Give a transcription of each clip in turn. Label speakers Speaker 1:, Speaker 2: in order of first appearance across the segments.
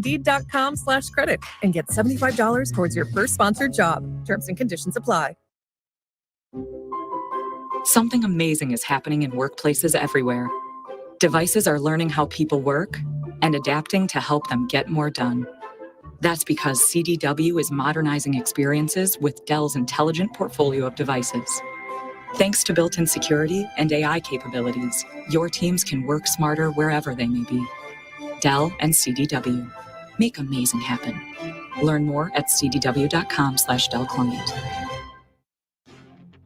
Speaker 1: Indeed.com/credit and get $75 towards your first sponsored job. Terms and conditions apply.
Speaker 2: Something amazing is happening in workplaces everywhere. Devices are learning how people work and adapting to help them get more done. That's because CDW is modernizing experiences with Dell's intelligent portfolio of devices. Thanks to built-in security and AI capabilities, your teams can work smarter wherever they may be. Dell and CDW. Make amazing happen. Learn more at cdw.com/Dell Client.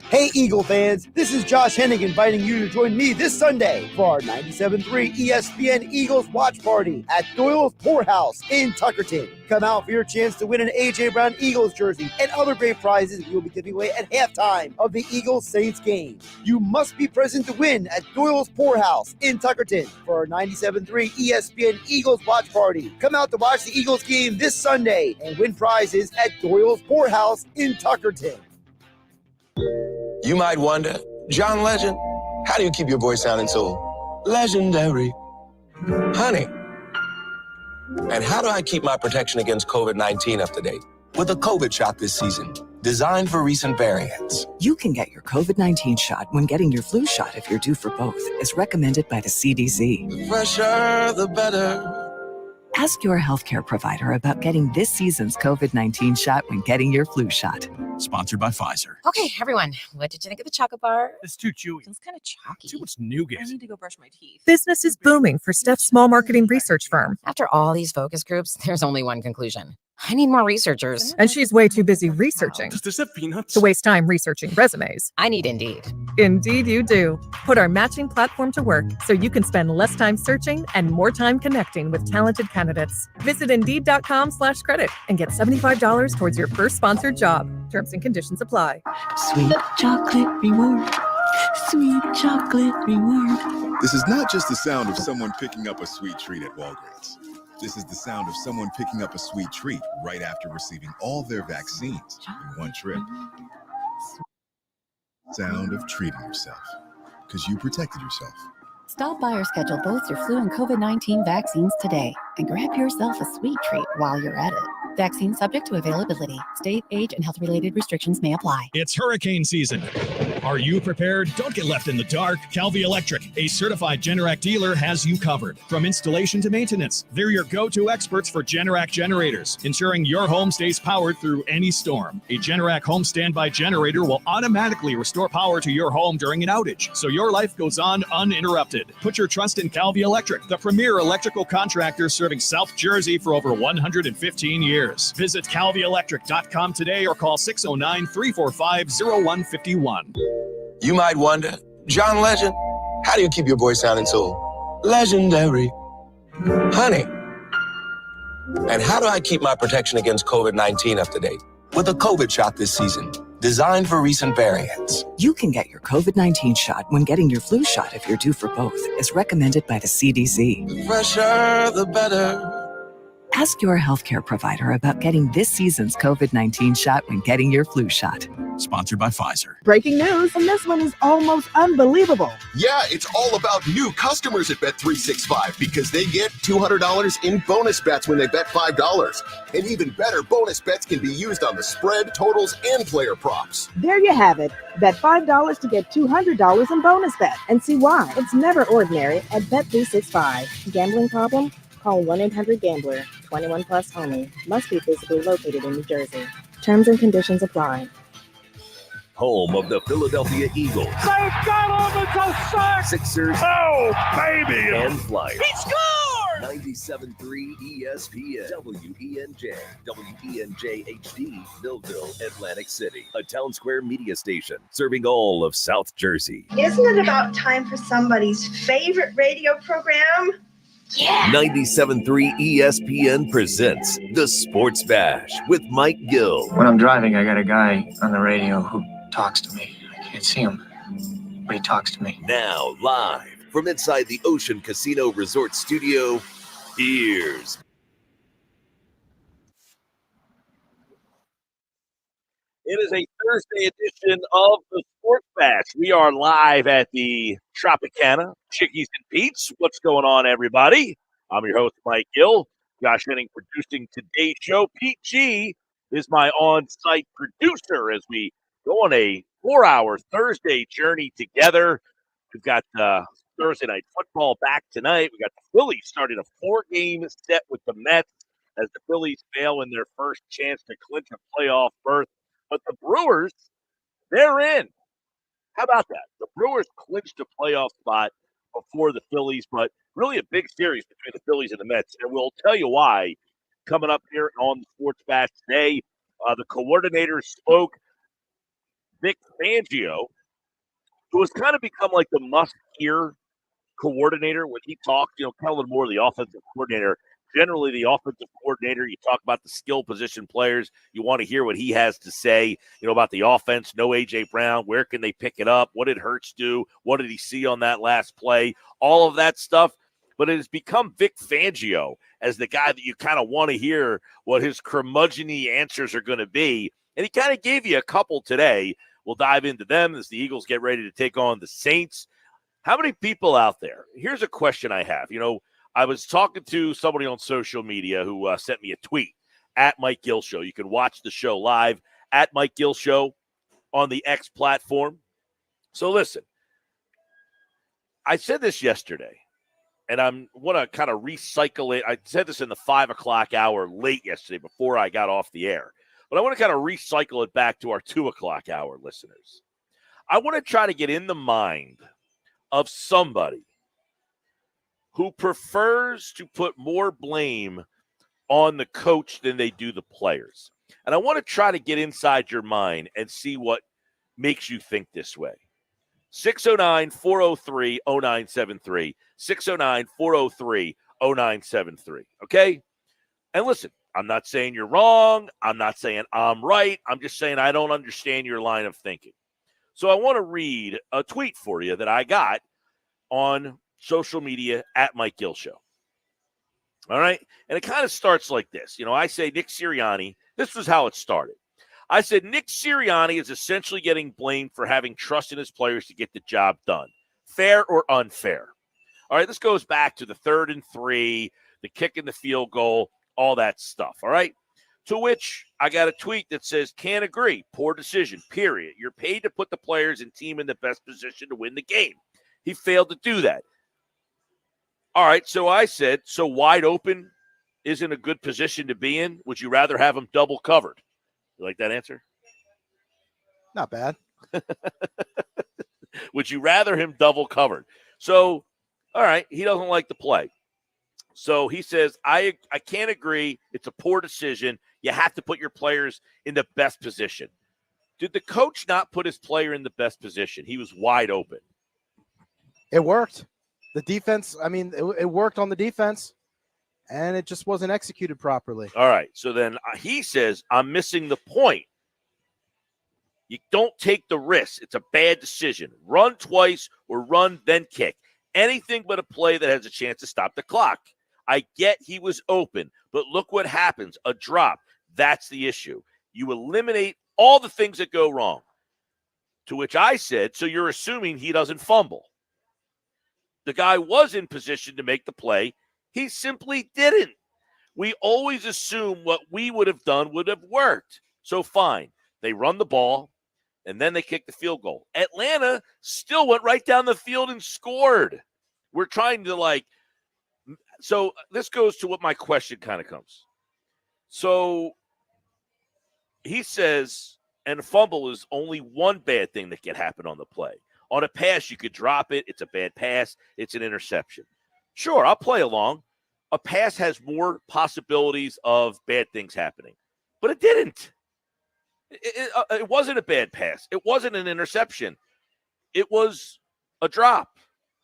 Speaker 3: Hey, Eagle fans, this is Josh Hennig inviting you to join me this Sunday for our 97.3 ESPN Eagles watch party at Doyle's Poorhouse in Tuckerton. Come out for your chance to win an A.J. Brown Eagles jersey and other great prizes we'll be giving away at halftime of the Eagles-Saints game. You must be present to win at Doyle's Poorhouse in Tuckerton for our 97.3 ESPN Eagles watch party. Come out to watch the Eagles game this Sunday and win prizes at Doyle's Poorhouse in Tuckerton.
Speaker 4: You might wonder, John Legend, how do you keep your voice sounding so legendary? Honey. And how do I keep my protection against COVID-19 up to date? With a COVID shot this season, designed for recent variants.
Speaker 5: You can get your COVID-19 shot when getting your flu shot if you're due for both, as recommended by the CDC.
Speaker 4: The fresher, the better.
Speaker 5: Ask your healthcare provider about getting this season's COVID-19 shot when getting your flu shot.
Speaker 6: Sponsored by Pfizer.
Speaker 7: Okay, everyone, what did you think of the chocolate bar?
Speaker 6: It's too chewy.
Speaker 7: It's kind of chalky.
Speaker 6: Too much nougat.
Speaker 7: I need to go brush my teeth.
Speaker 1: Business is booming for Steph's small marketing research firm.
Speaker 7: After all these focus groups, there's only one conclusion. I need more researchers.
Speaker 1: And she's way too busy researching
Speaker 6: Does this have peanuts?
Speaker 1: to waste time researching resumes.
Speaker 7: I need Indeed.
Speaker 1: Indeed you do. Put our matching platform to work so you can spend less time searching and more time connecting with talented candidates. Visit Indeed.com/credit and get $75 towards your first sponsored job. Terms and conditions apply.
Speaker 5: Sweet chocolate reward. Sweet chocolate reward.
Speaker 8: This is not just the sound of someone picking up a sweet treat at Walgreens. This is the sound of someone picking up a sweet treat right after receiving all their vaccines in one trip. Sound of treating yourself, because you protected yourself.
Speaker 9: Stop by or schedule both your flu and COVID-19 vaccines today and grab yourself a sweet treat while you're at it. Vaccine subject to availability. State, age, and health-related restrictions may apply.
Speaker 10: It's hurricane season. Are you prepared? Don't get left in the dark. Calvi Electric, a certified Generac dealer, has you covered. From installation to maintenance, they're your go-to experts for Generac generators, ensuring your home stays powered through any storm. A Generac home standby generator will automatically restore power to your home during an outage, so your life goes on uninterrupted. Put your trust in Calvi Electric, the premier electrical contractor serving South Jersey for over 115 years. Visit calvielectric.com today or call 609-345-0151.
Speaker 4: You might wonder, John Legend, how do you keep your voice sounding so legendary? Honey. And how do I keep my protection against COVID-19 up to date? With a COVID shot this season, designed for recent variants.
Speaker 5: You can get your COVID-19 shot when getting your flu shot if you're due for both, as recommended by the CDC.
Speaker 4: The fresher, the better.
Speaker 5: Ask your healthcare provider about getting this season's COVID-19 shot when getting your flu shot.
Speaker 6: Sponsored by Pfizer.
Speaker 11: Breaking news, and this one is almost unbelievable.
Speaker 12: Yeah, it's all about new customers at Bet365 because they get $200 in bonus bets when they bet $5. And even better, bonus bets can be used on the spread, totals, and player props.
Speaker 11: There you have it. Bet $5 to get $200 in bonus bet. And see why. It's never ordinary at Bet365. Gambling problem? Call 1-800-GAMBLER. 21 plus only. Must be physically located in New Jersey. Terms and conditions apply.
Speaker 13: Home of the Philadelphia Eagles.
Speaker 14: They've got him. It's a sack.
Speaker 13: Sixers.
Speaker 14: Oh, baby.
Speaker 13: And Flyers.
Speaker 14: He scored!
Speaker 13: 97.3 ESPN. WENJ. WENJ HD. Millville, Atlantic City. A Town Square media station serving all of South Jersey.
Speaker 15: Isn't it about time for somebody's favorite radio program? Yeah.
Speaker 13: 97.3 ESPN presents The Sports Bash with Mike Gill.
Speaker 16: When I'm driving, I got a guy on the radio who talks to me. I can't see him, but he talks to me.
Speaker 13: Now, live from inside the Ocean Casino Resort Studio, here's
Speaker 17: It is a Thursday edition of the Sports Bash. We are live at the Tropicana, Chickies and Pete's. What's going on, everybody? I'm your host, Mike Gill. Josh Henning producing today's show. Pete G is my on-site producer as we go on a 4-hour Thursday journey together. We've got Thursday Night Football back tonight. We got the Phillies starting a 4-game set with the Mets as the Phillies fail in their first chance to clinch a playoff berth. But the Brewers, they're in. How about that? The Brewers clinched a playoff spot before the Phillies, but really a big series between the Phillies and the Mets. And we'll tell you why coming up here on the Sports Bash today. The coordinator spoke. Vic Fangio, who has kind of become like the must-hear coordinator when he talks, kind of a little more of the offensive coordinator. Generally, the offensive coordinator, you talk about the skill position players. You want to hear what he has to say, about the offense. No A.J. Brown. Where can they pick it up? What did Hurts do? What did he see on that last play? All of that stuff. But it has become Vic Fangio as the guy that you kind of want to hear what his curmudgeon-y answers are going to be. And he kind of gave you a couple today. We'll dive into them as the Eagles get ready to take on the Saints. How many people out there? Here's a question I have. I was talking to somebody on social media who sent me a tweet at Mike Gill Show. You can watch the show live at Mike Gill Show on the X platform. So listen, I said this yesterday, and I want to kind of recycle it. I said this in the 5 o'clock hour late yesterday before I got off the air. But I want to kind of recycle it back to our 2 o'clock hour listeners. I want to try to get in the mind of somebody who prefers to put more blame on the coach than they do the players. And I want to try to get inside your mind and see what makes you think this way. 609-403-0973. 609-403-0973. Okay? And listen, I'm not saying you're wrong. I'm not saying I'm right. I'm just saying I don't understand your line of thinking. So I want to read a tweet for you that I got on social media at Mike Gill Show. All right? And it kind of starts like this. I say Nick Sirianni. This was how it started. I said Nick Sirianni is essentially getting blamed for having trust in his players to get the job done. Fair or unfair? All right, this goes back to the 3rd and 3, the kick in the field goal, all that stuff. All right? To which I got a tweet that says, can't agree. Poor decision, period. You're paid to put the players and team in the best position to win the game. He failed to do that. All right, so I said, so wide open isn't a good position to be in? Would you rather have him double covered? You like that answer?
Speaker 18: Not bad.
Speaker 17: Would you rather him double covered? So, all right, he doesn't like the play. So he says, I can't agree. It's a poor decision. You have to put your players in the best position. Did the coach not put his player in the best position? He was wide open.
Speaker 18: It worked. The defense, it worked on the defense, and it just wasn't executed properly.
Speaker 17: All right, so then he says, I'm missing the point. You don't take the risk. It's a bad decision. Run twice or run, then kick. Anything but a play that has a chance to stop the clock. I get he was open, but look what happens. A drop. That's the issue. You eliminate all the things that go wrong. To which I said, so you're assuming he doesn't fumble. The guy was in position to make the play. He simply didn't. We always assume what we would have done would have worked. So fine. They run the ball, and then they kick the field goal. Atlanta still went right down the field and scored. We're trying to so this goes to what my question kind of comes. So he says, and a fumble is only one bad thing that can happen on the play. On a pass, you could drop it. It's a bad pass. It's an interception. Sure, I'll play along. A pass has more possibilities of bad things happening. But it didn't. It wasn't a bad pass. It wasn't an interception. It was a drop,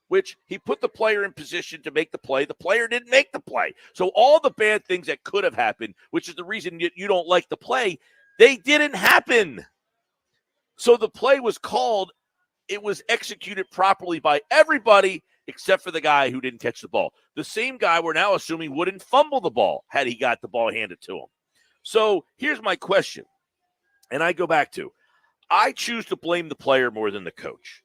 Speaker 17: which he put the player in position to make the play. The player didn't make the play. So all the bad things that could have happened, which is the reason you don't like the play, they didn't happen. So the play was called. It was executed properly by everybody except for the guy who didn't catch the ball. The same guy we're now assuming wouldn't fumble the ball had he got the ball handed to him. So here's my question, and I go back to, I choose to blame the player more than the coach.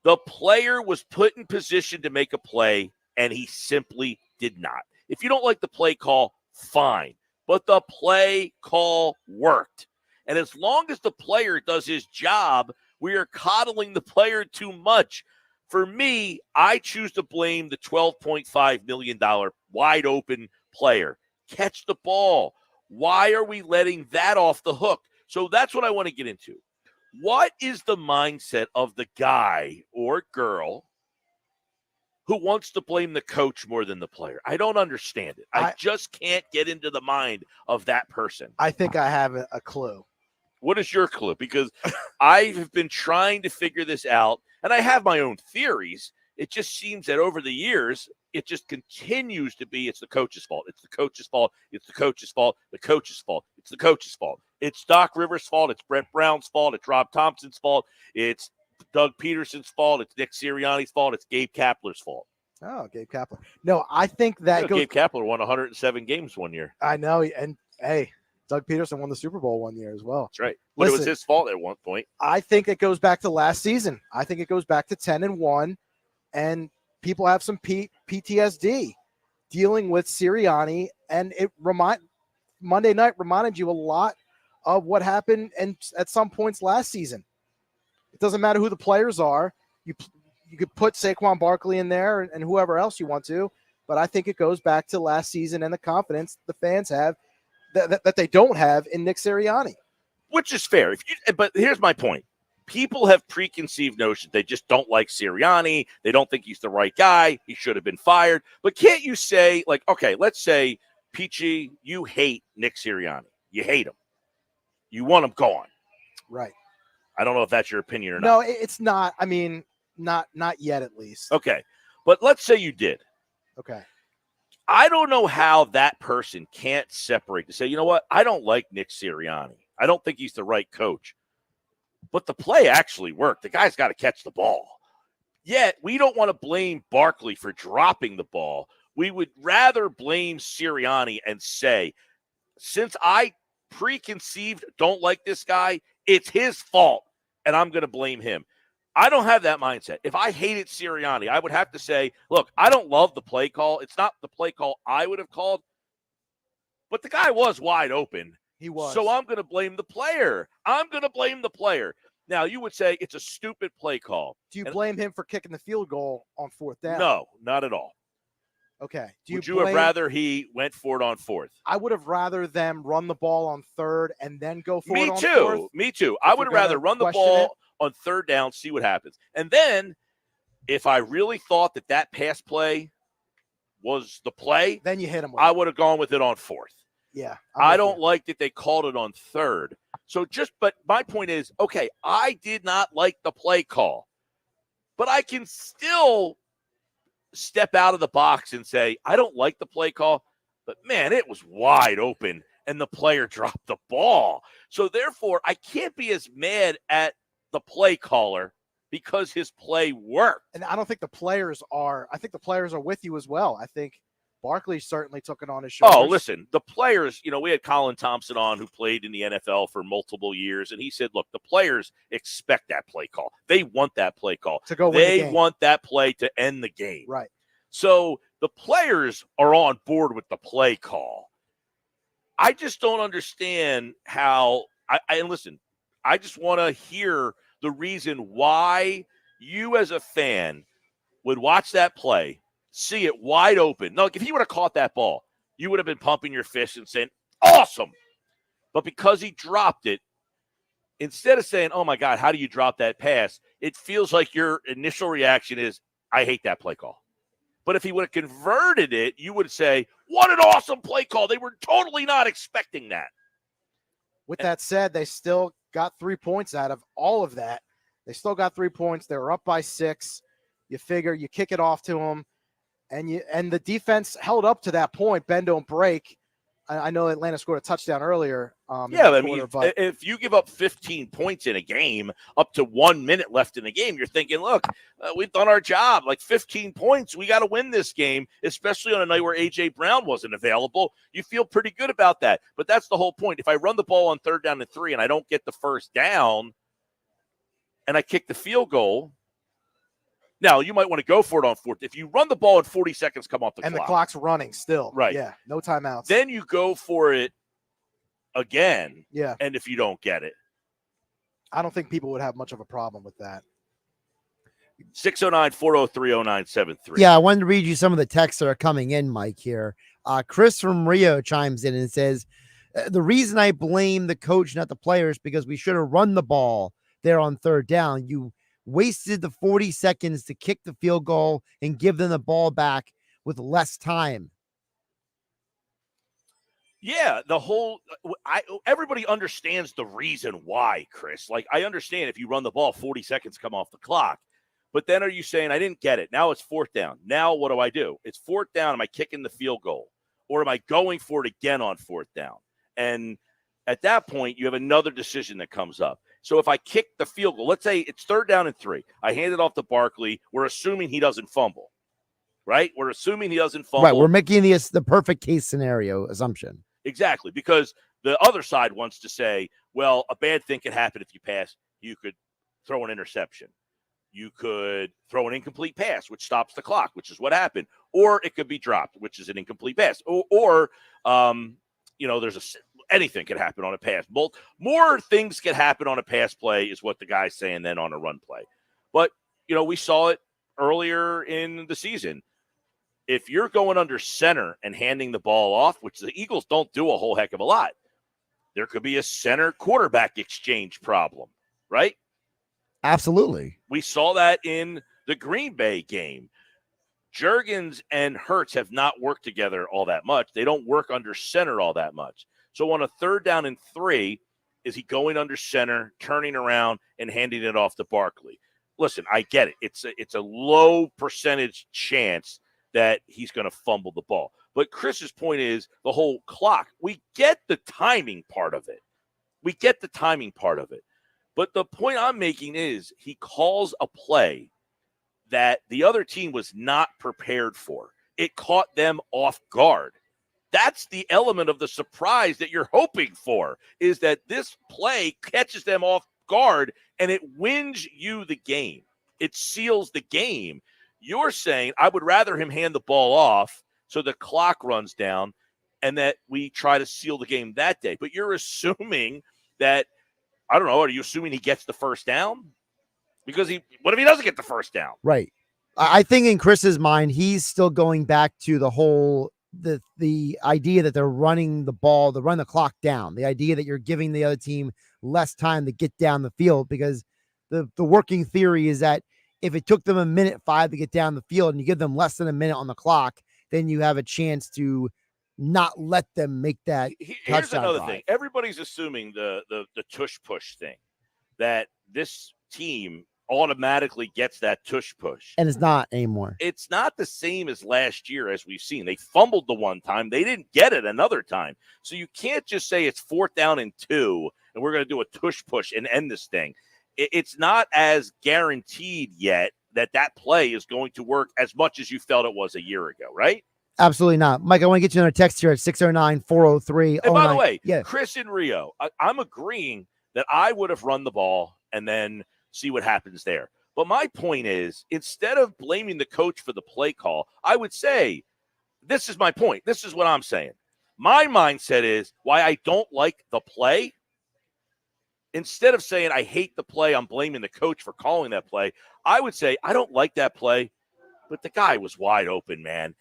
Speaker 17: The player was put in position to make a play, and he simply did not. If you don't like the play call, fine. But the play call worked. And as long as the player does his job, we are coddling the player too much. For me, I choose to blame the $12.5 million wide open player. Catch the ball. Why are we letting that off the hook? So that's what I want to get into. What is the mindset of the guy or girl who wants to blame the coach more than the player? I don't understand it. I just can't get into the mind of that person.
Speaker 18: I think I have a clue.
Speaker 17: What is your clue? Because I have been trying to figure this out, and I have my own theories. It just seems that over the years, it just continues to be it's the coach's fault. It's the coach's fault. It's the coach's fault. The coach's fault. It's the coach's fault. It's Doc Rivers' fault. It's Brett Brown's fault. It's Rob Thompson's fault. It's Doug Peterson's fault. It's Nick Sirianni's fault. It's Gabe Kapler's fault.
Speaker 18: Oh, Gabe Kapler. No, I think that
Speaker 17: Gabe Kapler won 107 games one year.
Speaker 18: I know, and hey, Doug Peterson won the Super Bowl one year as well.
Speaker 17: That's right. But it was his fault at one point.
Speaker 18: I think it goes back to last season. I think it goes back to 10-1, and people have some PTSD dealing with Sirianni, and Monday night reminded you a lot of what happened and at some points last season. It doesn't matter who the players are. You could put Saquon Barkley in there and whoever else you want to, but I think it goes back to last season and the confidence the fans have that they don't have in Nick Sirianni.
Speaker 17: Which is fair. But here's my point. People have preconceived notions. They just don't like Sirianni. They don't think he's the right guy. He should have been fired. But can't you say, like, okay, let's say, Peachy, you hate Nick Sirianni. You hate him. You want him gone.
Speaker 18: Right.
Speaker 17: I don't know if that's your opinion or not.
Speaker 18: No, it's not. I mean, not yet at least.
Speaker 17: Okay. But let's say you did.
Speaker 18: Okay.
Speaker 17: I don't know how that person can't separate to say, you know what? I don't like Nick Sirianni. I don't think he's the right coach. But the play actually worked. The guy's got to catch the ball. Yet, we don't want to blame Barkley for dropping the ball. We would rather blame Sirianni and say, since I preconceived don't like this guy, it's his fault, and I'm going to blame him. I don't have that mindset. If I hated Sirianni, I would have to say, look, I don't love the play call. It's not the play call I would have called, but the guy was wide open.
Speaker 18: He was.
Speaker 17: So I'm going to blame the player. Now, you would say it's a stupid play call.
Speaker 18: Do you blame him for kicking the field goal on fourth down?
Speaker 17: No, not at all.
Speaker 18: Okay.
Speaker 17: Would you have rather he went for it on fourth?
Speaker 18: I would have rather them run the ball on third and then go for it on
Speaker 17: fourth. Me too. I would have rather run the ball on third down, see what happens. And then if I really thought that pass play was the play,
Speaker 18: then you hit him with
Speaker 17: I would have gone with it on fourth.
Speaker 18: Yeah.
Speaker 17: I don't like that they called it on third. But my point is, okay, I did not like the play call, but I can still step out of the box and say, I don't like the play call, but man, it was wide open and the player dropped the ball. So therefore, I can't be as mad at the play caller because his play worked.
Speaker 18: And I don't think the players are. I think the players are with you as well. I think Barkley certainly took it on his shoulders.
Speaker 17: Oh, listen, the players, we had Colin Thompson on who played in the NFL for multiple years, and he said, look, the players expect that play call. They want that play call.
Speaker 18: To go win
Speaker 17: they
Speaker 18: the game.
Speaker 17: want that play to end the game.
Speaker 18: Right.
Speaker 17: So the players are on board with the play call. I just don't understand how and listen, I just want to hear the reason why you as a fan would watch that play, see it wide open. No, if he would have caught that ball, you would have been pumping your fist and saying, awesome. But because he dropped it, instead of saying, oh my God, how do you drop that pass? It feels like your initial reaction is, I hate that play call. But if he would have converted it, you would say, what an awesome play call. They were totally not expecting that.
Speaker 18: With that said, they still got 3 points out of all of that. They still got 3 points. They were up by 6. You figure you kick it off to them, and the defense held up to that point. Bend don't break. I know Atlanta scored a touchdown earlier.
Speaker 17: But if you give up 15 points in a game, up to 1 minute left in the game, you're thinking, look, we've done our job. Like 15 points, we got to win this game, especially on a night where A.J. Brown wasn't available. You feel pretty good about that. But that's the whole point. If I run the ball on 3rd down and 3 and I don't get the first down and I kick the field goal, Now, you might want to go for it on fourth. If you run the ball and 40 seconds come off the
Speaker 18: and
Speaker 17: clock.
Speaker 18: the clock's running still.
Speaker 17: Right.
Speaker 18: Yeah, no timeouts.
Speaker 17: Then you go for it again.
Speaker 18: Yeah.
Speaker 17: And if you don't get it.
Speaker 18: I don't think people would have much of a problem with that.
Speaker 17: 609-403-0973.
Speaker 3: Yeah, I wanted to read you some of the texts that are coming in, Mike, here. Chris from Rio chimes in and says, the reason I blame the coach, not the players, because we should have run the ball there on third down. You wasted the 40 seconds to kick the field goal and give them the ball back with less time.
Speaker 17: Yeah, everybody understands the reason why, Chris. Like, I understand if you run the ball, 40 seconds come off the clock. But then are you saying, I didn't get it. Now it's fourth down. Now what do I do? It's fourth down. Am I kicking the field goal? Or am I going for it again on fourth down? And at that point, you have another decision that comes up. So if I kick the field goal, let's say it's third down and 3. I hand it off to Barkley. We're assuming he doesn't fumble, right? We're assuming he doesn't fumble.
Speaker 3: Right, we're making the perfect case scenario assumption.
Speaker 17: Exactly, because the other side wants to say, well, a bad thing could happen if you pass. You could throw an interception. You could throw an incomplete pass, which stops the clock, which is what happened. Or it could be dropped, which is an incomplete pass. Or anything could happen on a pass. More things can happen on a pass play is what the guy's saying than on a run play. But, we saw it earlier in the season. If you're going under center and handing the ball off, which the Eagles don't do a whole heck of a lot, there could be a center quarterback exchange problem, right?
Speaker 3: Absolutely.
Speaker 17: We saw that in the Green Bay game. Juergens and Hurts have not worked together all that much. They don't work under center all that much. So on a third down and 3, is he going under center, turning around, and handing it off to Barkley? Listen, I get it. It's a low percentage chance that he's going to fumble the ball. But Chris's point is the whole clock. We get the timing part of it. But the point I'm making is he calls a play that the other team was not prepared for. It caught them off guard. That's the element of the surprise that you're hoping for, is that this play catches them off guard and it wins you the game. It seals the game. You're saying I would rather him hand the ball off so the clock runs down and that we try to seal the game that day. But you're assuming that, I don't know, are you assuming he gets the first down? Because what if he doesn't get the first down?
Speaker 3: Right. I think in Chris's mind, he's still going back to the whole, the idea that they're running the ball, they run the clock down. The idea that you're giving the other team less time to get down the field, because the working theory is that if it took them 1:05 to get down the field and you give them less than a minute on the clock, then you have a chance to not let them make that
Speaker 17: Here's another
Speaker 3: drive.
Speaker 17: thing. Everybody's assuming the tush push thing, that this team automatically gets that tush push.
Speaker 3: And it's not anymore.
Speaker 17: It's not the same as last year, as we've seen. They fumbled the one time. They didn't get it another time. So you can't just say it's fourth down and 2, and we're going to do a tush push and end this thing. It's not as guaranteed yet that play is going to work as much as you felt it was a year ago, right?
Speaker 3: Absolutely not. Mike, I want to get you another text here at 609-403-09.
Speaker 17: And by the way,
Speaker 3: yeah.
Speaker 17: Chris in Rio, I'm agreeing that I would have run the ball and then see what happens there. But my point is, instead of blaming the coach for the play call, I would say, this is my point. This is what I'm saying. My mindset is why I don't like the play. Instead of saying I hate the play, I'm blaming the coach for calling that play, I would say I don't like that play, but the guy was wide open, man.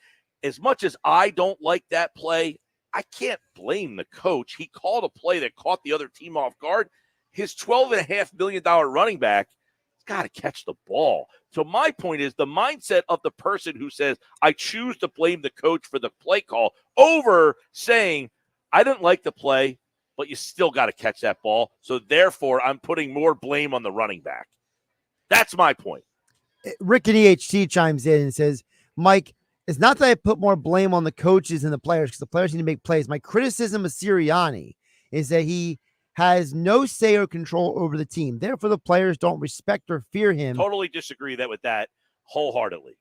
Speaker 17: As much as I don't like that play, I can't blame the coach. He called a play that caught the other team off guard. His $12.5 million running back has got to catch the ball. So my point is the mindset of the person who says, I choose to blame the coach for the play call over saying, I didn't like the play, but you still got to catch that ball. So therefore, I'm putting more blame on the running back. That's my point.
Speaker 3: Rick at EHT chimes in and says, Mike, it's not that I put more blame on the coaches and the players, because the players need to make plays. My criticism of Sirianni is that he has no say or control over the team. Therefore, the players don't respect or fear him.
Speaker 17: Totally disagree with that wholeheartedly.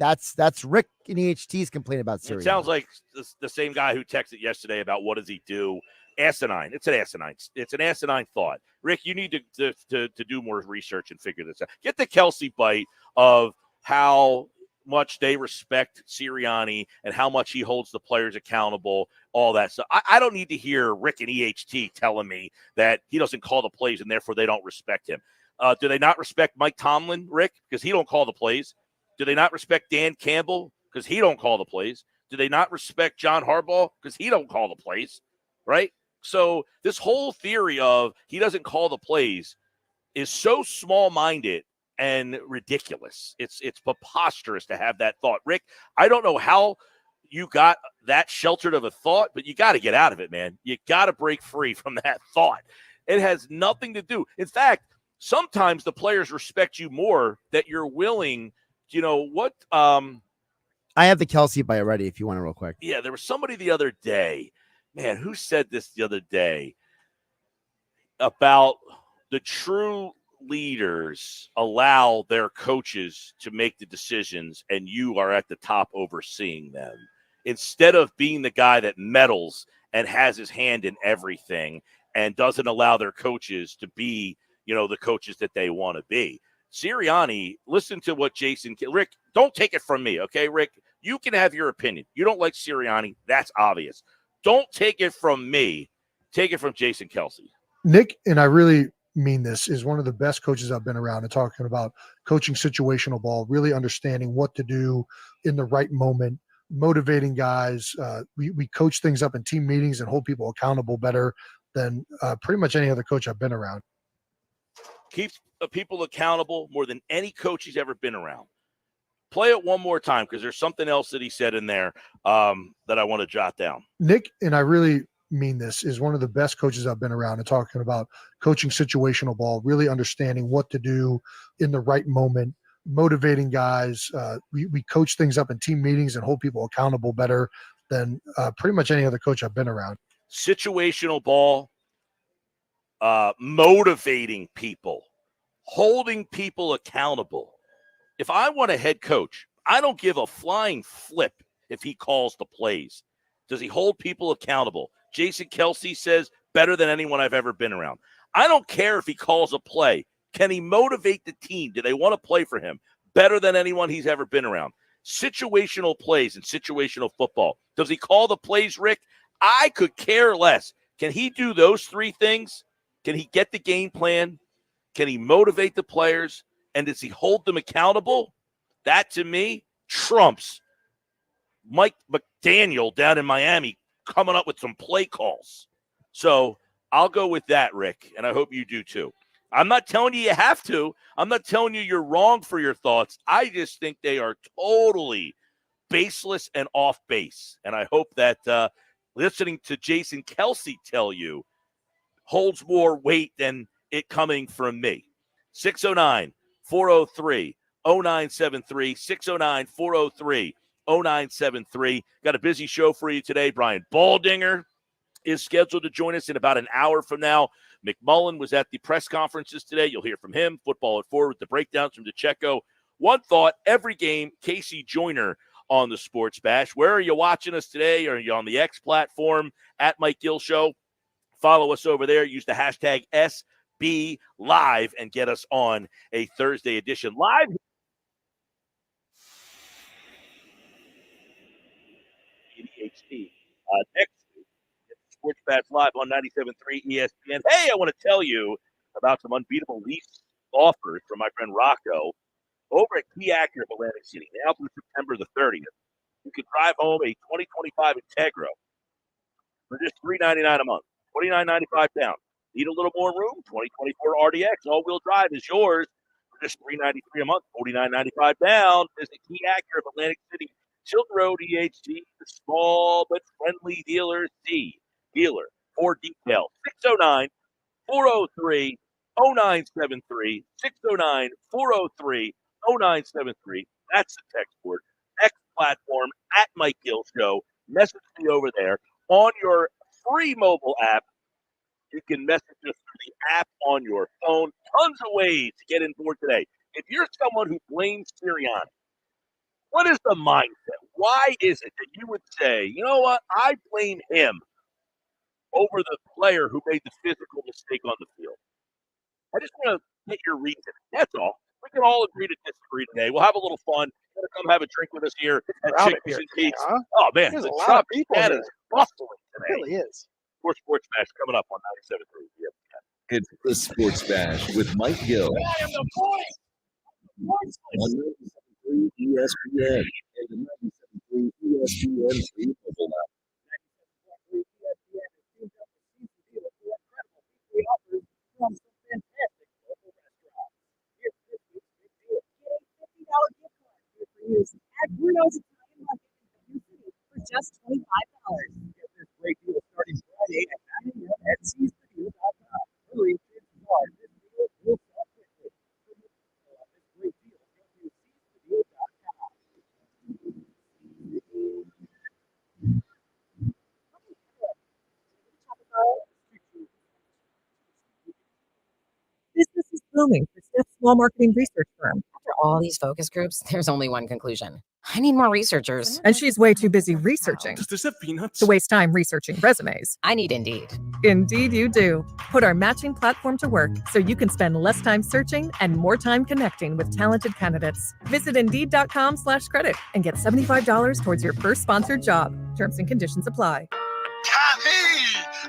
Speaker 3: That's Rick and EHT's complaint about Sirianni.
Speaker 17: It sounds like the same guy who texted yesterday about what does he do. Asinine. It's an asinine thought. Rick, you need to do more research and figure this out. Get the Kelsey bite of how much they respect Sirianni and how much he holds the players accountable, all that stuff. I don't need to hear Rick and EHT telling me that he doesn't call the plays and therefore they don't respect him. Do they not respect Mike Tomlin, Rick, because he don't call the plays? Do they not respect Dan Campbell because he don't call the plays? Do they not respect John Harbaugh because he don't call the plays, right? So this whole theory of he doesn't call the plays is so small-minded and ridiculous. It's preposterous to have that thought. Rick, I don't know how you got that sheltered of a thought, but you got to get out of it, man. You got to break free from that thought. It has nothing to do. In fact, sometimes the players respect you more that you're willing, what
Speaker 3: I have the Kelsey bite already if you want it real quick.
Speaker 17: Yeah, there was somebody the other day. Man, who said this the other day about the true leaders allow their coaches to make the decisions and you are at the top overseeing them instead of being the guy that meddles and has his hand in everything and doesn't allow their coaches to be, the coaches that they want to be. Sirianni, listen to what Rick, don't take it from me, okay, Rick? You can have your opinion. You don't like Sirianni. That's obvious. Don't take it from me. Take it from Jason Kelsey.
Speaker 19: Nick, and I really mean this, is one of the best coaches I've been around, and talking about coaching situational ball, really understanding what to do in the right moment, motivating guys. We coach things up in team meetings and hold people accountable better than pretty much any other coach I've been around.
Speaker 17: Keeps people accountable more than any coach he's ever been around. Play it one more time because there's something else that he said in there that I want to jot down.
Speaker 19: Nick, and I really mean this, is one of the best coaches I've been around, and talking about coaching situational ball, really understanding what to do in the right moment, motivating guys. We coach things up in team meetings and hold people accountable better than pretty much any other coach I've been around.
Speaker 17: Situational ball, motivating people, holding people accountable. If I want a head coach, I don't give a flying flip if he calls the plays. Does he hold people accountable? Jason Kelsey says better than anyone I've ever been around. I don't care if he calls a play. Can he motivate the team? Do they want to play for him? Better than anyone he's ever been around. Situational plays and situational football. Does he call the plays, Rick? I could care less. Can he do those three things? Can he get the game plan? Can he motivate the players? And does he hold them accountable? That, to me, trumps Mike McDaniel down in Miami coming up with some play calls. So I'll go with that, Rick, and I hope you do too. I'm not telling you have to. I'm not telling you you're wrong for your thoughts. I just think they are totally baseless and off base. And I hope that listening to Jason Kelsey tell you holds more weight than it coming from me. 609-403-0973, 609-403-0973. Got a busy show for you today. Brian Baldinger is scheduled to join us in about an hour from now. McMullen was at the press conferences today. You'll hear from him. Football at 4 with the breakdowns from DiCecco. One thought, every game, Casey Joyner on the Sports Bash. Where are you watching us today? Are you on the X platform at Mike Gill Show? Follow us over there. Use the hashtag SBLive and get us on a Thursday edition. Live. ADHD. Next week, Sports Bash Live on 97.3 ESPN. Hey, I want to tell you about some unbeatable lease offers from my friend Rocco over at Key Acura of Atlantic City. Now through September the 30th, you can drive home a 2025 Integra for just $399 a month, $29.95 down. Need a little more room? 2024 RDX all-wheel drive is yours for just $393 a month, $49.95 down. Visit Key Acura of Atlantic City, Chilton Road, EHT, the small but friendly dealer. C dealer for details. 609-403-0973, 609-403-0973. That's the text board. X platform at Mike Gill Show. Message me over there on your free mobile app. You can message us through the app on your phone. Tons of ways to get in board today. If you're someone who blames Sirianni, What is the mindset? Why is it that you would say, you know what, I blame him over the player who made the physical mistake on the field? I just want to get your reason. That's all. We can all agree to disagree today. We'll have a little fun. You're going to come have a drink with us here at Chickens and Pete's.
Speaker 18: Huh?
Speaker 17: Oh, man.
Speaker 18: There's
Speaker 17: the
Speaker 18: a lot
Speaker 17: Chuck
Speaker 18: of people
Speaker 17: Cat
Speaker 18: here.
Speaker 17: is bustling today.
Speaker 18: It really is.
Speaker 17: More Sports Bash coming up on 97.3 ESPN.
Speaker 13: It's the Sports Bash with Mike Gill
Speaker 17: I am the voice.
Speaker 13: on 97.3 ESPN and the 97.3 ESPN free mobile app.
Speaker 20: At Bruno's Italian Market in W City for just $25.
Speaker 17: Get this great deal starting Friday at 9 a.m. at CSvideo.com. Hurry, chances are this deal will sell quickly. For more info on this great deal, go to CSvideo.com.
Speaker 1: Business is booming for Steph's small marketing research firm.
Speaker 7: After all these focus groups, there's only one conclusion. I need more researchers.
Speaker 1: And she's way too busy researching
Speaker 6: Does this have peanuts?
Speaker 1: to waste time researching resumes.
Speaker 7: I need Indeed.
Speaker 1: Indeed, you do. Put our matching platform to work so you can spend less time searching and more time connecting with talented candidates. Visit Indeed.com/credit and get $75 towards your first sponsored job. Terms and conditions apply.
Speaker 3: Tommy!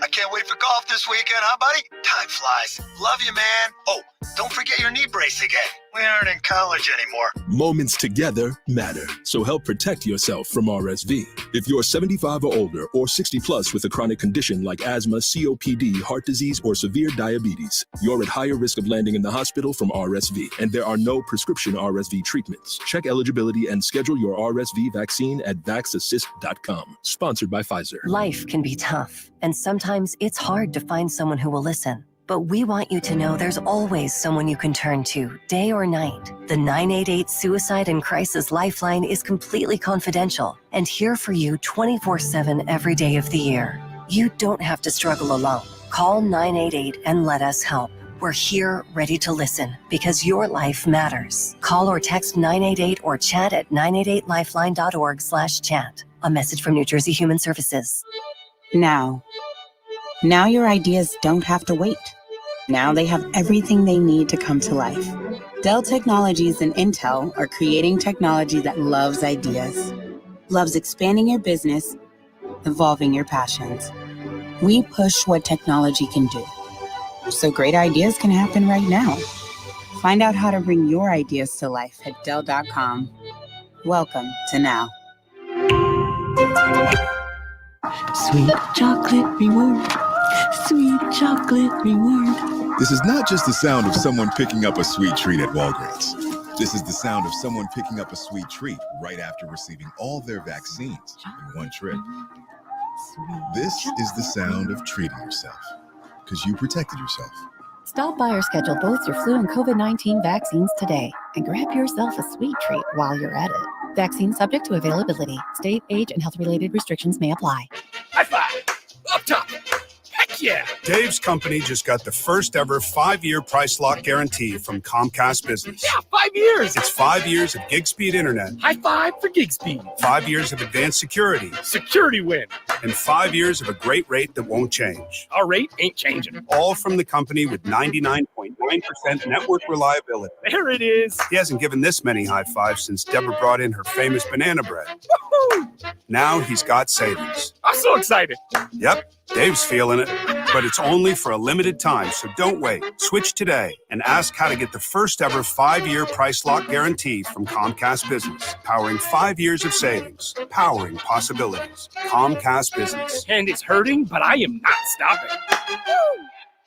Speaker 3: I can't wait for golf this weekend, huh, buddy? Time flies. Love you, man. Oh, don't forget your knee brace again. We aren't in college anymore.
Speaker 21: Moments together matter, so help protect yourself from RSV. If you're 75 or older or 60 plus with a chronic condition like asthma, COPD, heart disease, or severe diabetes, you're at higher risk of landing in the hospital from RSV, and there are no prescription RSV treatments. Check eligibility and schedule your RSV vaccine at vaxassist.com. Sponsored by Pfizer.
Speaker 22: Life can be tough, and sometimes it's hard to find someone who will listen. But we want you to know there's always someone you can turn to, day or night. The 988 Suicide and Crisis Lifeline is completely confidential and here for you 24/7 every day of the year. You don't have to struggle alone. Call 988 and let us help. We're here ready to listen because your life matters. Call or text 988 or chat at 988lifeline.org/chat. A message from New Jersey Human Services.
Speaker 23: Now your ideas don't have to wait. Now they have everything they need to come to life. Dell Technologies and Intel are creating technology that loves ideas, loves expanding your business, evolving your passions. We push what technology can do, so great ideas can happen right now. Find out how to bring your ideas to life at Dell.com. Welcome to Now.
Speaker 24: Sweet chocolate reward. Sweet chocolate reward.
Speaker 8: This is not just the sound of someone picking up a sweet treat at Walgreens. This is the sound of someone picking up a sweet treat right after receiving all their vaccines in one trip. This is the sound of treating yourself, because you protected yourself.
Speaker 9: Stop by or schedule both your flu and COVID-19 vaccines today and grab yourself a sweet treat while you're at it. Vaccine subject to availability. State, age, and health-related restrictions may apply.
Speaker 10: High five! Up top! Heck yeah! Dave's company just got the first ever 5-year price lock guarantee from Comcast Business.
Speaker 14: Yeah, 5 years.
Speaker 10: It's 5 years of gig speed internet,
Speaker 14: High five for gig speed.
Speaker 10: 5 years of advanced security,
Speaker 14: Security win.
Speaker 10: and 5 years of a great rate that won't change.
Speaker 14: Our rate ain't changing.
Speaker 10: All from the company with 99.9% network reliability.
Speaker 14: There it is.
Speaker 10: He hasn't given this many high fives since Deborah brought in her famous banana bread.
Speaker 14: Woohoo!
Speaker 10: Now he's got savings.
Speaker 14: I'm so excited.
Speaker 10: Yep, Dave's feeling it, but it's only for a limited time, so don't wait. Switch today and ask how to get the first ever 5-year price lock guarantee from Comcast Business. Powering 5 years of savings, powering possibilities. Comcast Business.
Speaker 14: And it's hurting, but I am not stopping.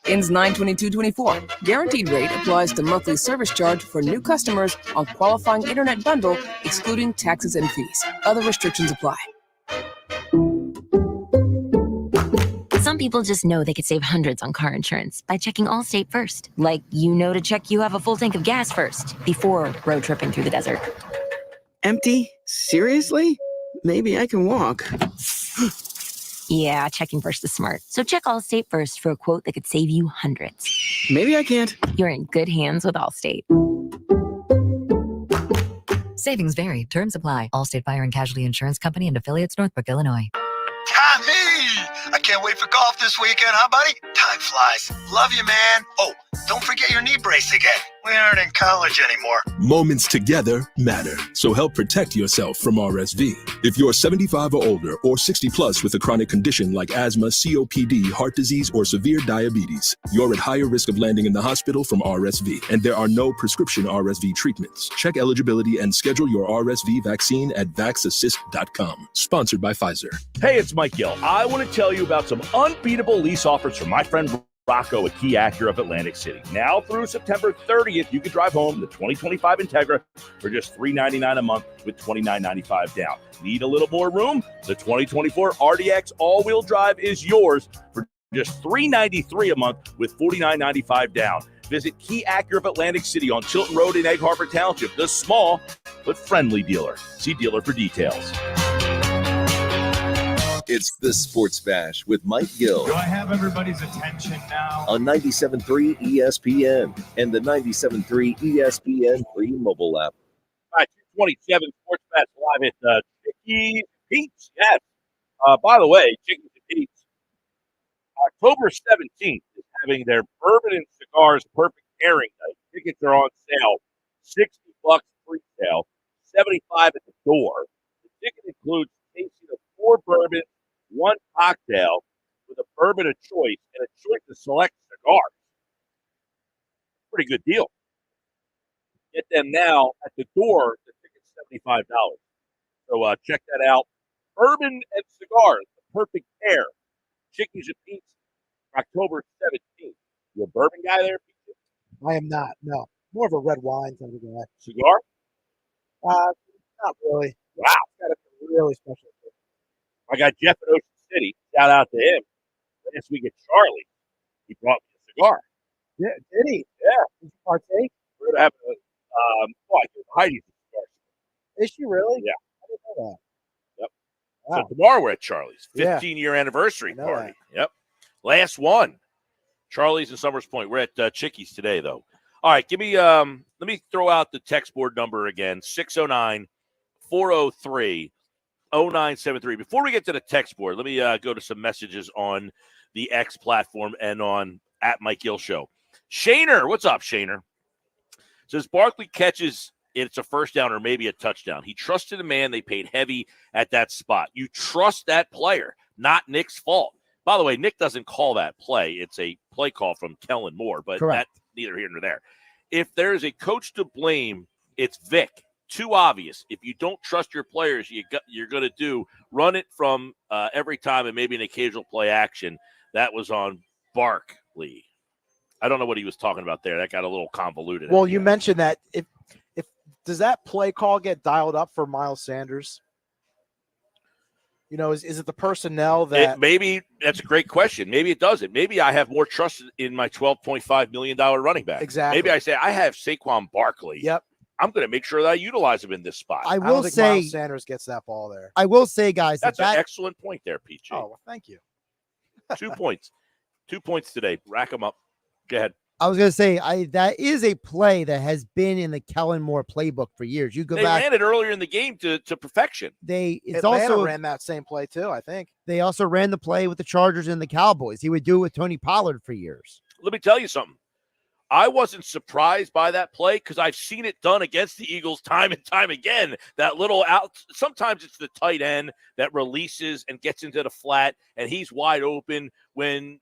Speaker 25: Ends 9/22/24. Guaranteed rate applies to monthly service charge for new customers on qualifying internet bundle, excluding taxes and fees. Other restrictions apply.
Speaker 26: Some people just know they could save hundreds on car insurance by checking Allstate first. Like, to check you have a full tank of gas first before road tripping through the desert.
Speaker 27: Empty? Seriously? Maybe I can walk.
Speaker 26: Yeah, checking first is smart. So check Allstate first for a quote that could save you hundreds.
Speaker 27: Maybe I can't.
Speaker 26: You're in good hands with Allstate.
Speaker 2: Savings vary. Terms apply. Allstate Fire and Casualty Insurance Company and affiliates, Northbrook, Illinois.
Speaker 4: Tommy! I can't wait for golf this weekend, huh, buddy? Time flies. Love you, man. Oh, don't forget your knee brace again. We aren't in college anymore.
Speaker 21: Moments together matter, so help protect yourself from RSV. If you're 75 or older or 60 plus with a chronic condition like asthma, COPD, heart disease, or severe diabetes, you're at higher risk of landing in the hospital from RSV, and there are no prescription RSV treatments. Check eligibility and schedule your RSV vaccine at vaxassist.com. Sponsored by Pfizer.
Speaker 17: Hey, it's Mike Gill. I want to tell you about some unbeatable lease offers from my friend Rocco at Key Acura of Atlantic City. Now through September 30th, you can drive home the 2025 Integra for just $399 a month with $29.95 down. Need a little more room? The 2024 RDX all-wheel drive is yours for just $393 a month with $49.95 down. Visit Key Acura of Atlantic City on Chilton Road in Egg Harbor Township, the small but friendly dealer. See dealer for details.
Speaker 13: It's the Sports Bash with Mike Gill.
Speaker 10: Do I have everybody's attention now?
Speaker 13: On 97.3 ESPN and the 97.3 ESPN free mobile app.
Speaker 17: All right, 227 Sports Bash live at Chickies Pete's. Yes. By the way, Chickies and Pete's, October 17th is having their Bourbon and Cigars Perfect Pairing Night. Tickets are on sale, $60 pre-sale, $75 at the door. The ticket includes tasting of 4 bourbons, 1 cocktail with a bourbon of choice and a choice of select cigars. Pretty good deal. Get them now at the door. The ticket's $75. So check that out. Bourbon and Cigars, the perfect pair. Chickies and Pete's, October 17th. You a bourbon guy there, Pete?
Speaker 18: I am not. No, more of a red wine kind of guy.
Speaker 17: Cigar?
Speaker 18: Not really.
Speaker 17: Wow,
Speaker 18: got a really special.
Speaker 17: I got Jeff in Ocean City. Shout out to him. Last week at Charlie, he brought me a cigar.
Speaker 18: Yeah, did he?
Speaker 17: Yeah.
Speaker 18: Did you partake?
Speaker 17: We're gonna have I give Heidi a cigar.
Speaker 18: Is she really?
Speaker 17: Yeah.
Speaker 18: I didn't know that.
Speaker 17: Yep.
Speaker 18: Wow.
Speaker 17: So tomorrow we're at Charlie's 15
Speaker 18: Yeah.
Speaker 17: year anniversary
Speaker 18: I know
Speaker 17: party. Yep. Last one. Charlie's in Summers Point. We're at Chickies today, though. All right, give me let me throw out the text board number again, 609-403-0973. Before we get to the text board, let me go to some messages on the X platform and on at Mike Gill Show. Shaner, what's up, Shaner? Says Barkley catches it's a first down or maybe a touchdown. He trusted a man. They paid heavy at that spot. You trust that player, not Nick's fault. By the way, Nick doesn't call that play. It's a play call from Kellen Moore, but
Speaker 3: Correct.
Speaker 17: That's neither here nor there. If there's a coach to blame, it's Vic. Too obvious. If you don't trust your players, you're going to run it from every time and maybe an occasional play action. That was on Barkley. I don't know what he was talking about there. That got a little convoluted.
Speaker 18: Well, you mentioned that if does that play call get dialed up for Miles Sanders? You know, is it the personnel that
Speaker 17: maybe that's a great question. Maybe it doesn't. Maybe I have more trust in my $12.5 million running back.
Speaker 18: Exactly.
Speaker 17: Maybe I say I have Saquon Barkley.
Speaker 18: Yep.
Speaker 17: I'm going to make sure that I utilize him in this spot.
Speaker 3: I
Speaker 18: don't
Speaker 3: will
Speaker 18: think
Speaker 3: say
Speaker 18: Miles Sanders gets that ball there.
Speaker 3: I will say, guys,
Speaker 17: That's
Speaker 3: that
Speaker 17: an excellent point there, PG.
Speaker 18: Oh, well, thank you.
Speaker 17: 2 points. 2 points today. Rack them up. Go ahead.
Speaker 3: I was going to say that is a play that has been in the Kellen Moore playbook for years. You go
Speaker 17: They
Speaker 3: back.
Speaker 17: ran it earlier in the game to perfection.
Speaker 3: It's
Speaker 18: Atlanta
Speaker 3: also
Speaker 18: ran that same play too, I think.
Speaker 3: They also ran the play with the Chargers and the Cowboys. He would do it with Tony Pollard for years.
Speaker 17: Let me tell you something. I wasn't surprised by that play because I've seen it done against the Eagles time and time again. That little out. Sometimes it's the tight end that releases and gets into the flat, and he's wide open when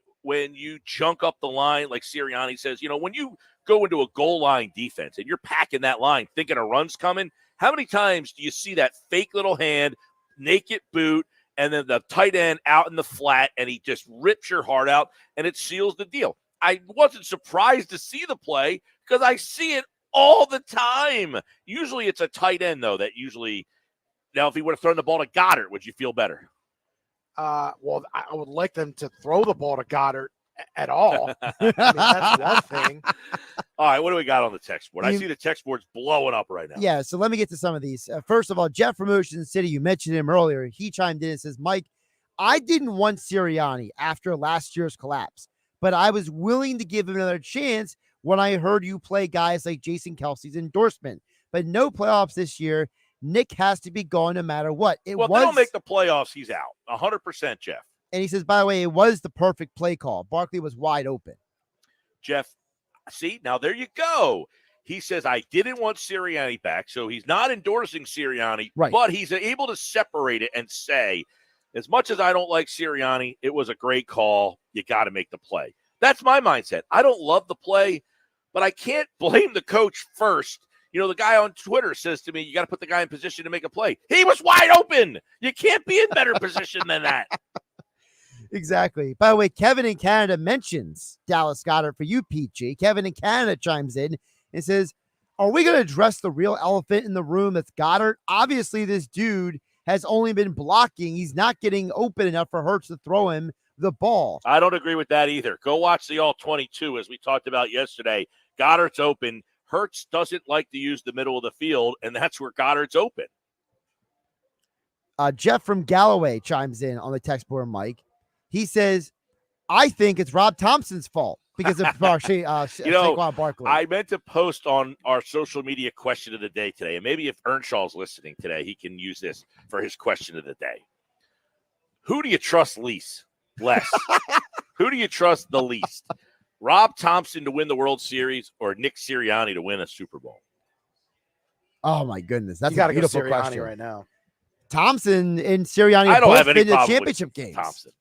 Speaker 17: you junk up the line, like Sirianni says. You know, when you go into a goal line defense and you're packing that line thinking a run's coming, how many times do you see that fake little hand, naked boot, and then the tight end out in the flat, and he just rips your heart out, and it seals the deal? I wasn't surprised to see the play because I see it all the time. Usually it's a tight end, though, that usually – now, if he would have thrown the ball to Goddard, would you feel better?
Speaker 18: Well, I would like them to throw the ball to Goddard at all. I mean, that's one thing.
Speaker 17: All right, what do we got on the text board? I see the text board's blowing up right now.
Speaker 3: Yeah, so let me get to some of these. First of all, Jeff from Ocean City, you mentioned him earlier. He chimed in and says, Mike, I didn't want Sirianni after last year's collapse, but I was willing to give him another chance when I heard you play guys like Jason Kelsey's endorsement. but no playoffs this year. Nick has to be gone no matter what.
Speaker 17: If they don't make the playoffs, he's out. 100%, Jeff.
Speaker 3: And he says, by the way, it was the perfect play call. Barkley was wide open.
Speaker 17: Jeff, see, now there you go. He says, I didn't want Sirianni back, so he's not endorsing Sirianni, but he's able to separate it and say, as much as I don't like Sirianni, it was a great call. You got to make the play. That's my mindset. I don't love the play, but I can't blame the coach first. You know, the guy on Twitter says to me, you got to put the guy in position to make a play. He was wide open. You can't be in better position than that.
Speaker 3: Exactly. By the way, Kevin in Canada mentions Dallas Goedert for you, PG. Kevin in Canada chimes in and says, are we going to address the real elephant in the room that's Goddard? Obviously, this dude has only been blocking. He's not getting open enough for Hurts to throw him the ball.
Speaker 17: I don't agree with that either. Go watch the All-22, as we talked about yesterday. Goddard's open. Hurts doesn't like to use the middle of the field, and that's where Goddard's open.
Speaker 3: Jeff from Galloway chimes in on the text board, Mike. He says, I think it's Rob Thompson's fault because of Saquon Barkley.
Speaker 17: I meant to post on our social media question of the day today, and maybe if Earnshaw's listening today, he can use this for his question of the day. Who do you trust less? Who do you trust the least? Rob Thompson to win the World Series or Nick Sirianni to win a Super Bowl?
Speaker 3: Oh, my goodness. That's
Speaker 18: a
Speaker 3: a beautiful
Speaker 18: Sirianni
Speaker 3: question
Speaker 18: right now.
Speaker 3: Thompson and Sirianni
Speaker 17: I don't
Speaker 3: both
Speaker 17: have any
Speaker 3: been to
Speaker 17: problem
Speaker 3: championship
Speaker 17: with
Speaker 3: games.
Speaker 17: Thompson.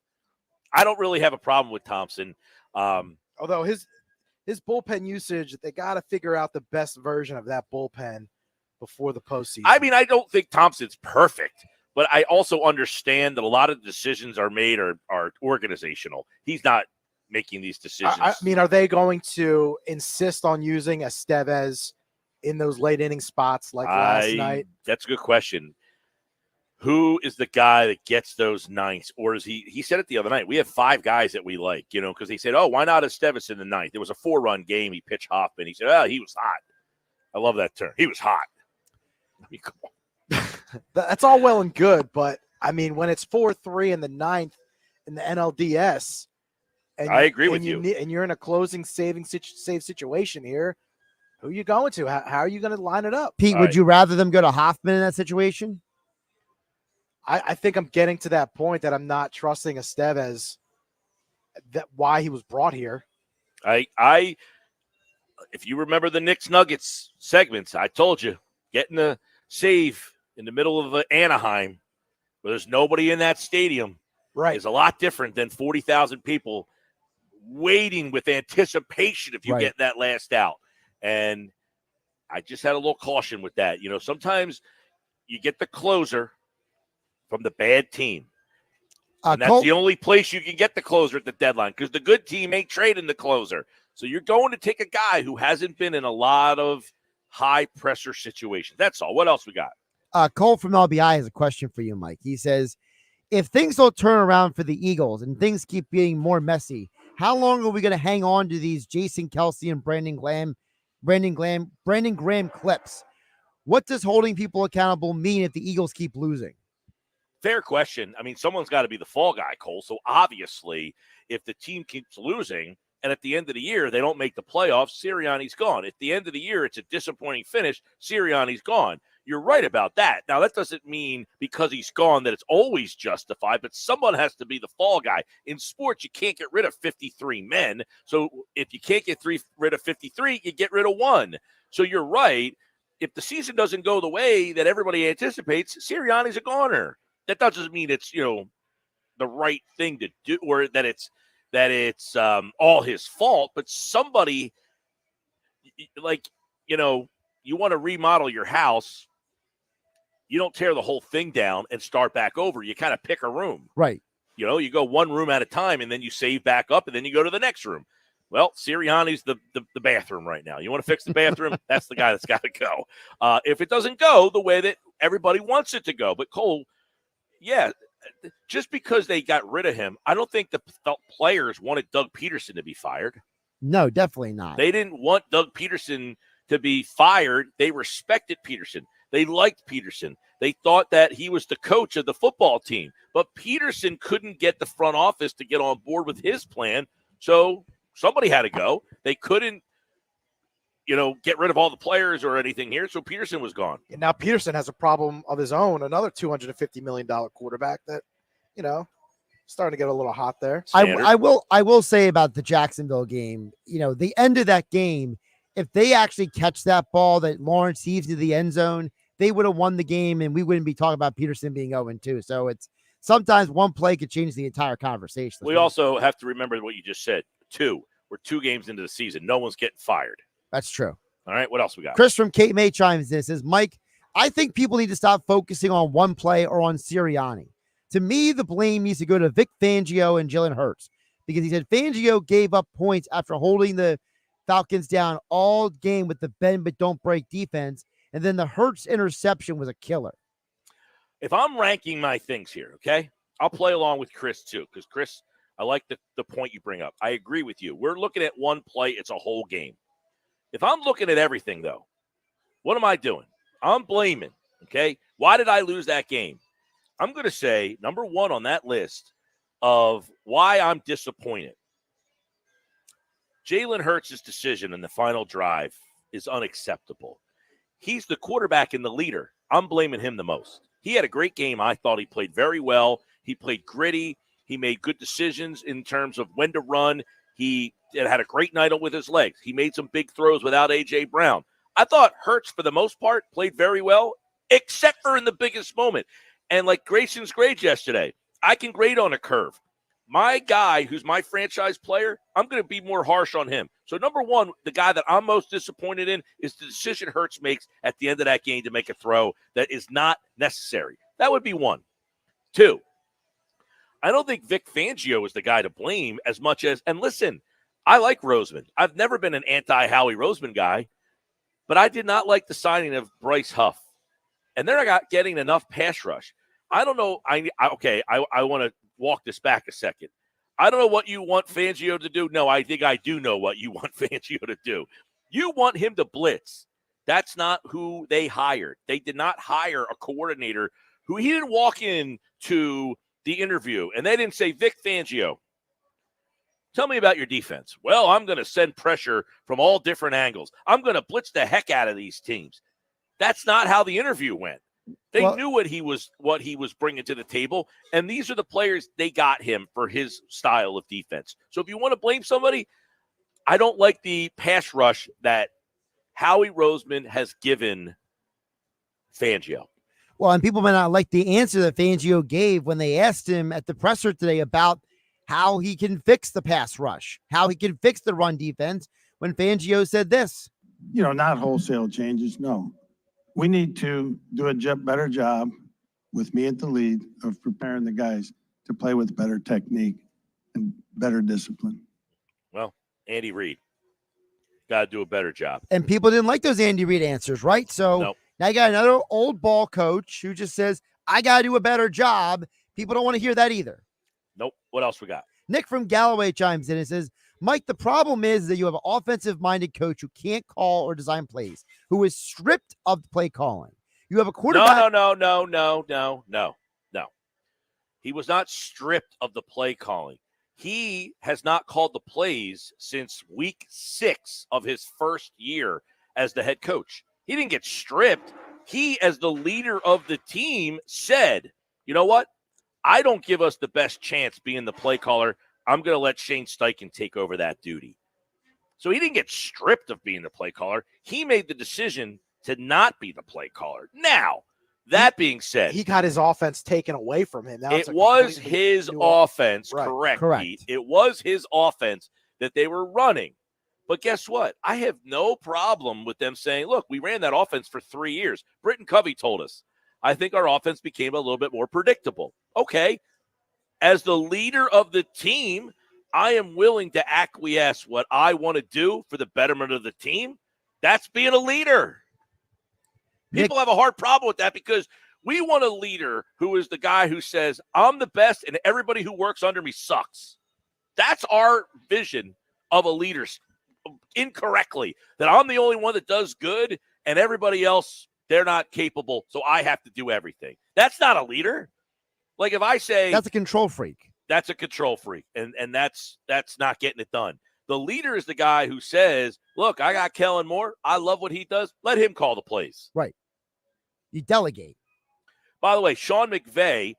Speaker 17: I don't really have a problem with Thompson.
Speaker 18: Although his bullpen usage, they got to figure out the best version of that bullpen before the postseason.
Speaker 17: I mean, I don't think Thompson's perfect, but I also understand that a lot of the decisions are made are organizational. He's not making these decisions.
Speaker 18: I mean, are they going to insist on using Estevez in those late inning spots like last night?
Speaker 17: That's a good question. Who is the guy that gets those ninths? Or is he said it the other night, we have 5 guys that we like, because he said, oh, why not Estevez in the ninth? It was a 4-run game. He pitched Hoffman. He said, oh, he was hot. I love that term. He was hot. I mean, come on.
Speaker 18: That's all well and good, but I mean, when it's 4-3 in the ninth in the NLDS, and
Speaker 17: I agree with you.
Speaker 18: And you're in a closing save situation here, who are you going to? How are you going to line it up?
Speaker 3: Pete, would you rather them go to Hoffman in that situation?
Speaker 18: I think I'm getting to that point that I'm not trusting Estevez, that why he was brought here.
Speaker 17: If you remember the Knicks Nuggets segments, I told you, getting a save in the middle of Anaheim where there's nobody in that stadium is a lot different than 40,000 people waiting with anticipation if you get that last out. And I just had a little caution with that. Sometimes you get the closer from the bad team. And that's the only place you can get the closer at the deadline because the good team ain't trading the closer. So you're going to take a guy who hasn't been in a lot of high-pressure situations. That's all. What else we got?
Speaker 3: Cole from LBI has a question for you, Mike. He says, if things don't turn around for the Eagles and things keep being more messy, how long are we going to hang on to these Jason Kelsey and Brandon Graham clips? What does holding people accountable mean if the Eagles keep losing?
Speaker 17: Fair question. I mean, someone's got to be the fall guy, Cole. So obviously, if the team keeps losing and at the end of the year they don't make the playoffs, Sirianni's gone. At the end of the year, it's a disappointing finish. Sirianni's gone. You're right about that. Now, that doesn't mean because he's gone that it's always justified, but someone has to be the fall guy. In sports, you can't get rid of 53 men. So if you can't get rid of 53, you get rid of 1. So you're right. If the season doesn't go the way that everybody anticipates, Sirianni's a goner. That doesn't mean it's, the right thing to do or that it's all his fault, but somebody you want to remodel your house. You don't tear the whole thing down and start back over. You kind of pick a room.
Speaker 3: Right.
Speaker 17: You go one room at a time and then you save back up and then you go to the next room. Well, Sirianni's the bathroom right now. You want to fix the bathroom? That's the guy that's got to go. If it doesn't go the way that everybody wants it to go. But Cole, yeah, just because they got rid of him, I don't think the players wanted Doug Peterson to be fired.
Speaker 3: No, definitely not.
Speaker 17: They didn't want Doug Peterson to be fired. They respected Peterson. They liked Peterson. They thought that he was the coach of the football team. But Peterson couldn't get the front office to get on board with his plan, so somebody had to go. They couldn't get rid of all the players or anything here. So Peterson was gone.
Speaker 18: And now Peterson has a problem of his own, another $250 million quarterback that, starting to get a little hot there.
Speaker 3: I will say about the Jacksonville game, the end of that game, if they actually catch that ball that Lawrence heaves to the end zone, they would have won the game and we wouldn't be talking about Peterson being 0-2. So it's sometimes one play could change the entire conversation.
Speaker 17: We also have to remember what you just said. We're 2 games into the season. No one's getting fired.
Speaker 3: That's true.
Speaker 17: All right, what else we got?
Speaker 3: Chris from Cape May chimes in and says, Mike, I think people need to stop focusing on one play or on Sirianni. To me, the blame needs to go to Vic Fangio and Jalen Hurts because he said Fangio gave up points after holding the Falcons down all game with the bend but don't break defense, and then the Hurts interception was a killer.
Speaker 17: If I'm ranking my things here, okay, I'll play along with Chris too because, Chris, I like the point you bring up. I agree with you. We're looking at one play. It's a whole game. If I'm looking at everything, though, what am I doing? I'm blaming, okay? Why did I lose that game? I'm going to say, number one on that list of why I'm disappointed, Jalen Hurts' decision in the final drive is unacceptable. He's the quarterback and the leader. I'm blaming him the most. He had a great game. I thought he played very well. He played gritty. He made good decisions in terms of when to run. He had a great night with his legs. He made some big throws without A.J. Brown. I thought Hurts, for the most part, played very well, except for in the biggest moment. And like Grayson's grade yesterday, I can grade on a curve. My guy, who's my franchise player, I'm going to be more harsh on him. So, number one, the guy that I'm most disappointed in is the decision Hurts makes at the end of that game to make a throw that is not necessary. That would be one. 2, I don't think Vic Fangio is the guy to blame as much as, and listen, I like Roseman. I've never been an anti-Howie Roseman guy, but I did not like the signing of Bryce Huff. And they're not getting enough pass rush. I don't know. I want to walk this back a second. I don't know what you want Fangio to do. No, I think I do know what you want Fangio to do. You want him to blitz. That's not who they hired. They did not hire a coordinator who he didn't walk in to the interview and they didn't say, Vic Fangio, tell me about your defense. Well, I'm going to send pressure from all different angles. I'm going to blitz the heck out of these teams. That's not how the interview went. They knew what he was bringing to the table, and these are the players they got him for his style of defense. So if you want to blame somebody, I don't like the pass rush that Howie Roseman has given Fangio.
Speaker 3: Well, and people may not like the answer that Fangio gave when they asked him at the presser today about how he can fix the pass rush, how he can fix the run defense, when Fangio said this.
Speaker 5: Not wholesale changes, no. We need to do a better job with me at the lead of preparing the guys to play with better technique and better discipline.
Speaker 17: Well, Andy Reid got to do a better job.
Speaker 3: And people didn't like those Andy Reid answers, right? So now you got another old ball coach who just says, I got to do a better job. People don't want to hear that either.
Speaker 17: Nope. What else we got?
Speaker 3: Nick from Galloway chimes in and says, Mike, the problem is that you have an offensive-minded coach who can't call or design plays, who is stripped of play calling. You have a quarterback.
Speaker 17: No. He was not stripped of the play calling. He has not called the plays since week 6 of his first year as the head coach. He didn't get stripped. He, as the leader of the team, said, you know what? I don't give us the best chance being the play caller. I'm going to let Shane Steichen take over that duty. So he didn't get stripped of being the play caller. He made the decision to not be the play caller. Now, that being said,
Speaker 18: he got his offense taken away from him.
Speaker 17: It was his offense, correct, Pete. It was his offense that they were running. But guess what? I have no problem with them saying, look, we ran that offense for 3 years. Britton Covey told us, I think our offense became a little bit more predictable. Okay. As the leader of the team, I am willing to acquiesce what I want to do for the betterment of the team. That's being a leader. People have a hard problem with that because we want a leader who is the guy who says, I'm the best and everybody who works under me sucks. That's our vision of a leader incorrectly, that I'm the only one that does good and everybody else, they're not capable, so I have to do everything. That's not a leader. Like if I say
Speaker 3: that's a control freak.
Speaker 17: That's a control freak, and that's not getting it done. The leader is the guy who says, look, I got Kellen Moore. I love what he does. Let him call the plays.
Speaker 3: Right. You delegate.
Speaker 17: By the way, Sean McVay,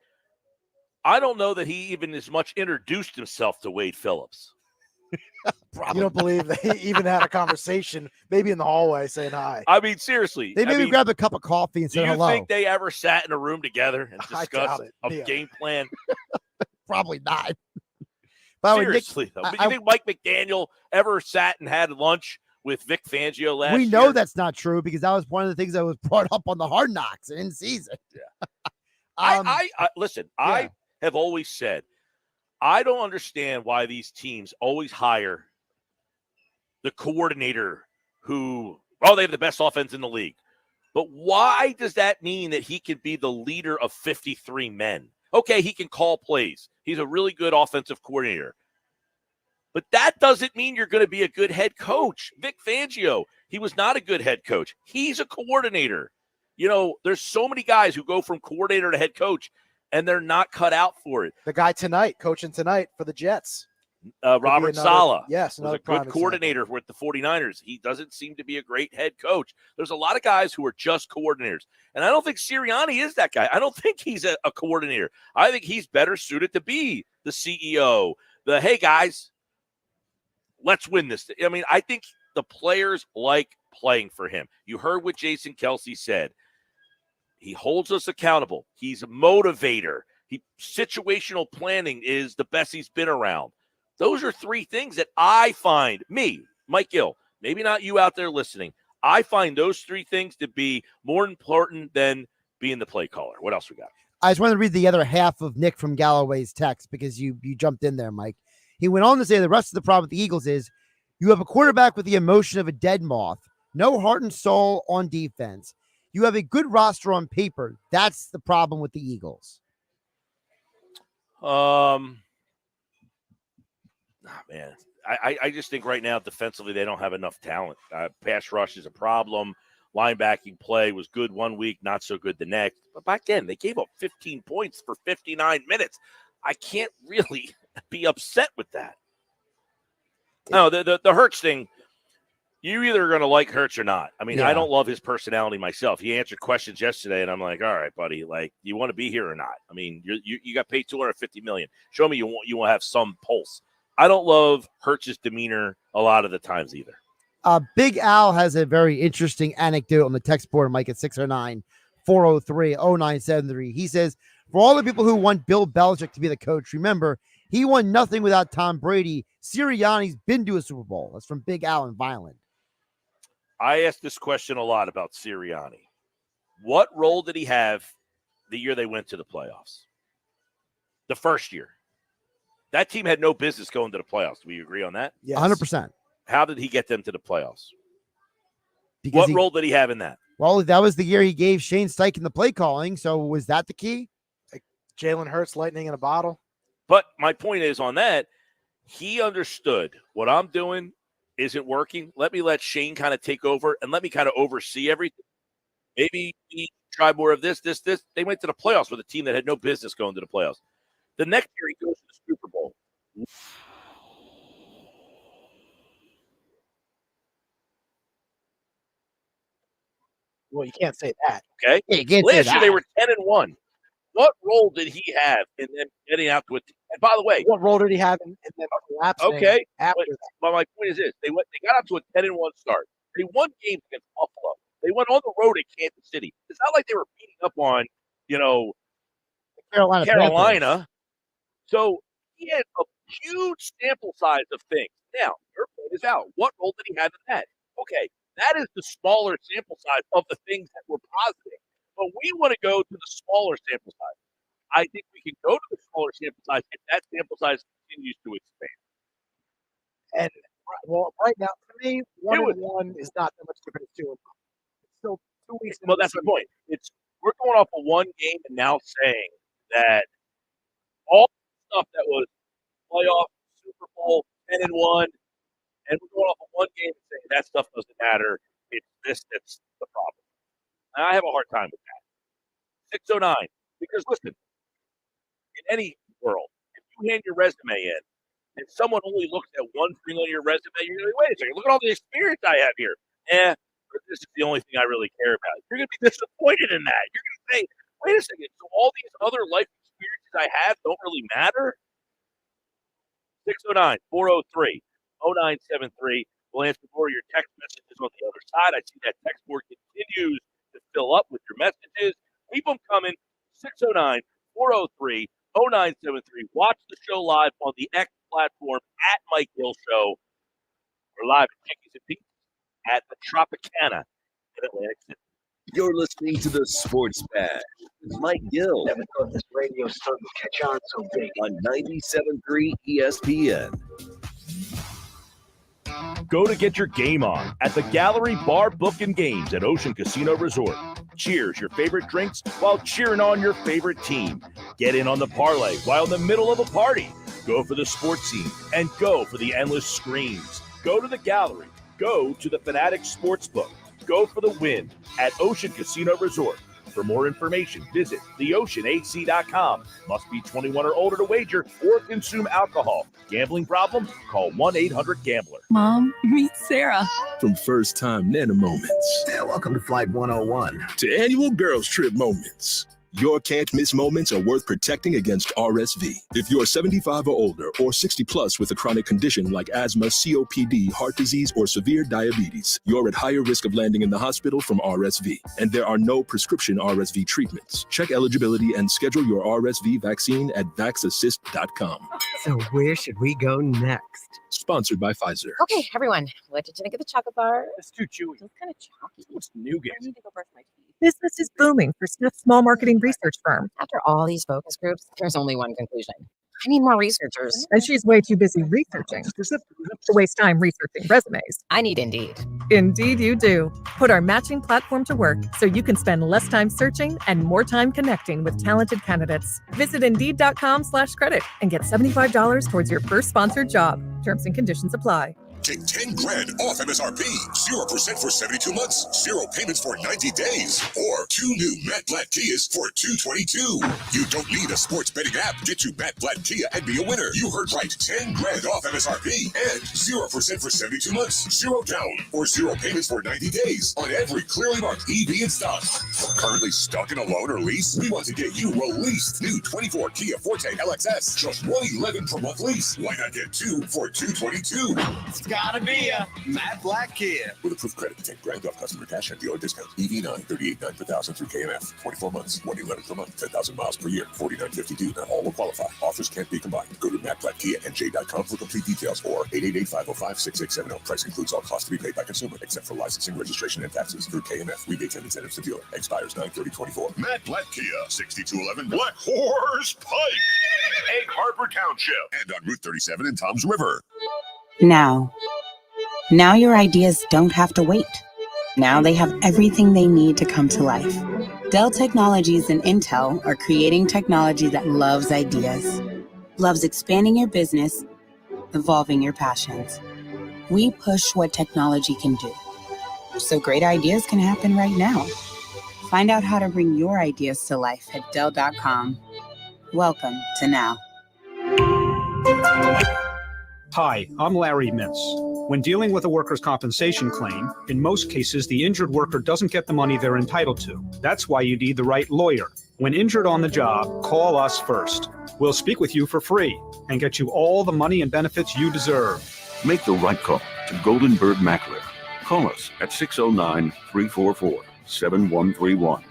Speaker 17: I don't know that he even as much introduced himself to Wade Phillips.
Speaker 18: You don't believe they even had a conversation, maybe in the hallway, saying hi.
Speaker 17: I mean, seriously.
Speaker 3: They maybe grabbed a cup of coffee and
Speaker 17: do
Speaker 3: said
Speaker 17: you
Speaker 3: hello.
Speaker 17: think they ever sat in a room together and
Speaker 18: I
Speaker 17: discussed
Speaker 18: doubt it.
Speaker 17: a
Speaker 18: Yeah.
Speaker 17: game plan?
Speaker 3: Probably not. By the way, Nick,
Speaker 17: Seriously, though. You think Mike McDaniel ever sat and had lunch with Vic Fangio last year?
Speaker 3: we know that's not true because that was one of the things that was brought up on the Hard Knocks in season.
Speaker 17: Yeah. I listen, I have always said, I don't understand why these teams always hire the coordinator who, they have the best offense in the league. But why does that mean that he can be the leader of 53 men? Okay, he can call plays. He's a really good offensive coordinator. But that doesn't mean you're going to be a good head coach. Vic Fangio, he was not a good head coach. He's a coordinator. You know, there's so many guys who go from coordinator to head coach, and they're not cut out for it.
Speaker 18: The guy coaching tonight for the Jets.
Speaker 17: Robert Saleh.
Speaker 18: Yes,
Speaker 17: was a good coordinator with the 49ers. He doesn't seem to be a great head coach. There's a lot of guys who are just coordinators. And I don't think Sirianni is that guy. I don't think he's a coordinator. I think he's better suited to be the CEO. Hey, guys, let's win this. I mean, I think the players like playing for him. You heard what Jason Kelce said. He holds us accountable. He's a motivator. Situational planning is the best he's been around. Those are three things that I find, Mike Gill, maybe not you out there listening, I find those three things to be more important than being the play caller. What else we got?
Speaker 3: I just wanted to read the other half of Nick from Galloway's text because you jumped in there, Mike. He went on to say the rest of the problem with the Eagles is you have a quarterback with the emotion of a dead moth, no heart and soul on defense. You have a good roster on paper. That's the problem with the Eagles.
Speaker 17: Man, I just think right now defensively they don't have enough talent. Pass rush is a problem. Linebacking play was good one week, not so good the next. But back then, they gave up 15 points for 59 minutes. I can't really be upset with that. No, the Hurts thing, you're either going to like Hurts or not. I mean, I don't love his personality myself. He answered questions yesterday, and I'm like, all right, buddy, like, you want to be here or not? I mean, you got paid $250 million. Show me you want to have some pulse. I don't love Hurts' demeanor a lot of the times either.
Speaker 3: Big Al has a very interesting anecdote on the text board, Mike, at 609-403-0973. He says, for all the people who want Bill Belichick to be the coach, remember, he won nothing without Tom Brady. Sirianni's been to a Super Bowl. That's from Big Al in Violent.
Speaker 17: I asked this question a lot about Sirianni. What role did he have the year they went to the playoffs? The first year. That team had no business going to the playoffs. Do we agree on that?
Speaker 3: Yes. 100%.
Speaker 17: How did he get them to the playoffs?
Speaker 3: Because
Speaker 17: what role did he have in that?
Speaker 3: Well, that was the year he gave Shane Steichen the play calling. So was that the key?
Speaker 18: Like Jalen Hurts, lightning in a bottle.
Speaker 17: But my point is on that, he understood what I'm doing isn't working. Let me let Shane kind of take over and let me kind of oversee everything. Maybe he try more of this. They went to the playoffs with a team that had no business going to the playoffs. The next year he goes to the Super Bowl.
Speaker 18: Well, you can't say that.
Speaker 17: Okay.
Speaker 3: Yeah, you can't
Speaker 17: Last
Speaker 3: say
Speaker 17: year
Speaker 3: that.
Speaker 17: they were 10-1. What role did he have in them getting out to a team? And by the way,
Speaker 18: what role did he have in them collapsing?
Speaker 17: Okay.
Speaker 18: After
Speaker 17: but my point is this: they got out to a 10-1 start. They won games against Buffalo. They went on the road at Kansas City. It's not like they were beating up on, Carolina. So he had a huge sample size of things. Now, your point is out. What role did he have in that? Okay, that is the smaller sample size of the things that were positive. But we want to go to the smaller sample size. I think we can go to the smaller sample size if that sample size continues to expand.
Speaker 18: And right now, to me, 1-1 is not that much different as 2-1. It's still 2 weeks.
Speaker 17: Well, that's the point. We're going off of one game and now saying that all the stuff that was playoff, Super Bowl, 10-1, and we're going off of one game and saying that stuff doesn't matter. It's this that's the problem. And I have a hard time with that. 609. Because listen, in any world, if you hand your resume in and someone only looks at one thing on your resume, you're going to wait a second, look at all the experience I have here. But this is the only thing I really care about. You're going to be disappointed in that. You're going to say, wait a second, so all these other life experiences I have don't really matter? 609-403-0973. We'll answer more of your text messages on the other side. I see that text board continues to fill up with your messages. Keep them coming. 609-403-0973. Watch the show live on the X platform at Mike Gill Show. We're live at Chickies and Pete's at the Tropicana in Atlantic City.
Speaker 13: You're listening to the Sports Bash with Mike Gill.
Speaker 6: Never thought this radio stuff would catch on so big.
Speaker 13: On 97.3 ESPN.
Speaker 10: Go to get your game on at the Gallery Bar Book and Games at Ocean Casino Resort. Cheers your favorite drinks while cheering on your favorite team. Get in on the parlay while in the middle of a party. Go for the sports scene and go for the endless screens. Go to the Gallery. Go to the Fanatic Sportsbook. Go for the win at Ocean Casino Resort. For more information, visit theoceanac.com. Must be 21 or older to wager or consume alcohol. Gambling problem? Call 1-800-GAMBLER.
Speaker 24: Mom, meet Sarah.
Speaker 21: From first-time Nana moments.
Speaker 6: Yeah, welcome to Flight 101.
Speaker 21: To annual girls trip moments. Your can't-miss moments are worth protecting against RSV. If you're 75 or older or 60 plus with a chronic condition like asthma, COPD, heart disease, or severe diabetes, you're at higher risk of landing in the hospital from RSV. And there are no prescription RSV treatments. Check eligibility and schedule your RSV vaccine at vaxassist.com.
Speaker 11: So where should we go next?
Speaker 21: Sponsored by Pfizer.
Speaker 7: Okay, everyone, what did you think of the chocolate bar?
Speaker 14: It's too chewy.
Speaker 7: It's kind of chalky.
Speaker 14: It's nougat.
Speaker 7: I need to go brush my teeth.
Speaker 1: Business is booming for Smith's small marketing research firm.
Speaker 7: After all these focus groups, there's only one conclusion. I need more researchers.
Speaker 1: And she's way too busy researching to waste time researching resumes.
Speaker 7: I need Indeed.
Speaker 1: Indeed you do. Put our matching platform to work so you can spend less time searching and more time connecting with talented candidates. Visit Indeed.com/credit and get $75 towards your first sponsored job. Terms and conditions apply.
Speaker 8: Take 10 grand off MSRP. 0% for 72 months. 0 payments for 90 days. Or 2 new Matt Blatt Kias for $222. You don't need a sports betting app. Get to Matt Blatt Kia and be a winner. You heard right. 10 grand off MSRP. And 0% for 72 months. 0 down. Or 0 payments for 90 days. On every clearly marked EV in stock. Currently stuck in a loan or lease? We want to get you released. New 24 Kia Forte LXS. Just $111 per month lease. Why not get 2 for $222?
Speaker 6: Gotta be a Matt Blatt Kia.
Speaker 8: With approved credit, 10 grand off customer cash and dealer discount. EV9, $38,900 per thousand through KMF. 24 months, $111 per month, 10,000 miles per year, $49.52. Not all will qualify. Offers can't be combined. Go to mattblattkianj.com for complete details or 888-505-6670. Price includes all costs to be paid by consumer, except for licensing, registration, and taxes through KMF. Rebates and incentives to dealer. Expires 9/30/24. Matt Blatt Kia, 6211 Black Horse Pike, Egg Harbor Township, and on Route 37 in Toms River.
Speaker 23: Now your ideas don't have to wait. Now they have everything they need to come to life. Dell Technologies and Intel are creating technology that loves ideas, loves expanding your business, evolving your passions. We push what technology can do, so great ideas can happen right now. Find out how to bring your ideas to life at Dell.com. Welcome to Now.
Speaker 12: Hi, I'm Larry Mintz. When dealing with a workers' compensation claim, in most cases, the injured worker doesn't get the money they're entitled to. That's why you need the right lawyer. When injured on the job, call us first. We'll speak with you for free and get you all the money and benefits you deserve.
Speaker 15: Make the right call to Goldenberg Mackler. Call us at 609-344-7131.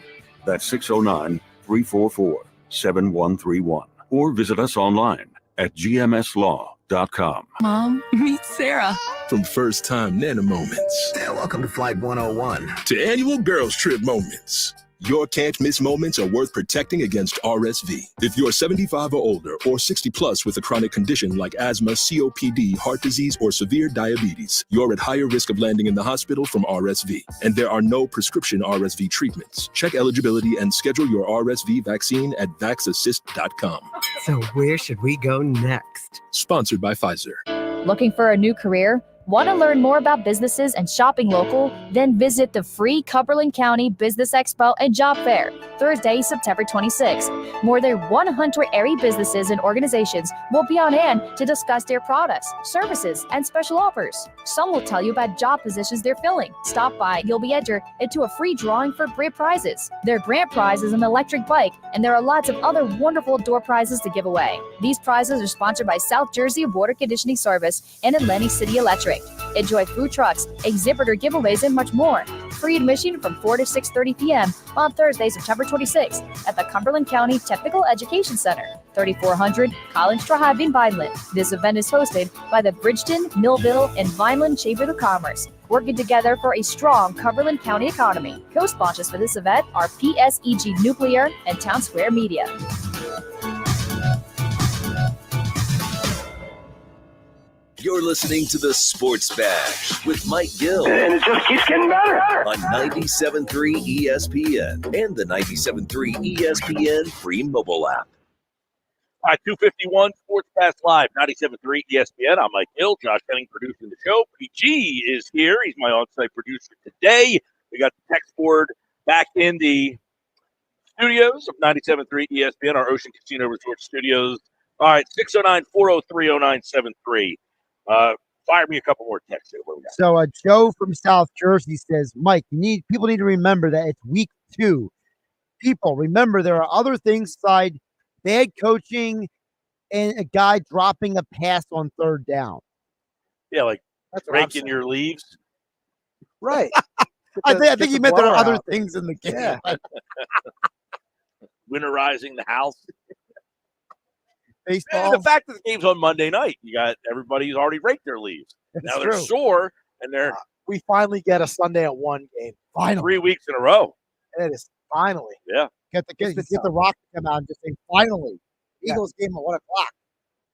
Speaker 15: That's 609-344-7131. Or visit us online at gmslaw.com.
Speaker 24: Mom, meet Sarah.
Speaker 21: From first-time Nana moments.
Speaker 6: Yeah, welcome to Flight 101.
Speaker 21: To annual girls trip moments. Your can't-miss moments are worth protecting against RSV. If you're 75 or older or 60 plus with a chronic condition like asthma, COPD, heart disease, or severe diabetes, you're at higher risk of landing in the hospital from RSV. And there are no prescription RSV treatments. Check eligibility and schedule your RSV vaccine at vaxassist.com.
Speaker 11: So where should we go next?
Speaker 21: Sponsored by Pfizer.
Speaker 16: Looking for a new career?
Speaker 9: Want to learn more about businesses and shopping local? Then visit the free Cumberland County Business Expo and Job Fair, Thursday, September 26th. More than 100 area businesses and organizations will be on hand to discuss their products, services, and special offers. Some will tell you about job positions they're filling. Stop by, you'll be entered into a free drawing for grand prizes. Their grand prize is an electric bike, and there are lots of other wonderful door prizes to give away. These prizes are sponsored by South Jersey Water Conditioning Service and Atlantic City Electric. Enjoy food trucks, exhibitor giveaways, and much more. Free admission from 4 to 6:30 p.m. on Thursday, September 26th at the Cumberland County Technical Education Center, 3400 College Drive in Vineland. This event is hosted by the Bridgeton, Millville, and Vineland Chamber of Commerce, working together for a strong Cumberland County economy. Co-sponsors for this event are PSEG Nuclear and Town Square Media.
Speaker 13: You're listening to the Sports Bash with Mike Gill.
Speaker 14: And it just keeps getting better.
Speaker 13: On 97.3 ESPN and the 97.3 ESPN free mobile app.
Speaker 17: All right, 251 Sports Pass Live, 97.3 ESPN. I'm Mike Gill. Josh Henning producing the show. PG is here. He's my on-site producer today. We got the text board back in the studios of 97.3 ESPN, our Ocean Casino Resort studios. All right, 609-403-0973. Fire me a couple more texts. What we got?
Speaker 3: So Joe from South Jersey says, Mike, people need to remember that it's week 2. People, remember there are other things besides bad coaching and a guy dropping a pass on third down.
Speaker 17: Yeah, like
Speaker 18: That's what I'm
Speaker 17: raking
Speaker 18: saying.
Speaker 17: your leaves.
Speaker 18: Right.
Speaker 3: I think he meant there are other things in the game.
Speaker 18: Yeah.
Speaker 17: Winterizing the house.
Speaker 3: Baseball.
Speaker 17: And the fact that the game's on Monday night, you got everybody who's already raked their leaves.
Speaker 18: That's
Speaker 17: Now they're
Speaker 18: true.
Speaker 17: sore, and they're
Speaker 18: We finally get a Sunday at 1 game.
Speaker 3: Finally.
Speaker 17: 3 weeks in a row.
Speaker 18: It is finally.
Speaker 17: Yeah.
Speaker 3: Get the Rock to come out and just say, finally.
Speaker 18: Yeah.
Speaker 3: Eagles game at 1 o'clock.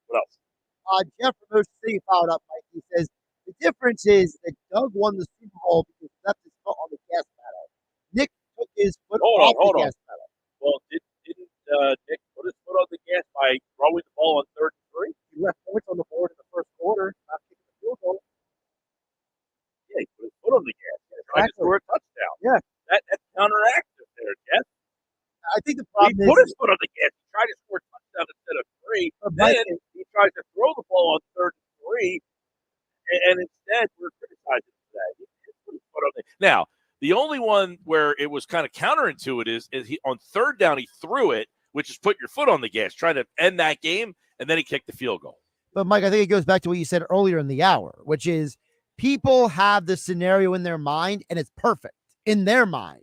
Speaker 17: What else?
Speaker 3: Jeff from Ocean City followed up, Mike. He says, the difference is that Doug won the Super Bowl because he left his foot on the gas pedal. Nick took his foot off the gas pedal.
Speaker 17: Well, didn't Nick put his foot on the gas by throwing the ball on 3rd and 3?
Speaker 18: He left points on the board in the first quarter, not kicking the field goal.
Speaker 17: Yeah, he put his foot on the gas. He tried to score a touchdown.
Speaker 18: Yeah.
Speaker 17: That's counteractive there, Jeff.
Speaker 3: I think the
Speaker 17: He
Speaker 3: problem
Speaker 17: put
Speaker 3: is
Speaker 17: his foot on the gas. He tried to score a touchdown instead of 3.
Speaker 3: Mike,
Speaker 17: Then he tries to throw the ball on 3rd and 3, and instead we're criticizing him for that. He put his foot on the Now, the only one where it was kind of counterintuitive is he on 3rd down he threw it, which is put your foot on the gas, trying to end that game, and then he kicked the field goal.
Speaker 3: But Mike, I think it goes back to what you said earlier in the hour, which is people have the scenario in their mind and it's perfect in their mind.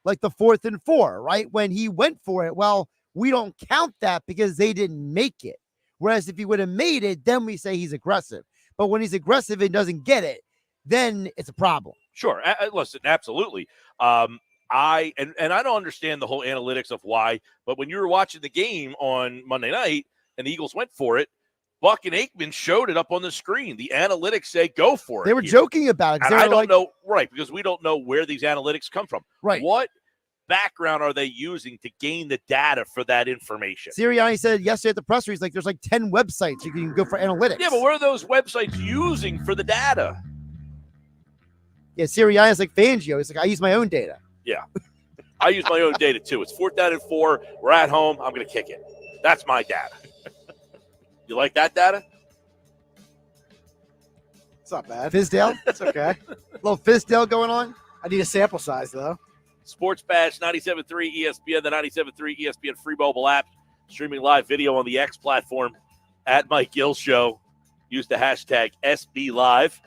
Speaker 3: Like the 4th and 4, right? When he went for it, well, we don't count that because they didn't make it. Whereas if he would have made it, then we say he's aggressive. But when he's aggressive and doesn't get it, then it's a problem.
Speaker 17: Sure. Listen, absolutely. I don't understand the whole analytics of why, but when you were watching the game on Monday night and the Eagles went for it, Buck and Aikman showed it up on the screen. The analytics say go for it.
Speaker 3: They were joking about it.
Speaker 17: And I don't know, right, because we don't know where these analytics come from.
Speaker 3: Right.
Speaker 17: What background are they using to gain the data for that information?
Speaker 3: Sirianni said yesterday at the presser, he's like, there's like 10 websites you can go for analytics.
Speaker 17: Yeah, but what are those websites using for the data?
Speaker 3: Yeah, Sirianni's like Fangio. He's like, I use my own data.
Speaker 17: Yeah. I use my own data too. It's 4th down and 4. We're at home. I'm going to kick it. That's my data. You like that data?
Speaker 18: It's not bad.
Speaker 3: Fizdale?
Speaker 18: It's okay.
Speaker 3: Little Fizdale going on?
Speaker 18: I need a sample size, though.
Speaker 17: Sports Bash, 97.3 ESPN, the 97.3 ESPN free mobile app, streaming live video on the X platform at Mike Gill Show. Use the hashtag SBLive.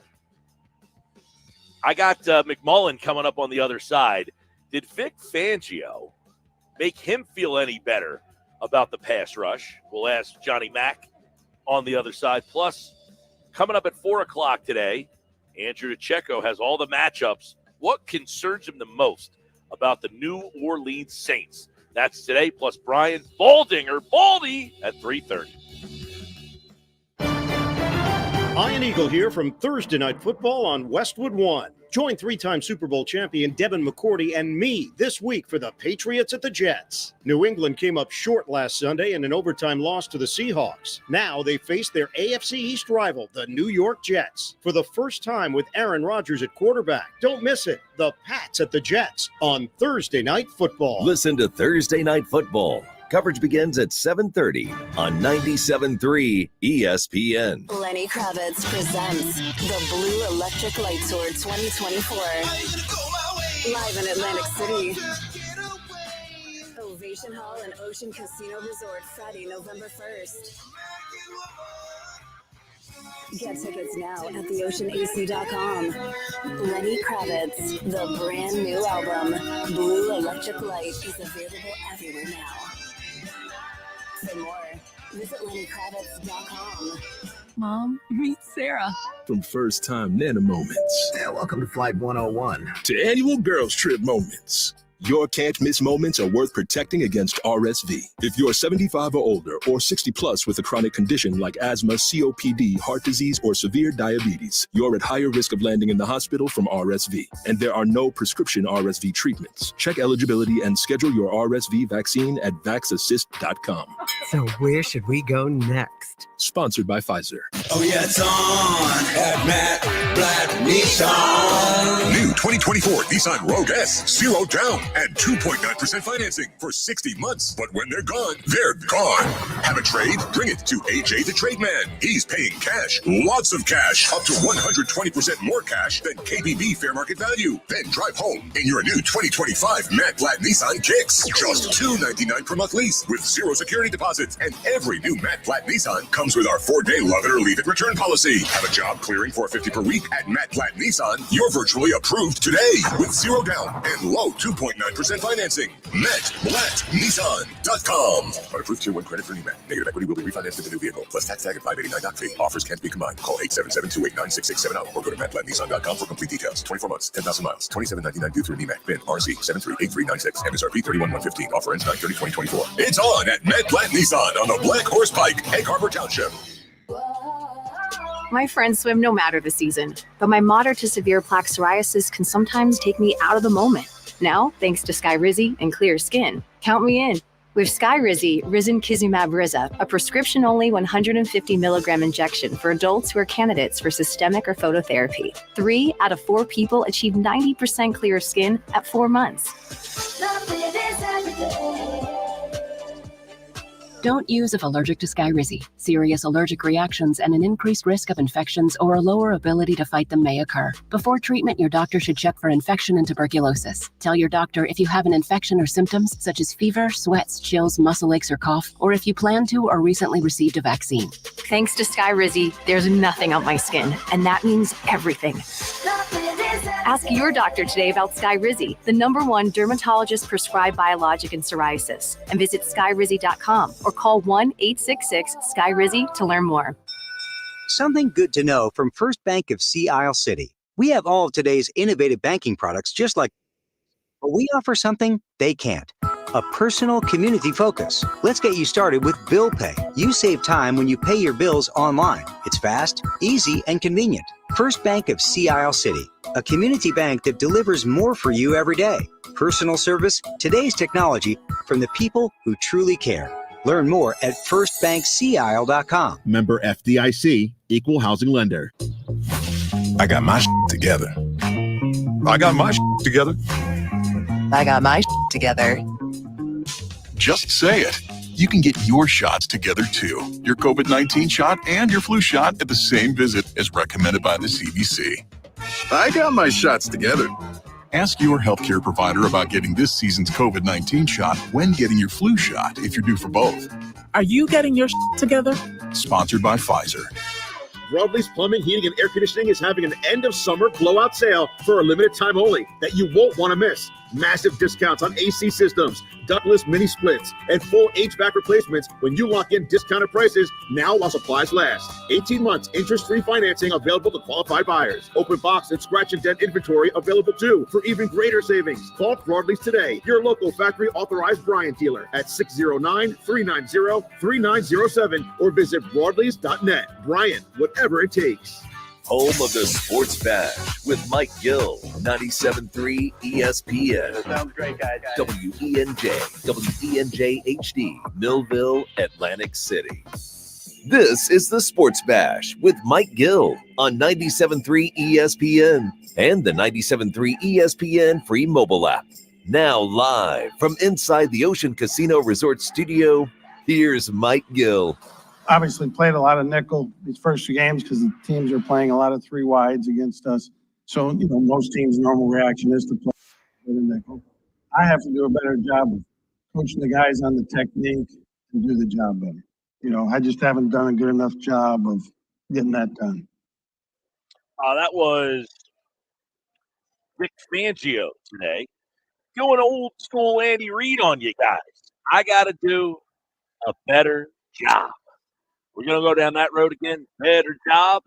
Speaker 17: I got McMullen coming up on the other side. Did Vic Fangio make him feel any better about the pass rush? We'll ask Johnny Mack on the other side. Plus, coming up at 4 o'clock today, Andrew DiCecco has all the matchups. What concerns him the most about the New Orleans Saints? That's today, plus Brian Baldinger, Baldy, at 3:30.
Speaker 16: Ian Eagle here from Thursday Night Football on Westwood One. Join three-time Super Bowl champion Devin McCourty and me this week for the Patriots at the Jets. New England came up short last Sunday in an overtime loss to the Seahawks. Now they face their AFC East rival, the New York Jets, for the first time with Aaron Rodgers at quarterback. Don't miss it. The Pats at the Jets on Thursday Night Football.
Speaker 13: Listen to Thursday Night Football. Coverage begins at 7:30 on 97.3 ESPN.
Speaker 19: Lenny Kravitz presents the Blue Electric Light Tour 2024. Live in Atlantic City. Ovation Hall and Ocean Casino Resort, Friday, November 1st. Get tickets now at theoceanac.com. Lenny Kravitz, the brand new album, Blue Electric Light, is available everywhere now. For more, visit LennyKravitz.com.
Speaker 24: Mom, meet Sarah.
Speaker 21: From first-time Nana moments.
Speaker 6: Yeah, welcome to Flight 101.
Speaker 21: To annual girls trip moments. Your can't-miss moments are worth protecting against RSV. If you're 75 or older or 60 plus with a chronic condition like asthma, COPD, heart disease, or severe diabetes, you're at higher risk of landing in the hospital from RSV. And there are no prescription RSV treatments. Check eligibility and schedule your RSV vaccine at vaxassist.com.
Speaker 11: So where should we go next?
Speaker 21: Sponsored by Pfizer.
Speaker 20: Oh yeah, it's on at Matt Black Nissan.
Speaker 8: New 2024 Nissan Rogue S, 0 down and 2.9% financing for 60 months. But when they're gone, they're gone. Have a trade? Bring it to AJ the Trade Man. He's paying cash, lots of cash, up to 120% more cash than KBB fair market value. Then drive home in your new 2025 Matt Black Nissan Kicks. Just $299 per month lease with 0 security deposits. And every new Matt Black Nissan comes with our 4-day love it or leave it return policy. Have a job clearing $450 per week at Matt Black Nissan. You're virtually approved today with 0 down and low 2.9% financing. MattBlackNissan.com. Unapproved Tier 1 credit for NEMAT. Negative equity will be refinanced with the new vehicle. Plus tax tag at $589 fee. Offers can't be combined. Call 877-289-6670 or go to MattBlackNissan.com for complete details. 24 months, 10,000 miles, $27.99 due through NEMAT. VIN RC 738396. MSRP 31,115. Offer ends 9/30/2024. It's on at Matt Black Nissan on the Black Horse Pike, Egg Harbor Township.
Speaker 22: My friends swim no matter the season, but my moderate to severe plaque psoriasis can sometimes take me out of the moment. Now, thanks to Skyrizi and clear skin, count me in. With Skyrizi, Risankizumab Riza, a prescription-only 150 milligram injection for adults who are candidates for systemic or phototherapy. 3 out of 4 people achieve 90% clear skin at 4 months.
Speaker 25: Don't use if allergic to Skyrizi. Serious allergic reactions and an increased risk of infections or a lower ability to fight them may occur. Before treatment, your doctor should check for infection and tuberculosis. Tell your doctor if you have an infection or symptoms such as fever, sweats, chills, muscle aches, or cough, or if you plan to or recently received a vaccine.
Speaker 22: Thanks to Skyrizi, there's nothing on my skin, and that means everything. Ask your doctor today about Skyrizi, the #1 dermatologist-prescribed biologic in psoriasis, and visit skyrizi.com or call 1-866-SKY-RIZZI to learn more.
Speaker 26: Something good to know from First Bank of Sea Isle City. We have all of today's innovative banking products just like, but we offer something they can't. A personal community focus. Let's get you started with Bill Pay. You save time when you pay your bills online. It's fast, easy, and convenient. First Bank of Sea Isle City, a community bank that delivers more for you every day. Personal service, today's technology, from the people who truly care. Learn more at firstbankseaisle.com.
Speaker 27: Member FDIC, equal housing lender.
Speaker 8: I got my together. I got my together.
Speaker 2: I got my together.
Speaker 8: Just say it. You can get your shots together too. Your COVID-19 shot and your flu shot at the same visit as recommended by the CDC. I got my shots together. Ask your healthcare provider about getting this season's COVID-19 shot when getting your flu shot if you're due for both.
Speaker 28: Are you getting your together?
Speaker 8: Sponsored by Pfizer.
Speaker 29: Broadleaf's Plumbing, Heating, and Air Conditioning is having an end-of-summer blowout sale for a limited time only that you won't want to miss. Massive discounts on AC systems, ductless mini splits, and full HVAC replacements when you lock in discounted prices now while supplies last. 18 months interest-free financing available to qualified buyers. Open box and scratch and dent inventory available too for even greater savings. Call Broadleaf's today, your local factory authorized Bryant dealer at 609-390-3907 or visit broadleafs.net. Bryant, whatever whatever it takes.
Speaker 13: Home of the Sports Bash with Mike Gill, 97.3 ESPN.
Speaker 1: That sounds great, guys.
Speaker 13: WENJ, WENJ HD, Millville, Atlantic City. This is the Sports Bash with Mike Gill on 97.3 ESPN and the 97.3 ESPN free mobile app. Now live from inside the Ocean Casino Resort Studio, here's Mike Gill.
Speaker 4: Obviously played a lot of nickel these first two games because the teams are playing a lot of three wides against us. So, most teams' normal reaction is to play in nickel. I have to do a better job of coaching the guys on the technique and do the job better. I just haven't done a good enough job of getting that done.
Speaker 17: That was Vic Fangio today. Going old school Andy Reid on you guys. I got to do a better job. We're going to go down that road again. Better job.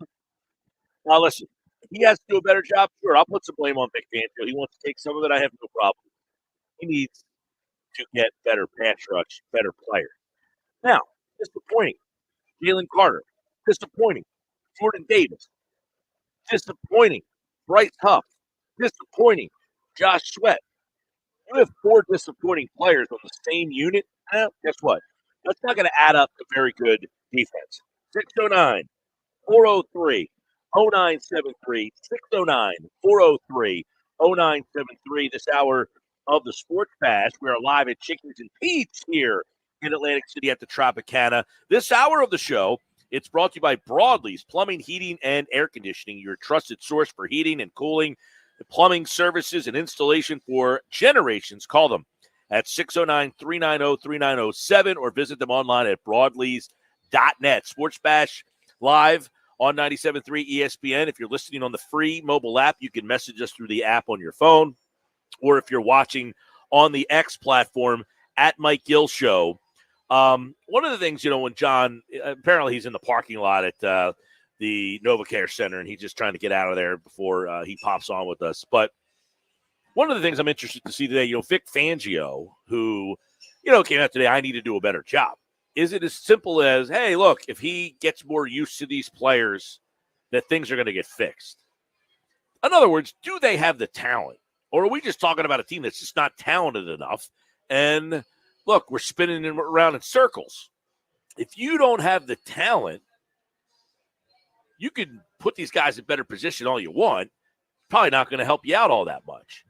Speaker 17: Now, listen, he has to do a better job. Sure, I'll put some blame on Vic Fangio. He wants to take some of it. I have no problem. He needs to get better pass rush, better players. Now, disappointing. Jalen Carter. Disappointing. Jordan Davis. Disappointing. Bryce Huff. Disappointing. Josh Sweat. You have four disappointing players on the same unit. Guess what? That's not going to add up to very good defense. 609 403 0973 609 403 0973. This hour of the Sports Bash. We are live at Chickens and Pete's here in Atlantic City at the Tropicana. This hour of the show, it's brought to you by Broadlee's Plumbing, Heating, and Air Conditioning, your trusted source for heating and cooling, plumbing services, and installation for generations. Call them at 609-390-3907 or visit them online at broadlees.net. Sports Bash live on 97.3 ESPN. If you're listening on the free mobile app, you can message us through the app on your phone, or if you're watching on the X platform at Mike Gill Show. One of the things, when John, apparently he's in the parking lot at the NovaCare Center, and he's just trying to get out of there before he pops on with us. But one of the things I'm interested to see today, Vic Fangio, who, came out today, I need to do a better job. Is it as simple as, hey, look, if he gets more used to these players, that things are going to get fixed? In other words, do they have the talent? Or are we just talking about a team that's just not talented enough? And look, we're spinning around in circles. If you don't have the talent, you can put these guys in better position all you want. Probably not going to help you out all that much.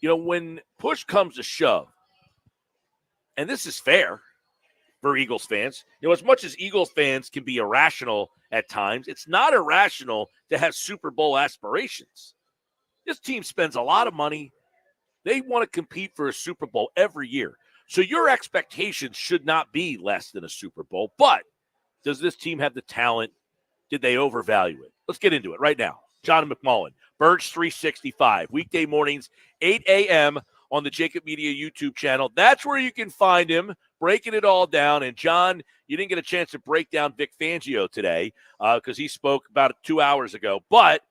Speaker 17: When push comes to shove, and this is fair for Eagles fans, as much as Eagles fans can be irrational at times, it's not irrational to have Super Bowl aspirations. This team spends a lot of money. They want to compete for a Super Bowl every year. So your expectations should not be less than a Super Bowl. But does this team have the talent? Did they overvalue it? Let's get into it right now. Johm McMullen, Birds 365, weekday mornings, 8 a.m. on the Jacob Media YouTube channel. That's where you can find him, breaking it all down. And, John, you didn't get a chance to break down Vic Fangio today because he spoke about 2 hours ago. But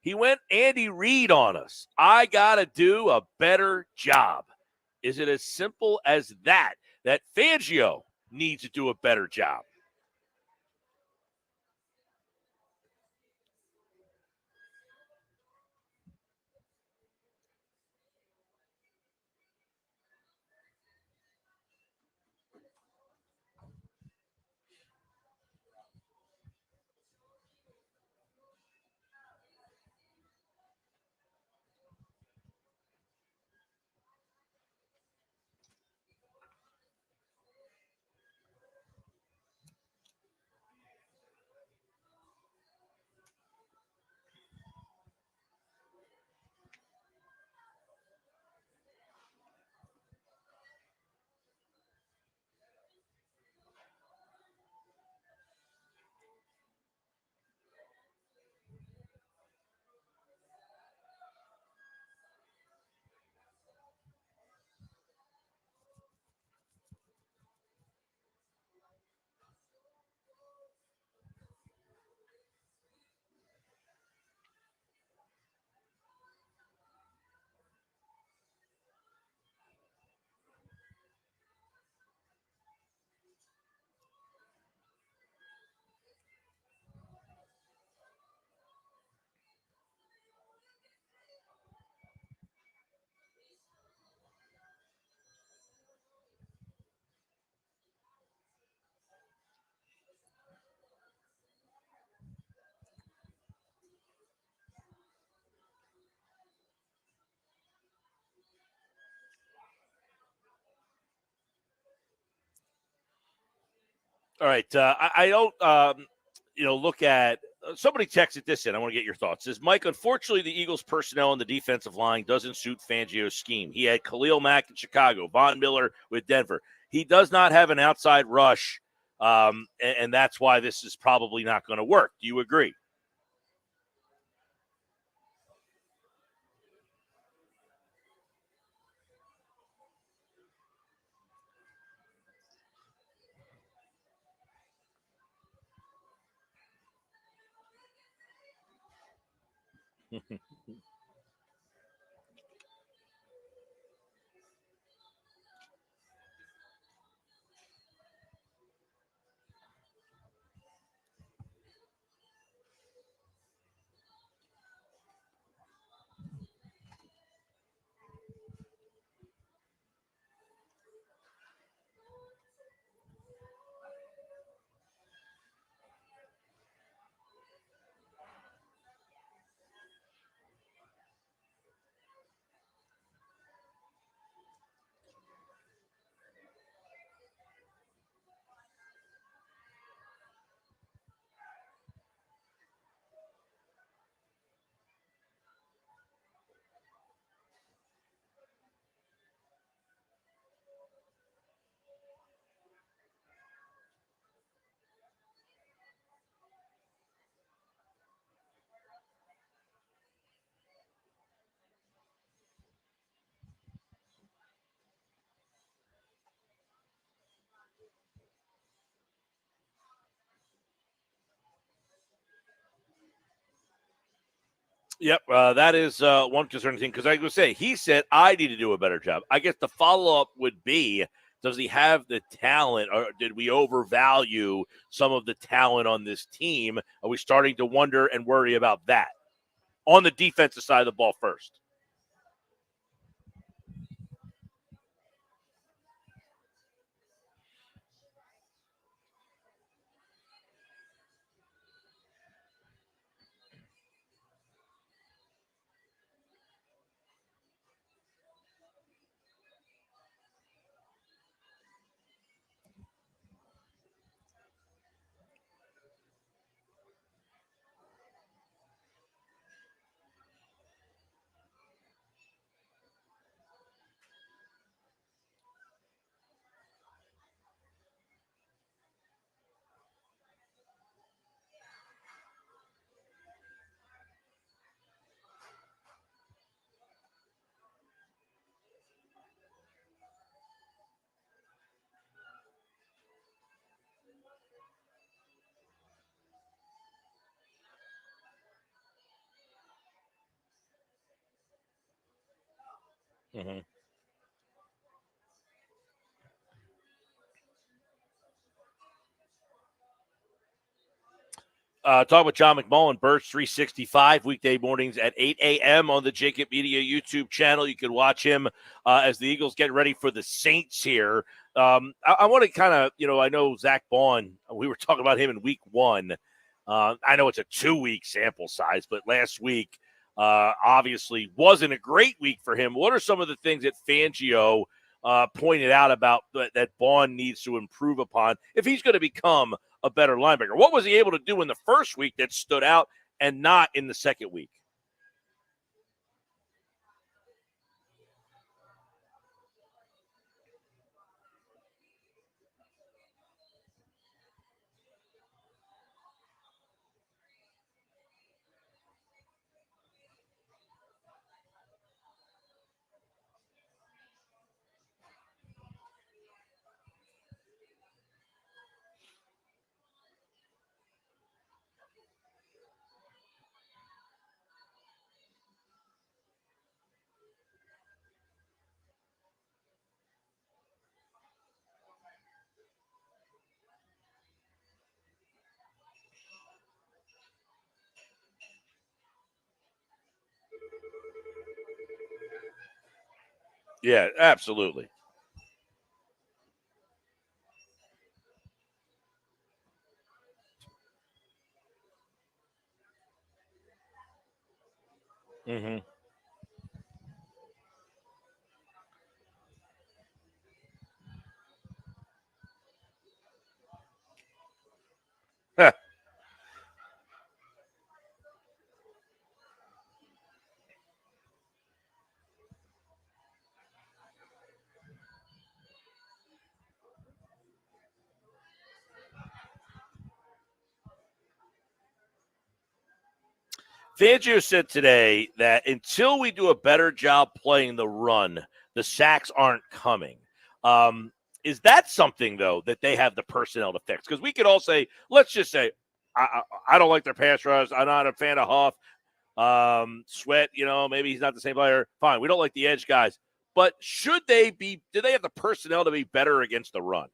Speaker 17: he went Andy Reid on us. I got to do a better job. Is it as simple as that Fangio needs to do a better job? All right. I don't, look at somebody texted this in. I want to get your thoughts. It says, Mike, unfortunately, the Eagles' personnel on the defensive line doesn't suit Fangio's scheme. He had Khalil Mack in Chicago, Von Miller with Denver. He does not have an outside rush, and that's why this is probably not going to work. Do you agree? Yep, that is one concerning thing because I was say he said I need to do a better job. I guess the follow up would be: does he have the talent, or did we overvalue some of the talent on this team? Are we starting to wonder and worry about that on the defensive side of the ball first? Mm-hmm. Talk with Johm McMullen, Birds 365, weekday mornings at 8 a.m. on the Jacob Media YouTube channel. You can watch him as the Eagles get ready for the Saints here. I want to kind of, I know Zach Bond, we were talking about him in week one. I know it's a 2-week sample size, but last week obviously wasn't a great week for him. What are some of the things that Fangio pointed out about that Bond needs to improve upon if he's going to become a better linebacker? What was he able to do in the first week that stood out and not in the second week? Yeah, absolutely. Mm-hmm. Fangio said today that until we do a better job playing the run, the sacks aren't coming. Is that something, though, that they have the personnel to fix? Because we could all say, let's just say, I don't like their pass rush. I'm not a fan of Huff. Sweat, maybe he's not the same player. Fine, we don't like the edge guys. But do they have the personnel to be better against the run?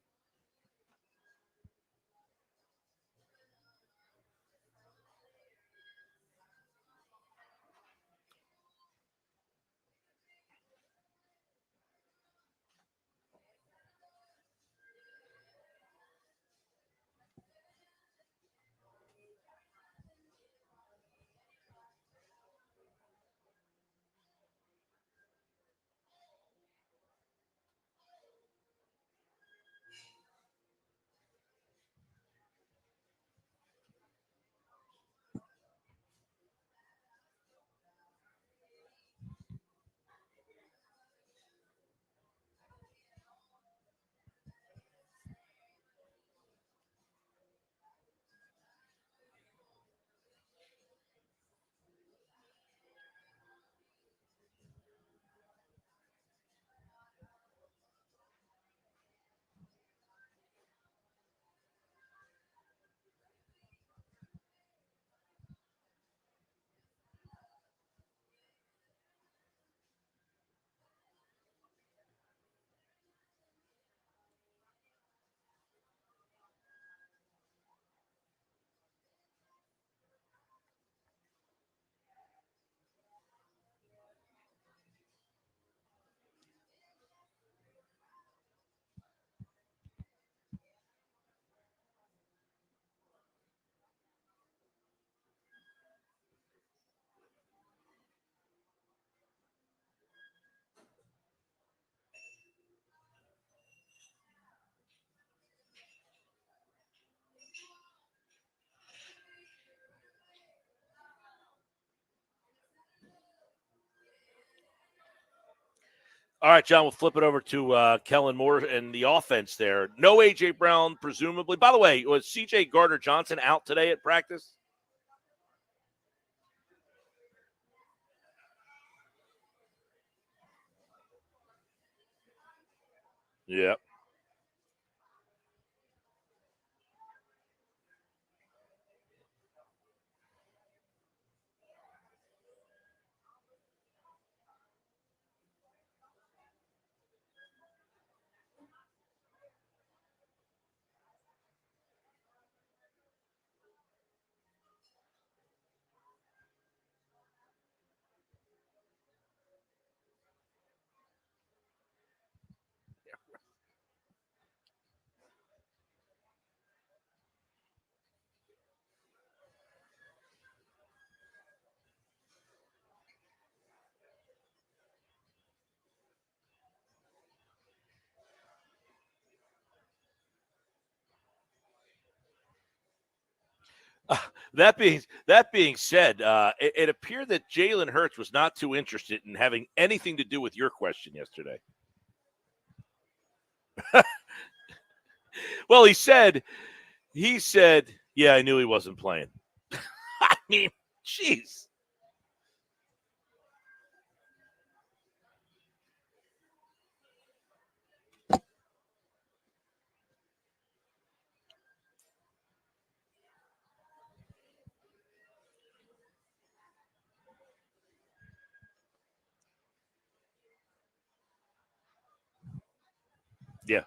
Speaker 17: All right, John, we'll flip it over to Kellen Moore and the offense there. No A.J. Brown, presumably. By the way, was C.J. Gardner-Johnson out today at practice? Yeah. That being said, it appeared that Jalen Hurts was not too interested in having anything to do with your question yesterday. Well, he said, yeah, I knew he wasn't playing. I mean, jeez. Yeah.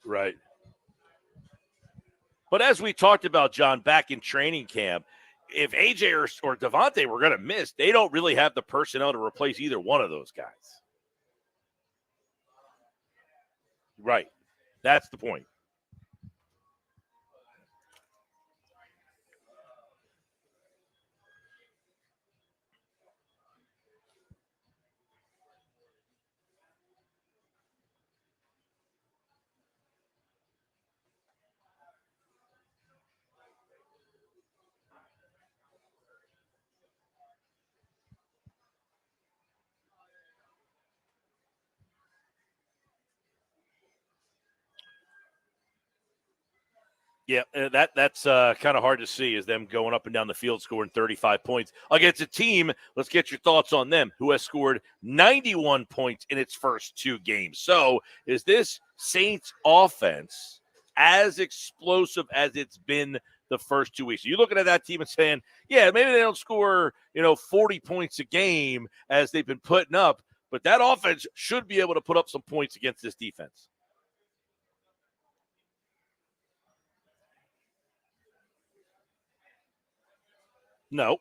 Speaker 17: Right. But as we talked about, John, back in training camp, if AJ or Devontae were going to miss, they don't really have the personnel to replace either one of those guys. Right. That's the point. Yeah, that's kind of hard to see, is them going up and down the field scoring 35 points against a team. Let's get your thoughts on them, who has scored 91 points in its first 2 games. So is this Saints offense as explosive as it's been the first 2 weeks? Are you looking at that team and saying, yeah, maybe they don't score 40 points a game as they've been putting up, but that offense should be able to put up some points against this defense? No.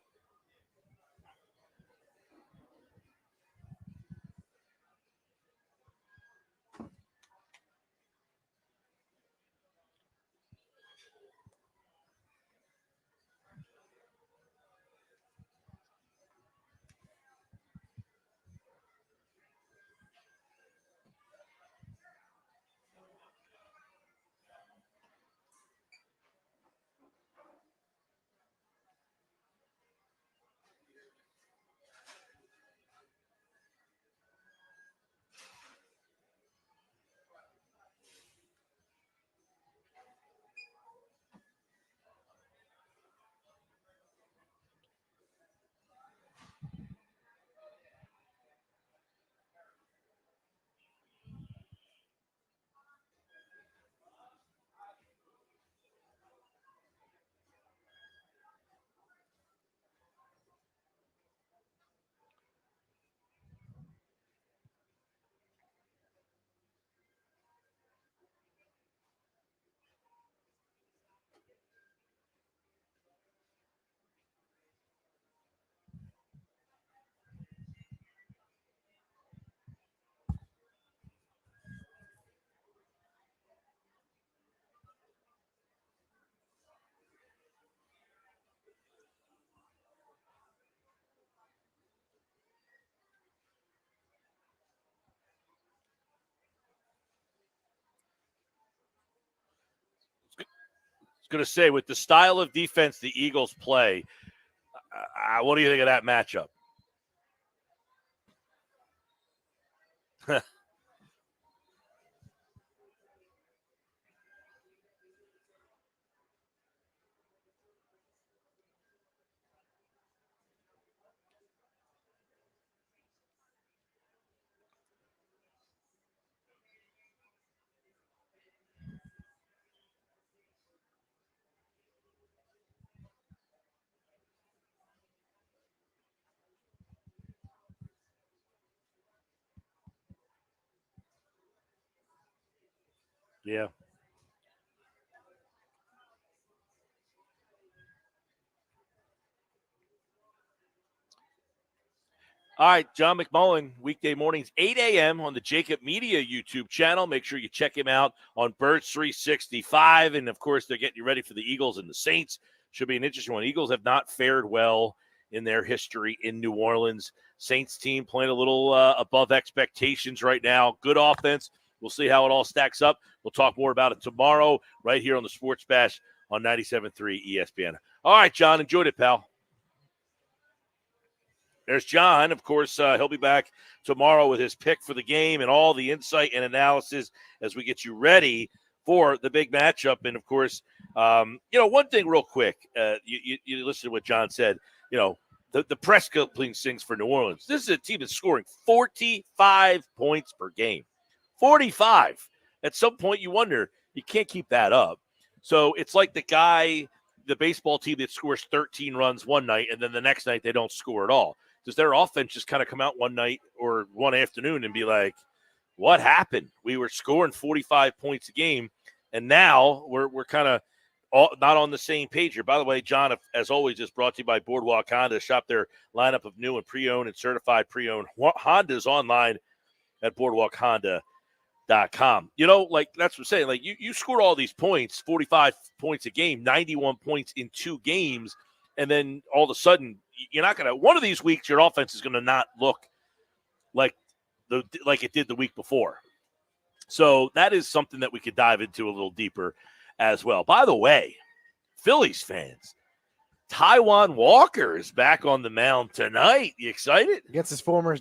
Speaker 17: Going to say, with the style of defense the Eagles play, what do you think of that matchup? Yeah. All right, Johm McMullen, weekday mornings, 8 a.m. on the Jacob Media YouTube channel. Make sure you check him out on Birds 365. And, of course, they're getting you ready for the Eagles and the Saints. Should be an interesting one. Eagles have not fared well in their history in New Orleans. Saints team playing a little above expectations right now. Good offense. We'll see how it all stacks up. We'll talk more about it tomorrow right here on the Sports Bash on 97.3 ESPN. All right, John, enjoyed it, pal. There's John. Of course, he'll be back tomorrow with his pick for the game and all the insight and analysis as we get you ready for the big matchup. And, of course, one thing real quick, you listen to what John said, the press clipping sings for New Orleans. This is a team that's scoring 45 points per game. 45. At some point, you wonder, you can't keep that up. So it's like the baseball team that scores 13 runs one night, and then the next night they don't score at all. Does their offense just kind of come out one night or one afternoon and be like, what happened? We were scoring 45 points a game, And now we're kind of not on the same page here. By the way, John, as always, is brought to you by Boardwalk Honda. Shop their lineup of new and pre-owned and certified pre-owned Hondas online at boardwalkhonda.com. Like that's what I'm saying. Like you scored all these points, 45 points a game, 91 points in 2 games, and then all of a sudden you're not going to – one of these weeks your offense is going to not look like it did the week before. So that is something that we could dive into a little deeper as well. By the way, Phillies fans, Taijuan Walker is back on the mound tonight. You excited?
Speaker 18: Against his former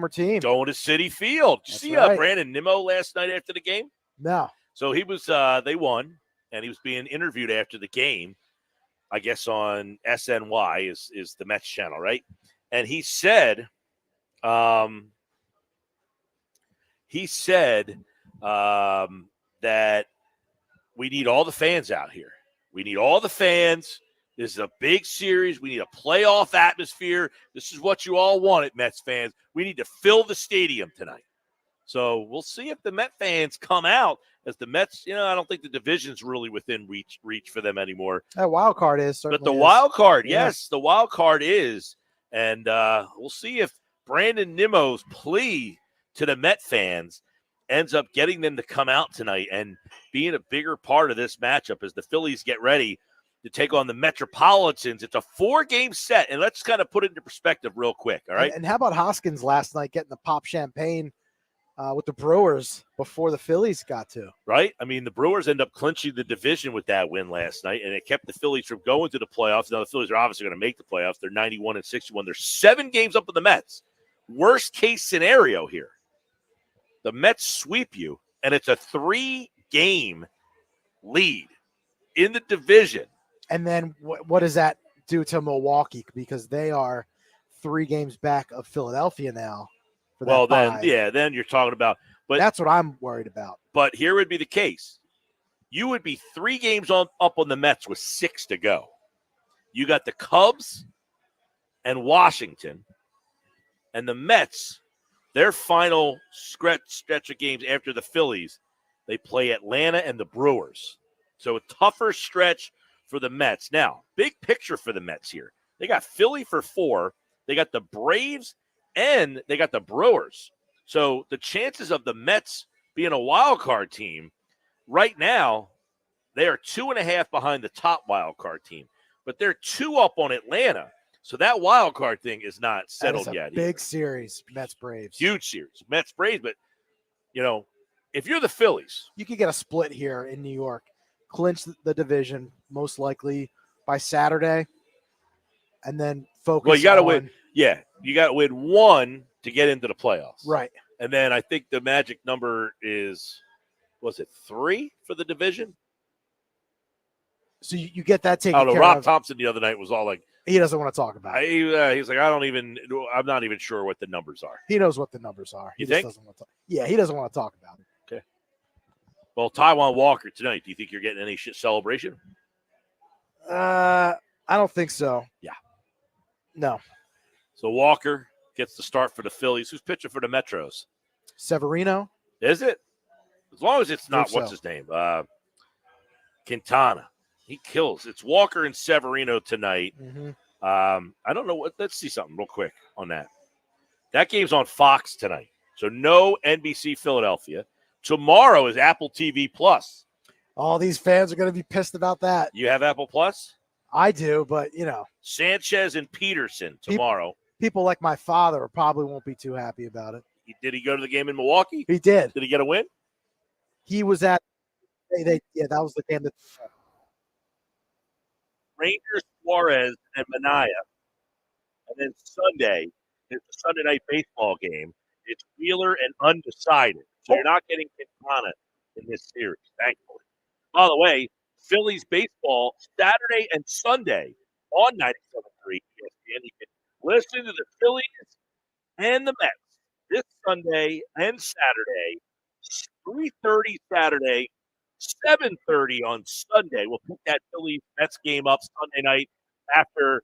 Speaker 18: team.
Speaker 17: Going to Citi Field. Did you see Brandon Nimmo last night after the game?
Speaker 18: No.
Speaker 17: So he was they won, and he was being interviewed after the game, I guess on SNY is the Mets channel, right? And he said that we need all the fans out here. We need all the fans. This is a big series. We need a playoff atmosphere. This is what you all wanted, Mets fans. We need to fill the stadium tonight. So we'll see if the Met fans come out as the Mets. I don't think the division's really within reach for them anymore.
Speaker 18: That wild card is.
Speaker 17: But the wild card, yes, the wild card is. And we'll see if Brandon Nimmo's plea to the Met fans ends up getting them to come out tonight and being a bigger part of this matchup as the Phillies get ready to take on the Metropolitans. It's a 4-game set, and let's kind of put it into perspective real quick, all right?
Speaker 18: And how about Hoskins last night getting the pop champagne with the Brewers before the Phillies got to?
Speaker 17: Right? I mean, the Brewers end up clinching the division with that win last night, and it kept the Phillies from going to the playoffs. Now, the Phillies are obviously going to make the playoffs. They're 91-61. They're 7 games up on the Mets. Worst case scenario here. The Mets sweep you, and it's a 3-game lead in the division.
Speaker 18: And then what does that do to Milwaukee? Because they are 3 games back of Philadelphia now.
Speaker 17: Then you're talking about. But
Speaker 18: that's what I'm worried about.
Speaker 17: But here would be the case. You would be 3 games up on the Mets with 6 to go. You got the Cubs and Washington, and the Mets. Their final stretch of games after the Phillies, they play Atlanta and the Brewers. So a tougher stretch for the Mets. Now, big picture for the Mets here. They got Philly for 4. They got the Braves, and they got the Brewers. So the chances of the Mets being a wild card team, right now, they are 2.5 behind the top wild card team. But they're 2 up on Atlanta. So that wild card thing is not settled yet.
Speaker 18: Big series, Mets-Braves.
Speaker 17: Huge series, Mets-Braves. But, if you're the Phillies.
Speaker 18: You could get a split here in New York. Clinch the division, most likely by Saturday. And then focus
Speaker 17: Well, you got to win. Yeah, you got to win 1 to get into the playoffs.
Speaker 18: Right.
Speaker 17: And then I think the magic number is, was it 3 for the division?
Speaker 18: So you get that taken care of.
Speaker 17: Rob Thompson the other night was all like,
Speaker 18: he doesn't want to talk about it.
Speaker 17: He's like, I'm not even sure what the numbers are.
Speaker 18: He knows what the numbers are.
Speaker 17: You think?
Speaker 18: Doesn't want to he doesn't want to talk about it.
Speaker 17: Okay. Well, Taijuan Walker tonight, do you think you're getting any celebration?
Speaker 18: I don't think so.
Speaker 17: Yeah.
Speaker 18: No.
Speaker 17: So Walker gets the start for the Phillies. Who's pitching for the Metros?
Speaker 18: Severino.
Speaker 17: Is it? As long as it's not,
Speaker 18: so.
Speaker 17: What's his name? Quintana. He kills. It's Walker and Severino tonight.
Speaker 18: Mm-hmm.
Speaker 17: I don't know what. Let's see something real quick on that. That game's on Fox tonight, so no NBC Philadelphia. Tomorrow is Apple TV Plus.
Speaker 18: All these fans are going to be pissed about that.
Speaker 17: You have Apple Plus?
Speaker 18: I do, but
Speaker 17: Sanchez and Peterson tomorrow.
Speaker 18: People like my father probably won't be too happy about it.
Speaker 17: Did he go to the game in Milwaukee?
Speaker 18: He did.
Speaker 17: Did he get a win?
Speaker 18: He was at. That was the game that.
Speaker 17: Rangers, Suarez, and Manaea. And then Sunday is the Sunday night baseball game. It's Wheeler and undecided. So you're not getting Quintana in this series, thankfully. By the way, Phillies baseball Saturday and Sunday on 97.3 ESPN. You can listen to the Phillies and the Mets this Sunday and Saturday, 3:30 Saturday, 7:30 on Sunday. We'll pick that Phillies-Mets game up Sunday night after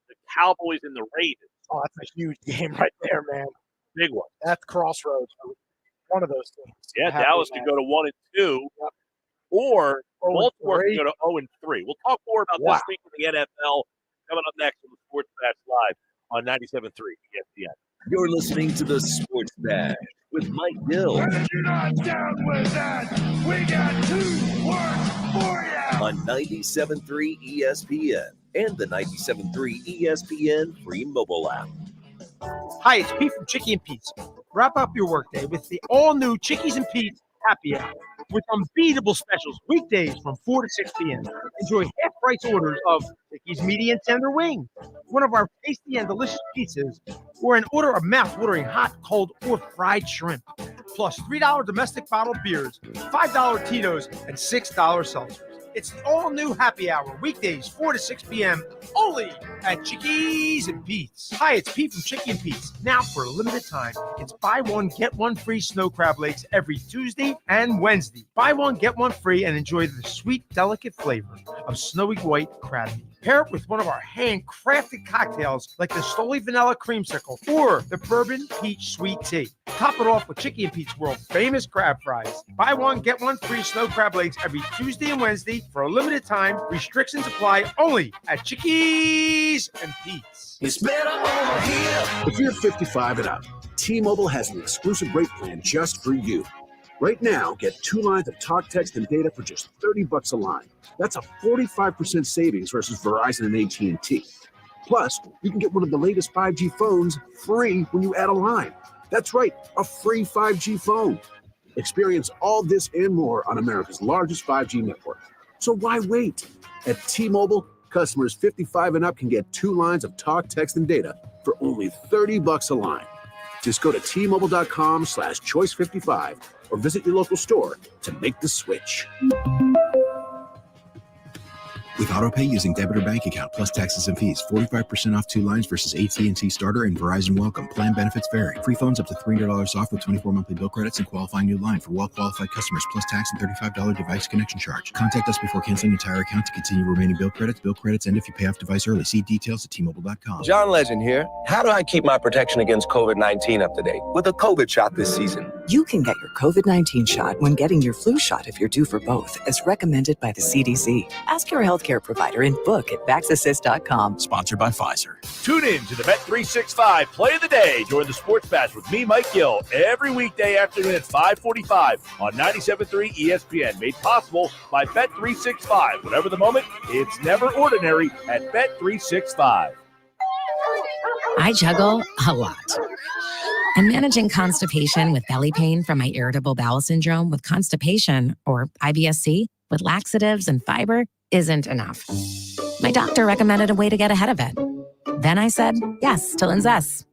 Speaker 17: the Cowboys and the Raiders.
Speaker 18: Oh, that's a huge game right there, man.
Speaker 17: Big one.
Speaker 18: That's crossroads. One of those things.
Speaker 17: Yeah, Dallas could go to 1-2 or Baltimore can go to 0-3. We'll talk more about this week in the NFL coming up next on the Sports Bash Live on 97.3 ESPN.
Speaker 13: You're listening to the Sports Bash with Mike Gill.
Speaker 20: If you're not down with that, we got 2 words for you.
Speaker 13: On 97.3 ESPN and the 97.3 ESPN free mobile app.
Speaker 1: Hi, it's Pete from Chickie and Pete's. Wrap up your workday with the all-new Chickies and Pete's Happy Hour with unbeatable specials weekdays from 4 to 6 p.m. Enjoy half-price orders of Chickies medium tender wing, one of our tasty and delicious pizzas, or an order of mouth-watering hot, cold, or fried shrimp. Plus $3 domestic bottled beers, $5 Tito's, and $6 seltzers. It's the all-new Happy Hour, weekdays, 4 to 6 p.m., only at Chickies and Pete's. Hi, it's Pete from Chickie and Pete's. Now, for a limited time, it's buy one, get one free snow crab legs every Tuesday and Wednesday. Buy one, get one free, and enjoy the sweet, delicate flavor of snowy white crab meat. Pair it with one of our handcrafted cocktails like the Stoli Vanilla Creamsicle or the Bourbon Peach Sweet Tea. Top it off with Chickie and Pete's world famous crab fries. Buy one, get one free snow crab legs every Tuesday and Wednesday for a limited time. Restrictions apply only at Chickies and Pete's.
Speaker 20: It's better over here.
Speaker 29: If you're 55 and up, T-Mobile has an exclusive rate plan just for you. Right now, get 2 lines of talk, text, and data for just $30 a line. That's a 45% savings versus Verizon and AT&T. Plus, you can get one of the latest 5G phones free when you add a line. That's right, a free 5G phone. Experience all this and more on America's largest 5G network. So why wait? At T-Mobile, customers 55 and up can get 2 lines of talk, text, and data for only $30 a line. Just go to T-Mobile.com/choice55 or visit your local store to make the switch.
Speaker 5: With AutoPay using debit or bank account plus taxes and fees, 45% off 2 lines versus AT&T Starter and Verizon Welcome. Plan benefits vary. Free phones up to $300 off with 24 monthly bill credits and qualifying new line for well-qualified customers plus tax and $35 device connection charge. Contact us before canceling entire account to continue remaining bill credits. Bill credits end if you pay off device early. See details at T-Mobile.com.
Speaker 7: John Legend here. How do I keep my protection against COVID-19 up to date with a COVID shot this season?
Speaker 9: You can get your COVID-19 shot when getting your flu shot if you're due for both, as recommended by the CDC. Ask your healthcare provider and book at VaxAssist.com.
Speaker 5: Sponsored by Pfizer.
Speaker 17: Tune in to the Bet365 Play of the Day during the Sports Bash with me, Mike Gill, every weekday afternoon at 5:45 on 97.3 ESPN. Made possible by Bet365. Whatever the moment, it's never ordinary at Bet365.
Speaker 10: I juggle a lot. I'm managing constipation with belly pain from my irritable bowel syndrome with constipation, or IBS-C, with laxatives and fiber isn't enough. My doctor recommended a way to get ahead of it. Then I said yes to Linzess.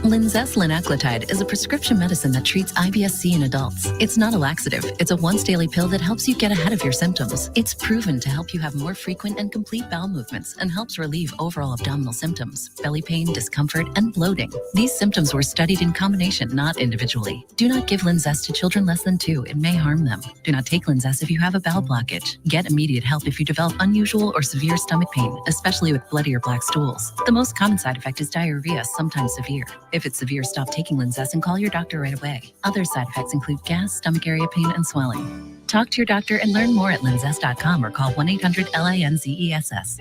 Speaker 12: Linzess linaclotide is a prescription medicine that treats IBS-C in adults. It's not a laxative. It's a once-daily pill that helps you get ahead of your symptoms. It's proven to help you have more frequent and complete bowel movements and helps relieve overall abdominal symptoms, belly pain, discomfort, and bloating. These symptoms were studied in combination, not individually. Do not give Linzess to children less than 2. It may harm them. Do not take Linzess if you have a bowel blockage. Get immediate help if you develop unusual or severe stomach pain, especially with bloody or black stools. The most common side effect is diarrhea, sometimes severe. If it's severe, stop taking Linzess and call your doctor right away. Other side effects include gas, stomach area pain, and swelling. Talk to your doctor and learn more at linzess.com or call 1-800-LINZESS.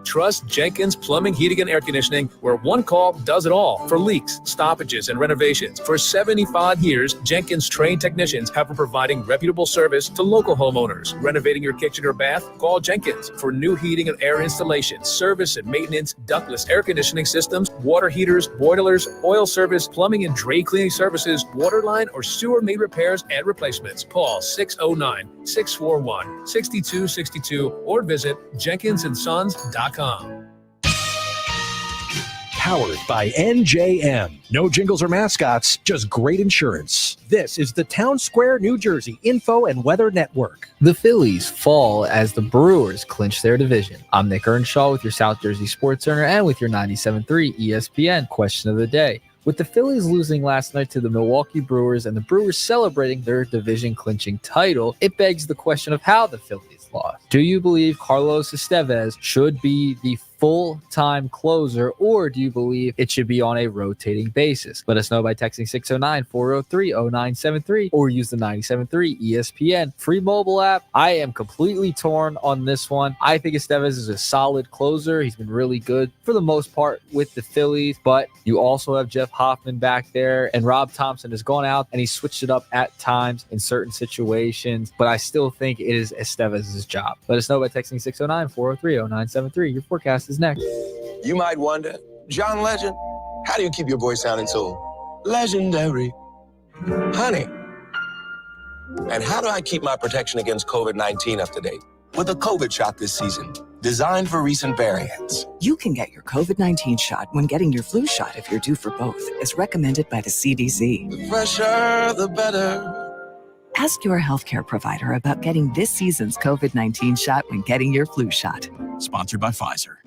Speaker 14: Trust Jenkins Plumbing, Heating, and Air Conditioning, where one call does it all. For leaks, stoppages, and renovations. For 75 years, Jenkins trained technicians have been providing reputable service to local homeowners. Renovating your kitchen or bath? Call Jenkins. For new heating and air installation, service and maintenance, ductless air conditioning systems, water heaters, boilers, oil service, plumbing and drain cleaning services, water line or sewer main repairs and replacements. Call 609-641-6262 or visit jenkinsandsons.com.
Speaker 15: Powered by NJM. No jingles or mascots, just great insurance. This is the Town Square, New Jersey Info and Weather Network.
Speaker 23: The Phillies fall as the Brewers clinch their division. I'm Nick Earnshaw with your South Jersey Sports Center and with your 97.3 ESPN question of the day. With the Phillies losing last night to the Milwaukee Brewers and the Brewers celebrating their division-clinching title, it begs the question of how the Phillies lost. Do you believe Carlos Estevez should be the full-time closer, or do you believe it should be on a rotating basis? Let us know by texting 609-403-0973 or use the 97.3 ESPN free mobile app. I am completely torn on this one. I think Estevez is a solid closer. He's been really good for the most part with the Phillies, but you also have Jeff Hoffman back there, and Rob Thompson has gone out and he switched it up at times in certain situations, but I still think it is Estevez's job. Let us know by texting 609-403-0973. Your forecast is next.
Speaker 7: You might wonder, John Legend, how do you keep your voice sounding so legendary? Honey. And how do I keep my protection against COVID-19 up to date? With a COVID shot this season, designed for recent variants.
Speaker 9: You can get your COVID-19 shot when getting your flu shot if you're due for both, as recommended by the CDC.
Speaker 7: The fresher, the better.
Speaker 9: Ask your healthcare provider about getting this season's COVID-19 shot when getting your flu shot.
Speaker 3: Sponsored by Pfizer.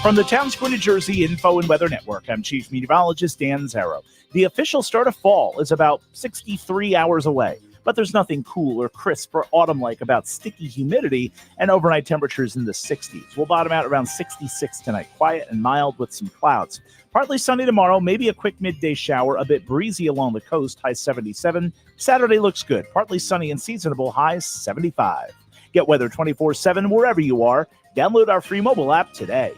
Speaker 28: From the Town Square, New Jersey Info and Weather Network, I'm Chief Meteorologist Dan Zarrow. The official start of fall is about 63 hours away, but there's nothing cool or crisp or autumn-like about sticky humidity and overnight temperatures in the 60s. We'll bottom out around 66 tonight, quiet and mild with some clouds. Partly sunny tomorrow, maybe a quick midday shower, a bit breezy along the coast, high 77. Saturday looks good, partly sunny and seasonable, highs 75. Get weather 24/7 wherever you are. Download our free mobile app today.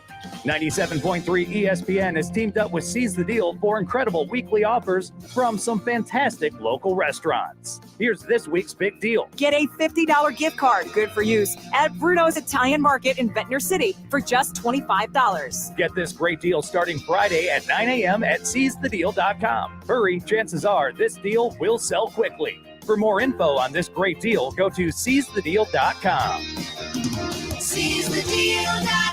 Speaker 6: 97.3 ESPN has teamed up with Seize the Deal for incredible weekly offers from some fantastic local restaurants. Here's this week's big deal.
Speaker 11: Get a $50 gift card, good for use, at Bruno's Italian Market in Ventnor City for just $25.
Speaker 6: Get this great deal starting Friday at 9 a.m. at seizethedeal.com. Hurry, chances are this deal will sell quickly. For more info on this great deal, go to seizethedeal.com.
Speaker 20: SeizeTheDeal.com.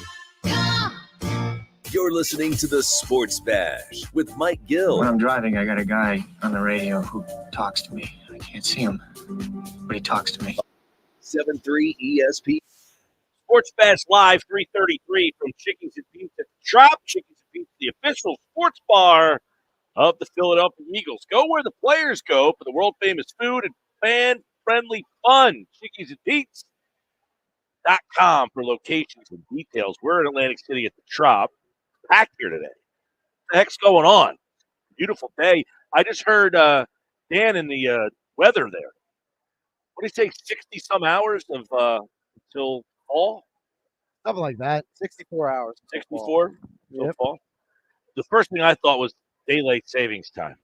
Speaker 13: You're listening to the Sports Bash with Mike Gill.
Speaker 16: When I'm driving, I got a guy on the radio who talks to me. I can't see him, but he talks to me.
Speaker 13: 7.3 ESP.
Speaker 17: Sports Bash Live, 3:33 from Chickies and Pete's at the Trop. Chickies and Pete's, the official sports bar of the Philadelphia Eagles. Go where the players go for the world-famous food and fan-friendly fun. Chickies and Pete's.com for locations and details. We're in Atlantic City at the Trop. Packed here today. What the heck's going on? Beautiful day. I just heard Dan in the weather there. What do you say, 60-some hours of until fall?
Speaker 18: Something like that. 64 hours.
Speaker 17: 64 until fall? The first thing I thought was daylight savings time.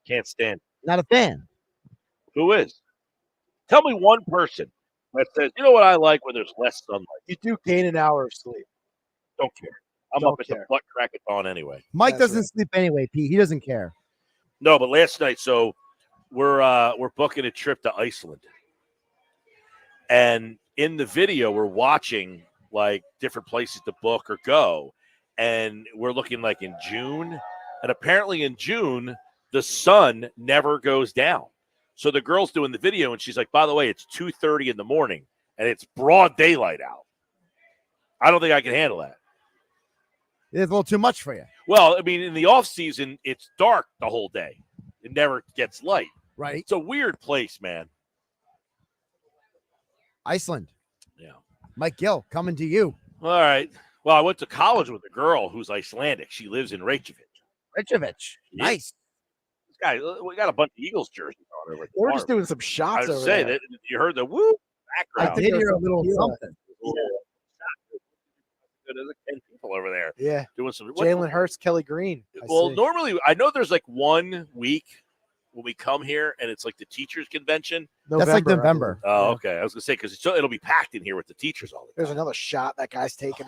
Speaker 17: Can't stand it.
Speaker 18: Not a fan.
Speaker 17: Who is? Tell me one person that says, you know what I like when there's less sunlight.
Speaker 18: You do gain an hour of sleep.
Speaker 17: Don't care. I'm
Speaker 18: Don't
Speaker 17: up at
Speaker 18: care.
Speaker 17: the butt crack of dawn anyway.
Speaker 18: Mike doesn't sleep anyway, Pete. He doesn't care.
Speaker 17: No, but last night, so we're booking a trip to Iceland. And in the video, we're watching like different places to book or go. And we're looking like in June. And apparently in June, the sun never goes down. So the girl's doing the video, and she's like, by the way, it's 2:30 in the morning, and it's broad daylight out. I don't think I can handle that.
Speaker 18: It's a little too much for you.
Speaker 17: Well, I mean, in the off season, it's dark the whole day. It never gets light.
Speaker 18: Right.
Speaker 17: It's a weird place, man.
Speaker 18: Iceland.
Speaker 17: Yeah.
Speaker 18: Mike Gill, coming to you.
Speaker 17: All right. Well, I went to college with a girl who's Icelandic. She lives in Reykjavik.
Speaker 18: Reykjavik.
Speaker 17: Yeah.
Speaker 18: Nice.
Speaker 17: This guy, we got a bunch of Eagles jerseys on over.
Speaker 18: We're just doing some shots
Speaker 17: I was
Speaker 18: over
Speaker 17: saying
Speaker 18: there.
Speaker 17: that you heard the woo background.
Speaker 18: I did hear a little something.
Speaker 17: There's 10 people over there.
Speaker 18: Yeah.
Speaker 17: Doing some
Speaker 18: Jalen Hurts, Kelly Green.
Speaker 17: Well, normally I know there's like 1 week when we come here and it's like the teachers convention.
Speaker 18: That's like November.
Speaker 17: Oh, okay. I was gonna say because it'll be packed in here with the teachers all the
Speaker 18: There's another shot that guy's taking.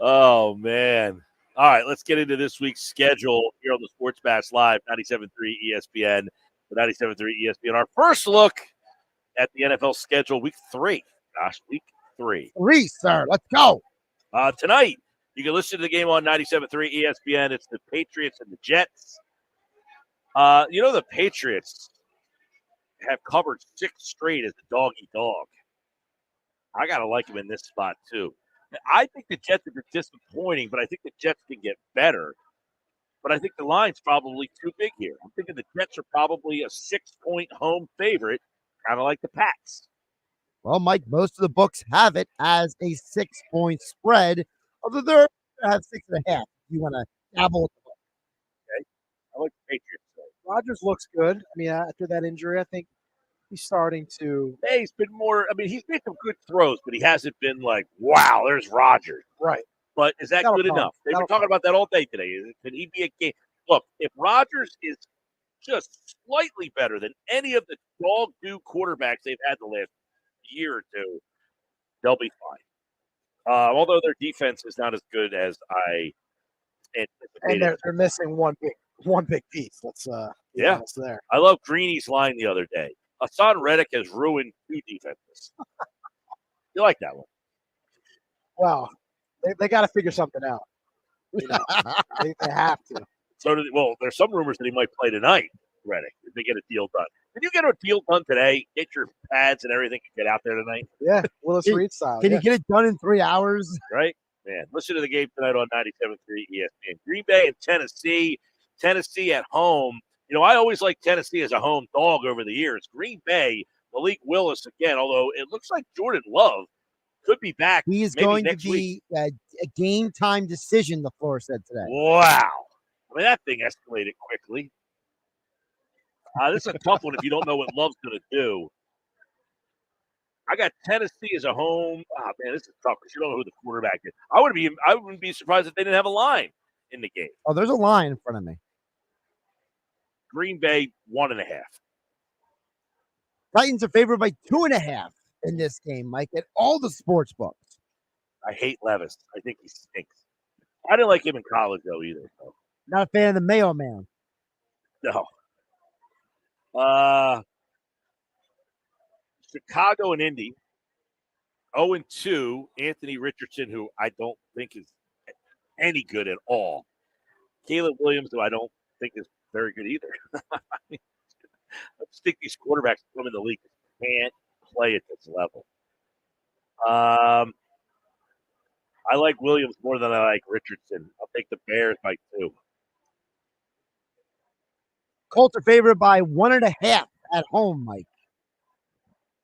Speaker 17: Oh man. All right, let's get into this week's schedule here on the Sports Bash Live, 97.3 ESPN, the 97.3 ESPN. Our first look at the NFL schedule, week 3. Gosh, week 3.
Speaker 18: 3, sir. Let's go.
Speaker 17: Tonight, you can listen to the game on 97.3 ESPN. It's the Patriots and the Jets. The Patriots have covered 6 straight as the dog-eat-dog. I got to like them in this spot, too. I think the Jets are disappointing, but I think the Jets can get better. But I think the line's probably too big here. I'm thinking the Jets are probably a 6-point home favorite, kind of like the Pats.
Speaker 2: Well, Mike, most of the books have it as a 6-point spread. Although they're have 6.5. If you want to dabble with the book.
Speaker 17: Okay. I like the Patriots.
Speaker 18: Rodgers looks good. I mean, after that injury, I think he's starting to.
Speaker 17: Hey, he's been more. I mean, he's made some good throws, but he hasn't been like, wow, there's Rodgers.
Speaker 18: Right.
Speaker 17: But is that
Speaker 18: That'll
Speaker 17: good
Speaker 18: come.
Speaker 17: enough? They've been
Speaker 18: That'll
Speaker 17: talking
Speaker 18: come.
Speaker 17: about that all day today. Could he be a game? Look, if Rodgers is just slightly better than any of the dog do quarterbacks they've had the last year or two, they'll be fine. Although their defense is not as good as I anticipated.
Speaker 18: And they're missing one big piece. Let's be
Speaker 17: Yeah.
Speaker 18: honest there.
Speaker 17: I love Greeny's line the other day. Hassan Reddick has ruined 2 defenses. You like that one?
Speaker 18: Well, they got to figure something out. You know, they have to.
Speaker 17: So, there's some rumors that he might play tonight, Reddick, if they get a deal done. Did you get a deal done today? Get your pads and everything and get out there tonight?
Speaker 18: Yeah, Willis Reed style.
Speaker 2: Can you get it done in 3 hours?
Speaker 17: Right? Man, listen to the game tonight on 97.3 ESPN. Green Bay and Tennessee. Tennessee at home. You know, I always like Tennessee as a home dog over the years. Green Bay, Malik Willis again, although it looks like Jordan Love could be back.
Speaker 2: He is
Speaker 17: maybe
Speaker 2: going to
Speaker 17: next week.
Speaker 2: be a game time decision, the floor said today.
Speaker 17: Wow. I mean, that thing escalated quickly. This is a tough one if you don't know what Love's going to do. I got Tennessee as a home. Oh, man, this is tough because you don't know who the quarterback is. I wouldn't be surprised if they didn't have a line in the game.
Speaker 2: Oh, there's a line in front of me.
Speaker 17: Green Bay, 1.5.
Speaker 2: Titans are favored by 2.5 in this game, Mike, at all the sports books.
Speaker 17: I hate Levis. I think he stinks. I didn't like him in college, though, either. So.
Speaker 2: Not a fan of the Mayo Man.
Speaker 17: No. Chicago and Indy. 0-2. Anthony Richardson, who I don't think is any good at all. Caleb Williams, who I don't think is very good either. I just think these quarterbacks come in the league can't play at this level. I like Williams more than I like Richardson. I'll take the Bears by 2.
Speaker 2: Colts are favored by 1.5 at home, Mike.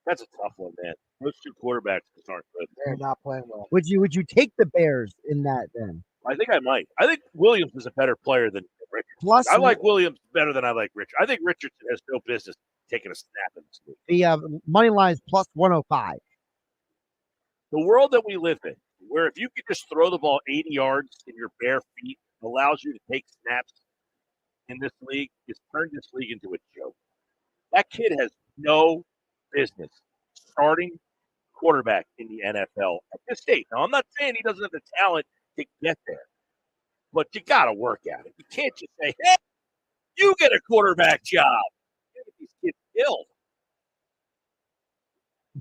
Speaker 17: That's a tough one, man. Those 2 quarterbacks just aren't good.
Speaker 18: They're not playing well.
Speaker 2: Would you take the Bears in that then?
Speaker 17: I think I might. I think Williams is a better player than Richardson.
Speaker 2: Plus,
Speaker 17: I like Williams better than I like Richardson. I think Richardson has no business taking a snap in this league.
Speaker 2: The money line is plus 105.
Speaker 17: The world that we live in, where if you could just throw the ball 80 yards in your bare feet, allows you to take snaps in this league, has turned this league into a joke. That kid has no business starting quarterback in the NFL at this stage. Now, I'm not saying he doesn't have the talent to get there, but you got to work at it. You can't just say, hey, you get a quarterback job. Get these kids killed.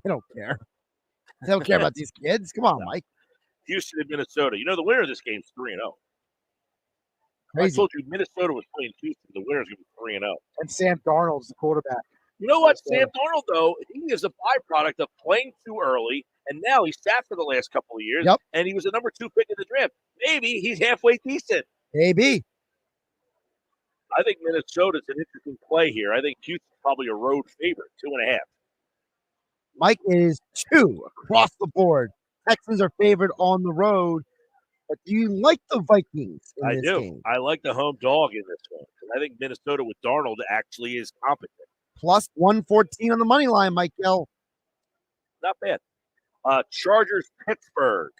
Speaker 2: They don't care. They don't care about these kids. Come on, Mike.
Speaker 17: Houston and Minnesota. You know, the winner of this game is 3-0.
Speaker 2: Crazy.
Speaker 17: I told you Minnesota was playing Houston. The winner's going to be 3-0.
Speaker 18: And Sam Darnold's the quarterback.
Speaker 17: You know what? Sam Darnold, though, he is a byproduct of playing too early, and now he's sat for the last couple of years, and he was a number 2 pick in the draft. Maybe he's halfway decent.
Speaker 2: Maybe.
Speaker 17: I think Minnesota's an interesting play here. I think Houston's probably a road favorite, 2.5.
Speaker 2: Mike, it is 2 across the board. Texans are favored on the road. But do you like the Vikings in
Speaker 17: I
Speaker 2: this
Speaker 17: do.
Speaker 2: game?
Speaker 17: I like the home dog in this one. I think Minnesota with Darnold actually is competent.
Speaker 2: Plus 114 on the money line, Mike Gill.
Speaker 17: Not bad. Chargers, Pittsburgh.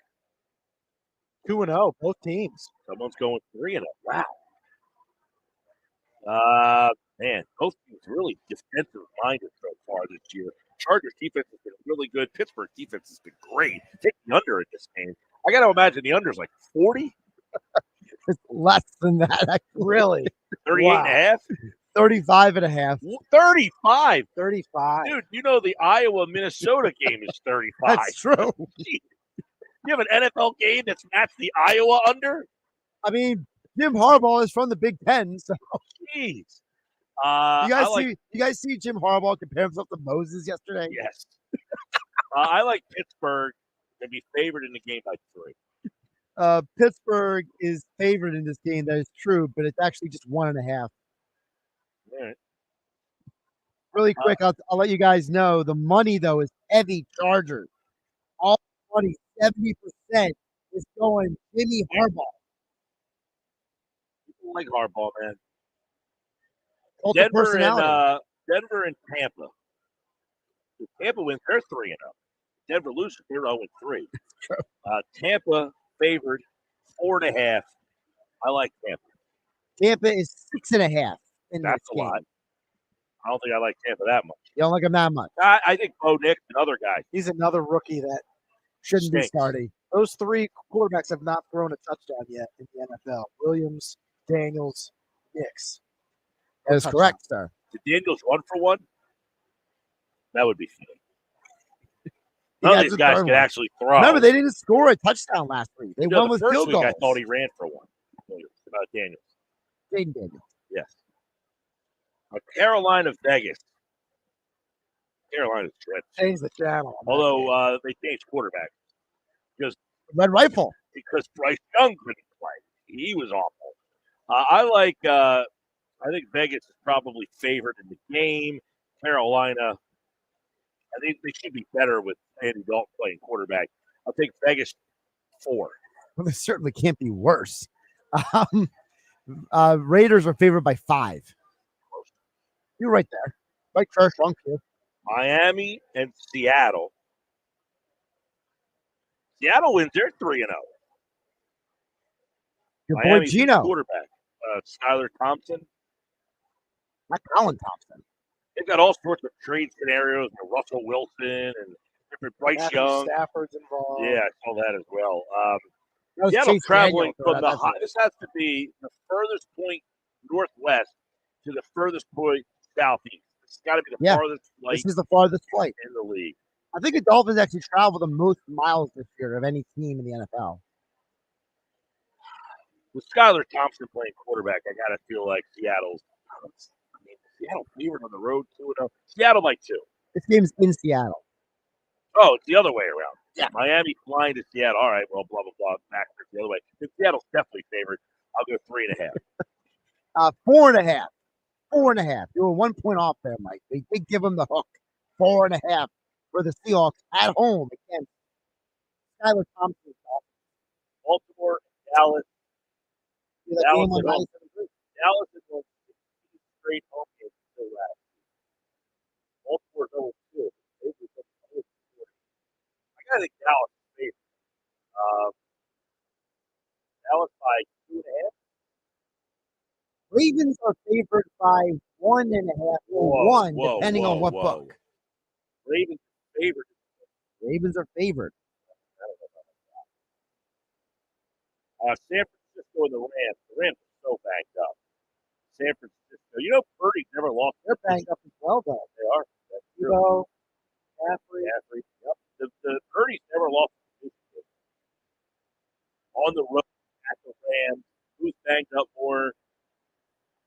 Speaker 18: 2-0, both teams.
Speaker 17: Someone's going 3-0. Wow. Man, both teams really defensive minded so far this year. Chargers defense has been really good. Pittsburgh defense has been great. Take the under in this game. I got to imagine the under is like 40.
Speaker 2: It's less than that, really.
Speaker 17: 38.5?
Speaker 2: 35.5.
Speaker 17: 35.
Speaker 18: 35.
Speaker 17: Dude, you know the Iowa-Minnesota game is 35.
Speaker 2: That's true.
Speaker 17: You have an NFL game that's matched the Iowa under?
Speaker 2: I mean, Jim Harbaugh is from the Big Ten, so.
Speaker 17: Jeez.
Speaker 2: You guys see Jim Harbaugh compare himself to Moses yesterday?
Speaker 17: Yes. I like Pittsburgh to be favored in the game by 3.
Speaker 2: Pittsburgh is favored in this game. That is true, but it's actually just 1.5.
Speaker 17: All right.
Speaker 2: Really quick, I'll let you guys know the money though is heavy Chargers. All the money, 70% is going Jimmy Harbaugh.
Speaker 17: People like Harbaugh, man.
Speaker 2: Cult of personality.
Speaker 17: Denver and Tampa. If Tampa wins, they're 3-0. Denver loses, they're 0-3. Tampa favored 4.5. I like Tampa.
Speaker 2: Tampa is 6.5 in
Speaker 17: That's
Speaker 2: this
Speaker 17: a
Speaker 2: game.
Speaker 17: lot. I don't think I like Tampa that much.
Speaker 2: You don't like him that much.
Speaker 17: I think Bo Nix, another guy.
Speaker 18: He's another rookie that
Speaker 2: Shouldn't be
Speaker 17: stinks.
Speaker 2: starting.
Speaker 18: those three quarterbacks have not thrown a touchdown yet in the NFL. Williams, Daniels, Nix.
Speaker 2: That is correct, sir.
Speaker 17: Did Daniels run for one? That would be funny.
Speaker 2: He
Speaker 17: None of
Speaker 2: has
Speaker 17: these
Speaker 2: to
Speaker 17: guys
Speaker 2: throw
Speaker 17: can
Speaker 2: one.
Speaker 17: actually throw.
Speaker 2: Remember, they didn't score a touchdown last week. They won
Speaker 17: the
Speaker 2: with
Speaker 17: first
Speaker 2: field
Speaker 17: week
Speaker 2: goals.
Speaker 17: I thought he ran for one. About Daniels.
Speaker 2: Jaden Daniels.
Speaker 17: Yes. Carolina, Vegas. Carolina's dreadful.
Speaker 18: Change the channel.
Speaker 17: Although they changed quarterback because
Speaker 2: Red Rifle.
Speaker 17: Because Bryce Young couldn't play. He was awful. I think Vegas is probably favored in the game. Carolina, I think they should be better with Andy Dalton playing quarterback. I'll take Vegas 4.
Speaker 2: Well, they certainly can't be worse. Raiders are favored by 5. You're right there. Right first, wrong two.
Speaker 17: Miami and Seattle. Seattle wins. They're 3-0.
Speaker 2: Your boy
Speaker 17: Miami's
Speaker 2: Gino.
Speaker 17: quarterback, Skylar Thompson.
Speaker 2: Not Colin Thompson.
Speaker 17: They've got all sorts of trade scenarios. Russell Wilson and different Bryce
Speaker 18: Matthew
Speaker 17: Young.
Speaker 18: Stafford's involved.
Speaker 17: Yeah, I saw that as well.
Speaker 2: That was
Speaker 17: Seattle
Speaker 2: Chase
Speaker 17: traveling
Speaker 2: Daniel,
Speaker 17: from the
Speaker 2: that's
Speaker 17: high.
Speaker 2: it.
Speaker 17: This has to be the furthest point northwest to the furthest point southeast. It's got to be the farthest flight
Speaker 2: This is the farthest flight.
Speaker 17: in the league.
Speaker 2: I think the Dolphins actually travel the most miles this year of any team in the NFL.
Speaker 17: With Skylar Thompson playing quarterback, I got to feel like Seattle's. Seattle favored on the road 2-0. Seattle by 2.
Speaker 2: This game's in Seattle.
Speaker 17: Oh, it's the other way around.
Speaker 2: Yeah.
Speaker 17: Miami flying to Seattle. All right, well, blah, blah, blah. Backwards the other way. If Seattle's definitely favored, I'll go 3.5.
Speaker 2: 4.5. 4.5. You were 1 point off there, Mike. They did give him the hook. 4.5 for the Seahawks at home against Skylar Thompson.
Speaker 17: Baltimore, Dallas.
Speaker 2: Dallas
Speaker 17: Dallas is on 16 straight home games until last week. Baltimore's 0-2. I got to think Dallas is favored. Dallas by 2.5.
Speaker 2: Ravens are favored by 1.5 or 1, depending on what book.
Speaker 17: Ravens are favored.
Speaker 2: Ravens are favored.
Speaker 17: San Francisco and the Rams. The Rams are so banged up. San Francisco. You know, Purdy's never lost.
Speaker 2: They're banged up as well, though.
Speaker 17: They are. That's true.
Speaker 2: Debo, Caffrey.
Speaker 17: Yep. The Purdy's never lost. On the road at the Rams. Who's banged up more?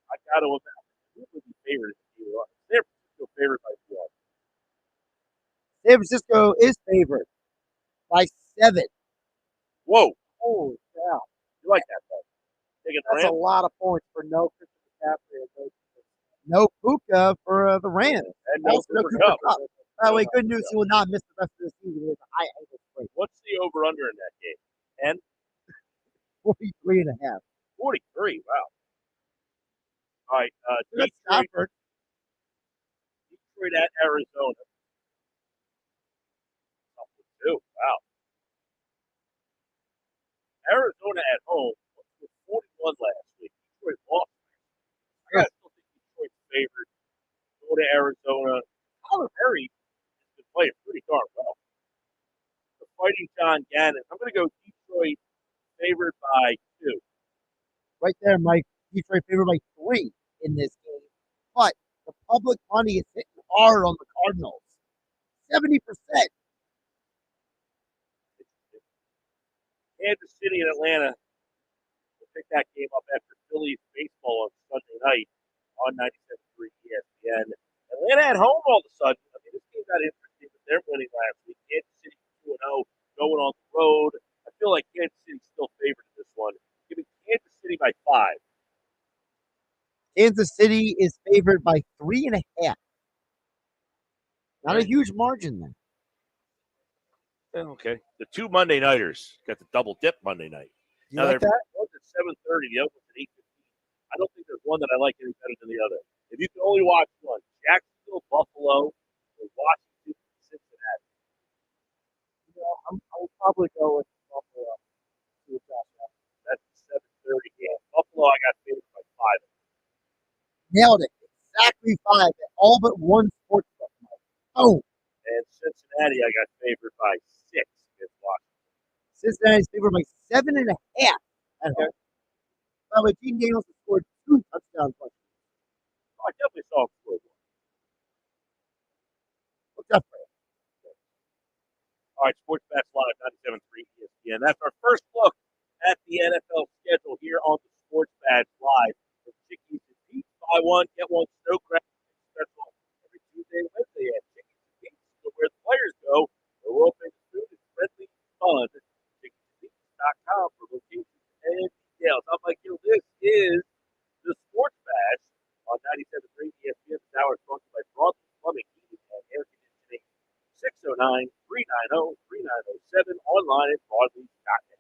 Speaker 17: I got to imagine. Who would be favored? San Francisco favored by 1.
Speaker 2: San Francisco is favored by 7.
Speaker 17: Whoa.
Speaker 18: Holy cow.
Speaker 17: You like that, though? Taking the
Speaker 18: That's a
Speaker 17: Rams?
Speaker 18: lot of points for no Christian McCaffrey.
Speaker 2: No Puka for the Rams.
Speaker 17: And no
Speaker 2: Also,
Speaker 17: Cooper Kupp.
Speaker 2: By the way, good news. He will not miss the rest of the season with a high ankle sprain.
Speaker 17: What's the over-under in that game? 10?
Speaker 2: 43.5.
Speaker 17: 43. Wow. All right.
Speaker 2: That's
Speaker 17: Detroit
Speaker 2: Stafford.
Speaker 17: at Arizona. 2. Wow. Arizona at home was 41 last week. Detroit lost. I still think Detroit's favored. Go to Arizona. Tyler Perry has been playing pretty darn well. The Fighting John Gannon. I'm going to go Detroit favored by 2.
Speaker 2: Right there, Mike. Detroit favored by 3 in this game. But the public money is hitting hard on the Cardinals. 70%.
Speaker 17: Kansas City and Atlanta will pick that game up after Phillies baseball on Sunday night on 97.3 ESPN. Atlanta at home all of a sudden. I mean, this game got interesting with their winning last week. Kansas City 2-0 going on the road. I feel like Kansas City's still favored in this one. Giving Kansas City by 5.
Speaker 2: Kansas City is favored by 3.5. Not a huge margin then.
Speaker 17: Okay. The two Monday nighters got the double dip Monday night.
Speaker 18: You like that?
Speaker 17: One's at 7:30, the other one's at 8:15. I don't think there's one that I like any better than the other. If you can only watch one, Jacksonville, Buffalo, or Washington, Cincinnati.
Speaker 18: I would probably go with Buffalo.
Speaker 17: That's a 7:30 game. Buffalo, I got favored by 5.
Speaker 2: Nailed it. Exactly 5. All but one sports book. Oh.
Speaker 17: And Cincinnati, I got favored by 6 against Washington.
Speaker 2: Cincinnati's favored by 7.5 at home. By the way, Gene Daniels scored 2 touchdowns.
Speaker 17: I definitely saw him score one.
Speaker 2: What's up, Fred?
Speaker 17: All right, Sports Bash Live, 97.3 ESPN. That's our first look at the NFL schedule here on the Sports Bash Live. The Chickies and Pete's, buy one, get one snow crack special every Tuesday and Wednesday at Chickies and Pete's. So where the players go, the world famous food is friendly, fun. ChickiesandPete's.com for locations and details. I'm Mike Gill. This is the Sports Bash on 97.3 ESPN. This hour is brought to you by Broadly Plumbing, Heating, and Air Conditioning. 609-390-3907 online at broadly.net.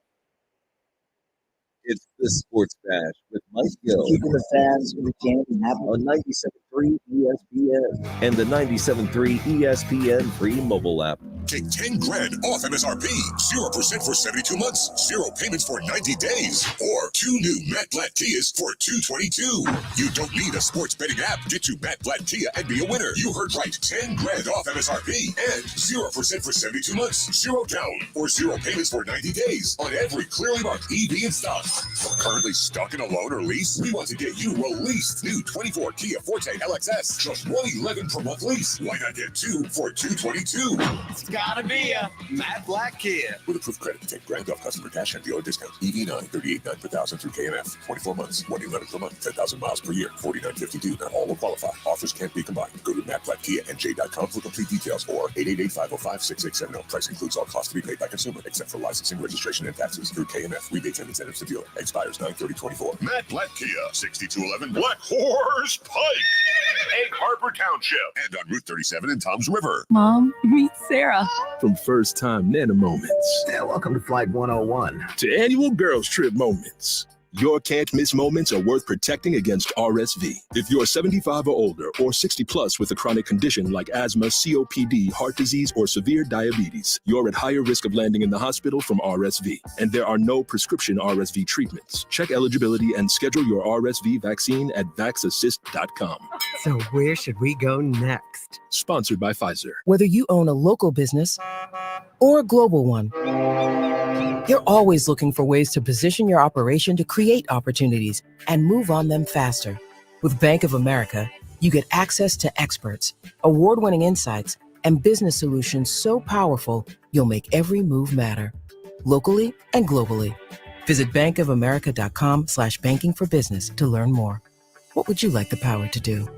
Speaker 13: It's the Sports Bash with Mike Gill.
Speaker 3: Keeping the fans entertained and happy.
Speaker 13: On 97.3 ESPN and the 97.3 ESPN free mobile app.
Speaker 8: Take 10 grand off MSRP. 0% for 72 months. 0 payments for 90 days. Or 2 new Matt Blatt Kias for $222. You don't need a sports betting app. Get to Matt Blatt Kia and be a winner. You heard right. 10 grand off MSRP. And 0% for 72 months. 0 down. Or 0 payments for 90 days. On every clearly marked EV in stock. Currently stuck in a loan or lease? We want to get you a leased new 24 Kia Forte LXS. Just $111 per month lease. Why not get 2 for $222?
Speaker 20: It's gotta be a Matt Blatt Kia.
Speaker 8: With approved credit, 10 grand off customer cash and dealer discount. EV9, $38,900 per thousand through KNF. 24 months, $111 per month, 10,000 miles per year, $49.52. Not all will qualify. Offers can't be combined. Go to mattblattkianj.com for complete details or 888-505-6670. Price includes all costs to be paid by consumer, except for licensing, registration, and taxes through KNF. Rebates and incentives to dealer. Expires 9/30/24. Matt Blatt Kia, 6211 Black Horse Pike, Egg Harbor Township, and on Route 37 in Toms River.
Speaker 19: Mom, meet Sarah.
Speaker 5: From first-time Nana moments.
Speaker 3: Yeah, welcome to Flight 101.
Speaker 5: To annual girls trip moments. Your can't-miss moments are worth protecting against RSV. If you're 75 or older or 60 plus with a chronic condition like asthma, COPD, heart disease, or severe diabetes, you're at higher risk of landing in the hospital from RSV. And there are no prescription RSV treatments. Check eligibility and schedule your RSV vaccine at vaxassist.com.
Speaker 21: So where should we go next?
Speaker 5: Sponsored by Pfizer.
Speaker 22: Whether you own a local business or a global one, you're always looking for ways to position your operation to create opportunities and move on them faster. With Bank of America, you get access to experts, award-winning insights, and business solutions so powerful, you'll make every move matter, locally and globally. Visit bankofamerica.com/banking for business to learn more. What would you like the power to do?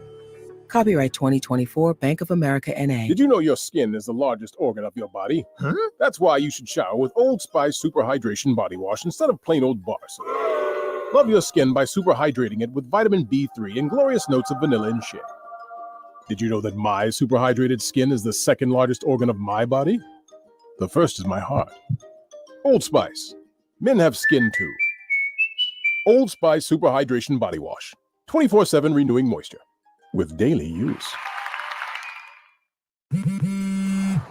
Speaker 22: Copyright 2024 Bank of America NA.
Speaker 24: Did you know your skin is the largest organ of your body? Huh? That's why you should shower with Old Spice Super Hydration Body Wash instead of plain old bar soap. Love your skin by super hydrating it with vitamin B3 and glorious notes of vanilla and shea. Did you know that my super hydrated skin is the second largest organ of my body? The first is my heart. Old Spice. Men have skin too. Old Spice Super Hydration Body Wash. 24/7 renewing moisture. With daily use.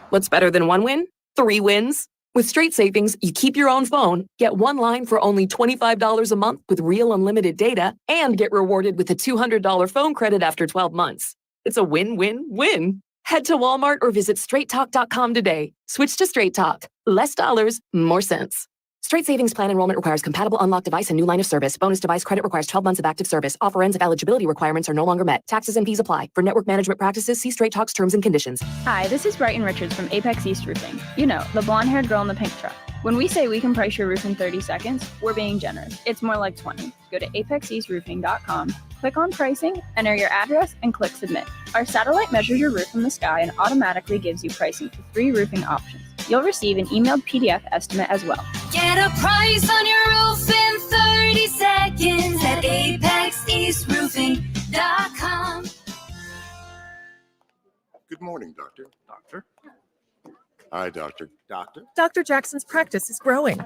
Speaker 25: What's better than one win? 3 wins. With Straight Savings, you keep your own phone, get one line for only $25 a month with real unlimited data, and get rewarded with a $200 phone credit after 12 months. It's a win-win-win. Head to Walmart or visit straighttalk.com today. Switch to Straight Talk. Less dollars, more sense. Straight Savings Plan enrollment requires compatible unlocked device and new line of service. Bonus device credit requires 12 months of active service. Offer ends if eligibility requirements are no longer met. Taxes and fees apply. For network management practices, see Straight Talk's terms and conditions.
Speaker 26: Hi, this is Brighton Richards from Apex East Roofing. You know, the blonde-haired girl in the pink truck. When we say we can price your roof in 30 seconds, we're being generous. It's more like 20. Go to apexeastroofing.com, click on pricing, enter your address, and click submit. Our satellite measures your roof from the sky and automatically gives you pricing for 3 roofing options. You'll receive an emailed PDF estimate as well.
Speaker 27: Get a price on your roof in 30 seconds at apexeastroofing.com.
Speaker 1: Good morning, Doctor.
Speaker 28: Doctor?
Speaker 1: Hi, Doctor. Doctor?
Speaker 4: Dr. Jackson's practice is growing.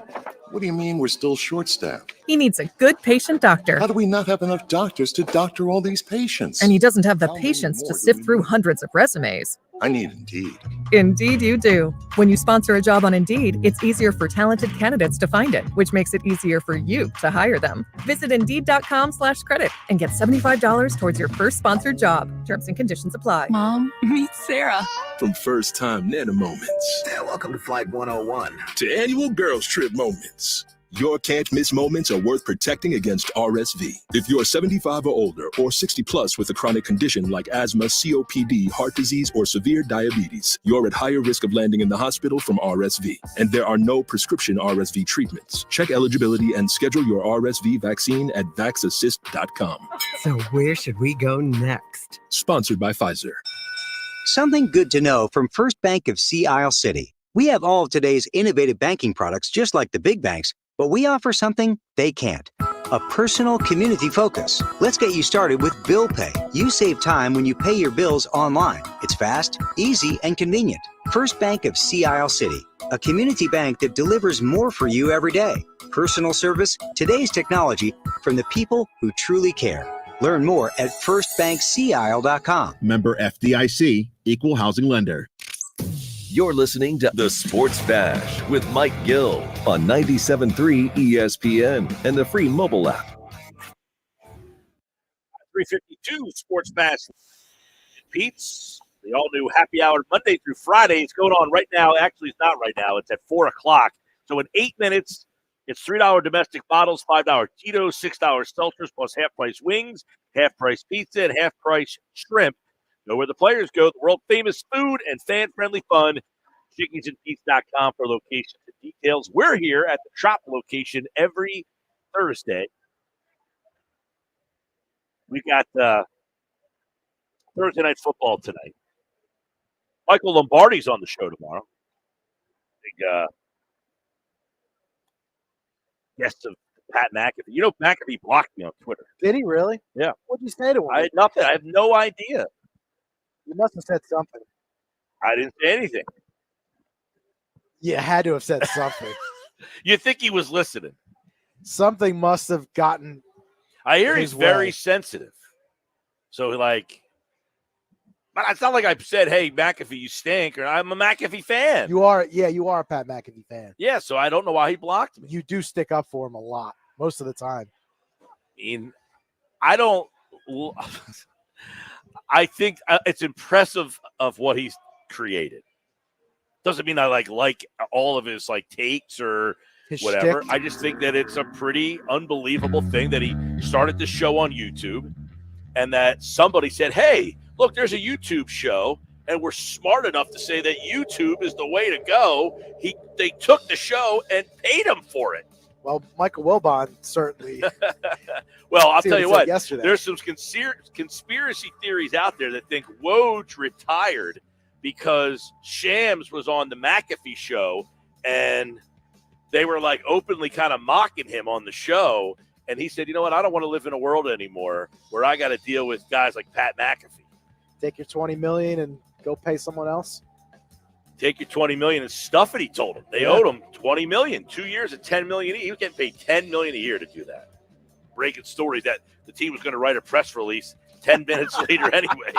Speaker 1: What do you mean we're still short-staffed?
Speaker 4: He needs a good patient doctor.
Speaker 1: How do we not have enough doctors to doctor all these patients?
Speaker 4: And he doesn't have the
Speaker 1: How many
Speaker 4: patience
Speaker 1: more
Speaker 4: to
Speaker 1: do
Speaker 4: sift
Speaker 1: we
Speaker 4: through
Speaker 1: need?
Speaker 4: hundreds of resumes.
Speaker 1: I need Indeed.
Speaker 4: Indeed, you do. When you sponsor a job on Indeed, it's easier for talented candidates to find it, which makes it easier for you to hire them. Visit Indeed.com/credit and get $75 towards your first sponsored job. Terms and conditions apply.
Speaker 19: Mom, meet Sarah.
Speaker 5: From first-time Nana moments
Speaker 3: Yeah, welcome to Flight 101.
Speaker 5: to annual girls trip moments, your can't-miss moments are worth protecting against RSV. If you're 75 or older or 60 plus with a chronic condition like asthma, COPD, heart disease, or severe diabetes, you're at higher risk of landing in the hospital from RSV. And there are no prescription RSV treatments. Check eligibility and schedule your RSV vaccine at vaxassist.com.
Speaker 21: So where should we go next?
Speaker 5: Sponsored by Pfizer.
Speaker 7: Something good to know from First Bank of Sea Isle City. We have all of today's innovative banking products just like the big banks, but we offer something they can't. A personal community focus. Let's get you started with Bill Pay. You save time when you pay your bills online. It's fast, easy, and convenient. First Bank of Sea Isle City. A community bank that delivers more for you every day. Personal service, today's technology, from the people who truly care. Learn more at firstbankseaisle.com.
Speaker 10: Member FDIC, Equal Housing Lender.
Speaker 13: You're listening to The Sports Bash with Mike Gill on 97.3 ESPN and the free mobile app.
Speaker 17: 352 Sports Bash. Pete's, the all-new happy hour Monday through Friday. It's going on right now. Actually, it's not right now. It's at 4 o'clock. So in 8 minutes, it's $3 domestic bottles, $5 Tito's, $6 seltzers, plus half-price wings, half-price pizza, and half-price shrimp. Know where the players go. The world-famous food and fan-friendly fun. chickiesandpete's.com for locations and details. We're here at the Trop location every Thursday. We got Thursday Night Football tonight. Michael Lombardi's on the show tomorrow. Big guest of Pat McAfee. You know, McAfee blocked me on Twitter.
Speaker 18: Did he really?
Speaker 17: Yeah.
Speaker 18: What'd you say to him?
Speaker 17: I had nothing. I have no idea.
Speaker 18: You must have said something.
Speaker 17: I didn't say anything.
Speaker 18: You had to have said something.
Speaker 17: You think he was listening?
Speaker 18: Something must have gotten.
Speaker 17: I hear he's
Speaker 18: his
Speaker 17: very
Speaker 18: way.
Speaker 17: sensitive. So, like, but it's not like I said, hey, McAfee, you stink, or I'm a McAfee fan.
Speaker 18: You are a Pat McAfee fan.
Speaker 17: Yeah, so I don't know why he blocked me.
Speaker 18: You do stick up for him a lot, most of the time.
Speaker 17: I mean, I don't. I think it's impressive of what he's created. Doesn't mean I like all of his takes or
Speaker 18: His
Speaker 17: whatever.
Speaker 18: shtick.
Speaker 17: I just think that it's a pretty unbelievable thing that he started the show on YouTube, and that somebody said, "Hey, look, there's a YouTube show," and we're smart enough to say that YouTube is the way to go. They took the show and paid him for it.
Speaker 18: Well, Michael Wilbon certainly.
Speaker 17: Well, I'll
Speaker 18: See
Speaker 17: tell
Speaker 18: what
Speaker 17: you
Speaker 18: he said
Speaker 17: what.
Speaker 18: yesterday.
Speaker 17: There's some conspiracy theories out there that think Woj retired because Shams was on the McAfee show, and they were openly kind of mocking him on the show. And he said, "You know what? I don't want to live in a world anymore where I got to deal with guys like Pat McAfee.
Speaker 18: Take your $20 million and go pay someone else."
Speaker 17: Take your $20 million and stuff it." He told him they owed him $20 million, 2 years at $10 million. He was getting paid $10 million a year to do that. Breaking stories that the team was going to write a press release 10 minutes later anyway.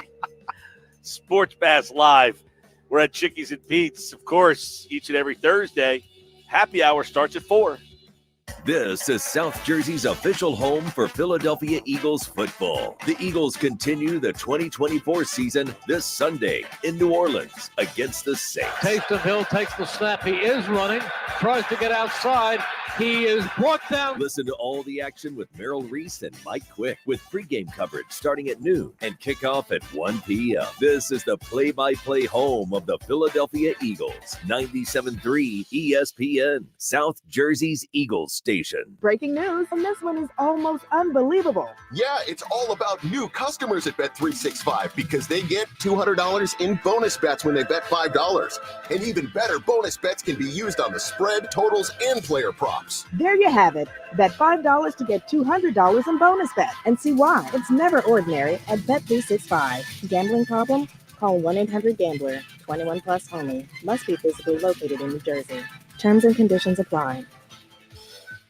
Speaker 17: Sports Bass Live. We're at Chickies and Pete's, of course, each and every Thursday. Happy hour starts at 4.
Speaker 13: This is South Jersey's official home for Philadelphia Eagles football. The Eagles continue the 2024 season this Sunday in New Orleans against the Saints.
Speaker 12: Taysom Hill takes the snap. He is running, tries to get outside. He is brought down.
Speaker 13: Listen to all the action with Merrill Reese and Mike Quick with pregame coverage starting at noon and kickoff at 1 p.m. This is the play-by-play home of the Philadelphia Eagles. 97.3 ESPN, South Jersey's Eagles station.
Speaker 14: Breaking news, and this one is almost unbelievable.
Speaker 15: Yeah, it's all about new customers at Bet365 because they get $200 in bonus bets when they bet $5. And even better, bonus bets can be used on the spread, totals, and player props.
Speaker 14: There you have it. Bet $5 to get $200 in bonus bet. And see why. It's never ordinary at Bet365. Gambling problem?
Speaker 2: Call 1-800-GAMBLER. 21 plus only. Must be physically located in New Jersey. Terms and conditions apply.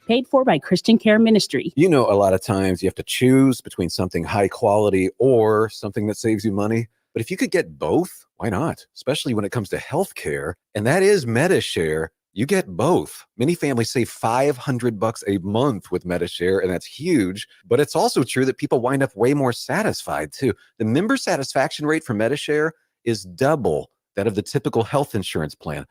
Speaker 6: Paid for by Christian Care Ministry.
Speaker 8: You know, a lot of times you have to choose between something high quality or something that saves you money. But if you could get both, why not? Especially when it comes to healthcare, and that is MediShare. You get both. Many families save $500 a month with MediShare, and that's huge. But it's also true that people wind up way more satisfied too. The member satisfaction rate for MediShare is double that of the typical health insurance plan.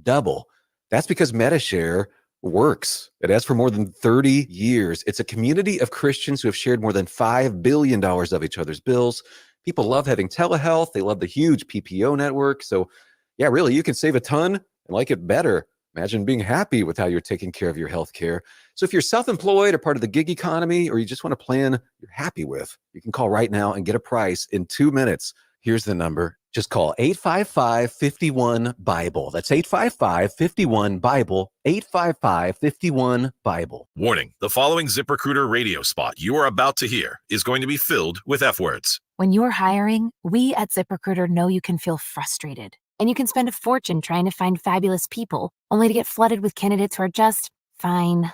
Speaker 8: Double. That's because MediShare works. It has for more than 30 years. It's a community of Christians who have shared more than $5 billion of each other's bills. People love having telehealth. They love the huge PPO network. So yeah, really, you can save a ton and like it better. Imagine being happy with how you're taking care of your health care. So if you're self-employed or part of the gig economy, or you just want a plan you're happy with, you can call right now and get a price in 2 minutes. Here's the number. Just call 855-51-BIBLE. That's 855-51-BIBLE, 855-51-BIBLE.
Speaker 9: Warning, the following ZipRecruiter radio spot you are about to hear is going to be filled with F words.
Speaker 11: When you're hiring, we at ZipRecruiter know you can feel frustrated. And you can spend a fortune trying to find fabulous people, only to get flooded with candidates who are just fine.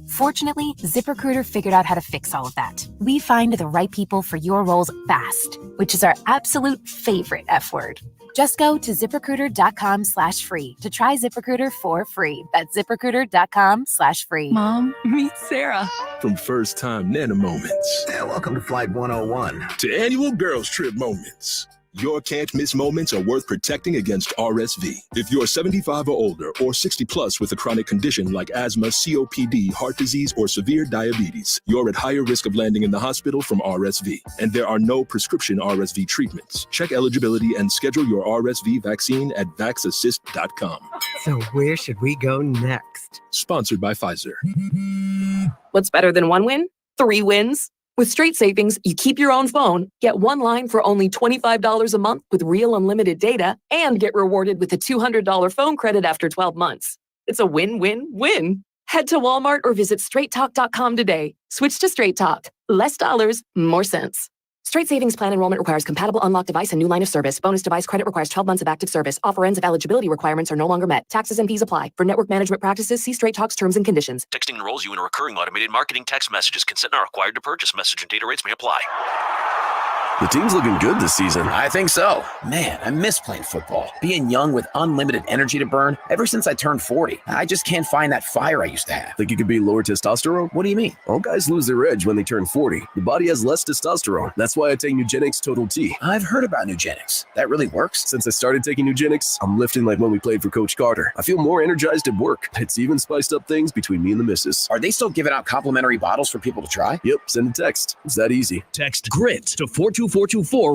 Speaker 11: Fortunately, ZipRecruiter figured out how to fix all of that. We find the right people for your roles fast, which is our absolute favorite F word. Just go to ZipRecruiter.com/free to try ZipRecruiter for free. That's ZipRecruiter.com/free.
Speaker 19: Mom, meet Sarah.
Speaker 16: From first time Nana moments.
Speaker 3: Yeah, welcome to Flight 101.
Speaker 16: To annual girls trip moments. Your can't miss moments are worth protecting against RSV. If you're 75 or older or 60 plus with a chronic condition like asthma, COPD, heart disease, or severe diabetes, you're at higher risk of landing in the hospital from RSV. And there are no prescription RSV treatments. Check eligibility and schedule your RSV vaccine at vaxassist.com.
Speaker 21: So where should we go next?
Speaker 16: Sponsored by Pfizer.
Speaker 25: What's better than one win? 3 wins. With Straight Savings, you keep your own phone, get one line for only $25 a month with real unlimited data, and get rewarded with a $200 phone credit after 12 months. It's a win-win-win. Head to Walmart or visit straighttalk.com today. Switch to Straight Talk. Less dollars, more sense. Straight Savings Plan enrollment requires compatible unlocked device and new line of service. Bonus device credit requires 12 months of active service. Offer ends if eligibility requirements are no longer met. Taxes and fees apply. For network management practices, see Straight Talk's terms and conditions.
Speaker 20: Texting enrolls you in a recurring automated marketing text messages. Consent not required to purchase. Message and data rates may apply.
Speaker 23: The team's looking good this season.
Speaker 29: I think so. Man, I miss playing football. Being young with unlimited energy to burn. Ever since I turned 40, I just can't find that fire I used to have.
Speaker 23: Think you could be lower testosterone?
Speaker 29: What do you mean?
Speaker 23: All guys lose their edge when they turn 40. The body has less testosterone. That's why I take Nugenix Total T.
Speaker 29: I've heard about Nugenix. That really works?
Speaker 23: Since I started taking Nugenix, I'm lifting like when we played for Coach Carter. I feel more energized at work. It's even spiced up things between me and the missus.
Speaker 29: Are they still giving out complimentary bottles for people to try?
Speaker 23: Yep, send a text. It's that easy.
Speaker 30: Text GRIT to 42424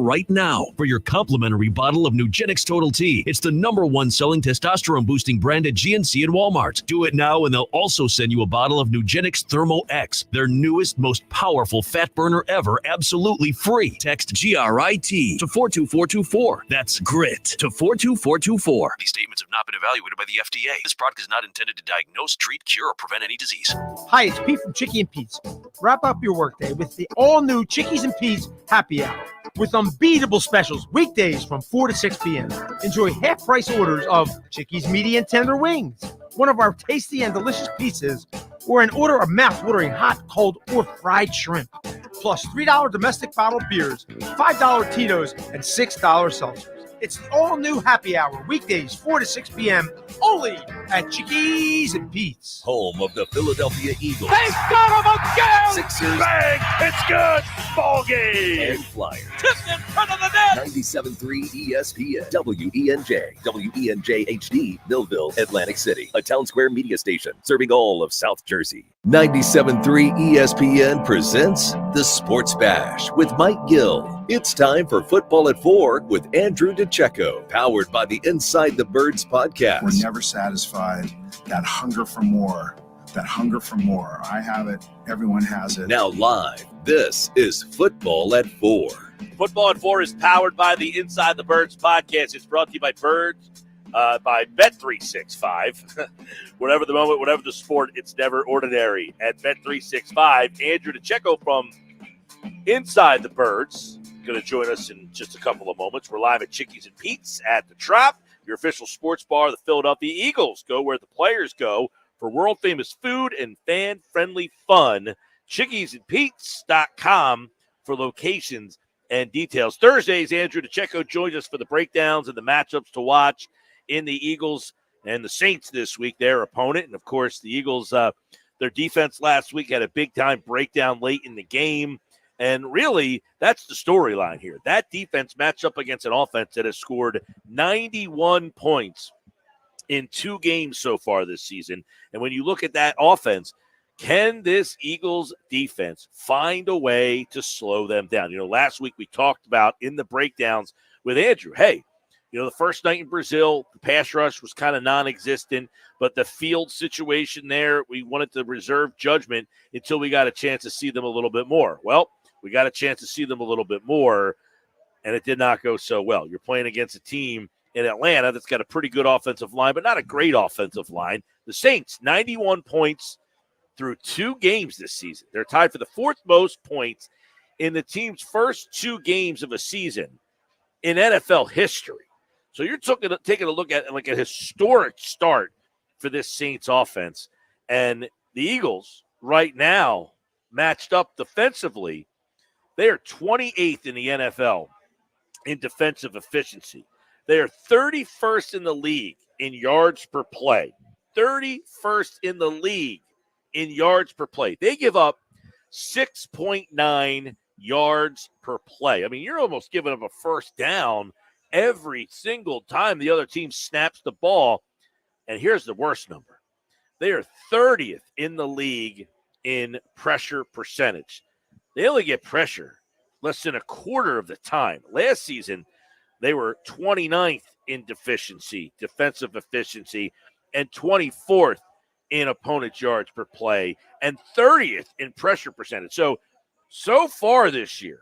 Speaker 30: right now for your complimentary bottle of Nugenix Total T. It's the #1 selling testosterone boosting brand at GNC and Walmart. Do it now and they'll also send you a bottle of Nugenix Thermo X, their newest, most powerful fat burner ever, absolutely free. Text GRIT to 42424. That's GRIT to 42424.
Speaker 20: These statements have not been evaluated by the FDA. This product is not intended to diagnose, treat, cure, or prevent any disease.
Speaker 31: Hi, it's Pete from Chickie and Pete's. Wrap up your workday with the all-new Chickies and Pete's Happy Hour with unbeatable specials weekdays from 4 to 6 p.m. Enjoy half-price orders of Chickies medium tender wings, one of our tasty and delicious pizzas, or an order of mouth-watering hot, cold, or fried shrimp. Plus $3 domestic bottled beers, $5 Tito's, and $6 seltzers. It's the all-new Happy Hour, weekdays 4 to 6 p.m., only at Chickies and Pete's.
Speaker 13: Home of the Philadelphia Eagles.
Speaker 12: They got him again!
Speaker 13: Sixers.
Speaker 12: Bang! It's good! Ball game!
Speaker 13: And Flyers.
Speaker 12: Tipped in front of the net!
Speaker 13: 97.3 ESPN, WENJ, WENJ HD, Millville, Atlantic City. A Town Square media station serving all of South Jersey. 97.3 ESPN presents The Sports Bash with Mike Gill. It's time for Football at 4 with Andrew DiCecco, powered by the Inside the Birds podcast.
Speaker 32: We're never satisfied. That hunger for more. I have it. Everyone has it.
Speaker 13: Now live, this is Football at 4.
Speaker 17: Football at 4 is powered by the Inside the Birds podcast. It's brought to you by Birds, by Bet365. Whatever the moment, whatever the sport, it's never ordinary. At Bet365, Andrew DiCecco from Inside the Birds going to join us in just a couple of moments. We're live at Chickies and Pete's at the Trop, your official sports bar of the Philadelphia Eagles. Go where the players go for world-famous food and fan-friendly fun. ChickiesandPete's.com for locations and details. Thursdays, Andrew DiCecco joins us for the breakdowns and the matchups to watch in the Eagles and the Saints this week, their opponent. And, of course, the Eagles, their defense last week had a big-time breakdown late in the game. And really, that's the storyline here. That defense matched up against an offense that has scored 91 points in 2 games so far this season. And when you look at that offense, can this Eagles defense find a way to slow them down? You know, last week we talked about in the breakdowns with Andrew, hey, you know, the first night in Brazil, the pass rush was kind of non-existent, but the field situation there, we wanted to reserve judgment until we got a chance to see them a little bit more. Well, we got a chance to see them a little bit more, and it did not go so well. You're playing against a team in Atlanta that's got a pretty good offensive line, but not a great offensive line. The Saints, 91 points through 2 games this season. They're tied for the 4th most points in the team's first 2 games of a season in NFL history. So you're taking a look at like a historic start for this Saints offense. And the Eagles right now matched up defensively. They are 28th in the NFL in defensive efficiency. They are 31st in the league in yards per play. 31st in the league in yards per play. They give up 6.9 yards per play. I mean, you're almost giving up a first down every single time the other team snaps the ball. And here's the worst number. They are 30th in the league in pressure percentage. They only get pressure less than a quarter of the time. Last season, they were 29th in defensive efficiency, and 24th in opponent yards per play, and 30th in pressure percentage. So far this year,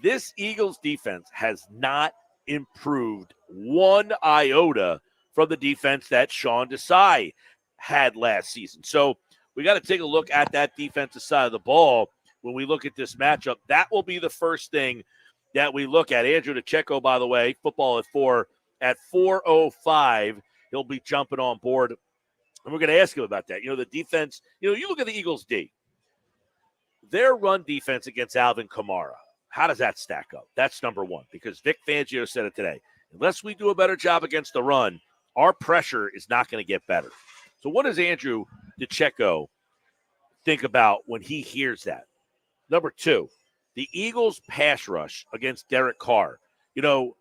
Speaker 17: this Eagles defense has not improved one iota from the defense that Sean Desai had last season. So we got to take a look at that defensive side of the ball when we look at this matchup. That will be the first thing that we look at. Andrew DiCecco, by the way, football at 4 at 4:05. He'll be jumping on board. And we're going to ask him about that. You know, the defense, you look at the Eagles' D. Their run defense against Alvin Kamara, how does that stack up? That's number one, because Vic Fangio said it today. Unless we do a better job against the run, our pressure is not going to get better. So what does Andrew DiCecco think about when he hears that? Number 2, the Eagles' pass rush against Derek Carr. You know,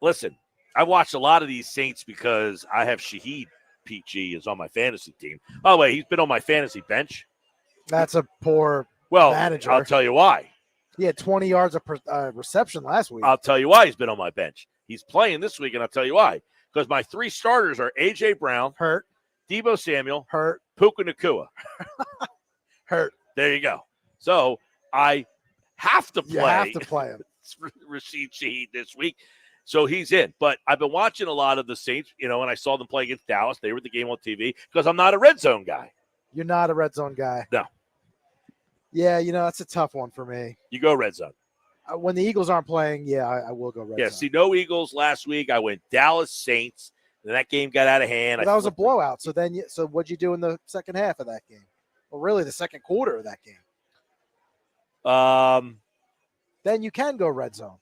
Speaker 17: listen, I watched a lot of these Saints because I have Shaheed PG is on my fantasy team. By the way, he's been on my fantasy bench.
Speaker 1: That's a poor manager.
Speaker 17: I'll tell you why.
Speaker 1: He had 20 yards of reception last week.
Speaker 17: I'll tell you why he's been on my bench. He's playing this week, and I'll tell you why. Because my 3 starters are A.J. Brown,
Speaker 1: hurt,
Speaker 17: Deebo Samuel,
Speaker 1: hurt,
Speaker 17: Puka Nacua,
Speaker 1: hurt.
Speaker 17: There you go. So I have to play.
Speaker 1: You have to play him.
Speaker 17: Rashid Shaheed this week. So he's in. But I've been watching a lot of the Saints, and I saw them play against Dallas. They were at the game on TV because I'm not a red zone guy.
Speaker 1: You're not a red zone guy.
Speaker 17: No.
Speaker 1: Yeah, that's a tough one for me.
Speaker 17: You go red zone.
Speaker 1: When the Eagles aren't playing, I will go red zone.
Speaker 17: Yeah, see, no Eagles last week. I went Dallas Saints, and that game got out of hand.
Speaker 1: But that was a blowout. So what'd you do in the second half of that game? Well, really, the second quarter of that game. Then you can go red zone.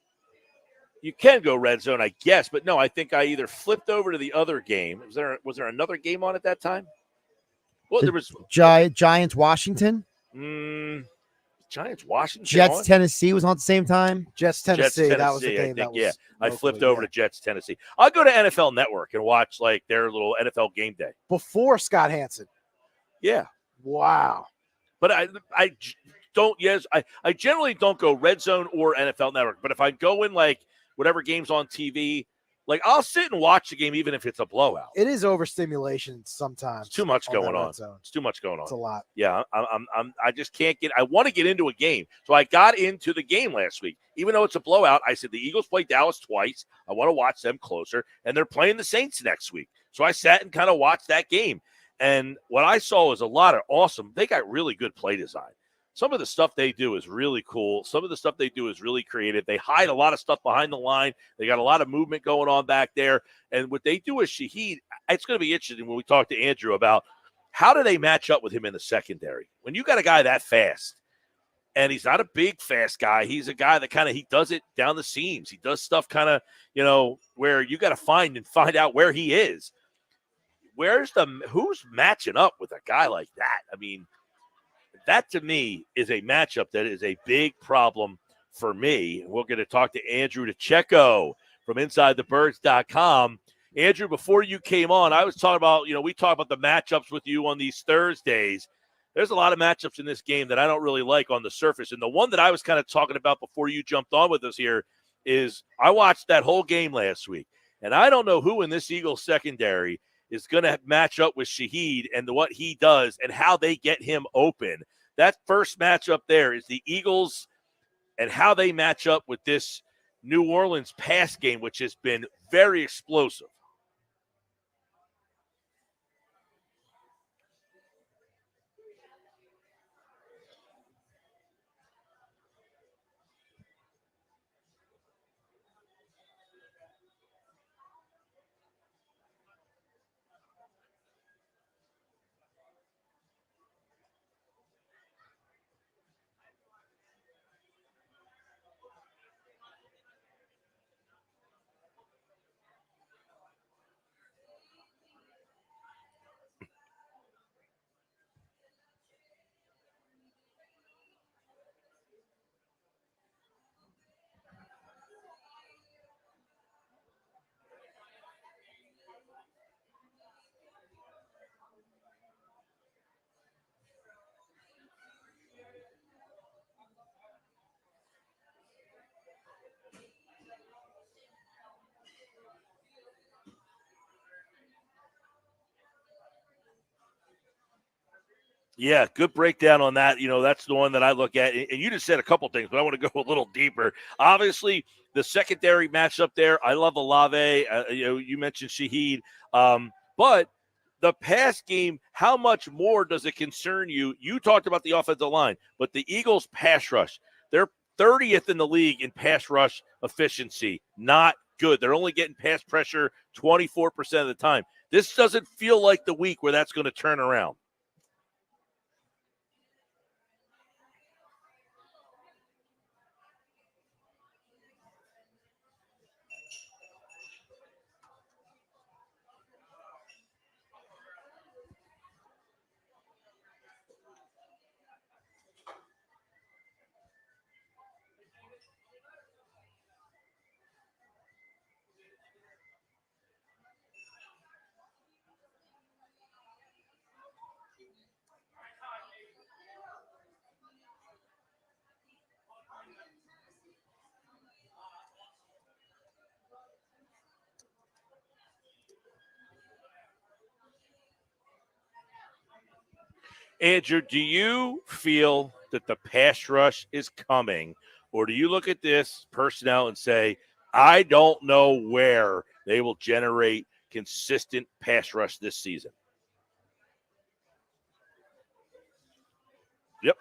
Speaker 17: You can go red zone, I guess, but no, I think I either flipped over to the other game. Was there another game on at that time? Well, there was
Speaker 4: Giants Washington.
Speaker 17: Giants Washington.
Speaker 4: Jets Tennessee was on at the same time.
Speaker 1: Jets Tennessee. That was the game.
Speaker 17: I flipped over to Jets Tennessee. I'll go to NFL Network and watch like their little NFL game day
Speaker 1: before Scott Hansen.
Speaker 17: Yeah.
Speaker 1: Wow.
Speaker 17: But I don't. Yes, I generally don't go red zone or NFL Network. But if I go in like whatever game's on TV, like I'll sit and watch the game even if it's a blowout.
Speaker 1: It is overstimulation sometimes.
Speaker 17: It's too much going on. It's too much going on.
Speaker 1: It's a lot.
Speaker 17: Yeah, I just can't get. I want to get into a game, so I got into the game last week. Even though it's a blowout, I said the Eagles play Dallas twice. I want to watch them closer, and they're playing the Saints next week. So I sat and kind of watched that game, and what I saw was a lot of awesome. They got really good play design. some of the stuff they do is really cool. Some of the stuff they do is really creative. They hide a lot of stuff behind the line. They got a lot of movement going on back there. And what they do with Shaheed, it's going to be interesting when we talk to Andrew about how do they match up with him in the secondary. When you got a guy that fast, and he's not a big, fast guy. He's a guy that he does it down the seams. He does stuff where you got to find out where he is. Who's matching up with a guy like that? I mean, that to me is a matchup that is a big problem for me. We're going to talk to Andrew DiCecco from InsideTheBirds.com. Andrew, before you came on, I was talking about, we talk about the matchups with you on these Thursdays. There's a lot of matchups in this game that I don't really like on the surface. And the one that I was kind of talking about before you jumped on with us here is I watched that whole game last week. And I don't know who in this Eagles secondary is going to match up with Shaheed and what he does and how they get him open. That first matchup there is the Eagles and how they match up with this New Orleans pass game, which has been very explosive. Yeah, good breakdown on that. That's the one that I look at. And you just said a couple things, but I want to go a little deeper. Obviously, the secondary matchup there, I love Olave. You mentioned Shaheed. But the pass game, how much more does it concern you? You talked about the offensive line, but the Eagles' pass rush, they're 30th in the league in pass rush efficiency. Not good. They're only getting pass pressure 24% of the time. This doesn't feel like the week where that's going to turn around. Andrew, do you feel that the pass rush is coming, or do you look at this personnel and say, I don't know where they will generate consistent pass rush this season? Yep.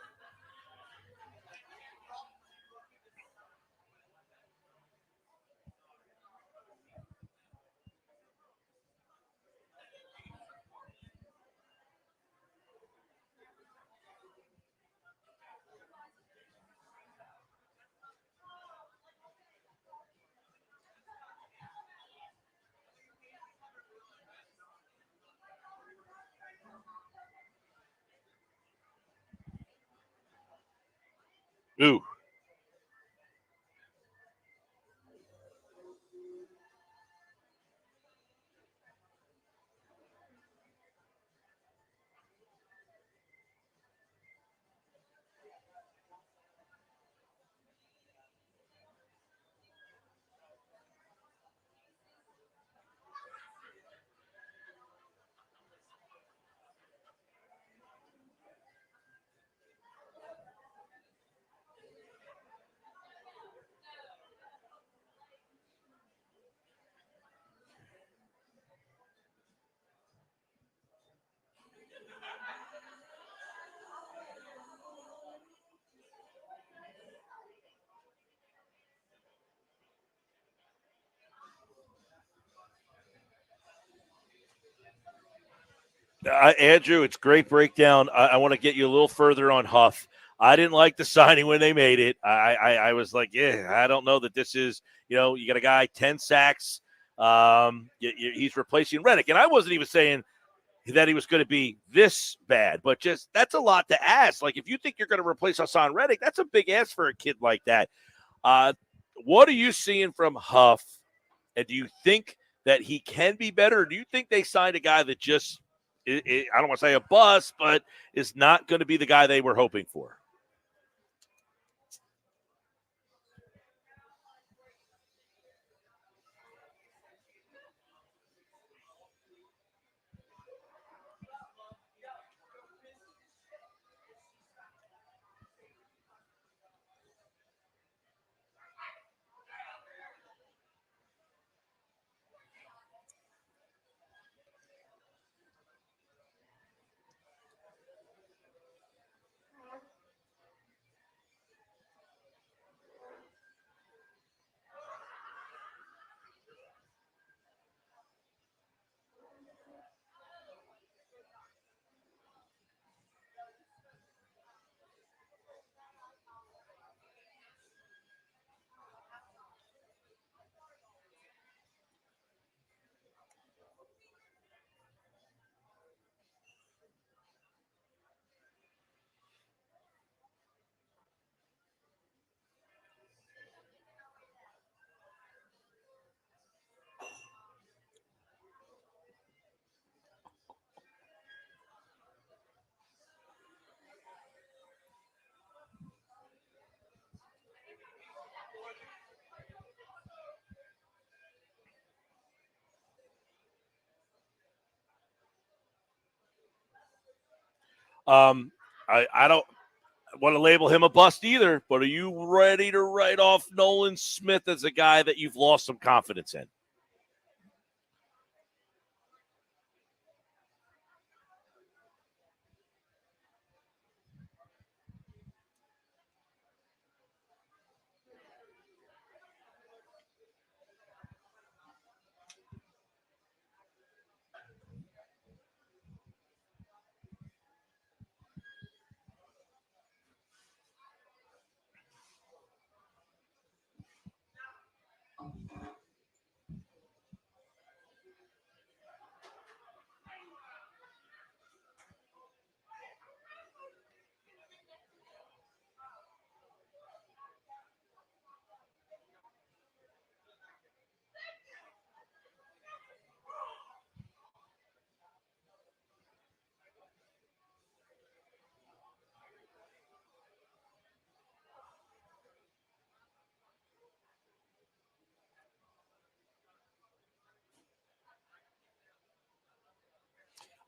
Speaker 17: Andrew, it's great breakdown. I want to get you a little further on Huff. I didn't like the signing when they made it. I was like, yeah, I don't know that this is, you got a guy, 10 sacks. He's replacing Reddick. And I wasn't even saying that he was going to be this bad, but just that's a lot to ask. Like, if you think you're going to replace Hassan Reddick, that's a big ask for a kid like that. What are you seeing from Huff? And do you think that he can be better? Or do you think they signed a guy that just, I don't want to say a bust, but is not going to be the guy they were hoping for? I don't want to label him a bust either, but are you ready to write off Nolan Smith as a guy that you've lost some confidence in?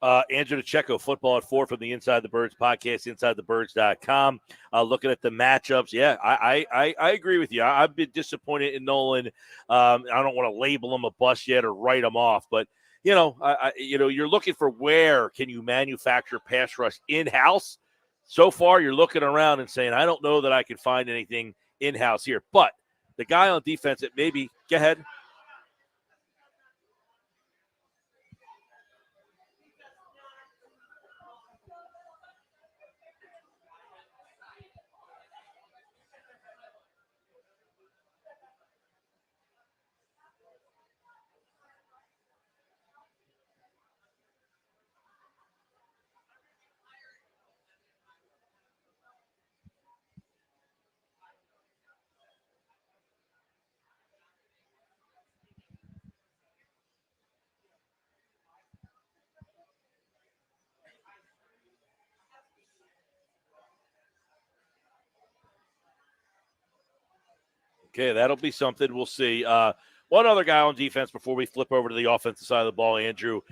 Speaker 17: Andrew DiCecco, Football at 4 from the Inside the Birds podcast, InsideTheBirds.com. Looking at the matchups, yeah, I agree with you. I've been disappointed in Nolan. I don't want to label him a bust yet or write him off, but you're looking for where can you manufacture pass rush in-house. So far, you're looking around and saying, I don't know that I can find anything in-house here. But the guy on defense that maybe – go ahead. Okay, that'll be something. We'll see. One other guy on defense before we flip over to the offensive side of the ball, Andrew.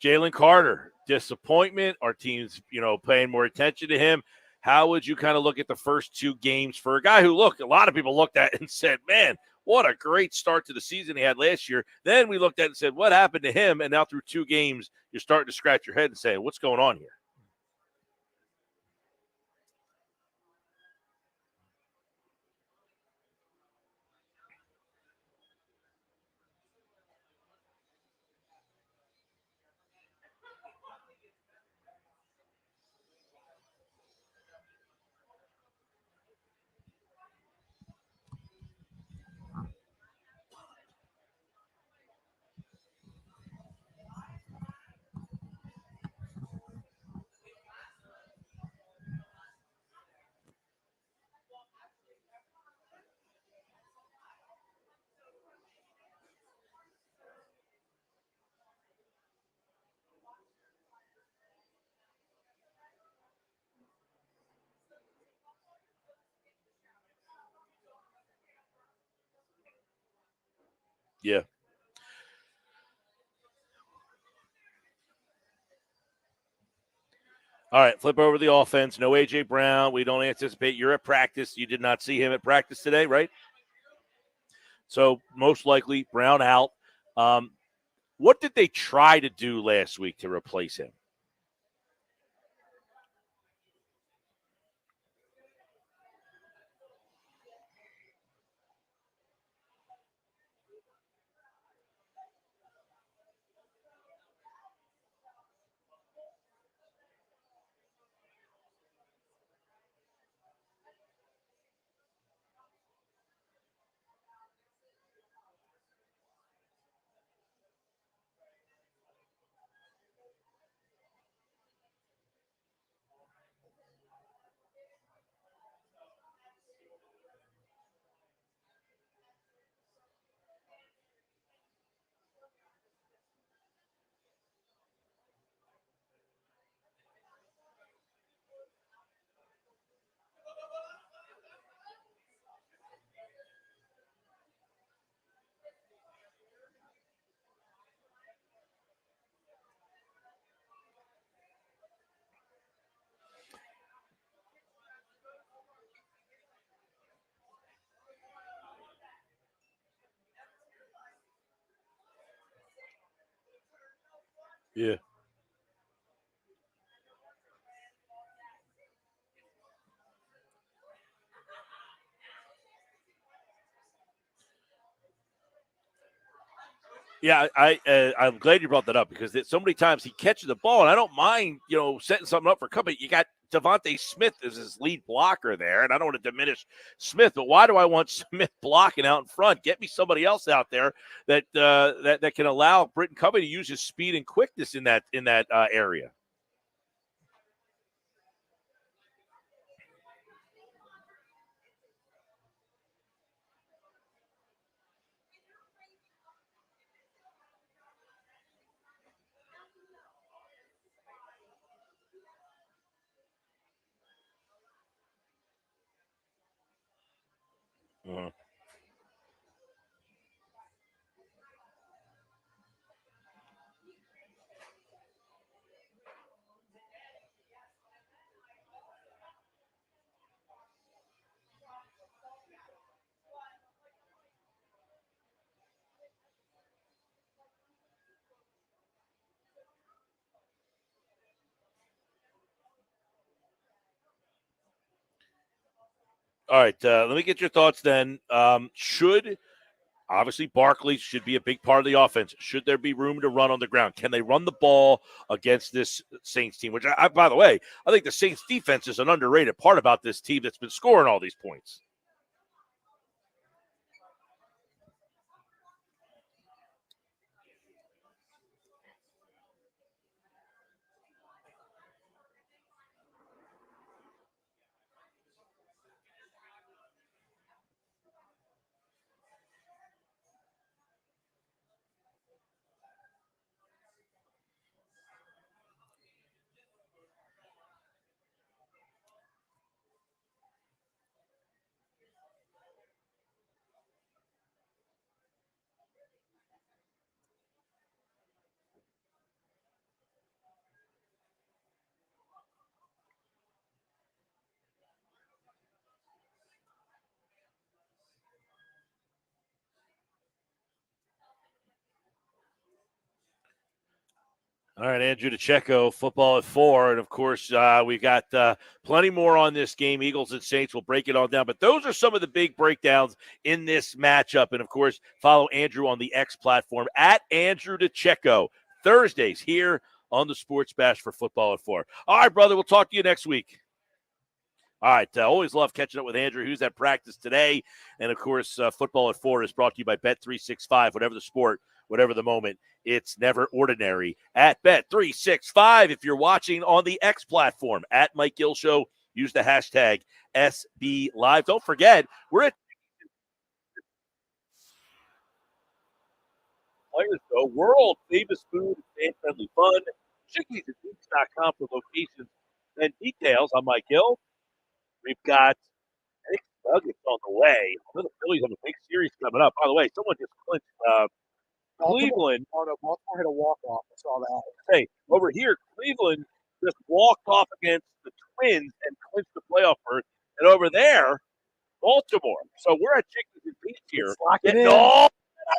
Speaker 17: Jalen Carter, disappointment. Our team's, paying more attention to him. How would you kind of look at the first two games for a guy who, a lot of people looked at and said, man, what a great start to the season he had last year. Then we looked at it and said, what happened to him? And now through two games, you're starting to scratch your head and say, what's going on here? Yeah. All right, flip over the offense. No A.J. Brown. We don't anticipate you're at practice. You did not see him at practice today, right? So most likely Brown out. What did they try to do last week to replace him? Yeah. Yeah, I'm glad you brought that up because so many times he catches the ball, and I don't mind, setting something up for company. You got Devontae Smith as his lead blocker there, and I don't want to diminish Smith, but why do I want Smith blocking out in front? Get me somebody else out there that that can allow Britton Covey to use his speed and quickness in that area. Uh-huh. All right, let me get your thoughts then. Obviously, Barkley should be a big part of the offense. Should there be room to run on the ground? Can they run the ball against this Saints team? Which, by the way, I think the Saints defense is an underrated part about this team that's been scoring all these points. All right, Andrew DiCecco, football at 4. And, of course, we've got plenty more on this game. Eagles and Saints, will break it all down. But those are some of the big breakdowns in this matchup. And, of course, follow Andrew on the X platform at Andrew DiCecco. Thursdays here on the Sports Bash for football at 4. All right, brother, we'll talk to you next week. All right, always love catching up with Andrew, who's at practice today. And, of course, football at 4 is brought to you by Bet365. Whatever the sport, whatever the moment, it's never ordinary at Bet365. If you're watching on the X platform, at Mike Gill Show, use the hashtag SBLive. Don't forget, we're at Players Go, world famous food and fan-friendly fun. Chickiesandgeeks.com for locations and details. I'm Mike Gill. We've got Nuggets on the way. The Phillies have a big series coming up. By the way, someone just clinched Cleveland.
Speaker 1: Oh, no, Baltimore hit a walk-off. I saw that.
Speaker 17: Hey, over here, Cleveland just walked off against the Twins and clinched the playoff berth. And over there, Baltimore. So we're at Chickens and Pete's here.
Speaker 1: Locking in.
Speaker 17: All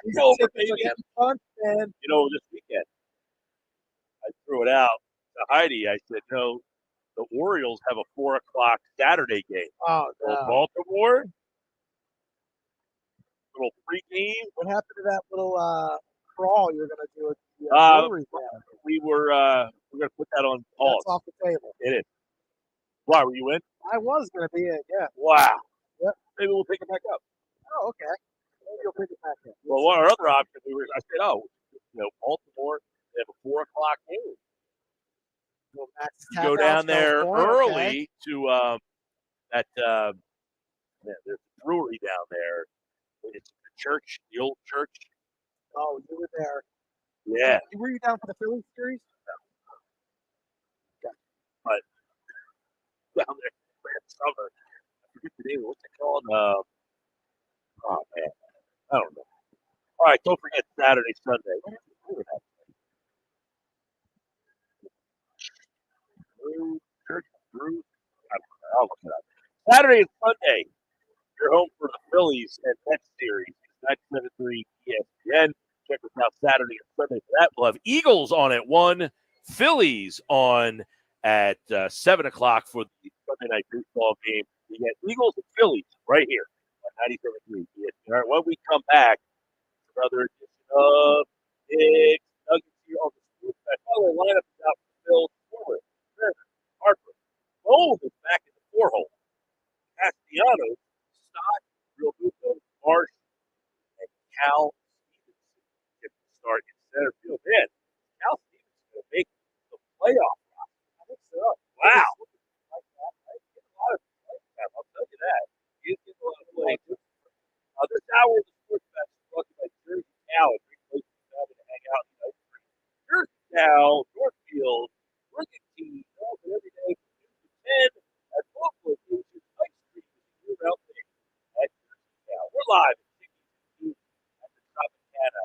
Speaker 17: October, baby.
Speaker 1: Fun, man.
Speaker 17: You know, this weekend, I threw it out to Heidi. I said, no, the Orioles have a 4 o'clock Saturday game.
Speaker 1: Oh,
Speaker 17: So
Speaker 1: no.
Speaker 17: Baltimore, little pregame.
Speaker 1: What happened to that little crawl you were going to do at the brewery there?
Speaker 17: We're going to put that on pause.
Speaker 1: That's off the table.
Speaker 17: It is. Why, were you in?
Speaker 1: I was going to be in, yeah.
Speaker 17: Wow.
Speaker 1: Yep.
Speaker 17: Maybe we'll pick it back up.
Speaker 1: Oh, okay. Maybe you'll pick it back up.
Speaker 17: Well, our other option, I said, Baltimore, they have a 4 o'clock game.
Speaker 1: Well, Max's
Speaker 17: You go
Speaker 1: Tap
Speaker 17: down
Speaker 1: House,
Speaker 17: there
Speaker 1: California,
Speaker 17: early
Speaker 1: okay.
Speaker 17: to there's a brewery down there. It's the church, the old church.
Speaker 1: Oh, you were there.
Speaker 17: Yeah.
Speaker 1: Were you down for the Phillies series?
Speaker 17: But down there last summer, I forget the name. What's it called? Oh man, I don't know. All right, don't forget Saturday, Sunday. Church Brew. I'll look it up. Saturday and Sunday, you're home for the Phillies and Mets series. 973 ESPN. Check us out Saturday and Sunday for that. We'll have Eagles on at 1, Phillies on at 7 o'clock for the Sunday night baseball game. We get Eagles and Phillies right here on 97.3 ESPN. All right, when we come back, another edition of Big Nuggets here on the Sports Bash. By the way, lineup is out for Phil Forward, Harper, Gold is back in the 4-hole. Castellanos, Stott, Real Buco, Marsh, and Cal Stevenson get to start in center field. Man, Cal Stevenson will make the playoff. I think so. Wow. I'll tell you that. He's getting a lot of play. This hour of the Sports Bash is brought to you by Jersey Cal. A great place for family to hang out. Jersey Cal, Northfield, Brigantine, open every day from 2 to 10 at both locations. High Street is a year-round thing at Jersey Cal. We're live at Chickies at the Tropicana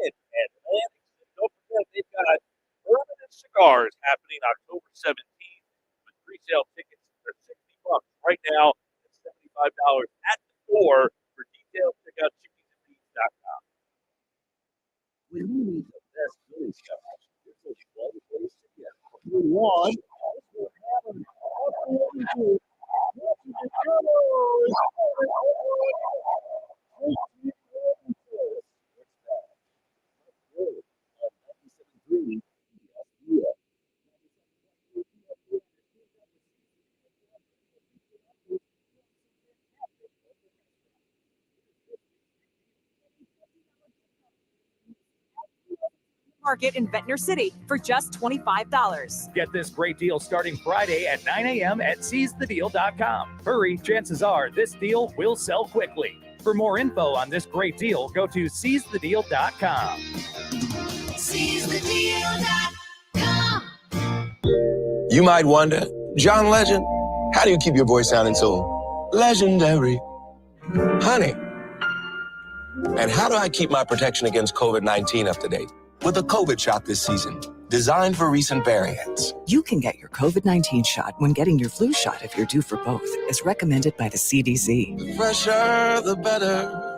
Speaker 17: in Atlantic City. Don't forget, they've got Bourbon and Cigars happening October 17th with pre-sale tickets. They're $60 right now and $75 at the door. For details, check out chickiesandbeans.com. We need the best Phillies guys. This is one place to get. One.
Speaker 2: Market in Ventnor City for just $25.
Speaker 5: Get this great deal starting Friday at 9 a.m. at seizethedeal.com. Hurry, chances are this deal will sell quickly. For more info on this great deal, go to seizethedeal.com.
Speaker 2: Seizethedeal.com.
Speaker 7: You might wonder, John Legend, how do you keep your voice sounding so legendary? Honey. And how do I keep my protection against COVID-19 up to date? With a COVID shot this season, designed for recent variants.
Speaker 10: You can get your COVID-19 shot when getting your flu shot if you're due for both, as recommended by the CDC.
Speaker 7: The fresher, the better.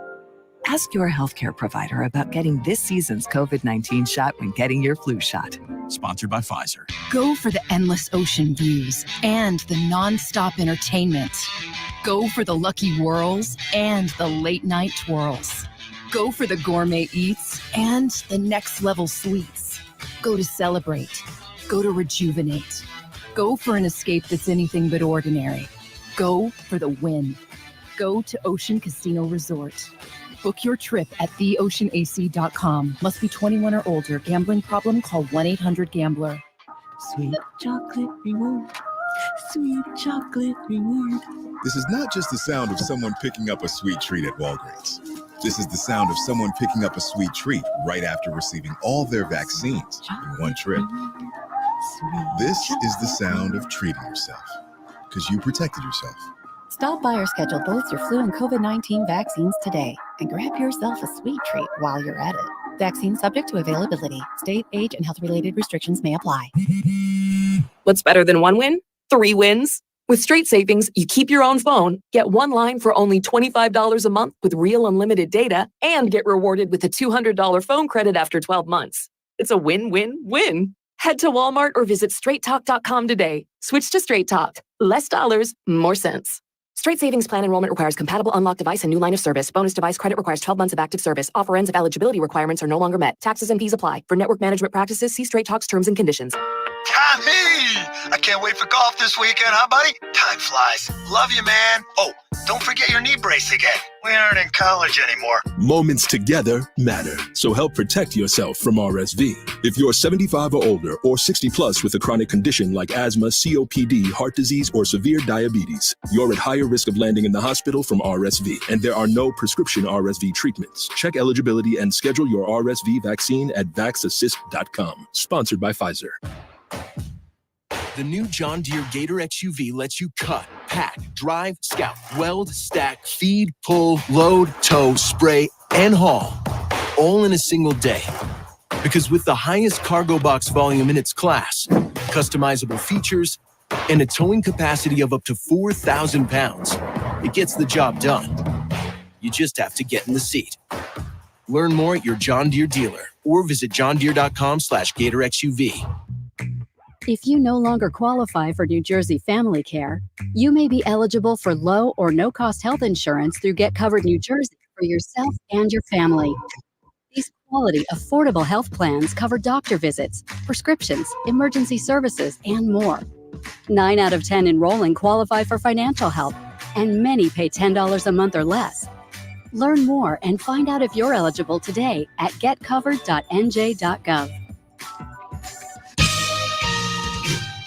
Speaker 10: Ask your healthcare provider about getting this season's COVID-19 shot when getting your flu shot.
Speaker 14: Sponsored by Pfizer.
Speaker 15: Go for the endless ocean views and the non-stop entertainment. Go for the lucky whirls and the late night twirls. Go for the gourmet eats and the next level sweets. Go to celebrate. Go to rejuvenate. Go for an escape that's anything but ordinary. Go for the win. Go to Ocean Casino Resort. Book your trip at theoceanac.com. Must be 21 or older. Gambling problem? Call 1-800-GAMBLER.
Speaker 21: Sweet chocolate reward. Sweet chocolate reward.
Speaker 18: This is not just the sound of someone picking up a sweet treat at Walgreens. This is the sound of someone picking up a sweet treat right after receiving all their vaccines in one trip. This is the sound of treating yourself, because you protected yourself.
Speaker 3: Stop by or schedule both your flu and COVID-19 vaccines today and grab yourself a sweet treat while you're at it. Vaccine subject to availability. State, age, and health-related restrictions may apply.
Speaker 25: What's better than one win? 3 wins. With Straight Savings, you keep your own phone, get one line for only $25 a month with real unlimited data, and get rewarded with a $200 phone credit after 12 months. It's a win-win-win. Head to Walmart or visit straighttalk.com today. Switch to Straight Talk. Less dollars, more sense. Straight Savings Plan enrollment requires compatible unlocked device and new line of service. Bonus device credit requires 12 months of active service. Offer ends if eligibility requirements are no longer met. Taxes and fees apply. For network management practices, see Straight Talk's terms and conditions.
Speaker 6: Tommy! I can't wait for golf this weekend, huh, buddy? Time flies. Love you, man. Oh, don't forget your knee brace again. We aren't in college anymore.
Speaker 16: Moments together matter, so help protect yourself from RSV. If you're 75 or older or 60 plus with a chronic condition like asthma, COPD, heart disease, or severe diabetes, you're at higher risk of landing in the hospital from RSV, and there are no prescription RSV treatments. Check eligibility and schedule your RSV vaccine at vaxassist.com. Sponsored by Pfizer.
Speaker 8: The new John Deere Gator XUV lets you cut, pack, drive, scout, weld, stack, feed, pull, load, tow, spray, and haul, all in a single day. Because with the highest cargo box volume in its class, customizable features, and a towing capacity of up to 4,000 pounds, it gets the job done. You just have to get in the seat. Learn more at your John Deere dealer or visit johndeere.com/Gator XUV.
Speaker 9: If you no longer qualify for New Jersey Family Care, you may be eligible for low or no-cost health insurance through Get Covered New Jersey for yourself and your family. These quality, affordable health plans cover doctor visits, prescriptions, emergency services, and more. 9 out of 10 enrolling qualify for financial help, and many pay $10 a month or less. Learn more and find out if you're eligible today at getcovered.nj.gov.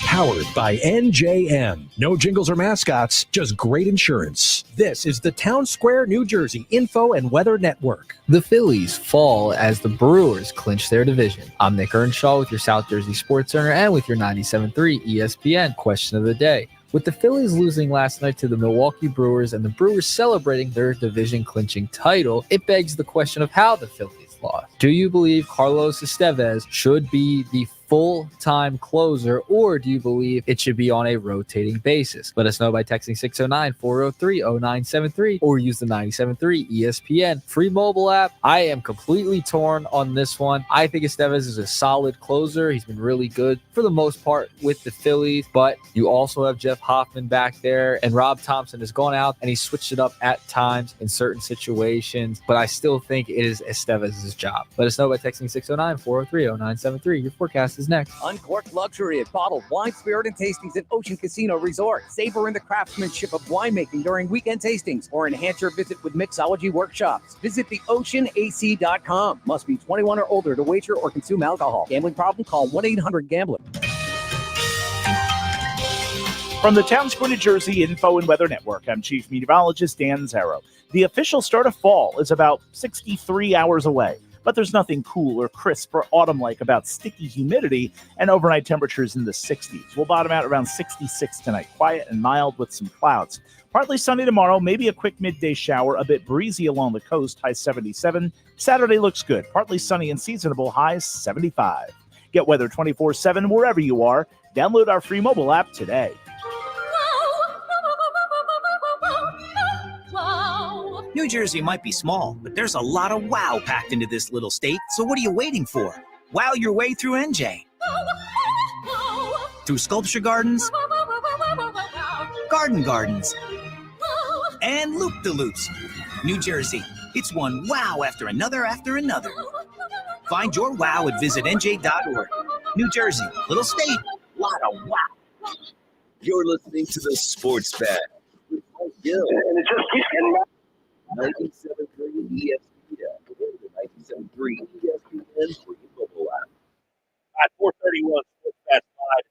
Speaker 11: Powered by NJM. No jingles or mascots, just great insurance. This is the Town Square, New Jersey Info and Weather Network.
Speaker 14: The Phillies fall as the Brewers clinch their division. I'm Nick Earnshaw with your South Jersey Sports Center and with your 97.3 ESPN question of the day. With the Phillies losing last night to the Milwaukee Brewers and the Brewers celebrating their division-clinching title, it begs the question of how the Phillies lost. Do you believe Carlos Estevez should be the full-time closer, or do you believe it should be on a rotating basis? Let us know by texting 609-403-0973 or use the 97.3 ESPN free mobile app. I am completely torn on this one. I think Estevez is a solid closer. He's been really good for the most part with the Phillies, but you also have Jeff Hoffman back there, and Rob Thompson has gone out and he switched it up at times in certain situations, but I still think it is Estevez's job. Let us know by texting 609-403-0973. Your forecast is next.
Speaker 19: Uncorked luxury at bottled wine, spirit, and tastings at Ocean Casino Resort. Savor in the craftsmanship of winemaking during weekend tastings or enhance your visit with mixology workshops. Visit theoceanac.com. Must be 21 or older to wager or consume alcohol. Gambling problem? Call 1-800-GAMBLER.
Speaker 22: From the Town Square, New Jersey Info and Weather Network, I'm Chief Meteorologist Dan Zarrow. The official start of fall is about 63 hours away. But there's nothing cool or crisp or autumn-like about sticky humidity and overnight temperatures in the 60s. We'll bottom out around 66 tonight, quiet and mild with some clouds. Partly sunny tomorrow, maybe a quick midday shower, a bit breezy along the coast, high 77. Saturday looks good, partly sunny and seasonable, highs 75. Get weather 24/7 wherever you are. Download our free mobile app today.
Speaker 24: New Jersey might be small, but there's a lot of wow packed into this little state, so what are you waiting for? Wow your way through NJ. Through sculpture gardens, garden gardens, and loop-de-loops. New Jersey, it's one wow after another after another. Find your wow at visitnj.org. New Jersey, little state, lot of wow.
Speaker 13: You're listening to the Sports Bash with Mike Gill.
Speaker 6: And it just keeps getting back.
Speaker 13: 97.3 ESPN. Go to 97.3 ESPN for your mobile app.
Speaker 17: At 4:31 Sports Bash Live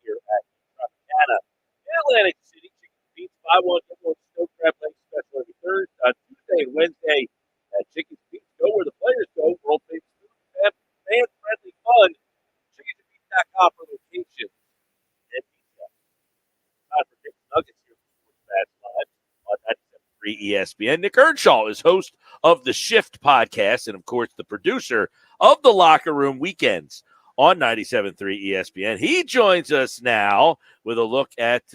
Speaker 17: here at Tropicana, Atlantic City. Chicken Beats, buy one, get one snow crab leg special every Tuesday and Wednesday at Chicken Beats. Go where the players go. World famous food, fan-friendly fun. ChickenBeats.com for location and pizza. Time for Chicken Nuggets here for Sports Bash. ESPN. Nick Earnshaw is host of the Shift podcast and, of course, the producer of the Locker Room Weekends on 97.3 ESPN. He joins us now with a look at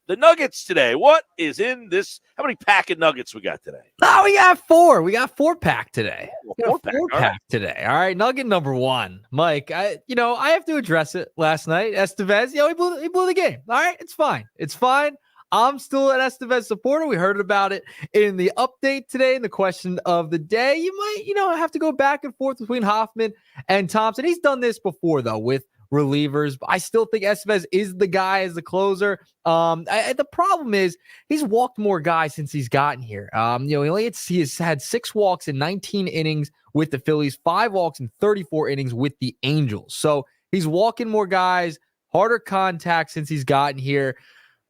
Speaker 17: the Nuggets today. What is in this? How many pack of Nuggets we got today?
Speaker 14: Oh, we got 4. We got 4-pack today.
Speaker 17: Four-pack
Speaker 14: today. All right, Nugget number 1. Mike, I have to address it last night. Estevez, he blew the game. All right, it's fine. It's fine. I'm still an Estevez supporter. We heard about it in the update today in the question of the day. You might, have to go back and forth between Hoffman and Thompson. He's done this before, though, with relievers. I still think Estevez is the guy as the closer. The problem is he's walked more guys since he's gotten here. He has had 6 walks in 19 innings with the Phillies, 5 walks in 34 innings with the Angels. So he's walking more guys, harder contact since he's gotten here.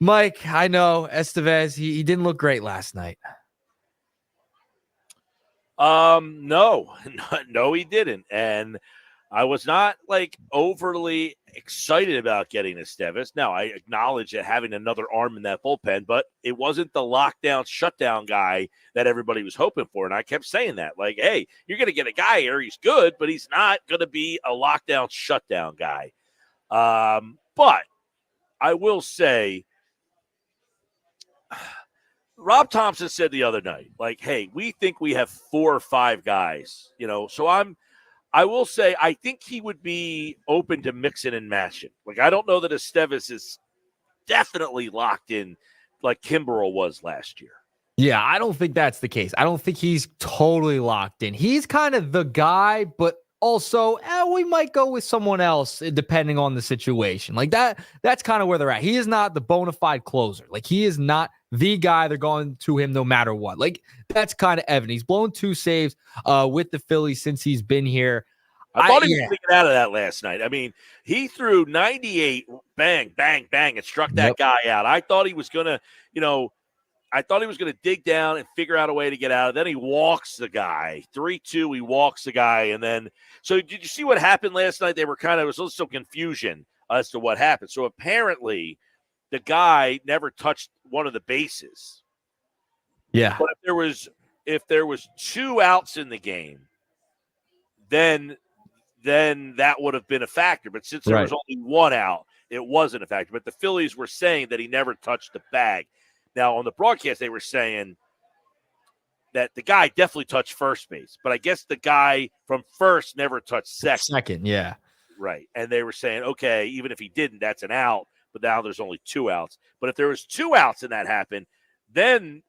Speaker 14: Mike, I know Estevez, he didn't look great last night.
Speaker 17: No, he didn't. And I was not overly excited about getting Estevez. Now, I acknowledge that having another arm in that bullpen, but it wasn't the lockdown, shutdown guy that everybody was hoping for. And I kept saying that, hey, you're going to get a guy here. He's good, but he's not going to be a lockdown, shutdown guy. But I will say, Rob Thompson said the other night, hey, we think we have 4 or 5 guys, so I will say I think he would be open to mixing and matching. I don't know that Estevez is definitely locked in like Kimbrel was last year.
Speaker 14: Yeah, I don't think that's the case. I don't think he's totally locked in. He's kind of the guy, but also we might go with someone else depending on the situation. That's kind of where they're at. He is not the bona fide closer. He is not the guy they're going to him no matter what. That's kind of evident. He's blown 2 saves with the Phillies since he's been here.
Speaker 17: I thought he was going to get out of that last night. I mean, he threw 98, bang, bang, bang, and struck that guy out. I thought he was going to, dig down and figure out a way to get out. Then he walks the guy. 3-2, he walks the guy. And then, so did you see what happened last night? There was some confusion as to what happened. So apparently the guy never touched one of the bases.
Speaker 14: Yeah.
Speaker 17: But if there was 2 outs in the game, then that would have been a factor. But since there was only 1 out, it wasn't a factor. But the Phillies were saying that he never touched the bag. Now, on the broadcast, they were saying that the guy definitely touched first base. But I guess the guy from first never touched second.
Speaker 14: Second, yeah.
Speaker 17: Right. And they were saying, okay, even if he didn't, that's an out. But now there's only 2 outs. But if there was 2 outs and that happened, then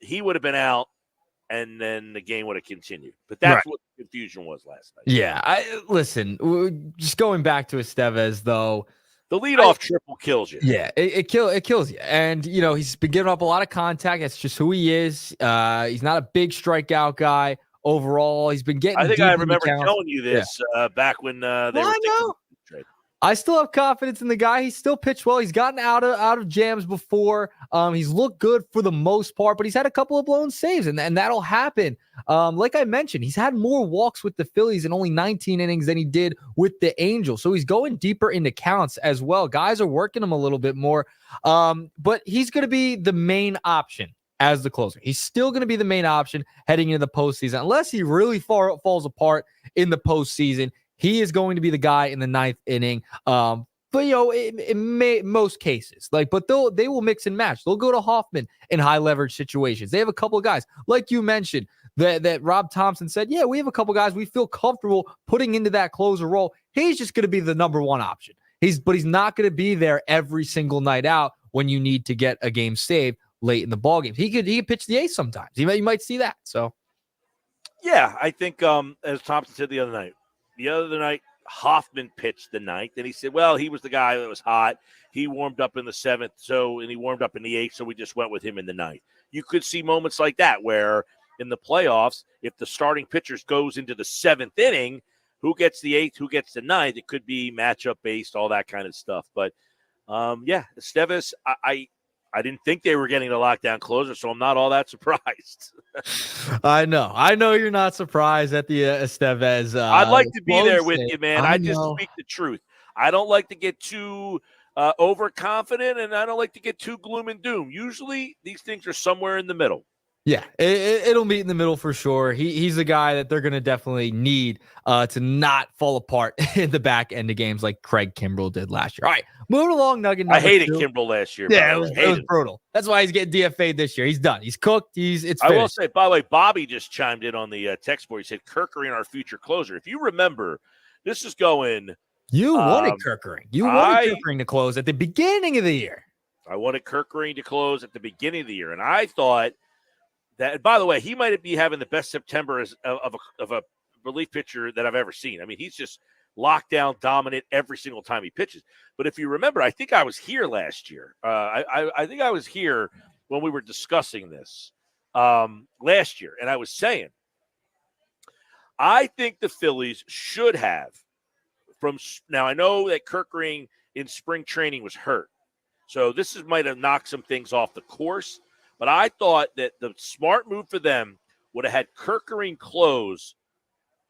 Speaker 17: he would have been out, and then the game would have continued. But that's what the confusion was last night.
Speaker 14: Yeah, listen, just going back to Estevez, though.
Speaker 17: The leadoff triple kills you.
Speaker 14: Yeah, it kills you. And, he's been giving up a lot of contact. That's just who he is. He's not a big strikeout guy overall. He's been getting
Speaker 17: I think I remember telling you this back when they were taking trade.
Speaker 14: I still have confidence in the guy. He's still pitched well. He's gotten out of jams before. He's looked good for the most part, but he's had a couple of blown saves, and that'll happen. Like I mentioned, he's had more walks with the Phillies in only 19 innings than he did with the Angels. So he's going deeper into counts as well. Guys are working him a little bit more. But he's going to be the main option as the closer. He's still going to be the main option heading into the postseason, unless he really falls apart in the postseason. He is going to be the guy in the 9th inning. But in most cases, but they will mix and match. They'll go to Hoffman in high leverage situations. They have a couple of guys, like you mentioned, that Rob Thompson said, yeah, we have a couple of guys we feel comfortable putting into that closer role. He's just going to be the number 1 option. But he's not going to be there every single night out when you need to get a game saved late in the ballgame. He could pitch the ace sometimes. You might see that. So,
Speaker 17: yeah, I think as Thompson said the other night, Hoffman pitched the 9th, and he said, well, he was the guy that was hot. He warmed up in the 7th, and he warmed up in the 8th, so we just went with him in the 9th. You could see moments like that where in the playoffs, if the starting pitchers goes into the 7th inning, who gets the 8th, who gets the 9th, it could be matchup-based, all that kind of stuff. But, Estevez, I didn't think they were getting a lockdown closer, so I'm not all that surprised.
Speaker 14: I know you're not surprised at the Estevez.
Speaker 17: I'd like to be there with you, man. I just speak the truth. I don't like to get too overconfident, and I don't like to get too gloom and doom. Usually, these things are somewhere in the middle.
Speaker 14: Yeah, it'll meet in the middle for sure. He's a guy that they're going to definitely need to not fall apart in the back end of games like Craig Kimbrell did last year. All right, moving along, Nugget number
Speaker 17: I hated
Speaker 14: 2.
Speaker 17: Kimbrell last year.
Speaker 14: Yeah, it was brutal. That's why he's getting DFA'd this year. He's done. He's cooked. It's finished.
Speaker 17: I will say, by the way, Bobby just chimed in on the text board. He said, Kirkering, our future closer. If you remember, this is going.
Speaker 14: You wanted Kirkering. You wanted Kirkering to close at the beginning of the year.
Speaker 17: I wanted Kirkering to close at the beginning of the year. And I thought that, by the way, he might be having the best September of a relief pitcher that I've ever seen. I mean, he's just lockdown dominant every single time he pitches. But if you remember, I think I was here last year. I think I was here when we were discussing this last year. And I was saying, I think the Phillies should have now I know that Kirkering in spring training was hurt. So this might have knocked some things off the course. But I thought that the smart move for them would have had Kirkering close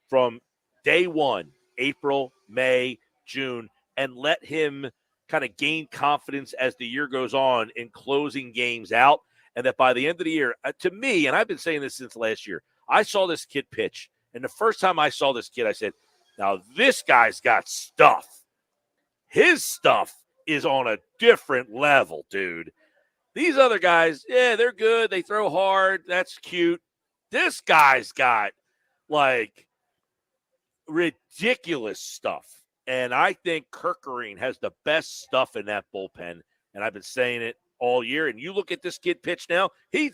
Speaker 17: from day one, April, May, June, and let him kind of gain confidence as the year goes on in closing games out. And that by the end of the year, to me, and I've been saying this since last year, I saw this kid pitch. And the first time I saw this kid, I said, now this guy's got stuff. His stuff is on a different level, dude. These other guys, yeah, they're good. They throw hard. That's cute. This guy's got, like, ridiculous stuff. And I think Kirkering has the best stuff in that bullpen. And I've been saying it all year. And you look at this kid pitch now, he's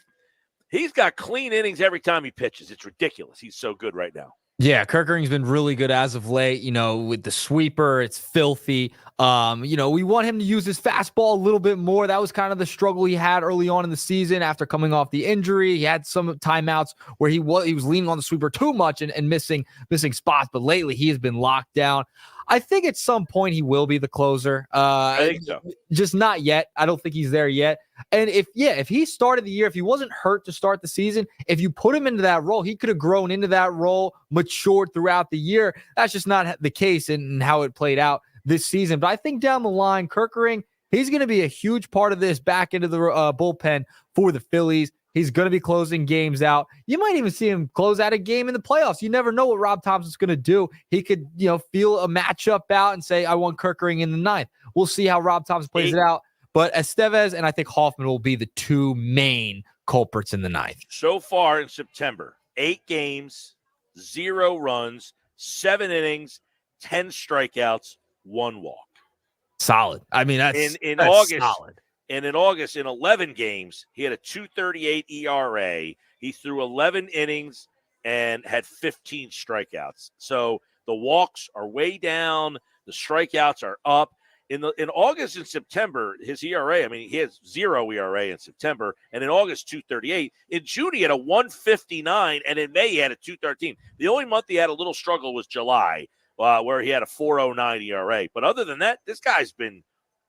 Speaker 17: got clean innings every time he pitches. It's ridiculous. He's so good right now.
Speaker 14: Yeah, Kirkering's been really good as of late, with the sweeper. It's filthy. We want him to use his fastball a little bit more. That was kind of the struggle he had early on in the season after coming off the injury. He had some timeouts where he was leaning on the sweeper too much and missing spots. But lately, he has been locked down. I think at some point he will be the closer.
Speaker 17: I think so.
Speaker 14: Just not yet. I don't think he's there yet. And if he started the year, if he wasn't hurt to start the season, if you put him into that role, he could have grown into that role, matured throughout the year. That's just not the case in how it played out this season. But I think down the line, Kirkering, he's going to be a huge part of this back into the bullpen for the Phillies. He's going to be closing games out. You might even see him close out a game in the playoffs. You never know what Rob Thompson's going to do. He could, feel a matchup out and say, I want Kirkering in the ninth. We'll see how Rob Thompson plays it out. But Estevez and I think Hoffman will be the two main culprits in the ninth.
Speaker 17: So far in September, 8 games, 0 runs, 7 innings, 10 strikeouts, 1 walk.
Speaker 14: Solid. I mean, that's
Speaker 17: in
Speaker 14: that's
Speaker 17: August.
Speaker 14: solid.
Speaker 17: And in August, in 11 games, he had a 2.38 ERA. He threw 11 innings and had 15 strikeouts. So the walks are way down. The strikeouts are up. In August and September, his ERA, he has 0 ERA in September. And in August, 2.38. In June, he had a 1.59. And in May, he had a 2.13. The only month he had a little struggle was July, where he had a 4.09 ERA. But other than that, this guy's been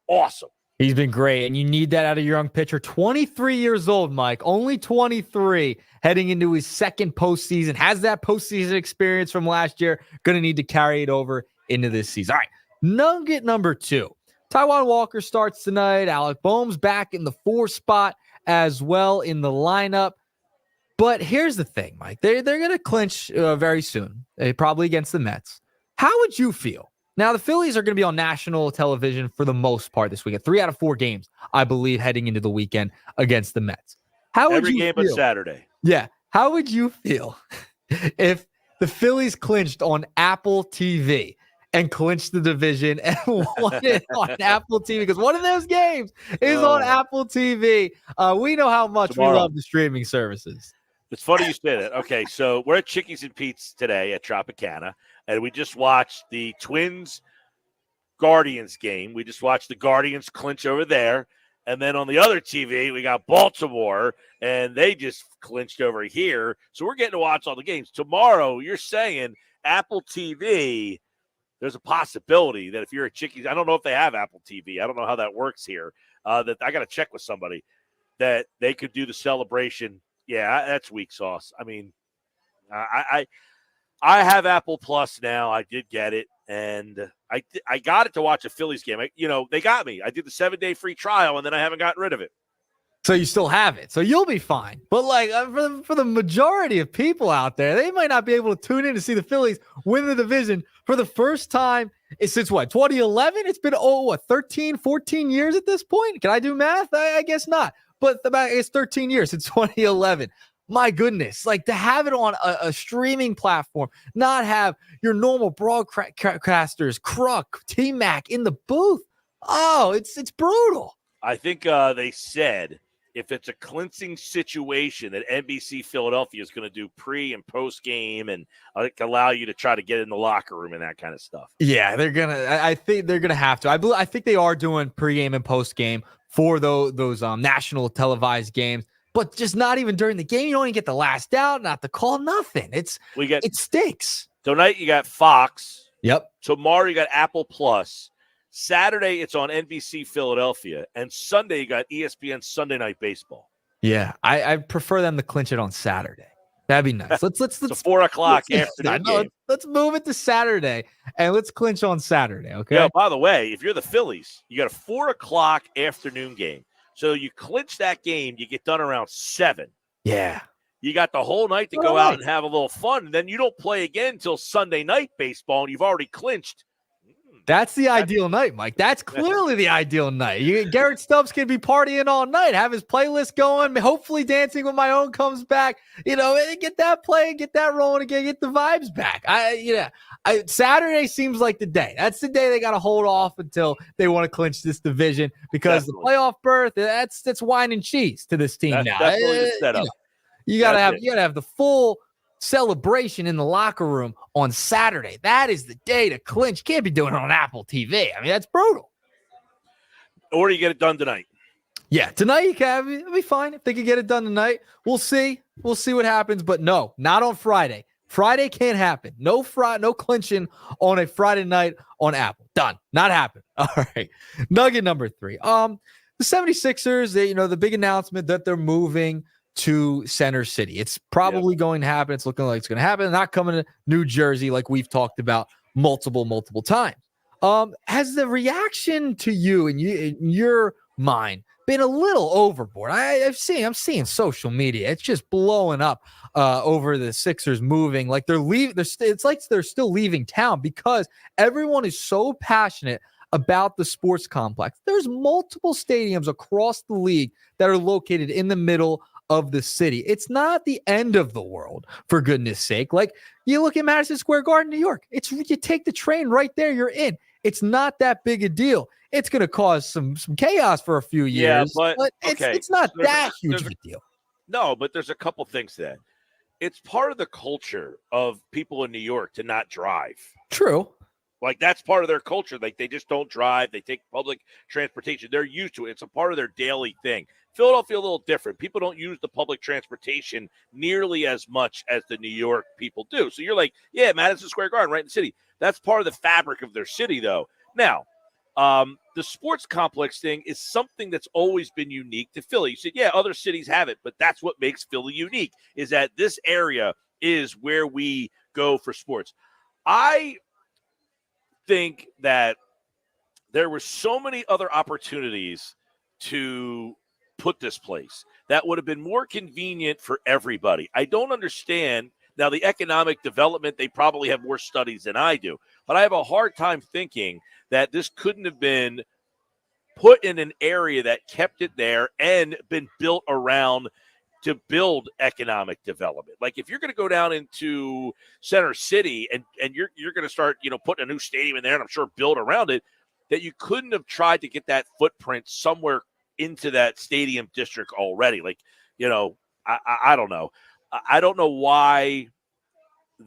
Speaker 17: awesome.
Speaker 14: He's been great, and you need that out of your young pitcher. 23 years old, Mike, only 23, heading into his second postseason. Has that postseason experience from last year. Going to need to carry it over into this season. All right, nugget number 2. Taijuan Walker starts tonight. Alec Boehm's back in the 4 spot as well in the lineup. But here's the thing, Mike. They're going to clinch very soon, probably against the Mets. How would you feel? Now, the Phillies are going to be on national television for the most part this weekend. 3 out of 4 games, I believe, heading into the weekend against the Mets. How would
Speaker 17: Every
Speaker 14: you
Speaker 17: game
Speaker 14: feel?
Speaker 17: but Saturday.
Speaker 14: Yeah. How would you feel if the Phillies clinched on Apple TV and clinched the division and won it on Apple TV? Because one of those games is on Apple TV. We know how much we love the streaming services.
Speaker 17: It's funny you say that. Okay, so we're at Chickies and Pete's today at Tropicana, and we just watched the Twins-Guardians game. We just watched the Guardians clinch over there. And then on the other TV, we got Baltimore, and they just clinched over here. So we're getting to watch all the games. Tomorrow, you're saying Apple TV, there's a possibility that if you're at Chickies, I don't know if they have Apple TV. I don't know how that works here. That I got to check with somebody that they could do the celebration. Yeah, that's weak sauce. I have Apple Plus now. I did get it, and I got it to watch a Phillies game. They got me. I did the 7-day free trial, and then I haven't gotten rid of it.
Speaker 14: So you still have it. So you'll be fine. But like for the majority of people out there, they might not be able to tune in to see the Phillies win the division for the first time since what, 2011? It's been 13, 14 years at this point. Can I do math? I guess not. But it's 13 years since 2011. My goodness, like to have it on a streaming platform, not have your normal broadcasters, Kruk, T-Mac in the booth. Oh, it's brutal.
Speaker 17: I think they said if it's a clinching situation that NBC Philadelphia is going to do pre and post game and allow you to try to get in the locker room and that kind of stuff.
Speaker 14: Yeah, they're gonna. I think they're gonna have to. I think they are doing pregame and postgame for those national televised games, but just not even during the game. You don't even get the last out, not the call, nothing. It stinks.
Speaker 17: Tonight you got Fox.
Speaker 14: Yep.
Speaker 17: Tomorrow you got Apple Plus. Saturday, it's on NBC Philadelphia. And Sunday, you got ESPN Sunday Night Baseball.
Speaker 14: Yeah, I prefer them to clinch it on Saturday. That'd be nice. Let's
Speaker 17: it's 4 o'clock afternoon game.
Speaker 14: Let's move it to Saturday, and let's clinch on Saturday, okay?
Speaker 17: Yeah, by the way, if you're the Phillies, you got a 4 o'clock afternoon game. So you clinch that game, you get done around 7.
Speaker 14: Yeah.
Speaker 17: You got the whole night to go out and have a little fun. Then you don't play again until Sunday Night Baseball, and you've already clinched.
Speaker 14: That's the ideal night, Mike. That's clearly the ideal night. Garrett Stubbs can be partying all night, have his playlist going. Hopefully, Dancing with My Own comes back. Get that playing, get that rolling again, get the vibes back. Saturday seems like the day. That's the day they got to hold off until they want to clinch this division because the playoff berth. That's wine and cheese to this team now.
Speaker 17: That's really the setup.
Speaker 14: You gotta have the full celebration in the locker room on Saturday. That is the day to clinch. Can't be doing it on Apple TV. I mean, that's brutal.
Speaker 17: Or you get it done tonight.
Speaker 14: Yeah, tonight you can. It'll be fine if they can get it done tonight. We'll see. We'll see what happens. But no, not on Friday. Friday can't happen. No clinching on a Friday night on Apple. Done. Not happen. All right. Nugget number 3. The 76ers, the big announcement that they're moving to Center City. It's probably going to happen. It's looking like it's going to happen. Not coming to New Jersey like we've talked about multiple times. Has the reaction to you in your mind been a little overboard? I'm seeing social media. It's just blowing up over the Sixers moving. Like they're leaving. It's like they're still leaving town because everyone is so passionate about the sports complex. There's multiple stadiums across the league that are located in the middle of the city. It's not the end of the world, for goodness sake. Like you look at Madison Square Garden, New York. You take the train right there, you're in. It's not that big a deal. It's going to cause some chaos for a few years, but it's not that huge of a deal.
Speaker 17: No, but there's a couple things to that. It's part of the culture of people in New York to not drive.
Speaker 14: True.
Speaker 17: Like that's part of their culture. Like they just don't drive. They take public transportation. They're used to it. It's a part of their daily thing. Philadelphia a little different. People don't use the public transportation nearly as much as the New York people do. So you're like, yeah, Madison Square Garden, right in the city. That's part of the fabric of their city, though. Now, the sports complex thing is something that's always been unique to Philly. You said, yeah, other cities have it, but that's what makes Philly unique, is that this area is where we go for sports. I think that there were so many other opportunities to put this place that would have been more convenient for everybody. I don't understand. Now, the economic development, they probably have more studies than I do, but I have a hard time thinking that this couldn't have been put in an area that kept it there and been built around to build economic development. Like if you're going to go down into Center City and you're going to start, putting a new stadium in there and I'm sure build around it, that you couldn't have tried to get that footprint somewhere into that stadium district already. Like, I don't know. I don't know why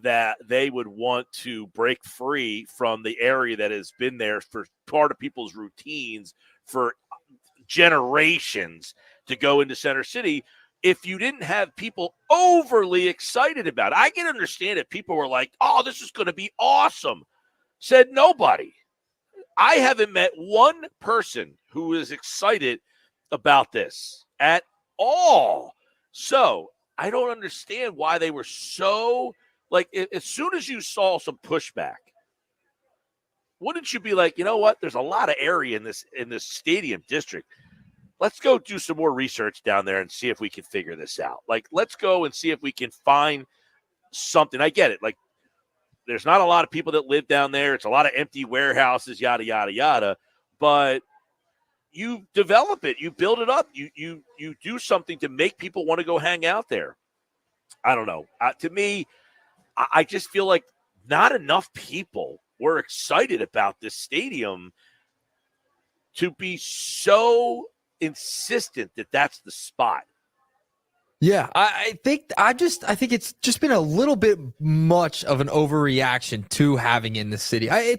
Speaker 17: that they would want to break free from the area that has been there for part of people's routines for generations to go into Center City if you didn't have people overly excited about it. I can understand if people were like, oh, this is going to be awesome. Said nobody. I haven't met one person who is excited about this at all. So I don't understand why they were so like, as soon as you saw some pushback, wouldn't you be like, you know what? There's a lot of area in this stadium district. let's go do some more research down there and see if we can figure this out. Like, let's go and see if we can find something. I get it. Like, there's not a lot of people that live down there. It's a lot of empty warehouses, yada, yada, yada. But you develop it. You build it up. You do something to make people want to go hang out there. I don't know. To me, I just feel like not enough people were excited about this stadium to be so insistent that that's the spot.
Speaker 1: Yeah, I think it's just been a little bit much of an overreaction to having in the city. I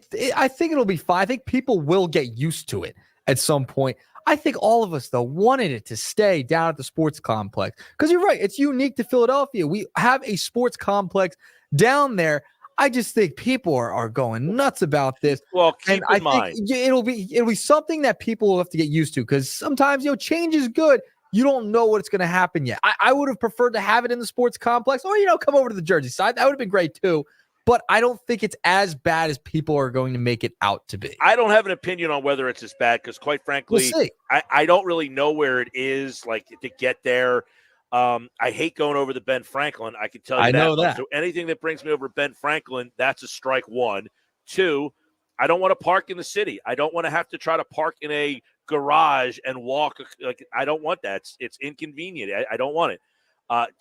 Speaker 1: think it'll be fine. I think people will get used to it at some point. I think all of us, though, wanted it to stay down at the sports complex because you're right. It's unique to Philadelphia. We have a sports complex down there. I just think people are going nuts about this.
Speaker 17: Well, keep in mind,
Speaker 1: it'll be something that people will have to get used to because sometimes change is good. You don't know what's going to happen yet. I would have preferred to have it in the sports complex or, come over to the Jersey side. That would have been great too. But I don't think it's as bad as people are going to make it out to be.
Speaker 17: I don't have an opinion on whether it's as bad because, quite frankly,
Speaker 1: we'll see.
Speaker 17: I don't really know where it is, like, to get there. I hate going over the Ben Franklin. I can tell you
Speaker 1: I know that.
Speaker 17: So anything that brings me over Ben Franklin, that's a strike one. Two, I don't want to park in the city. I don't want to have to try to park in a garage and walk. Like, I don't want that. It's inconvenient. I don't want it.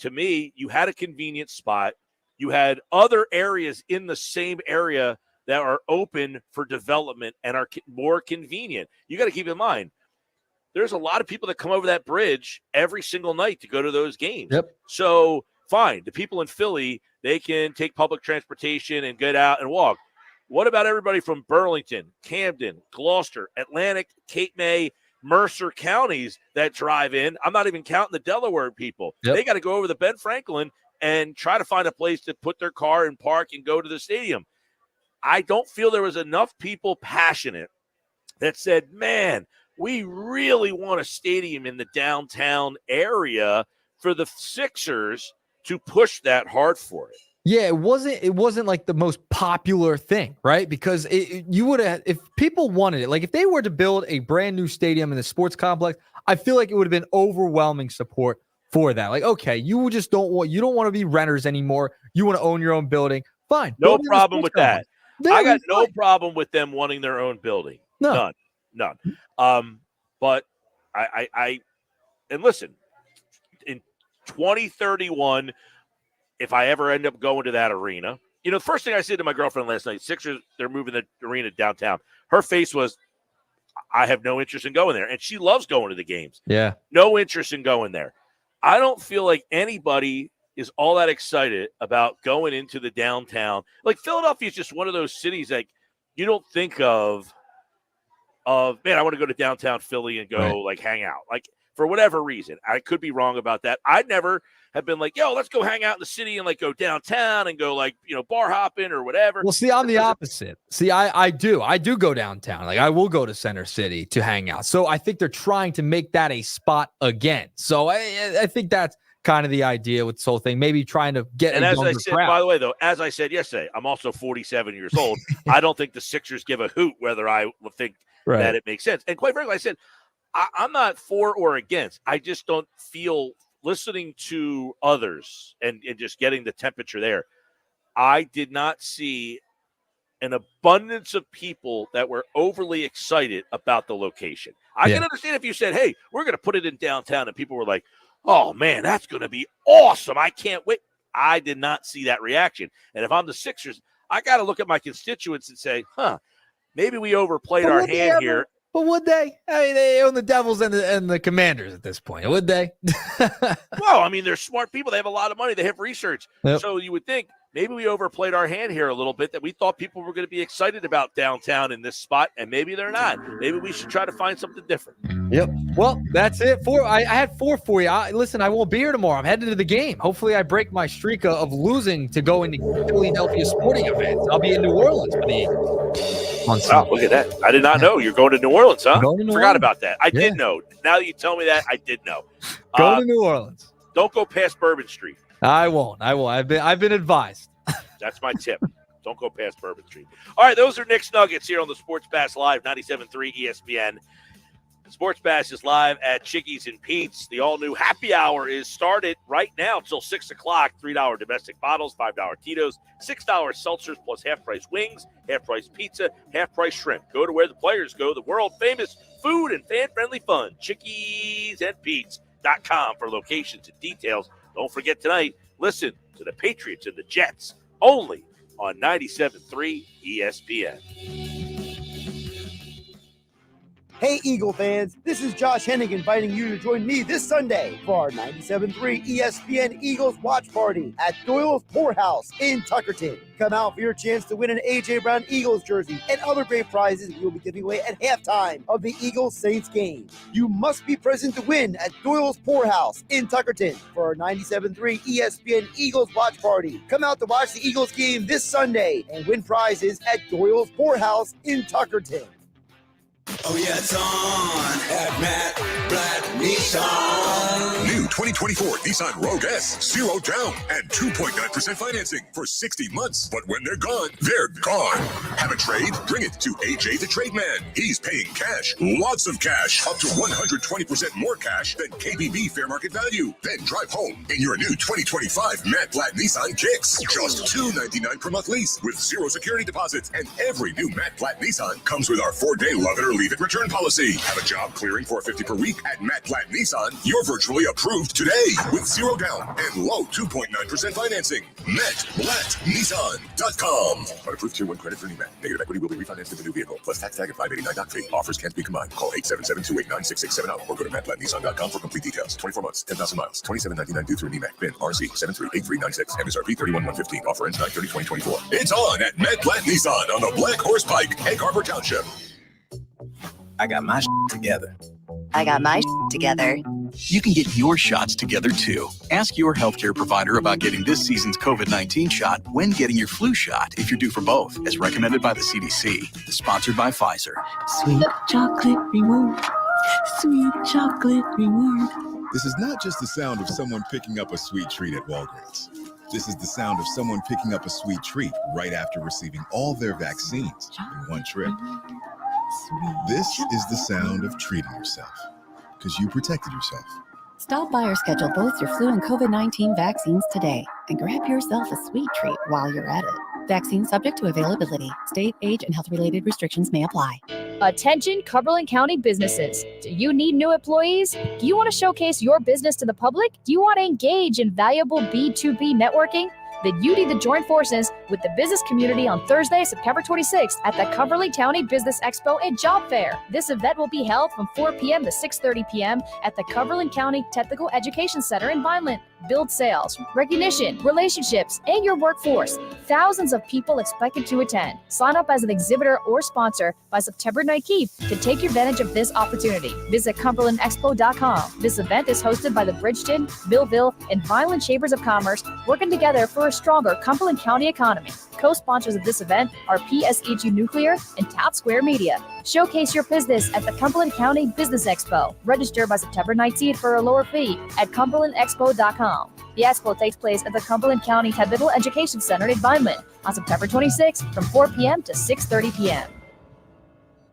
Speaker 17: To me, you had a convenient spot. You had other areas in the same area that are open for development and are more convenient. You got to keep in mind, there's a lot of people that come over that bridge every single night to go to those games.
Speaker 1: Yep.
Speaker 17: So, fine. The people in Philly, they can take public transportation and get out and walk. What about everybody from Burlington, Camden, Gloucester, Atlantic, Cape May, Mercer counties that drive in? I'm not even counting the Delaware people.
Speaker 1: Yep.
Speaker 17: They got to go over the Ben Franklin and try to find a place to put their car and park and go to the stadium. I don't feel there was enough people passionate that said, man, we really want a stadium in the downtown area for the Sixers to push that hard for it.
Speaker 1: Yeah, it wasn't like the most popular thing, right? Because you would have, if people wanted it, like if they were to build a brand new stadium in the sports complex, I feel like it would have been overwhelming support for that. Like, okay, you don't want to be renters anymore. You want to own your own building. Fine.
Speaker 17: No problem with that. I got no problem with them wanting their own building.
Speaker 1: No.
Speaker 17: None. But I and listen, in 2031, if I ever end up going to that arena, the first thing I said to my girlfriend last night, Sixers, they're moving the arena downtown. Her face was, I have no interest in going there. And she loves going to the games.
Speaker 1: Yeah.
Speaker 17: No interest in going there. I don't feel like anybody is all that excited about going into the downtown. Like, Philadelphia is just one of those cities that you don't think of, man, I want to go to downtown Philly and go, like, hang out. Like, for whatever reason. I could be wrong about that. I'd never have been like, yo, let's go hang out in the city and, like, go downtown and go, like, bar hopping or whatever.
Speaker 1: Well, see, I'm the opposite. See, I do go downtown. Like, I will go to Center City to hang out. So I think they're trying to make that a spot again. So I think that's kind of the idea with this whole thing. Maybe trying to get
Speaker 17: and
Speaker 1: a
Speaker 17: as I
Speaker 1: younger
Speaker 17: said,
Speaker 1: crowd.
Speaker 17: by the way, though, as I said yesterday, I'm also 47 years old. I don't think the Sixers give a hoot whether I think that it makes sense. And quite frankly, I said, I'm not for or against. I just don't feel, listening to others and just getting the temperature there, I did not see an abundance of people that were overly excited about the location. I can understand if you said, hey, we're going to put it in downtown, and people were like, oh, man, that's going to be awesome. I can't wait. I did not see that reaction. And if I'm the Sixers, I got to look at my constituents and say, maybe we overplayed our hand here.
Speaker 1: But would they? I mean, they own the Devils and the Commanders at this point. Would they?
Speaker 17: Well, I mean, they're smart people. They have a lot of money. They have research.
Speaker 1: Yep.
Speaker 17: So you would think maybe we overplayed our hand here a little bit, that we thought people were going to be excited about downtown in this spot, and maybe they're not. Maybe we should try to find something different.
Speaker 1: Yep. Well, that's it. I had 4 for you. Listen, I won't be here tomorrow. I'm headed to the game. Hopefully, I break my streak of losing to go into Philadelphia sporting events. I'll be in New Orleans for the
Speaker 17: Wow, look at that. I did not know. You're going to New Orleans, huh? Forgot about that. I did know. Now that you tell me that, I did know.
Speaker 1: Go to New Orleans.
Speaker 17: Don't go past Bourbon Street.
Speaker 1: I won't. I've been advised.
Speaker 17: That's my tip. Don't go past Bourbon Street. All right, those are Nick's Nuggets here on the Sports Bash Live, 97.3 ESPN. Sports Bash is live at Chickies and Pete's. The all-new happy hour is started right now until 6 o'clock. $3 domestic bottles, $5 Tito's, $6 seltzers, plus half-price wings, half-price pizza, half-price shrimp. Go to where the players go. The world-famous food and fan-friendly fun. ChickiesandPete's.com for locations and details. Don't forget tonight, listen to the Patriots and the Jets only on 97.3 ESPN.
Speaker 4: Hey, Eagle fans, this is Josh Hennig inviting you to join me this Sunday for our 97.3 ESPN Eagles watch party at Doyle's Poorhouse in Tuckerton. Come out for your chance to win an A.J. Brown Eagles jersey and other great prizes we will be giving away at halftime of the Eagles-Saints game. You must be present to win at Doyle's Poorhouse in Tuckerton for our 97.3 ESPN Eagles watch party. Come out to watch the Eagles game this Sunday and win prizes at Doyle's Poorhouse in Tuckerton.
Speaker 5: Oh, yeah, it's on at Matt Blatt Nissan.
Speaker 18: New 2024 Nissan Rogue S, 0 down and 2.9% financing for 60 months. But when they're gone, they're gone. Have a trade? Bring it to AJ the Trade Man. He's paying cash, lots of cash, up to 120% more cash than KBB fair market value. Then drive home in your new 2025 Matt Blatt Nissan Kicks. Just $299 per month lease with 0 security deposits. And every new Matt Blatt Nissan comes with our 4-day love it or leave it return policy. Have a job clearing $450 per week at Matt Blatt Nissan? You're virtually approved today with 0 down and low 2.9% financing. MattBlattNissan.com. Unapproved Tier 1 credit for NEMAT. Negative equity will be refinanced with the new vehicle plus tax tag and $589 doc fee. Offers can't be combined. Call 877-289-6670 or go to MattBlattNissan.com for complete details. 24 months, 10,000 miles, $27.99 due through NEMAT. VIN RC 738396. MSRP 31115. Offer ends 9/30/2024. It's on at Matt Blatt Nissan on the Black Horse Pike, Egg Harbor Township.
Speaker 12: I got my together.
Speaker 20: I got my together.
Speaker 23: You can get your shots together too. Ask your healthcare provider about getting this season's COVID-19 shot when getting your flu shot if you're due for both, as recommended by the CDC. Sponsored by Pfizer.
Speaker 21: Sweet chocolate reward. Sweet chocolate reward.
Speaker 18: This is not just the sound of someone picking up a sweet treat at Walgreens. This is the sound of someone picking up a sweet treat right after receiving all their vaccines in one trip. This is the sound of treating yourself, because you protected yourself.
Speaker 3: Stop by or schedule both your flu and COVID-19 vaccines today and grab yourself a sweet treat while you're at it. Vaccine subject to availability. State, age, and health-related restrictions may apply.
Speaker 26: Attention Cumberland County businesses. Do you need new employees? Do you want to showcase your business to the public? Do you want to engage in valuable B2B networking? Then you need to join forces with the business community on Thursday, September 26th at the Cumberland County Business Expo and Job Fair. This event will be held from 4 p.m. to 6:30 p.m. at the Cumberland County Technical Education Center in Vineland. Build sales, recognition, relationships, and your workforce. Thousands of people expected to attend. Sign up as an exhibitor or sponsor by September 19th to take advantage of this opportunity. Visit CumberlandExpo.com. This event is hosted by the Bridgeton, Millville, and Vineland Chambers of Commerce, working together for a stronger Cumberland County economy. Co-sponsors of this event are PSEG Nuclear and Town Square Media. Showcase your business at the Cumberland County Business Expo. Register by September 19th for a lower fee at CumberlandExpo.com. The expo takes place at the Cumberland County Technical Education Center in Vineland on September 26th from 4 p.m. to 6:30 p.m.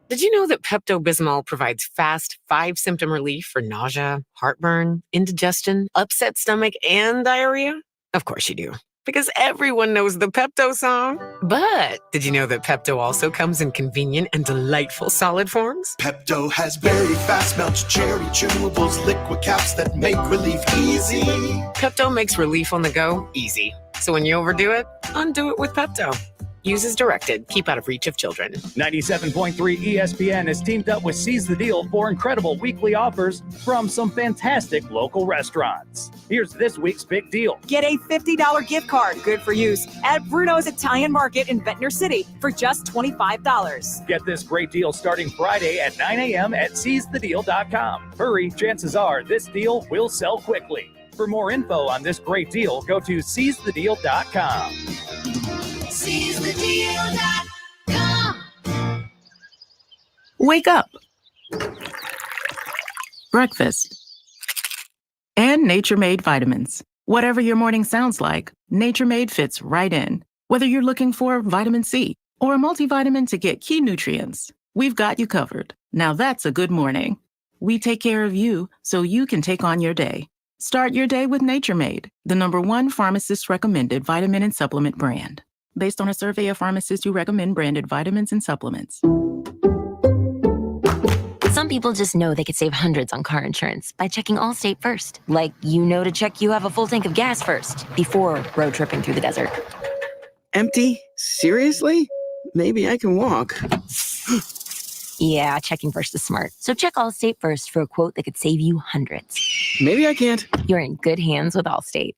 Speaker 27: Did you know that Pepto-Bismol provides fast 5-symptom relief for nausea, heartburn, indigestion, upset stomach, and diarrhea? Of course you do, because everyone knows the Pepto song. But did you know that Pepto also comes in convenient and delightful solid forms?
Speaker 5: Pepto has very fast melts, cherry chewables, liquid caps that make relief easy.
Speaker 27: Pepto makes relief on the go easy. So when you overdo it, undo it with Pepto. Use as directed. Keep out of reach of children.
Speaker 22: 97.3 ESPN has teamed up with Seize the Deal for incredible weekly offers from some fantastic local restaurants. Here's this week's big deal.
Speaker 2: Get a $50 gift card, good for use, at Bruno's Italian Market in Ventnor City for just $25.
Speaker 22: Get this great deal starting Friday at 9 a.m. at SeizeTheDeal.com. Hurry, chances are this deal will sell quickly. For more info on this great deal, go to SeizeTheDeal.com.
Speaker 10: SeizeTheDeal.com. Wake up. Breakfast. And Nature Made vitamins. Whatever your morning sounds like, Nature Made fits right in. Whether you're looking for vitamin C or a multivitamin to get key nutrients, we've got you covered. Now that's a good morning. We take care of you so you can take on your day. Start your day with Nature Made, the #1 pharmacist recommended vitamin and supplement brand. Based on a survey of pharmacists who recommend branded vitamins and supplements.
Speaker 7: Some people just know they could save hundreds on car insurance by checking Allstate first. Like, you know, to check you have a full tank of gas first before road tripping through the desert.
Speaker 8: Empty? Seriously? Maybe I can walk.
Speaker 7: Yeah, checking first is smart. So check Allstate first for a quote that could save you hundreds.
Speaker 8: Maybe I can't.
Speaker 7: You're in good hands with Allstate.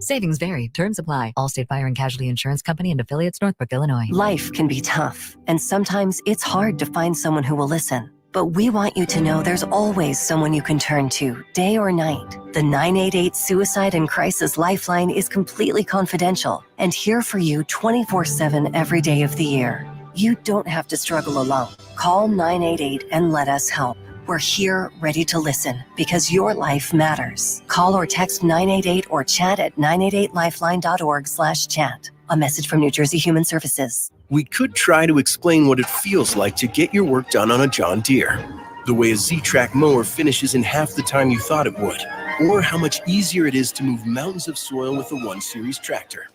Speaker 9: Savings vary. Terms apply. Allstate Fire and Casualty Insurance Company and affiliates, Northbrook, Illinois.
Speaker 20: Life can be tough, and sometimes it's hard to find someone who will listen. But we want you to know there's always someone you can turn to, day or night. The 988 Suicide and Crisis Lifeline is completely confidential and here for you 24/7 every day of the year. You don't have to struggle alone. Call 988 and let us help. We're here ready to listen because your life matters. Call or text 988 or chat at 988lifeline.org/chat. A message from New Jersey Human Services.
Speaker 11: We could try to explain what it feels like to get your work done on a John Deere. The way a Z-Track mower finishes in half the time you thought it would. Or how much easier it is to move mountains of soil with a 1 Series tractor.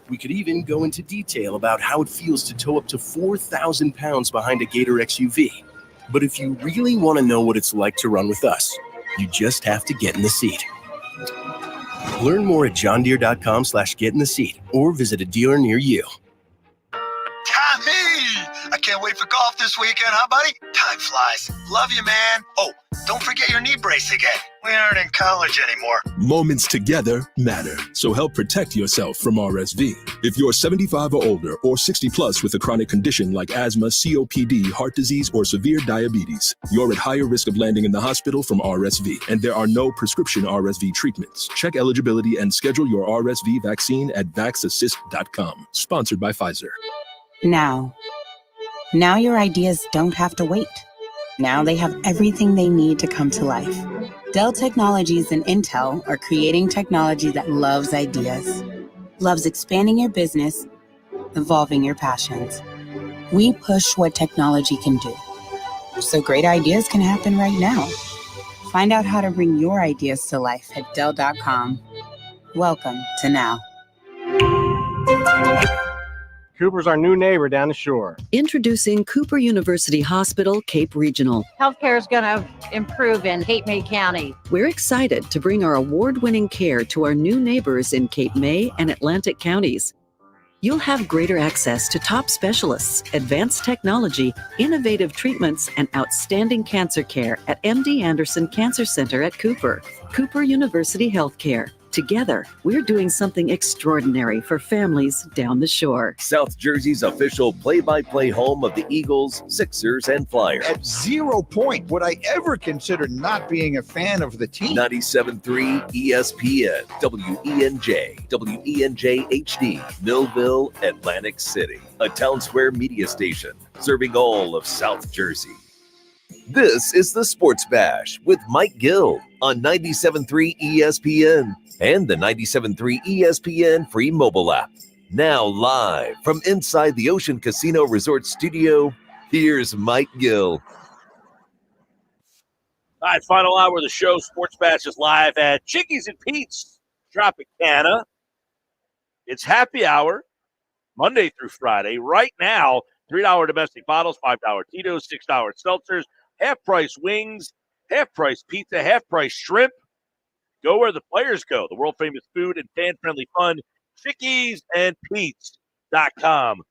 Speaker 11: We could even go into detail about how it feels to tow up to 4,000 pounds behind a Gator XUV. But if you really want to know what it's like to run with us, you just have to get in the seat. Learn more at johndeere.com/get in the seat or visit a dealer near you.
Speaker 6: Tommy! I can't wait for golf this weekend, huh, buddy? Time flies. Love you, man. Oh, don't forget your knee brace again. We aren't in college anymore.
Speaker 18: Moments together matter, so help protect yourself from RSV. If you're 75 or older or 60 plus with a chronic condition like asthma, COPD, heart disease, or severe diabetes, you're at higher risk of landing in the hospital from RSV, and there are no prescription RSV treatments. Check eligibility and schedule your RSV vaccine at vaxassist.com. Sponsored by Pfizer.
Speaker 15: Now your ideas don't have to wait. Now they have everything they need to come to life. Dell Technologies and Intel are creating technology that loves ideas, loves expanding your business, evolving your passions. We push what technology can do, so great ideas can happen right now. Find out how to bring your ideas to life at Dell.com. Welcome to now.
Speaker 16: Cooper's our new neighbor down the shore.
Speaker 25: Introducing Cooper University Hospital, Cape Regional.
Speaker 28: Healthcare is going to improve in Cape May County.
Speaker 25: We're excited to bring our award-winning care to our new neighbors in Cape May and Atlantic counties. You'll have greater access to top specialists, advanced technology, innovative treatments, and outstanding cancer care at MD Anderson Cancer Center at Cooper. Cooper University Healthcare. Together, we're doing something extraordinary for families down the shore.
Speaker 13: South Jersey's official play-by-play home of the Eagles, Sixers, and Flyers.
Speaker 29: At 0 point would I ever consider not being a fan of the team.
Speaker 13: 97.3 ESPN, WENJ, WENJ HD, Millville, Atlantic City. A Town Square media station serving all of South Jersey. This is the Sports Bash with Mike Gill on 97.3 ESPN and the 97.3 ESPN free mobile app. Now live from inside the Ocean Casino Resort studio, here's Mike Gill.
Speaker 17: All right, final hour of the show. Sports Bash is live at Chickies and Pete's Tropicana. It's happy hour, Monday through Friday. Right now, $3 domestic bottles, $5 Tito's, $6 seltzers, half-price wings, half-price pizza, half-price shrimp. Go where the players go. The world-famous food and fan-friendly fun, chickiesandpete's.com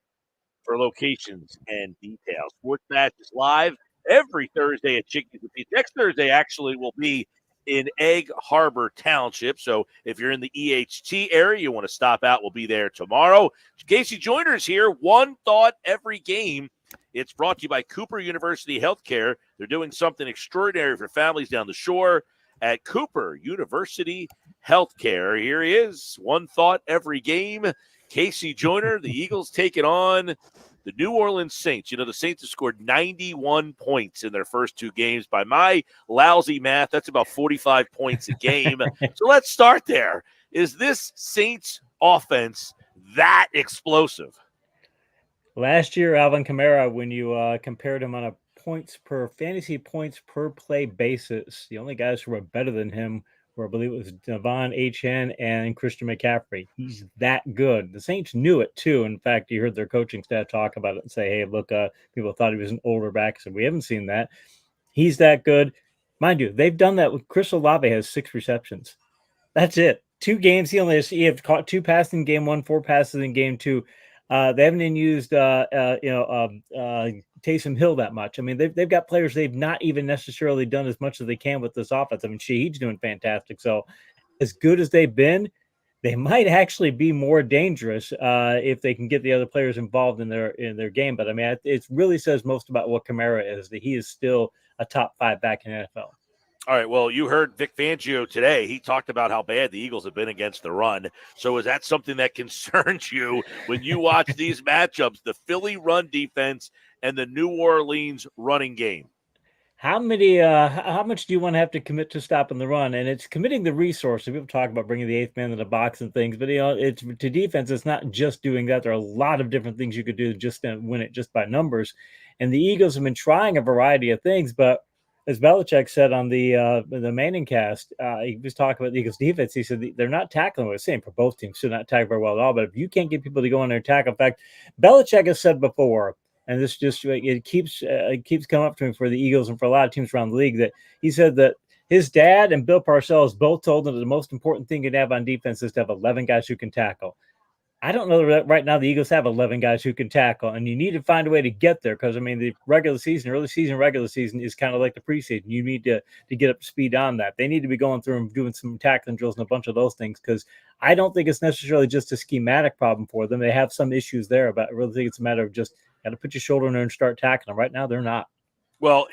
Speaker 17: for locations and details. Sports Bash is live every Thursday at Chickies and Pete's. Next Thursday, actually, will be in Egg Harbor Township. So if you're in the EHT area, you want to stop out, we'll be there tomorrow. Casey Joyner is here. One thought every game. It's brought to you by Cooper University Healthcare. They're doing something extraordinary for families down the shore at Cooper University Healthcare. Here he is. One thought every game. Casey Joyner, the Eagles taking on the New Orleans Saints. You know, the Saints have scored 91 points in their first 2 games. By my lousy math, that's about 45 points a game. So let's start there. Is this Saints offense that explosive?
Speaker 30: Last year, Alvin Kamara, when you compared him on a
Speaker 1: fantasy points per play basis. The only guys who were better than him were, I believe it was Devon Achane and Christian McCaffrey. He's that good. The Saints knew it too. In fact, you heard their coaching staff talk about it and say, hey, look, people thought he was an older back. So we haven't seen that. He's that good. Mind you, they've done that with Chris Olave has 6 receptions. That's it. 2 games. He have caught 2 passes in game 1, 4 passes in game 2. They haven't even used Taysom Hill that much. I mean, they've got players they've not even necessarily done as much as they can with this offense. I mean, Shaheed's doing fantastic. So as good as they've been, they might actually be more dangerous if they can get the other players involved in their game. But I mean, it really says most about what Kamara is, that he is still a top 5 back in the NFL.
Speaker 17: All right, well, you heard Vic Fangio today. He talked about how bad the Eagles have been against the run. So is that something that concerns you when you watch these matchups, the Philly run defense and the New Orleans running game?
Speaker 1: How much do you want to have to commit to stopping the run? And it's committing the resources. People talk about bringing the 8th man in the box and things, but it's to defense. It's not just doing that. There are a lot of different things you could do just to win it just by numbers. And the Eagles have been trying a variety of things, but as Belichick said on the Manning cast, he was talking about the Eagles defense. He said they're not tackling. We're saying for both teams, still not tackling very well at all. But if you can't get people to go in there and tackle, in fact, Belichick has said before, and this just it keeps coming up to him for the Eagles and for a lot of teams around the league, that he said that his dad and Bill Parcells both told him that the most important thing you'd have on defense is to have 11 guys who can tackle. I don't know that right now the Eagles have 11 guys who can tackle, and you need to find a way to get there because, I mean, the regular season is kind of like the preseason. You need to get up to speed on that. They need to be going through and doing some tackling drills and a bunch of those things because I don't think it's necessarily just a schematic problem for them. They have some issues there, but I really think it's a matter of just got to put your shoulder in there and start tackling them. Right now, they're not.
Speaker 17: Well,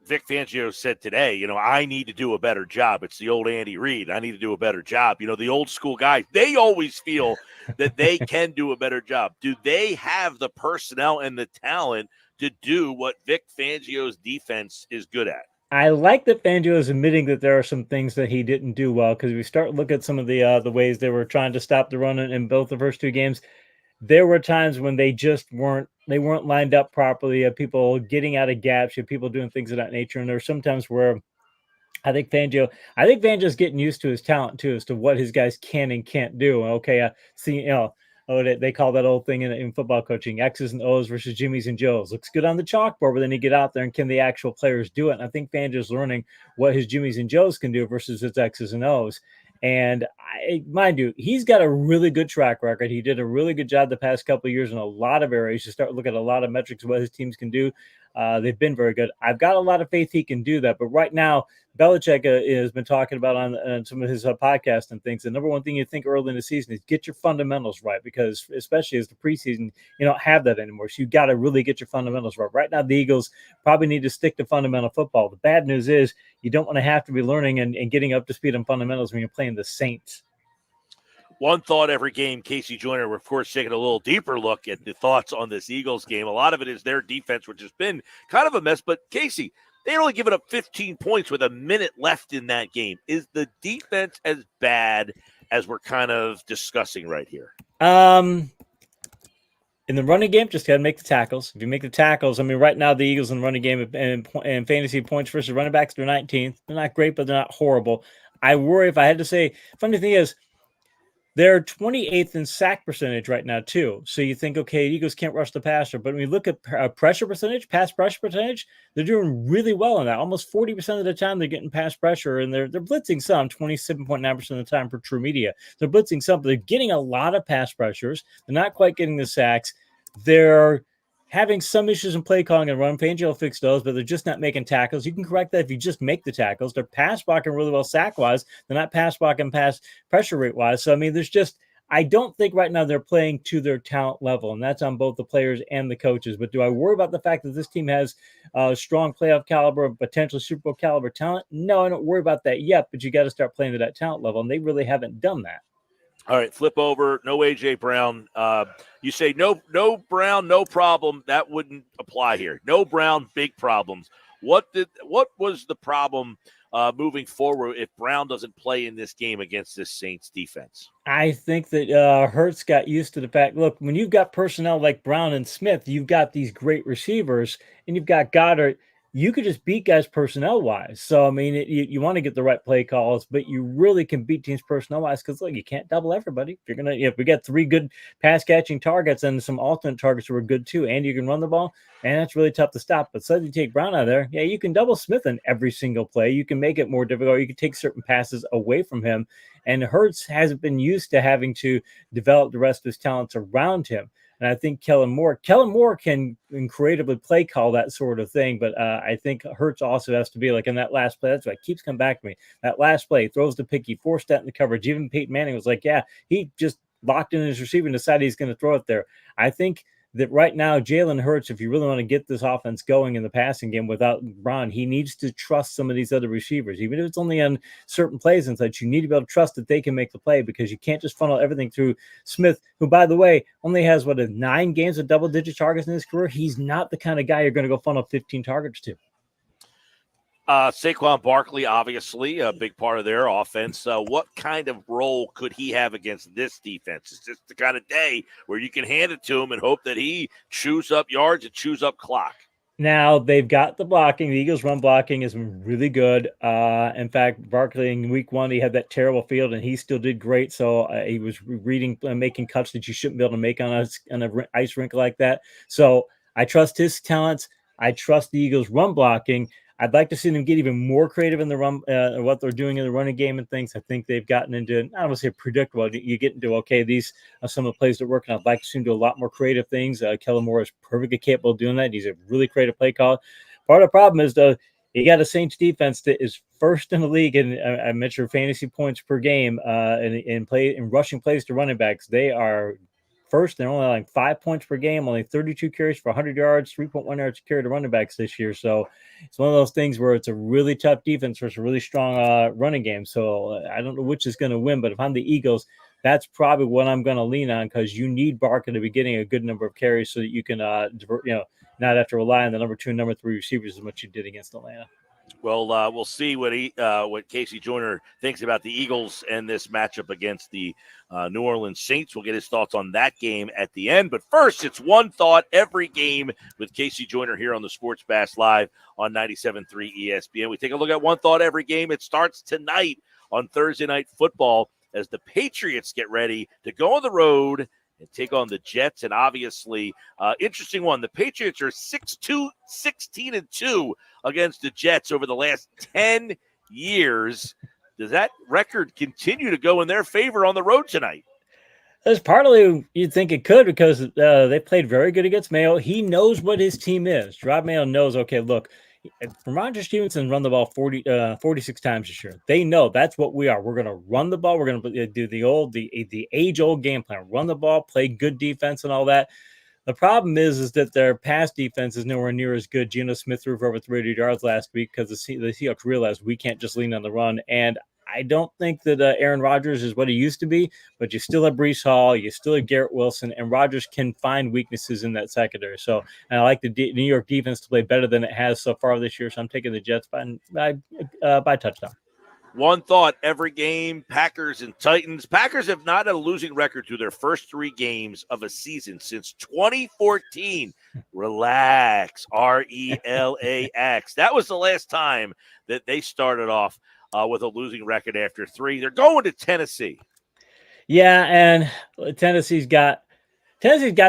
Speaker 17: Vic Fangio said today, I need to do a better job. It's the old Andy Reid. I need to do a better job. The old school guys, they always feel that they can do a better job. Do they have the personnel and the talent to do what Vic Fangio's defense is good at?
Speaker 1: I like that Fangio is admitting that there are some things that he didn't do well because we start looking at some of the ways they were trying to stop the run in both the first 2 games. There were times when they just weren't lined up properly. People getting out of gaps, people doing things of that nature. And there are sometimes where I think Fangio's getting used to his talent too, as to what his guys can and can't do. Okay, they call that old thing in football coaching, X's and O's versus Jimmys and Joes. Looks good on the chalkboard, but then you get out there and can the actual players do it? And I think Fangio's learning what his Jimmys and Joes can do versus his X's and O's. And mind you, he's got a really good track record. He did a really good job the past couple of years in a lot of areas. You start looking at a lot of metrics of what his teams can do. They've been very good. I've got a lot of faith he can do that. But right now, Belichick has been talking about on some of his podcasts and things. The number one thing you think early in the season is get your fundamentals right, because especially as the preseason, you don't have that anymore. So you got to really get your fundamentals right. Right now, the Eagles probably need to stick to fundamental football. The bad news is you don't want to have to be learning and getting up to speed on fundamentals when you're playing the Saints.
Speaker 17: One thought every game, Casey Joyner, of course, taking a little deeper look at the thoughts on this Eagles game. A lot of it is their defense, which has been kind of a mess. But, Casey, they only given up 15 points with a minute left in that game. Is the defense as bad as we're kind of discussing right here?
Speaker 1: In the running game, just got to make the tackles. If you make the tackles, I mean, right now the Eagles in the running game and fantasy points versus running backs, they're 19th. They're not great, but they're not horrible. I worry if I had to say, funny thing is, they're 28th in sack percentage right now, too. So you think, okay, Eagles can't rush the passer. But when you look at pressure percentage, pass pressure percentage, they're doing really well in that. Almost 40% of the time they're getting pass pressure, and they're blitzing some, 27.9% of the time per True Media. They're blitzing some, but they're getting a lot of pass pressures. They're not quite getting the sacks. They're having some issues in play calling and run. Fangio will fix those, but they're just not making tackles. You can correct that if you just make the tackles. They're pass blocking really well sack-wise. They're not pass blocking pass pressure rate-wise. So, I mean, I don't think right now they're playing to their talent level, and that's on both the players and the coaches. But do I worry about the fact that this team has strong playoff caliber, potentially Super Bowl caliber talent? No, I don't worry about that yet, but you got to start playing to that talent level, and they really haven't done that.
Speaker 17: All right, flip over. No A.J. Brown. You say no Brown, no problem. That wouldn't apply here. No Brown, big problems. What was the problem moving forward if Brown doesn't play in this game against this Saints defense?
Speaker 1: I think that Hurts got used to the fact, look, when you've got personnel like Brown and Smith, you've got these great receivers, and you've got Goddard. You could just beat guys personnel-wise. So, I mean, you want to get the right play calls, but you really can beat teams personnel-wise because, look, you can't double everybody. If we got 3 good pass-catching targets and some alternate targets who are good too, and you can run the ball, and that's really tough to stop. But suddenly you take Brown out of there, yeah, you can double Smith in every single play. You can make it more difficult. You can take certain passes away from him. And Hurts hasn't been used to having to develop the rest of his talents around him. And I think Kellen Moore can creatively play call that sort of thing. But I think Hurts also has to be like in that last play. That's why it keeps coming back to me. That last play, he throws the pick, he forced that in the coverage. Even Peyton Manning was like, yeah, he just locked in his receiver and decided he's going to throw it there. I think that right now, Jalen Hurts, if you really want to get this offense going in the passing game without Brown, he needs to trust some of these other receivers. Even if it's only on certain plays and such, you need to be able to trust that they can make the play because you can't just funnel everything through Smith, who, by the way, only has, 9 games of double-digit targets in his career. He's not the kind of guy you're going to go funnel 15 targets to.
Speaker 17: Saquon Barkley, obviously, a big part of their offense. What kind of role could he have against this defense? It's just the kind of day where you can hand it to him and hope that he chews up yards and chews up clock.
Speaker 1: Now, they've got the blocking. The Eagles' run blocking is really good. In fact, Barkley in week 1, he had that terrible field, and he still did great. So he was making cuts that you shouldn't be able to make on an ice rink like that. So I trust his talents. I trust the Eagles' run blocking. I'd like to see them get even more creative in the run, what they're doing in the running game and things. I think they've gotten into, I don't want to say predictable. You get into, okay, these are some of the plays that work, and I'd like to see them do a lot more creative things. Kellen Moore is perfectly capable of doing that. He's a really creative play call. Part of the problem is, though, you got a Saints defense that is first in the league, and I mentioned fantasy points per game in rushing plays to running backs. They are first. They're only like 5 points per game, only 32 carries for 100 yards, 3.1 yards to carry to running backs this year. So it's one of those things where it's a really tough defense versus a really strong running game. So I don't know which is going to win, but if I'm the Eagles, that's probably what I'm going to lean on because you need Barker to be getting a good number of carries so that you can, not have to rely on the number 2 and number 3 receivers as much you did against Atlanta.
Speaker 17: Well, we'll see what Casey Joyner thinks about the Eagles and this matchup against the New Orleans Saints. We'll get his thoughts on that game at the end. But first, it's One Thought Every Game with Casey Joyner here on the Sports Bash Live on 97.3 ESPN. We take a look at One Thought Every Game. It starts tonight on Thursday Night Football as the Patriots get ready to go on the road and take on the Jets. And obviously, interesting one. The Patriots are 16-2 against the Jets over the last 10 years. Does that record continue to go in their favor on the road tonight?
Speaker 1: There's partly you'd think it could because they played very good against Mayo. He knows what his team is. Rob Mayo knows, okay, look, Ramondre Stevenson run the ball 46 times this year. They know that's what we are. We're going to run the ball. We're going to do the age-old game plan. Run the ball, play good defense and all that. The problem is that their pass defense is nowhere near as good. Geno Smith threw for over 300 yards last week because the Seahawks realized we can't just lean on the run. And I don't think that Aaron Rodgers is what he used to be, but you still have Breece Hall, you still have Garrett Wilson, and Rodgers can find weaknesses in that secondary. So I like the New York defense to play better than it has so far this year. So I'm taking the Jets by touchdown.
Speaker 17: One Thought Every Game, Packers and Titans. Packers have not had a losing record through their first 3 games of a season since 2014. Relax, RELAX. That was the last time that they started off with a losing record after 3. They're going to Tennessee.
Speaker 1: Yeah, and Tennessee's got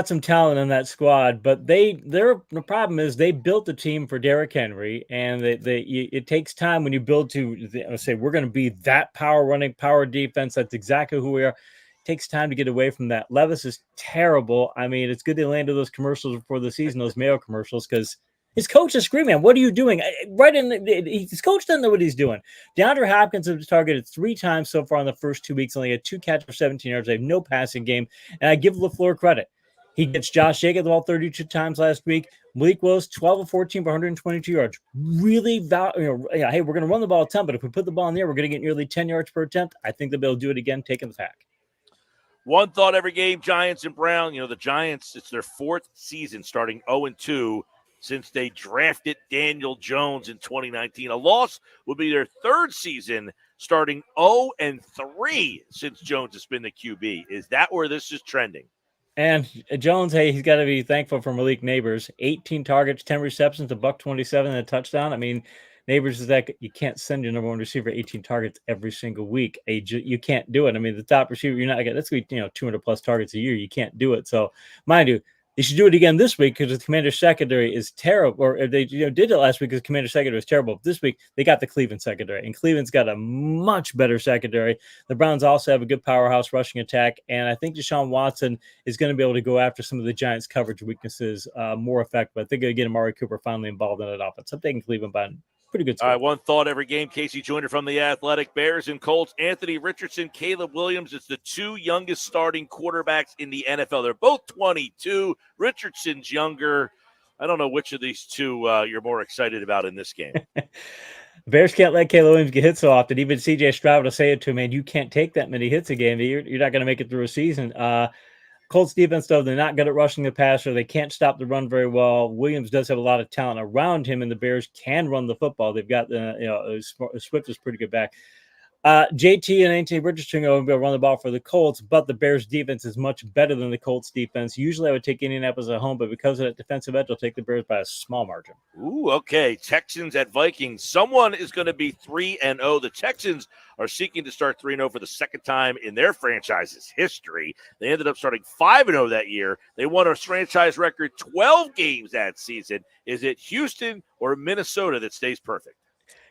Speaker 1: some talent in that squad, but the problem is they built a team for Derrick Henry, and it takes time when you build to say we're going to be that power defense. That's exactly who we are. It takes time to get away from that. Levis is terrible. I mean, it's good they landed those commercials before the season, those Mayo commercials, because his coach is screaming, "What are you doing?" His coach doesn't know what he's doing. DeAndre Hopkins has targeted 3 times so far in the first 2 weeks. Only had 2 catches for 17 yards. They have no passing game. And I give LaFleur credit. He gets Josh Jacobs the ball 32 times last week. Malik Willis, 12 of 14 for 122 yards. Really, hey, we're going to run the ball a ton, but if we put the ball in there, we're going to get nearly 10 yards per attempt. I think they'll be able to do it again, taking the pack.
Speaker 17: One Thought Every Game, Giants and Brown. The Giants, it's their 4th season starting 0-2. since they drafted Daniel Jones in 2019. A loss would be their third season, starting 0-3 since Jones has been the QB. Is that where this is trending?
Speaker 1: And Jones, hey, he's got to be thankful for Malik Neighbors. 18 targets, 10 receptions, $127 and a touchdown. I mean, Neighbors is that you can't send your number one receiver 18 targets every single week. You can't do it. I mean, the top receiver, you're not going to, that's going to be 200 plus targets a year. You can't do it. So, mind you, they should do it again this week because the Commanders secondary is terrible. Or they did it last week because the Commanders secondary was terrible. This week they got the Cleveland secondary, and Cleveland's got a much better secondary. The Browns also have a good powerhouse rushing attack, and I think Deshaun Watson is going to be able to go after some of the Giants' coverage weaknesses more effectively. I think they're going to get Amari Cooper finally involved in that offense. I'm taking Cleveland by pretty good score.
Speaker 17: All right, one thought every game. Casey Joyner from the Athletic. Bears and Colts. Anthony Richardson, Caleb Williams. It's the two youngest starting quarterbacks in the NFL. They're both 22. Richardson's younger. I don't know which of these two you're more excited about in this game.
Speaker 1: Bears can't let Caleb Williams get hit so often. Even C.J. Stroud will say it to him, man, you can't take that many hits a game. You're not going to make it through a season. Colts defense, though, they're not good at rushing the passer. They can't stop the run very well. Williams does have a lot of talent around him, and the Bears can run the football. They've got Swift is pretty good back. JT and Anthony Richardson are going to run the ball for the Colts, but the Bears defense is much better than the Colts defense. Usually I would take Indianapolis at home, but because of that defensive edge, I'll take the Bears by a small margin.
Speaker 17: Ooh, okay. Texans at Vikings. Someone is going to be 3-0. The Texans are seeking to start 3-0 for the second time in their franchise's history. They ended up starting 5-0 that year. They won a franchise record 12 games that season. Is it Houston or Minnesota that stays perfect?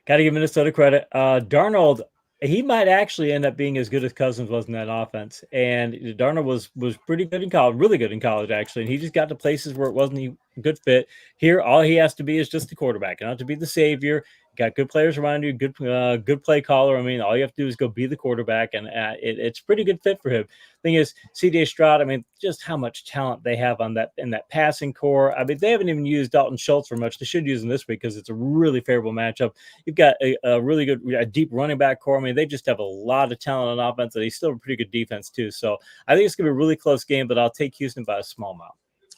Speaker 1: Got to give Minnesota credit. Darnold, he might actually end up being as good as Cousins was in that offense. And Darnold was pretty good in college, really good in college, actually. And he just got to places where it wasn't a good fit. Here, all he has to be is just the quarterback, not to be the savior. Got good players around you, good play caller. I mean, all you have to do is go be the quarterback, and it's a pretty good fit for him. Thing is, C.J. Stroud, I mean, just how much talent they have in that passing core. I mean, they haven't even used Dalton Schultz for much. They should use him this week because it's a really favorable matchup. You've got a really good, deep running back core. I mean, they just have a lot of talent on offense, and they still have a pretty good defense too. So I think it's going to be a really close game, but I'll take Houston by a small amount.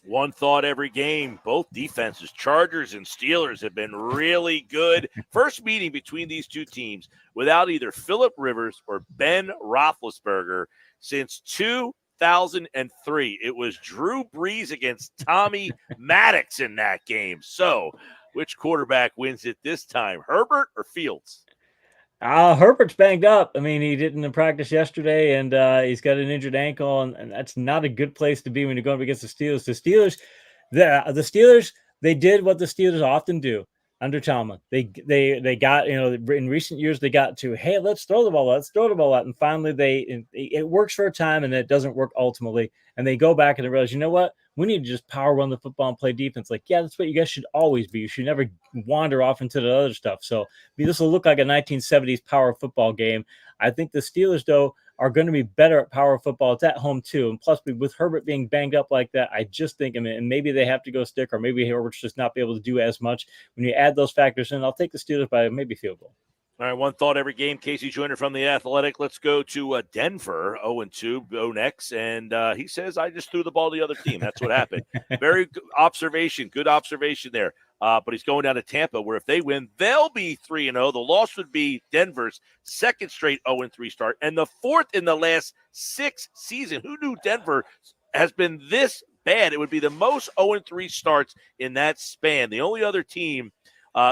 Speaker 17: One thought every game. Both defenses, Chargers and Steelers, have been really good. First meeting between these two teams without either Phillip Rivers or Ben Roethlisberger since 2003. It was Drew Brees against Tommy Maddox in that game. So, which quarterback wins it this time, Herbert or Fields?
Speaker 1: Herbert's banged up. I mean, he didn't practice yesterday, and he's got an injured ankle, and that's not a good place to be when you're going up against the Steelers. The Steelers, they did what the Steelers often do under Tomlin. They got, in recent years, they got to, hey, let's throw the ball out. And finally, it works for a time, and it doesn't work ultimately. And they go back and they realize, you know what? We need to just power run the football and play defense. Like, yeah, that's what you guys should always be. You should never wander off into the other stuff. So this will look like a 1970s power football game. I think the Steelers, though, are going to be better at power football. It's at home, too. And plus, with Herbert being banged up like that, I just think, and maybe they have to go stick, or maybe Herbert's just not be able to do as much. When you add those factors in, I'll take the Steelers by maybe field goal.
Speaker 17: All right, one thought every game. Casey Joyner from the Athletic. Let's go to Denver, 0-2, go next. And he says, I just threw the ball to the other team. That's what happened. Very good observation there. But he's going down to Tampa, where if they win, they'll be 3-0. The loss would be Denver's second straight 0-3 start, and the fourth in the last 6 seasons. Who knew Denver has been this bad? It would be the most 0-3 starts in that span. The only other team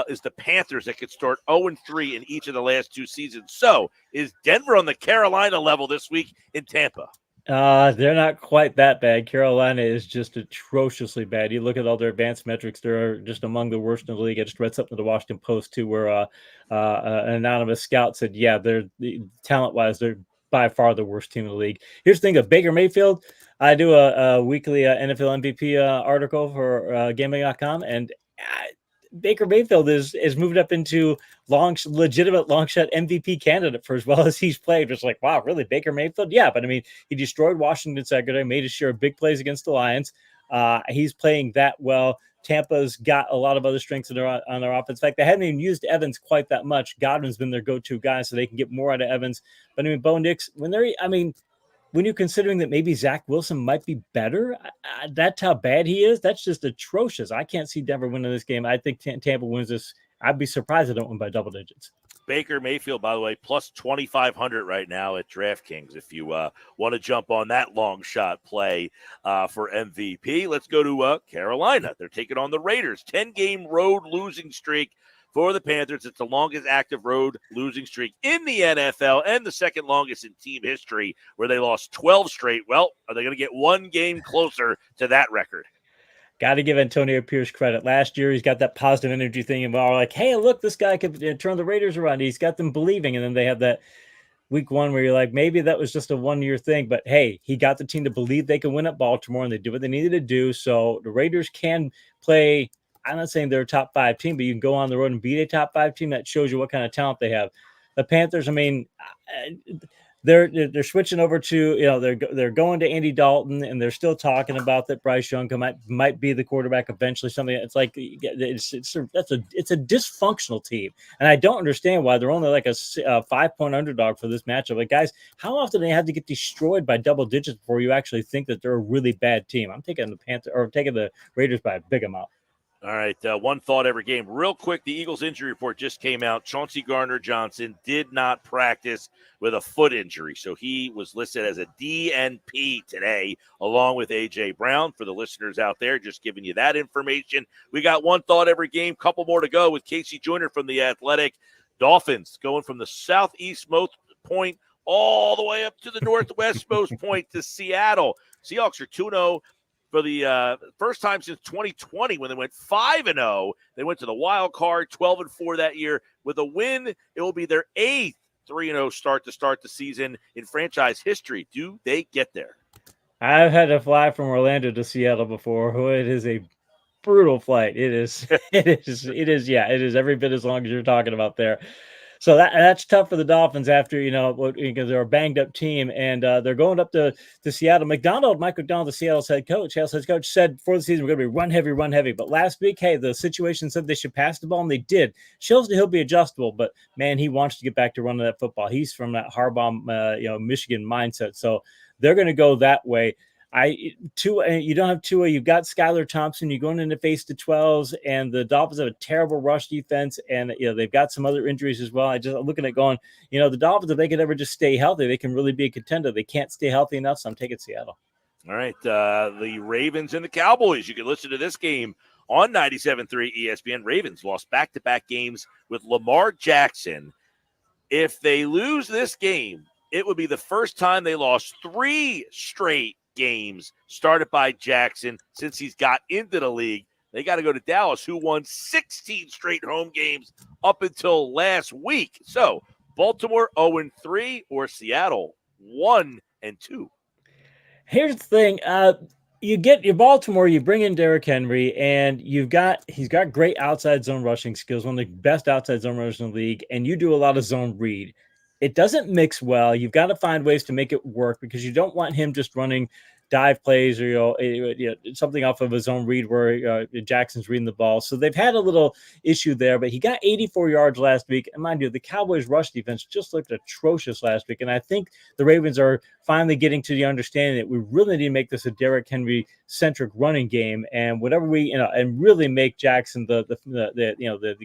Speaker 17: is the Panthers that could start 0-3 in each of the last 2 seasons. So is Denver on the Carolina level this week in Tampa?
Speaker 1: They're not quite that bad. Carolina is just atrociously bad. You look at all their advanced metrics; they're just among the worst in the league. I just read something to the Washington Post too, where an anonymous scout said, "Yeah, they're talent-wise, they're by far the worst team in the league." Here's the thing: of Baker Mayfield, I do a weekly NFL MVP article for Gambling.com, and Baker Mayfield is moved up into legitimate long shot MVP candidate for as well as he's played. Just like, wow, really, Baker Mayfield? Yeah, but I mean, he destroyed Washington secondary, made his share of big plays against the Lions. He's playing that well. Tampa's got a lot of other strengths on their offense. In fact, they haven't even used Evans quite that much. Godwin's been their go-to guy, so they can get more out of Evans. But I mean, Bo Nix, when you're considering that maybe Zach Wilson might be better, that's how bad he is. That's just atrocious. I can't see Denver winning this game. I think Tampa wins this. I'd be surprised they don't win by double digits.
Speaker 17: Baker Mayfield, by the way, plus 2,500 right now at DraftKings if you want to jump on that long shot play for MVP. Let's go to Carolina. They're taking on the Raiders. 10-game road losing streak for the Panthers. It's the longest active road losing streak in the NFL and the second longest in team history, where they lost 12 straight. Well, are they going to get one game closer to that record?
Speaker 1: Got to give Antonio Pierce credit. Last year, he's got that positive energy thing, and we're all like, hey, look, this guy could turn the Raiders around. He's got them believing, and then they have that week one where you're like, maybe that was just a one-year thing, but hey, he got the team to believe they could win at Baltimore, and they did what they needed to do. So the Raiders can play. I'm not saying they're a top 5 team, but you can go on the road and beat a top 5 team. That shows you what kind of talent they have. The Panthers, I mean, they're switching over to, they're going to Andy Dalton, and they're still talking about that Bryce Young might be the quarterback eventually. Something it's like it's a dysfunctional team, and I don't understand why they're only like a 5-point underdog for this matchup. Like, guys, how often do they have to get destroyed by double digits before you actually think that they're a really bad team? I'm taking the Raiders by a big amount.
Speaker 17: All right, one thought every game. Real quick, the Eagles injury report just came out. Chauncey Gardner-Johnson did not practice with a foot injury, so he was listed as a DNP today, along with A.J. Brown. For the listeners out there, just giving you that information. We got one thought every game, couple more to go with Casey Joyner from The Athletic. Dolphins going from the southeastmost point all the way up to the northwestmost point to Seattle. Seahawks are 2-0. For the first time since 2020, when they went 5-0, they went to the wild card, 12-4 that year. With a win, it will be their 8th 3-0 start the season in franchise history. Do they get there?
Speaker 1: I've had to fly from Orlando to Seattle before. It is a brutal flight. It is every bit as long as you're talking about there. So that's tough for the Dolphins after, because they're a banged up team, and they're going up to Seattle. Mike McDonald, the Seattle's head coach, said before the season, we're going to be run heavy. But last week, hey, the situation said they should pass the ball, and they did. Shows that he'll be adjustable, but man, he wants to get back to running that football. He's from that Harbaugh, Michigan mindset. So they're going to go that way. You don't have Tua. You've got Skylar Thompson. You're going in to face the 12s, and the Dolphins have a terrible rush defense, and they've got some other injuries as well. I'm looking at going, the Dolphins, if they could ever just stay healthy, they can really be a contender. They can't stay healthy enough, so I'm taking Seattle.
Speaker 17: All right, the Ravens and the Cowboys. You can listen to this game on 97.3 ESPN. Ravens lost back-to-back games with Lamar Jackson. If they lose this game, it would be the first time they lost 3 straight games started by Jackson since he's got into the league. They got to go to Dallas, who won 16 straight home games up until last week. So Baltimore 0-3 or Seattle 1-2.
Speaker 1: Here's the thing. You get your Baltimore, you bring in Derrick Henry, and he's got great outside zone rushing skills, one of the best outside zone rushers in the league, and you do a lot of zone read. It doesn't mix well. You've got to find ways to make it work, because you don't want him just running dive plays or something off of his own read where Jackson's reading the ball. So they've had a little issue there, but he got 84 yards last week. And mind you, the Cowboys' rush defense just looked atrocious last week. And I think the Ravens are finally getting to the understanding that we really need to make this a Derrick Henry-centric running game, and whatever and really make Jackson the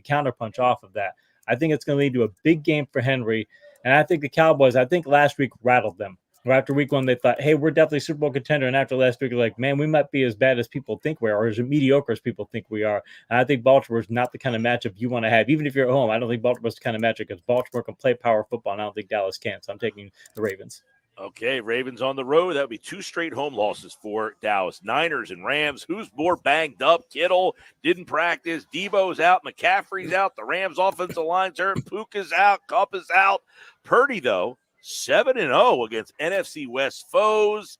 Speaker 1: counterpunch off of that. I think it's going to lead to a big game for Henry. And I think the Cowboys, last week rattled them. After week one, they thought, hey, we're definitely a Super Bowl contender. And after last week, they're like, man, we might be as bad as people think we are, or as mediocre as people think we are. And I think Baltimore's not the kind of matchup you want to have. Even if you're at home, I don't think Baltimore's the kind of matchup, because Baltimore can play power football, and I don't think Dallas can. So I'm taking the Ravens.
Speaker 17: Okay, Ravens on the road. That would be 2 straight home losses for Dallas. Niners and Rams. Who's more banged up? Kittle didn't practice. Debo's out. McCaffrey's out. The Rams' offensive line's hurt. Puka's out. Kupp is out. Purdy, though, 7-0 against NFC West foes.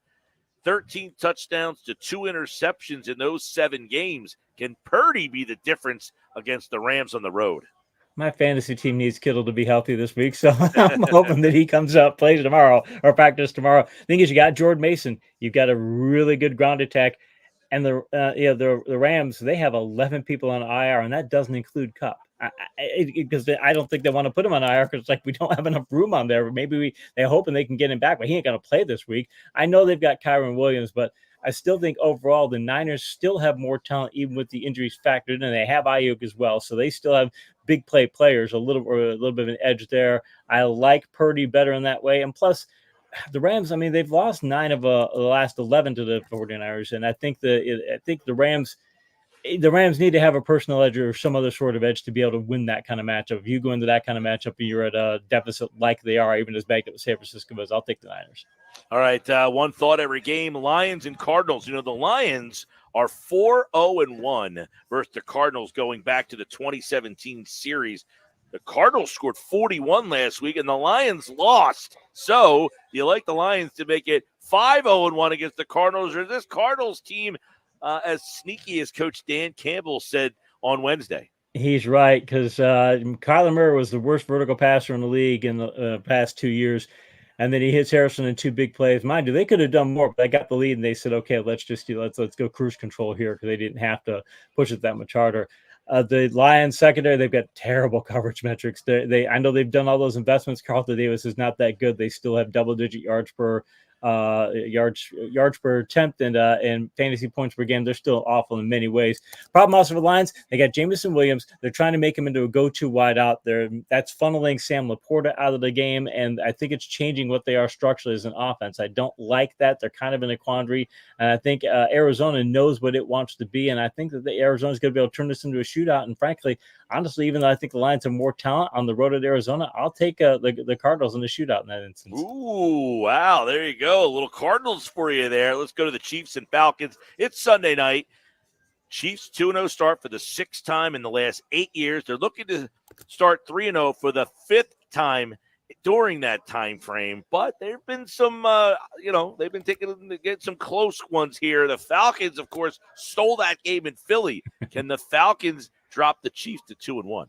Speaker 17: 13 touchdowns to 2 interceptions in those 7 games. Can Purdy be the difference against the Rams on the road?
Speaker 1: My fantasy team needs Kittle to be healthy this week, so I'm hoping that he comes up, plays tomorrow, or practice tomorrow. Thing is, you got Jordan Mason. You've got a really good ground attack, and the Rams, they have 11 people on IR, and that doesn't include Kupp. Because I don't think they want to put him on IR because like we don't have enough room on there. Maybe they're hoping they can get him back, but he ain't going to play this week. I know they've got Kyron Williams, but I still think overall the Niners still have more talent, even with the injuries factored in. They have Ayuk as well, so they still have big play players, a little bit of an edge there. I like Purdy better in that way, and plus the Rams. I mean, they've lost 9 of the last 11 to the 49ers, and I think the Rams need to have a personal edge or some other sort of edge to be able to win that kind of matchup. If you go into that kind of matchup and you're at a deficit like they are, even as bad as San Francisco is, I'll take the Niners.
Speaker 17: All right, one thought every game, Lions and Cardinals. The Lions are 4-0-1 versus the Cardinals going back to the 2017 series. The Cardinals scored 41 last week, and the Lions lost. So, do you like the Lions to make it 5-0-1 against the Cardinals, or is this Cardinals team as sneaky as Coach Dan Campbell said on Wednesday?
Speaker 1: He's right, because Kyler Murray was the worst vertical passer in the league in the past 2 years, and then he hits Harrison in 2 big plays. Mind you, they could have done more, but they got the lead, and they said, okay, let's go cruise control here, because they didn't have to push it that much harder. The Lions secondary, they've got terrible coverage metrics. I know they've done all those investments. Carlton Davis is not that good. They still have double-digit yards per attempt and fantasy points per game. They're still awful in many ways. Problem also for the Lions, they got Jameson Williams. They're trying to make him into a go-to wideout. That's funneling Sam Laporta out of the game, and I think it's changing what they are structurally as an offense. I don't like that. They're kind of in a quandary, and I think Arizona knows what it wants to be, and I think that Arizona's going to be able to turn this into a shootout. And frankly, honestly, even though I think the Lions have more talent on the road at Arizona, I'll take the Cardinals in the shootout in that instance.
Speaker 17: Ooh, wow, there you go. A little Cardinals for you there. Let's go to the Chiefs and Falcons. It's Sunday night. Chiefs 2-0 start for the 6th time in the last 8 years. They're looking to start 3-0 for the 5th time during that time frame. But there have been some, they've been taking to get some close ones here. The Falcons, of course, stole that game in Philly. Can the Falcons drop the Chiefs to 2-1?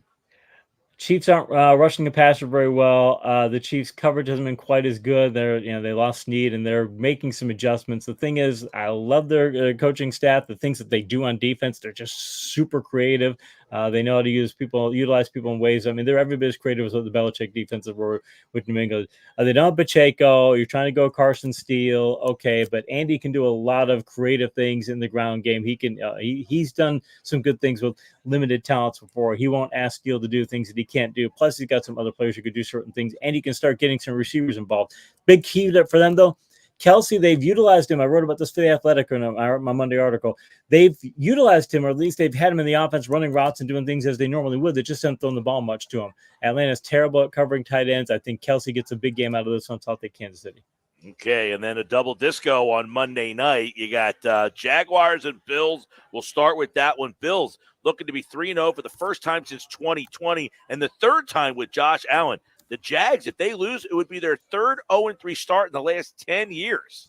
Speaker 1: Chiefs aren't rushing the passer very well. The Chiefs' coverage hasn't been quite as good. They lost Snead, and they're making some adjustments. The thing is, I love their coaching staff. The things that they do on defense, they're just super creative. They know how to utilize people in ways. I mean, they're every bit as creative as what the Belichick defensive were with New England. They don't have DiCecco. You're trying to go Carson Steele, okay, but Andy can do a lot of creative things in the ground game. He can. He's done some good things with limited talents before. He won't ask Gill to do things that he can't do. Plus, he's got some other players who could do certain things, and he can start getting some receivers involved. Big key for them, though. Kelsey, they've utilized him. I wrote about this for the Athletic in my Monday article. They've utilized him, or at least they've had him in the offense running routes and doing things as they normally would. They just haven't thrown the ball much to him. Atlanta's terrible at covering tight ends. I think Kelsey gets a big game out of this one, so I'll take Kansas City.
Speaker 17: Okay, and then a double disco on Monday night. You got Jaguars and Bills. We'll start with that one. Bills looking to be 3-0 for the first time since 2020, and the 3rd time with Josh Allen. The Jags, if they lose, it would be their 3rd 0-3 start in the last 10 years.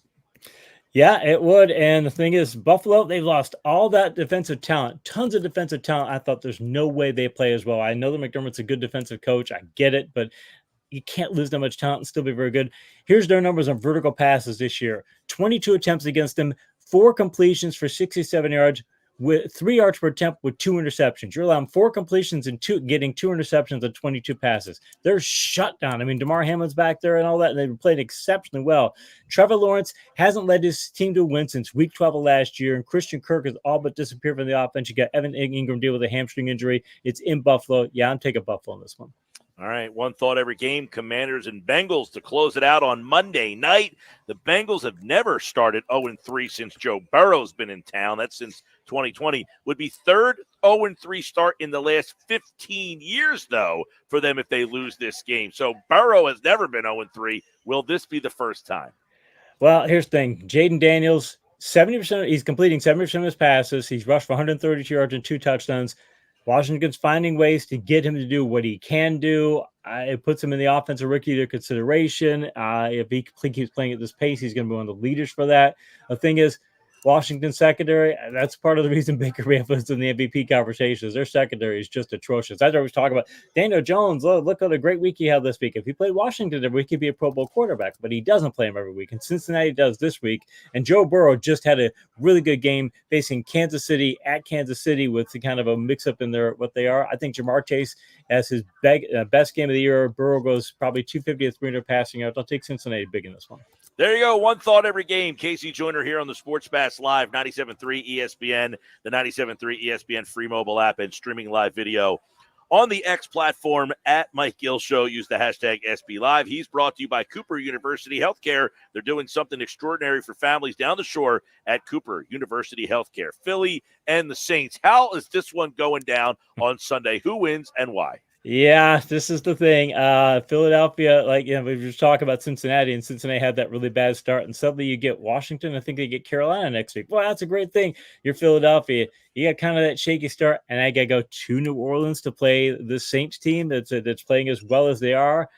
Speaker 1: Yeah, it would. And the thing is, Buffalo, they've lost all that defensive talent, tons of defensive talent. I thought there's no way they play as well. I know that McDermott's a good defensive coach. I get it, but you can't lose that much talent and still be very good. Here's their numbers on vertical passes this year. 22 attempts against them, 4 completions for 67 yards, with 3 yards per attempt with 2 interceptions. You're allowing 4 completions and getting 2 interceptions on 22 passes. They're shut down. I mean, DeMar Hamlin's back there and all that, and they've played exceptionally well. Trevor Lawrence hasn't led his team to win since week 12 of last year, and Christian Kirk has all but disappeared from the offense. You got Evan Ingram deal with a hamstring injury. It's in Buffalo. Yeah, I'm taking Buffalo on this one.
Speaker 17: All right, one thought every game, Commanders and Bengals to close it out on Monday night. The Bengals have never started 0-3 since Joe Burrow's been in town. That's since 2020. Would be 3rd 0-3 start in the last 15 years, though, for them if they lose this game. So Burrow has never been 0-3. Will this be the first time?
Speaker 1: Well, here's the thing. Jaden Daniels, 70%. He's completing 70% of his passes. He's rushed for 132 yards and 2 touchdowns. Washington's finding ways to get him to do what he can do. It puts him in the offensive rookie to consideration. If he keeps playing at this pace, he's going to be one of the leaders for that. The thing is, Washington secondary, that's part of the reason Baker Mayfield's in the MVP conversations. Their secondary is just atrocious. I always talk about Daniel Jones. Look at a great week he had this week. If he played Washington every week, he'd be a Pro Bowl quarterback, but he doesn't play him every week. And Cincinnati does this week. And Joe Burrow just had a really good game facing Kansas City at Kansas City with the kind of a mix-up in their what they are. I think Jamar Chase has his best game of the year. Burrow goes probably 250 at 300 passing yards. I'll take Cincinnati big in this one.
Speaker 17: There you go. One thought every game. Casey Joyner here on the Sports Bash Live, 97.3 ESPN, the 97.3 ESPN free mobile app, and streaming live video on the X platform at Mike Gill Show. Use the hashtag SB Live. He's brought to you by Cooper University Healthcare. They're doing something extraordinary for families down the shore at Cooper University Healthcare. Philly and the Saints. How is this one going down on Sunday? Who wins and why?
Speaker 1: Yeah, this is the thing. Philadelphia, we were talking about Cincinnati, and Cincinnati had that really bad start, and suddenly you get Washington. I think they get Carolina next week. Well, that's a great thing. You're Philadelphia. You got kind of that shaky start, and I got to go to New Orleans to play the Saints team that's playing as well as they are.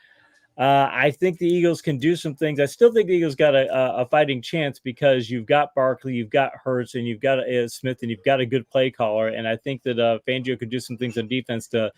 Speaker 1: I think the Eagles can do some things. I still think the Eagles got a fighting chance because you've got Barkley, you've got Hurts, and you've got Smith, and you've got a good play caller. And I think that Fangio could do some things on defense to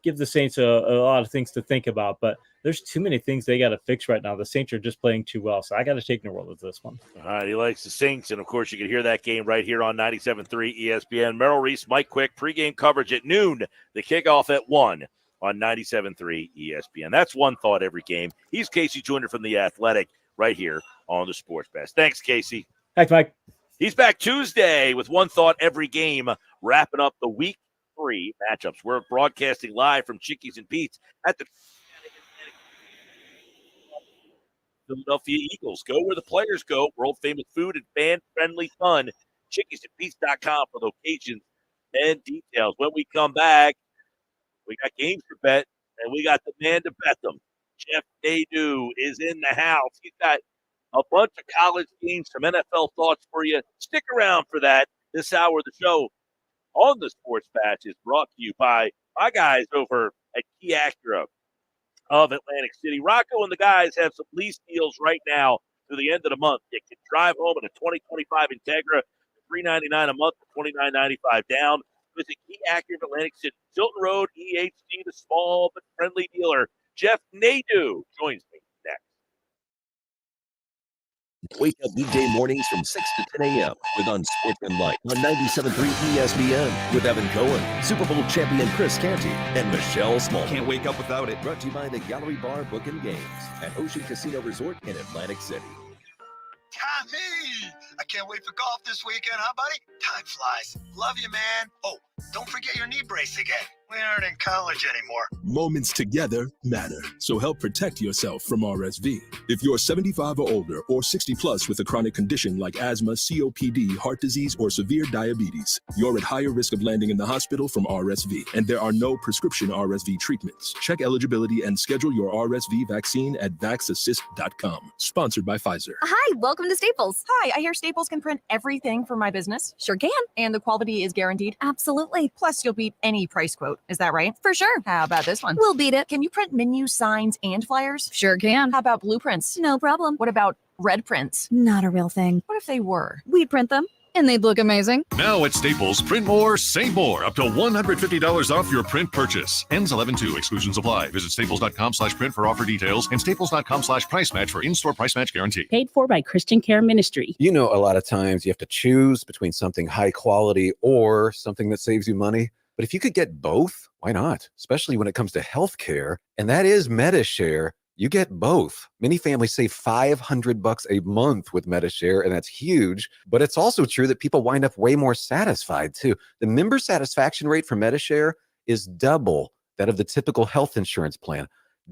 Speaker 1: give the Saints a lot of things to think about. But there's too many things they got to fix right now. The Saints are just playing too well, so I got to take New Orleans this one.
Speaker 17: All right, he likes the Saints, and of course you can hear that game right here on 97.3 ESPN. Merrill Reese, Mike Quick, pregame coverage at noon. The kickoff at 1. On 97.3 ESPN. That's one thought every game. He's Casey Joyner from The Athletic right here on the Sports Bash. Thanks, Casey.
Speaker 1: Thanks, Mike.
Speaker 17: He's back Tuesday with one thought every game, wrapping up the week 3 matchups. We're broadcasting live from Chickies and Pete's at the Philadelphia Eagles. Go where the players go. World-famous food and fan-friendly fun. ChickiesandPete's.com for locations and details. When we come back, we got games to bet, and we got the man to bet them. Jeff Nadu is in the house. He's got a bunch of college games, some NFL thoughts for you. Stick around for that. This hour of the show on the Sports Bash is brought to you by my guys over at Key Acura of Atlantic City. Rocco and the guys have some lease deals right now through the end of the month. You can drive home in a 2025 Integra, $399 a month, $29.95 down. Visit Key Acura of Atlantic City, Tilton Road, EHD, the small but friendly dealer. Jeff Nadu joins me next.
Speaker 13: Wake up weekday mornings from 6 to 10 a.m. with Unsportsmanlike on 97.3 ESPN with Evan Cohen, Super Bowl champion Chris Canty, and Michelle Small.
Speaker 3: Can't wake up without it.
Speaker 13: Brought to you by the Gallery Bar Book and Games at Ocean Casino Resort in Atlantic City.
Speaker 6: Tommy, I can't wait for golf this weekend, huh, buddy? Time flies. Love you, man. Oh, don't forget your knee brace again. We aren't in college anymore.
Speaker 18: Moments together matter, so help protect yourself from RSV. If you're 75 or older or 60 plus with a chronic condition like asthma, COPD, heart disease, or severe diabetes, you're at higher risk of landing in the hospital from RSV, and there are no prescription RSV treatments. Check eligibility and schedule your RSV vaccine at vaxassist.com. Sponsored by Pfizer.
Speaker 4: Hi, welcome to Staples. Hi, I hear Staples can print everything for my business. Sure can. And the quality is guaranteed? Absolutely. Plus, you'll beat any price quote. Is that right? For sure. How about this one? We'll beat it. Can you print menus, signs, and flyers? Sure can. How about blueprints? No problem. What about red prints? Not a real thing. What if they were? We'd print them, and they'd look amazing.
Speaker 12: Now at Staples, print more, save more. Up to $150 off your print purchase. Ends 11/2. Exclusions apply. Visit staples.com/print for offer details and staples.com/price match for in-store price match guarantee.
Speaker 14: Paid for by Christian Care Ministry.
Speaker 19: You know, a lot of times you have to choose between something high quality or something that saves you money. But if you could get both, why not? Especially when it comes to healthcare, and that is MediShare. You get both. Many families save $500 a month with MediShare, and that's huge. But it's also true that people wind up way more satisfied too. The member satisfaction rate for MediShare is double that of the typical health insurance plan.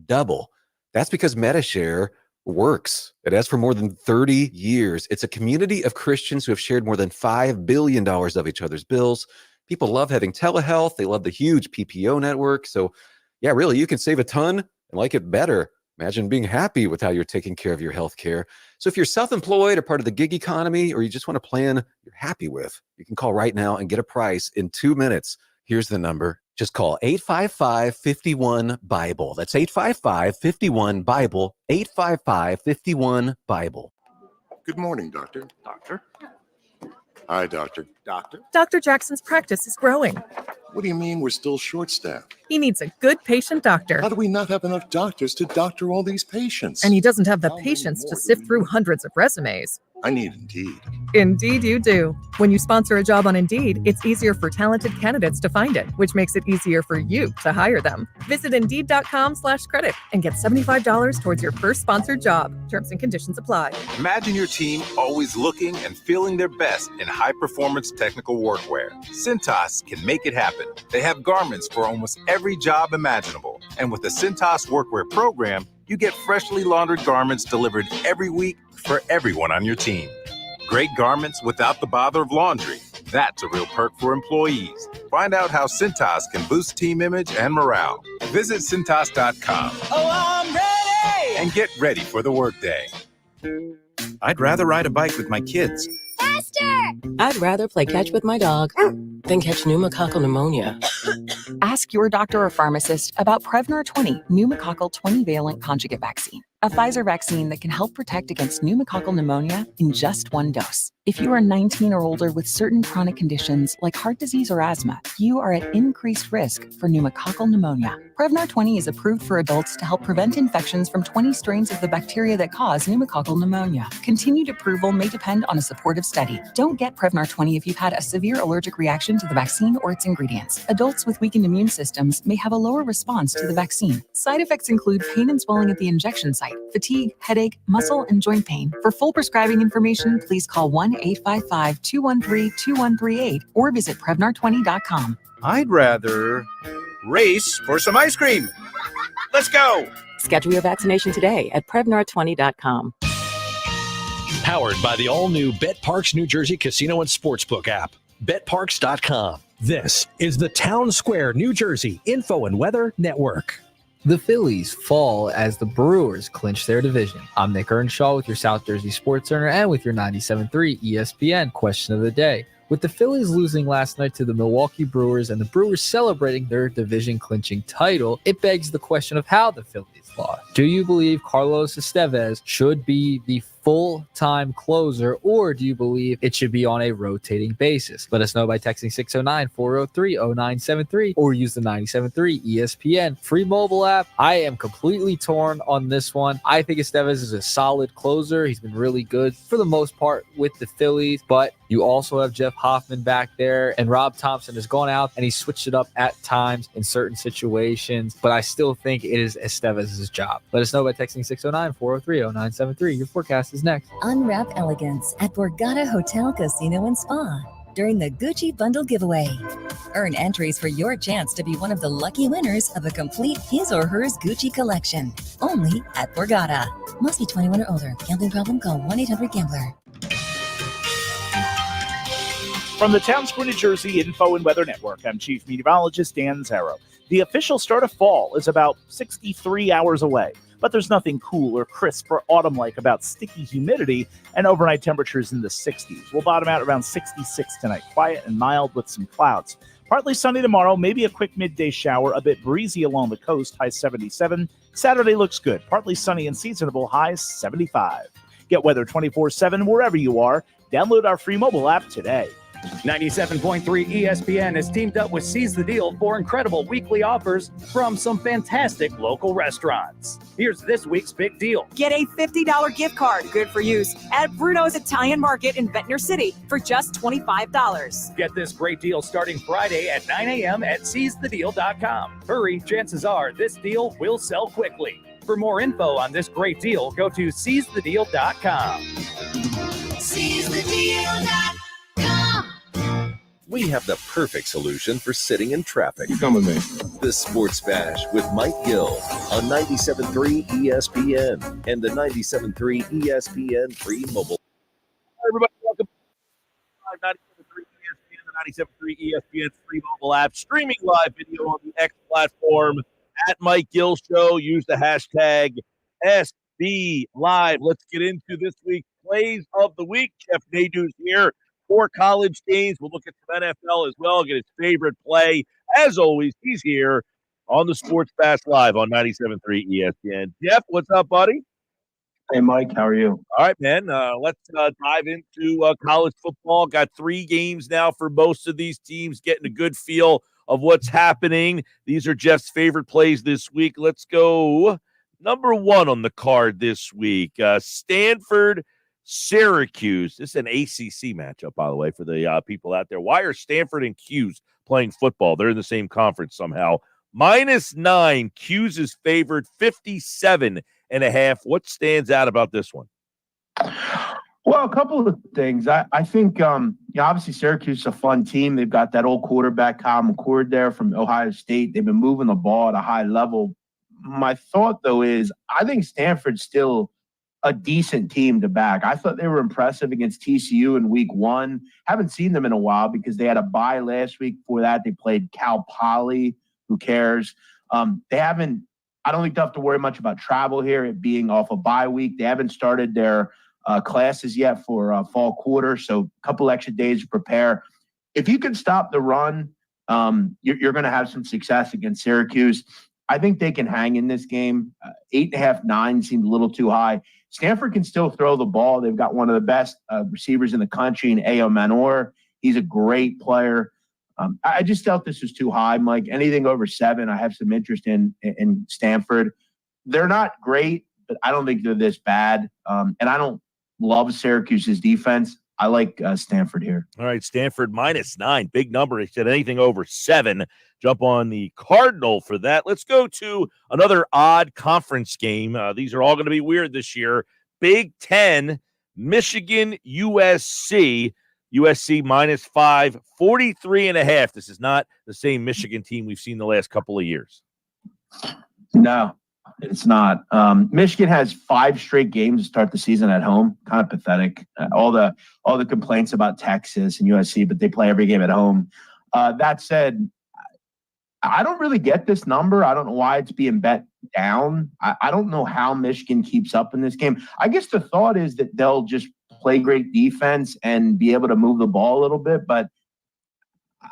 Speaker 19: Double. That's because MediShare works. It has for more than 30 years. It's a community of Christians who have shared more than $5 billion of each other's bills. People love having telehealth. They love the huge PPO network. So yeah, really, you can save a ton and like it better. Imagine being happy with how you're taking care of your health care. So if you're self-employed or part of the gig economy, or you just want a plan you're happy with, you can call right now and get a price in 2 minutes. Here's the number. Just call 855-51-BIBLE. That's 855-51-BIBLE, 855-51-BIBLE.
Speaker 18: Good morning, doctor.
Speaker 2: Doctor?
Speaker 18: Hi, doctor.
Speaker 2: Doctor?
Speaker 3: Dr. Jackson's practice is growing.
Speaker 18: What do you mean we're still short-staffed?
Speaker 3: He needs a good patient doctor.
Speaker 18: How do we not have enough doctors to doctor all these patients?
Speaker 3: And he doesn't have the patience to sift through hundreds of resumes.
Speaker 18: I need Indeed.
Speaker 3: Indeed you do. When you sponsor a job on Indeed, it's easier for talented candidates to find it, which makes it easier for you to hire them. Visit Indeed.com/credit and get $75 towards your first sponsored job. Terms and conditions apply.
Speaker 5: Imagine your team always looking and feeling their best in high-performance technical workwear. Cintas can make it happen. They have garments for almost every job imaginable. And with the Cintas Workwear program, you get freshly laundered garments delivered every week for everyone on your team. Great garments without the bother of laundry. That's a real perk for employees. Find out how Cintas can boost team image and morale. Visit Cintas.com.
Speaker 21: Oh, I'm ready!
Speaker 5: And get ready for the workday.
Speaker 22: I'd rather ride a bike with my kids.
Speaker 23: Faster! I'd rather play catch with my dog than catch pneumococcal pneumonia.
Speaker 24: Ask your doctor or pharmacist about Prevnar 20 pneumococcal 20-valent conjugate vaccine, a Pfizer vaccine that can help protect against pneumococcal pneumonia in just one dose. If you are 19 or older with certain chronic conditions like heart disease or asthma, you are at increased risk for pneumococcal pneumonia. Prevnar 20 is approved for adults to help prevent infections from 20 strains of the bacteria that cause pneumococcal pneumonia. Continued approval may depend on a supportive study. Don't get Prevnar 20 if you've had a severe allergic reaction to the vaccine or its ingredients. Adults with weakened immune systems may have a lower response to the vaccine. Side effects include pain and swelling at the injection site, fatigue, headache, muscle, and joint pain. For full prescribing information, please call 1-855-213-2138 or visit Prevnar20.com.
Speaker 22: I'd rather race for some ice cream. Let's go.
Speaker 23: Schedule your vaccination today at Prevnar20.com.
Speaker 26: Powered by the all-new BetParks New Jersey Casino and Sportsbook app. BetParks.com. This is the Town Square, New Jersey Info and Weather Network.
Speaker 27: The Phillies fall as the Brewers clinch their division. I'm Nick Earnshaw with your South Jersey Sports Center and with your 97.3 ESPN question of the day. With the Phillies losing last night to the Milwaukee Brewers and the Brewers celebrating their division-clinching title, it begs the question of how the Phillies lost. Do you believe Carlos Estevez should be the full-time closer, or do you believe it should be on a rotating basis? Let us know by texting 609-403-0973 or use the 97.3 ESPN free mobile app. I am completely torn on this one. I think Estevez is a solid closer. He's been really good for the most part with the Phillies, but you also have Jeff Hoffman back there, and Rob Thompson has gone out and he switched it up at times in certain situations, but I still think it is Estevez's job. Let us know by texting 609-403-0973. Your forecast is next.
Speaker 30: Unwrap elegance at Borgata Hotel, Casino and Spa during the Gucci Bundle Giveaway. Earn entries for your chance to be one of the lucky winners of a complete his or hers Gucci collection. Only at Borgata. Must be 21 or older. Gambling problem? Call 1-800-GAMBLER.
Speaker 31: From the Town Square, New Jersey Info and Weather Network, I'm Chief Meteorologist Dan Zarrow. The official start of fall is about 63 hours away, but there's nothing cool or crisp or autumn-like about sticky humidity and overnight temperatures in the 60s. We'll bottom out around 66 tonight, quiet and mild with some clouds. Partly sunny tomorrow, maybe a quick midday shower, a bit breezy along the coast, high 77. Saturday looks good, partly sunny and seasonable, highs 75. Get weather 24/7 wherever you are. Download our free mobile app today.
Speaker 32: 97.3 ESPN has teamed up with Seize the Deal for incredible weekly offers from some fantastic local restaurants. Here's this week's big deal.
Speaker 33: Get a $50 gift card, good for use, at Bruno's Italian Market in Ventnor City for just $25.
Speaker 32: Get this great deal starting Friday at 9 a.m. at seizethedeal.com. Hurry, chances are this deal will sell quickly. For more info on this great deal, go to seizethedeal.com.
Speaker 13: Seizethedeal.com. We have the perfect solution for sitting in traffic.
Speaker 18: Come with me.
Speaker 13: The Sports Bash with Mike Gill on 97.3 ESPN and the 97.3 ESPN free mobile.
Speaker 17: Hi, everybody, welcome to 97.3 ESPN, the 97.3 ESPN free mobile app, streaming live video on the X platform at Mike Gill Show. Use the hashtag SBLive. Let's get into this week's plays of the week. Jeff Nadu's here. 4 college games. We'll look at some NFL as well, get his favorite play. As always, he's here on the Sports Bash Live on 97.3 ESPN. Jeff, what's up, buddy?
Speaker 1: Hey, Mike, how are you?
Speaker 17: All right, man. Let's dive into college football. Got 3 games now for most of these teams, getting a good feel of what's happening. These are Jeff's favorite plays this week. Let's go number 1 on the card this week. Stanford, Syracuse. This is an ACC matchup, by the way, for the people out there. Why are Stanford and Cuse playing football? They're in the same conference somehow. -9. Cuse is favored 57.5. What stands out about this one?
Speaker 1: Well, a couple of things. I think, obviously Syracuse is a fun team. They've got that old quarterback, Kyle McCord, there from Ohio State. They've been moving the ball at a high level. My thought, though, is I think Stanford's still a decent team to back. I thought they were impressive against TCU in week 1. Haven't seen them in a while because they had a bye last week. Before that, they played Cal Poly. Who cares? They haven't – I don't think they'll have to worry much about travel here, it being off a bye week. They haven't started their classes yet for fall quarter, so a couple extra days to prepare. If you can stop the run, you're going to have some success against Syracuse. I think they can hang in this game. 8.5, 9 seemed a little too high. Stanford can still throw the ball. They've got one of the best receivers in the country in A.O. Manor. He's a great player. I just felt this was too high, Mike. Anything over 7, I have some interest in Stanford. They're not great, but I don't think they're this bad. And I don't love Syracuse's defense. I like Stanford here.
Speaker 17: All right, Stanford -9. Big number. He said anything over 7. Jump on the Cardinal for that. Let's go to another odd conference game. These are all going to be weird this year. Big Ten, Michigan, USC. USC -5, 43.5. This is not the same Michigan team we've seen the last couple of years.
Speaker 1: No, it's not. Michigan has 5 straight games to start the season at home. Kind of pathetic. All the complaints about Texas and USC, but they play every game at home. That said, I don't really get this number. I don't know why it's being bet down. I don't know how Michigan keeps up in this game. I guess the thought is that they'll just play great defense and be able to move the ball a little bit, but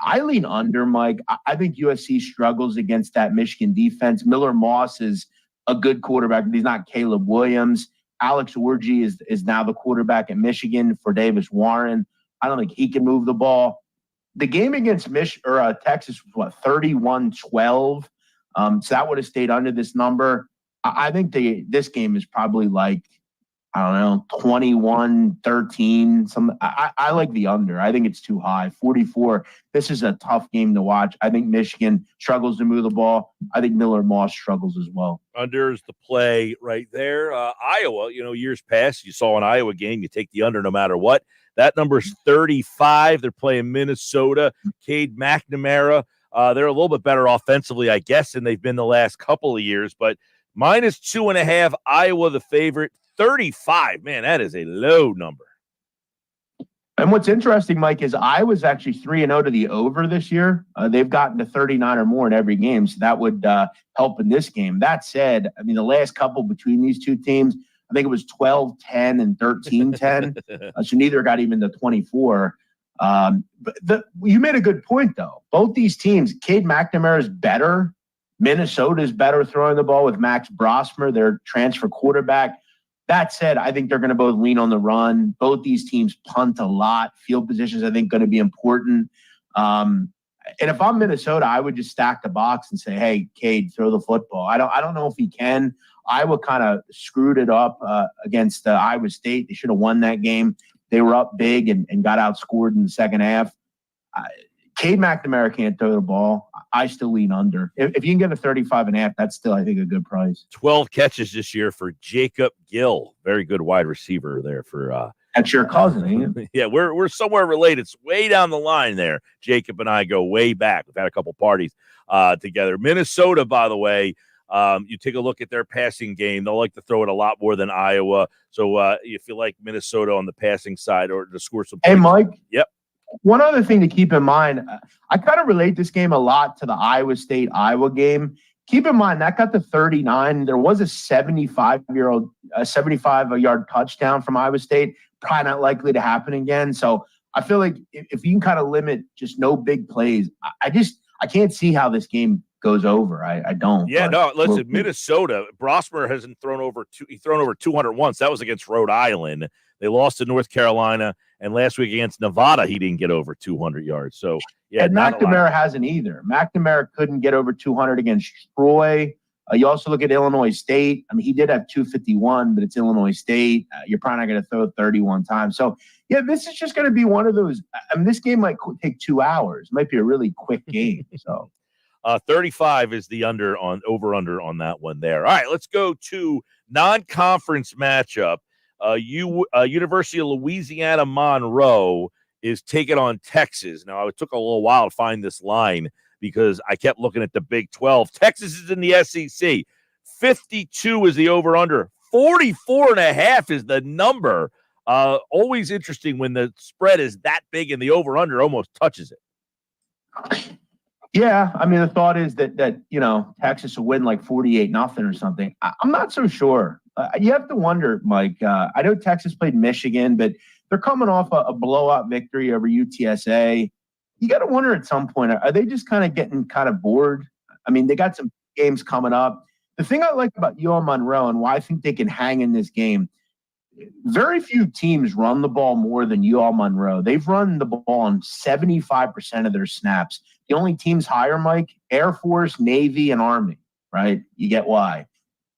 Speaker 1: I lean under, Mike. I think USC struggles against that Michigan defense. Miller Moss is a good quarterback, but he's not Caleb Williams. Alex Orji is now the quarterback at Michigan for Davis Warren. I don't think he can move the ball. The game against Texas was 31-12. So that would have stayed under this number. I think this game is probably like, I don't know, 21-13. I like the under. I think it's too high. 44. This is a tough game to watch. I think Michigan struggles to move the ball. I think Miller Moss struggles as well.
Speaker 17: Under is the play right there. Iowa, years past, you saw an Iowa game, you take the under no matter what. That number's 35. They're playing Minnesota. Cade McNamara. They're a little bit better offensively, I guess, than they've been the last couple of years. But -2.5, Iowa the favorite. 35. Man, that is a low number.
Speaker 1: And what's interesting, Mike, is Iowa's actually 3-0 to the over this year. They've gotten to 39 or more in every game, so that would help in this game. That said, I mean, the last couple between these two teams, I think it was 12-10 and 13-10. So neither got even to 24. But you made a good point, though. Both these teams, Cade McNamara is better. Minnesota is better throwing the ball with Max Brosmer, their transfer quarterback. That said, I think they're going to both lean on the run. Both these teams punt a lot. Field positions, I think, going to be important. And if I'm Minnesota, I would just stack the box and say, hey, Cade, throw the football. I don't know if he can. Iowa kind of screwed it up against Iowa State. They should have won that game. They were up big and got outscored in the second half. Cade McNamara can't throw the ball. I still lean under. If you can get a 35.5, that's still, I think, a good price.
Speaker 17: 12 catches this year for Jacob Gill. Very good wide receiver there for
Speaker 1: that's your cousin, ain't it?
Speaker 17: Yeah, we're somewhere related. It's way down the line there. Jacob and I go way back. We've had a couple parties together. Minnesota, by the way, you take a look at their passing game. They'll like to throw it a lot more than Iowa. So if you like Minnesota on the passing side or to score some points.
Speaker 1: Hey, Mike.
Speaker 17: Yep.
Speaker 1: One other thing to keep in mind, I kind of relate this game a lot to the Iowa State-Iowa game. Keep in mind, that got to 39. There was a 75-yard touchdown from Iowa State. Probably not likely to happen again. So I feel like if you can kind of limit just no big plays, I can't see how this game goes over. I don't.
Speaker 17: Yeah,
Speaker 1: but
Speaker 17: no, listen,
Speaker 1: we'll see.
Speaker 17: Minnesota, Brosmer hasn't thrown over he's thrown over 200 once. That was against Rhode Island. They lost to North Carolina, and last week against Nevada, he didn't get over 200 yards. So, yeah,
Speaker 1: And McNamara hasn't either. McNamara couldn't get over 200 against Troy. You also look at Illinois State. I mean, he did have 251, but it's Illinois State. You're probably not going to throw it 31 times. So, yeah, this is just going to be one of those. I mean, this game might take 2 hours. It might be a really quick game. So,
Speaker 17: 35 is the over-under on that one there. All right, let's go to non-conference matchup. University of Louisiana Monroe is taking on Texas. Now, it took a little while to find this line because I kept looking at the Big 12. Texas is in the SEC. 52 is the over-under. 44.5 is the number. Always interesting when the spread is that big and the over-under almost touches it.
Speaker 1: yeah, I mean, the thought is that Texas will win like 48-0 or something. I'm not so sure. You have to wonder, Mike. I know Texas played Michigan, but they're coming off a blowout victory over UTSA. You got to wonder at some point, are they just kind of getting kind of bored? I mean, they got some games coming up. The thing I like about UL Monroe and why I think they can hang in this game, very few teams run the ball more than UL Monroe. They've run the ball on 75% of their snaps. The only teams higher, Mike, Air Force, Navy, and Army, right? You get why.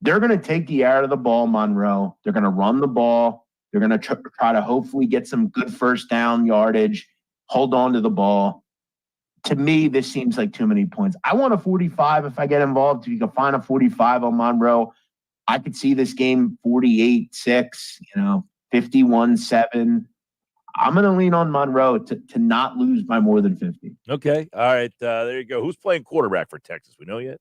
Speaker 1: They're going to take the air out of the ball, Monroe. They're going to run the ball. They're going to try to hopefully get some good first down yardage, hold on to the ball. To me, this seems like too many points. I want a 45 if I get involved. If you can find a 45 on Monroe, I could see this game 48-6, 51-7. I'm going to lean on Monroe to not lose by more than 50.
Speaker 17: Okay. All right. There you go. Who's playing quarterback for Texas? We know yet?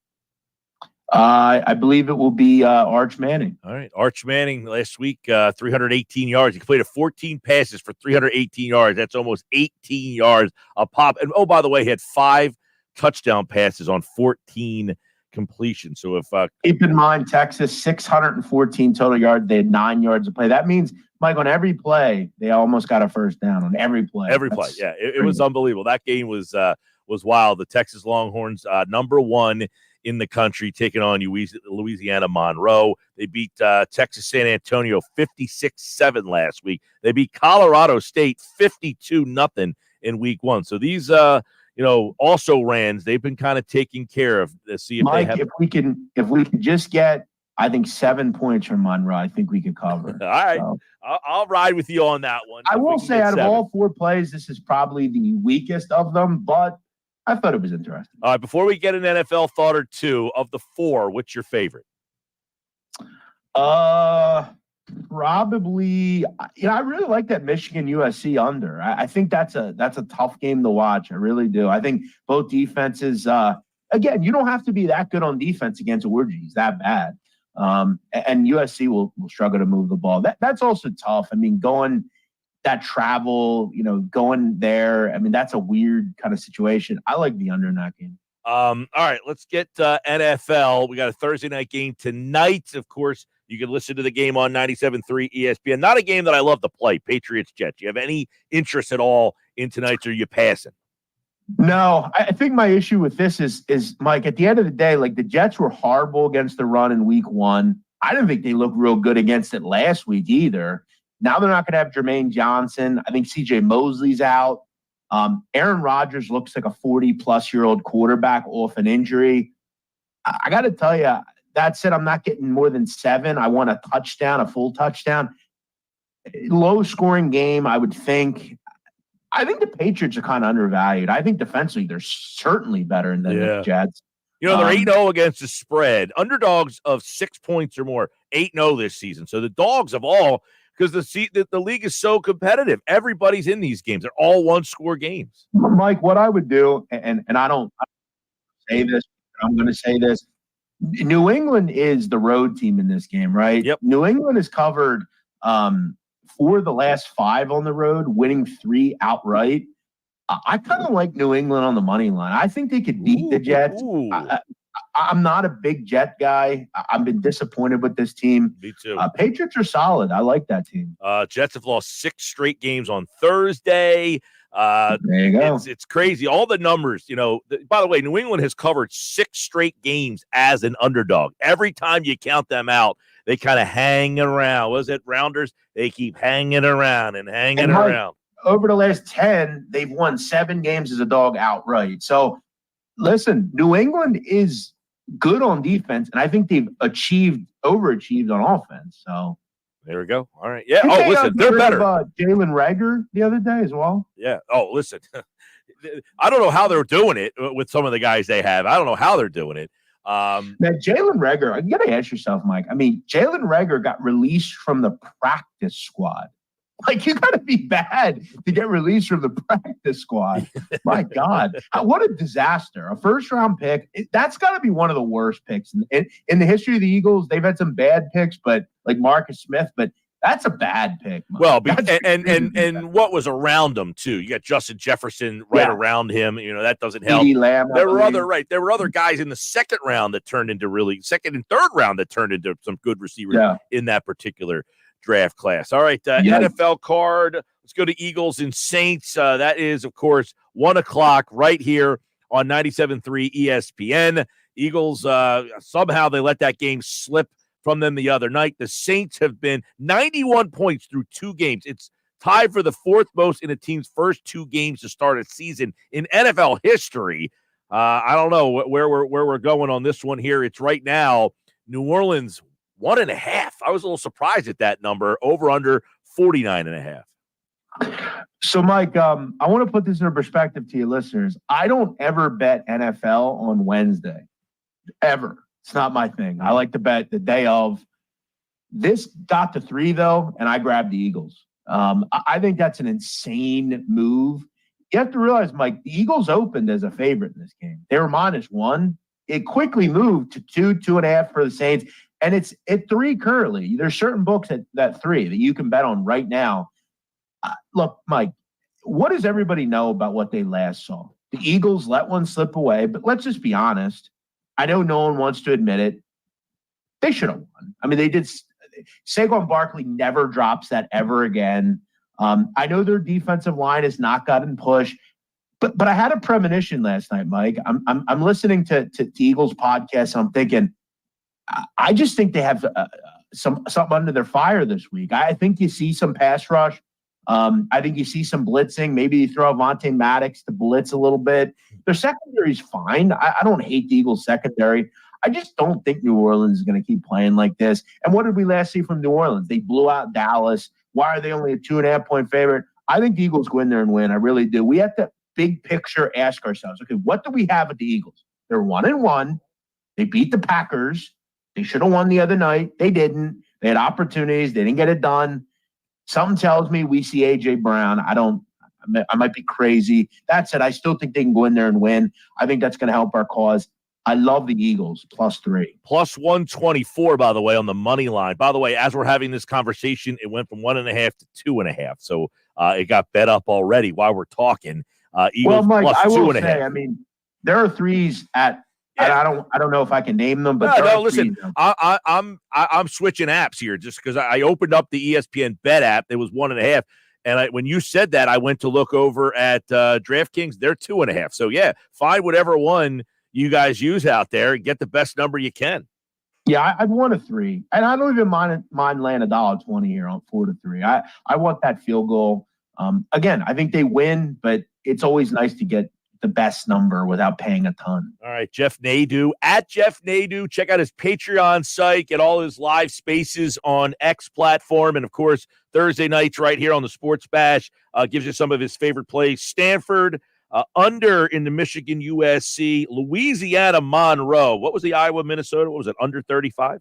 Speaker 1: I believe it will be Arch Manning.
Speaker 17: All right. Arch Manning last week, 318 yards. He completed 14 passes for 318 yards. That's almost 18 yards a pop. And, oh, by the way, he had 5 touchdown passes on 14 completions. So if
Speaker 1: keep in mind, Texas, 614 total yards. They had 9 yards of play. That means, Mike, on every play, they almost got a first down on every play.
Speaker 17: Yeah. It was unbelievable. That game was wild. The Texas Longhorns, number 1 in the country, taking on Louisiana Monroe. They beat Texas San Antonio 56-7 last week. They beat Colorado State 52-0 in week 1. So these, also rans, they've been kind of taking care of. See if
Speaker 1: Mike,
Speaker 17: they have.
Speaker 1: if we can just get, I think, 7 points from Monroe, I think we could cover.
Speaker 17: All right, so, I'll ride with you on that one.
Speaker 1: I will say, out of all 4 plays, this is probably the weakest of them, but I thought it was interesting.
Speaker 17: All right, before we get an NFL thought or two, of the 4, what's your favorite?
Speaker 1: Probably, I really like that Michigan USC under. I think that's a tough game to watch. I really do. I think both defenses, again, you don't have to be that good on defense against Orgies, that bad. And USC will struggle to move the ball. That's also tough. I mean, going that travel, going there. I mean, that's a weird kind of situation. I like the under in that game.
Speaker 17: All right, let's get NFL. We got a Thursday night game tonight. Of course, you can listen to the game on 97.3 ESPN. Not a game that I love to play, Patriots-Jets. You have any interest at all in tonight's, or are you passing?
Speaker 1: No, I think my issue with this is, Mike, at the end of the day, like, the Jets were horrible against the run in week 1. I didn't think they looked real good against it last week either. Now they're not going to have Jermaine Johnson. I think C.J. Mosley's out. Aaron Rodgers looks like a 40-plus-year-old quarterback off an injury. I got to tell you, that said, I'm not getting more than 7. I want a touchdown, a full touchdown. Low-scoring game, I would think. I think the Patriots are kind of undervalued. I think defensively they're certainly better than the Jets.
Speaker 17: They're 8-0 against the spread. Underdogs of 6 points or more, 8-0 this season. So the dogs of all – because the league is so competitive. Everybody's in these games. They're all one-score games.
Speaker 1: Mike, what I would do, and I don't say this, but I'm going to say this. New England is the road team in this game, right?
Speaker 17: Yep.
Speaker 1: New England has covered 4 of the last 5 on the road, winning 3 outright. I kind of like New England on the money line. I think they could beat the Jets. I'm not a big Jet guy. I've been disappointed with this team.
Speaker 17: Me too.
Speaker 1: Patriots are solid. I like that team.
Speaker 17: Jets have lost 6 straight games on Thursday.
Speaker 1: There you go.
Speaker 17: It's crazy. All the numbers, by the way, New England has covered 6 straight games as an underdog. Every time you count them out, they kind of hang around. Was it Rounders? They keep hanging around and hanging around.
Speaker 1: Over the last 10, they've won 7 games as a dog outright. So, listen, New England is good on defense, and I think they've overachieved on offense. So
Speaker 17: there we go. All right. Yeah. Oh, listen, they're better.
Speaker 1: Jalen Reagor the other day as well.
Speaker 17: Yeah. Oh, listen, I don't know how they're doing it with some of the guys they have. I don't know how they're doing it.
Speaker 1: Now, Jalen Reagor, you got to ask yourself, Mike. I mean, Jalen Reagor got released from the practice squad. Like, you got to be bad to get released from the practice squad. My God. What a disaster. A first-round pick. That's got to be one of the worst picks. In the history of the Eagles, they've had some bad picks, but like Marcus Smith, but that's a bad pick. Mike.
Speaker 17: Well, and what was around him, too. You got Justin Jefferson around him. That doesn't help.
Speaker 1: Lamb,
Speaker 17: there were other guys in the second round that turned into second and third round that turned into some good receivers in that particular draft class. All right, NFL card. Let's go to Eagles and Saints. That is, of course, 1:00 right here on 97.3 ESPN. Eagles, somehow they let that game slip from them the other night. The Saints have been 91 points through 2 games. It's tied for the 4th most in a team's first 2 games to start a season in NFL history. I don't know where we're going on this one here. It's right now New Orleans 1.5. I was a little surprised at that number. Over under 49.5.
Speaker 1: So, Mike, I want to put this in perspective to your listeners. I don't ever bet NFL on Wednesday. Ever. It's not my thing. I like to bet the day of. This got to 3, though, and I grabbed the Eagles. I think that's an insane move. You have to realize, Mike, the Eagles opened as a favorite in this game. They were -1. It quickly moved to 2, 2.5 for the Saints. And it's at 3 currently. There's certain books at 3 that you can bet on right now. Look, Mike, what does everybody know about what they last saw? The Eagles let one slip away, but let's just be honest. I know no one wants to admit it. They should have won. I mean, they did. Saquon Barkley never drops that ever again. I know their defensive line has not gotten pushed, but I had a premonition last night, Mike. I'm listening to Eagles podcast, and I'm thinking, I just think they have something under their fire this week. I think you see some pass rush. I think you see some blitzing. Maybe you throw Avonte Maddox to blitz a little bit. Their secondary is fine. I don't hate the Eagles secondary. I just don't think New Orleans is going to keep playing like this. And what did we last see from New Orleans? They blew out Dallas. Why are they only a 2.5-point favorite? I think the Eagles go in there and win. I really do. We have to big picture ask ourselves, okay, what do we have with the Eagles? They're 1-1. They beat the Packers. They should have won the other night. They didn't. They had opportunities. They didn't get it done. Something tells me we see A.J. Brown. I might be crazy. That said, I still think they can go in there and win. I think that's going to help our cause. I love the Eagles, +3.
Speaker 17: Plus 124, by the way, on the money line. By the way, as we're having this conversation, it went from 1.5 to 2.5. So it got bet up already while we're talking. Eagles
Speaker 1: Mike,
Speaker 17: plus
Speaker 1: I will
Speaker 17: 2.5.
Speaker 1: say, I mean, there are 3s at. Yeah. I don't know if I can name them, but
Speaker 17: no. Listen, I'm switching apps here just because I opened up the ESPN Bet app. It was 1.5, and when you said that, I went to look over at DraftKings. They're 2.5. So yeah, find whatever one you guys use out there and get the best number you can.
Speaker 1: Yeah, I'd want a 3, and I don't even mind laying $1.20 here on 4-3. I want that field goal. Again, I think they win, but it's always nice to get the best number without paying a ton.
Speaker 17: All right, Jeff Nadu at Jeff Nadu. Check out his Patreon site. Get all his live spaces on X platform. And, of course, Thursday nights right here on the Sports Bash gives you some of his favorite plays. Stanford under in the Michigan USC. Louisiana Monroe. What was the Iowa Minnesota? What was it, under 35?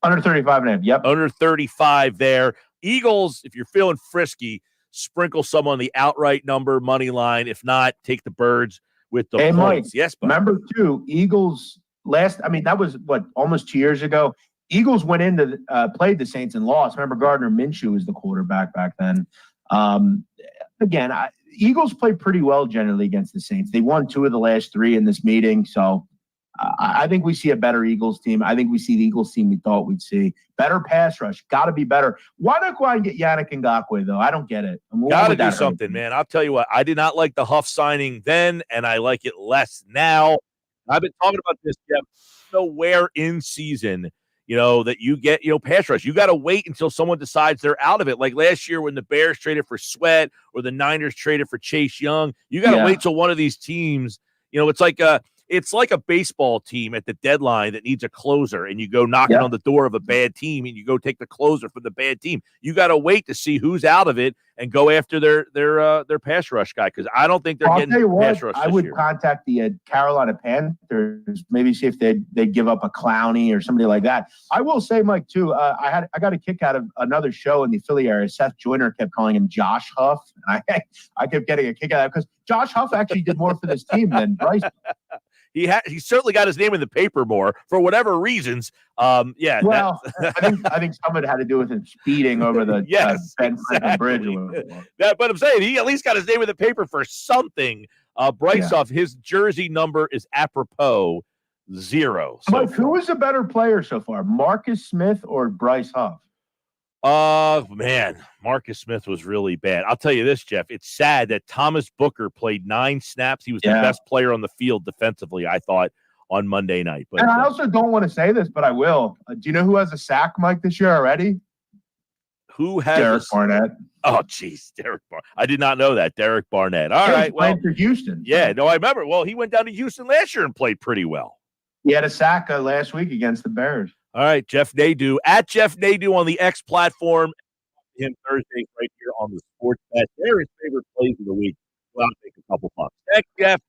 Speaker 1: Under 35.5, yep.
Speaker 17: Under 35 there. Eagles, if you're feeling frisky, sprinkle some on the outright number, money line. If not, take the birds with the points.
Speaker 1: Mike,
Speaker 17: yes, bud.
Speaker 1: Remember, too, Eagles that was, almost 2 years ago. Eagles went into played the Saints and lost. Remember, Gardner Minshew was the quarterback back then. Again, Eagles play pretty well generally against the Saints. They won 2 of the last 3 in this meeting. So I think we see a better Eagles team. I think we see the Eagles team we thought we'd see. Better pass rush. Got to be better. Why not go out and get Yannick Ngakoue, though? I don't get it.
Speaker 17: Got to do something, man. I'll tell you what. I did not like the Huff signing then, and I like it less now. I've been talking about this, Jeff. Nowhere in season, that you get, pass rush. You got to wait until someone decides they're out of it. Like last year when the Bears traded for Sweat or the Niners traded for Chase Young. You got to wait till one of these teams, it's like a baseball team at the deadline that needs a closer, and you go knocking on the door of a bad team, and you go take the closer for the bad team. You got to wait to see who's out of it and go after their pass rush guy, because I don't think they're getting pass rush.
Speaker 1: I would contact the Carolina Panthers, maybe see if they'd give up a Clowney or somebody like that. I will say, Mike, too, I got a kick out of another show in the Philly area. Seth Joyner kept calling him Josh Huff, and I kept getting a kick out of that because Josh Huff actually did more for this team than Bryce.
Speaker 17: He certainly got his name in the paper more for whatever reasons.
Speaker 1: Well, I think some of it had to do with him speeding over the Ben Franklin Bridge.
Speaker 17: But I'm saying he at least got his name in the paper for something. Bryce Huff, his jersey number is apropos 0. So
Speaker 1: Mike, who is a better player so far, Marcus Smith or Bryce Huff?
Speaker 17: Man, Marcus Smith was really bad. I'll tell you this, Jeff. It's sad that Thomas Booker played 9 snaps. He was the best player on the field defensively, I thought, on Monday night. But
Speaker 1: I also don't want to say this, but I will. Do you know who has a sack, Mike, this year already?
Speaker 17: Who has
Speaker 1: Derek Barnett?
Speaker 17: Oh, geez, Derek Barnett. I did not know that. Derek Barnett. All right. Well,
Speaker 1: playing for Houston.
Speaker 17: Yeah, no, I remember. Well, he went down to Houston last year and played pretty well.
Speaker 1: He had a sack last week against the Bears.
Speaker 17: All right, Jeff Nadu at Jeff Nadu on the X platform. Him Thursday right here on the Sports Bet. They're his favorite plays of the week. Well, I'll take a couple bucks. Thanks, Jeff.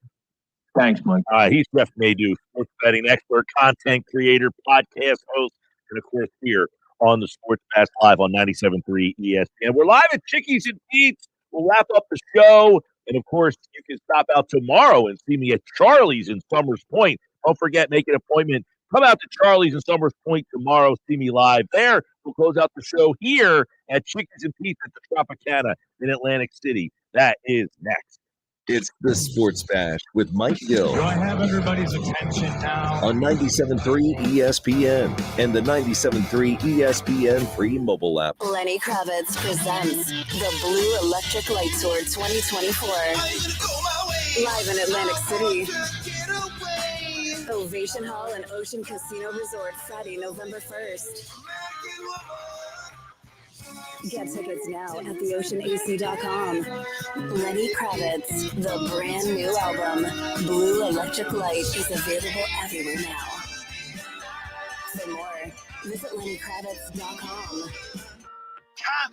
Speaker 1: Thanks, Mike.
Speaker 17: He's Jeff Nadu, sports betting expert, content creator, podcast host, and of course here on the Sports Bet Live on 97.3 ESPN. We're live at Chickies and Pete's. We'll wrap up the show, and of course you can stop out tomorrow and see me at Charlie's in Summers Point. Don't forget, make an appointment. Come out to Charlie's in Summers Point tomorrow. See me live there. We'll close out the show here at Chickies and Pete's at the Tropicana in Atlantic City. That is next.
Speaker 13: It's the Sports Bash with Mike Gill.
Speaker 2: Do I have everybody's attention now?
Speaker 13: On 97.3 ESPN and the 97.3 ESPN free mobile app.
Speaker 6: Lenny Kravitz presents the Blue Electric Light Tour 2024. Live in Atlantic City. Ovation Hall and Ocean Casino Resort, Friday, November 1st. Get tickets now at theoceanac.com. Lenny Kravitz, the brand new album, Blue Electric Light, is available everywhere now. For more, visit LennyKravitz.com.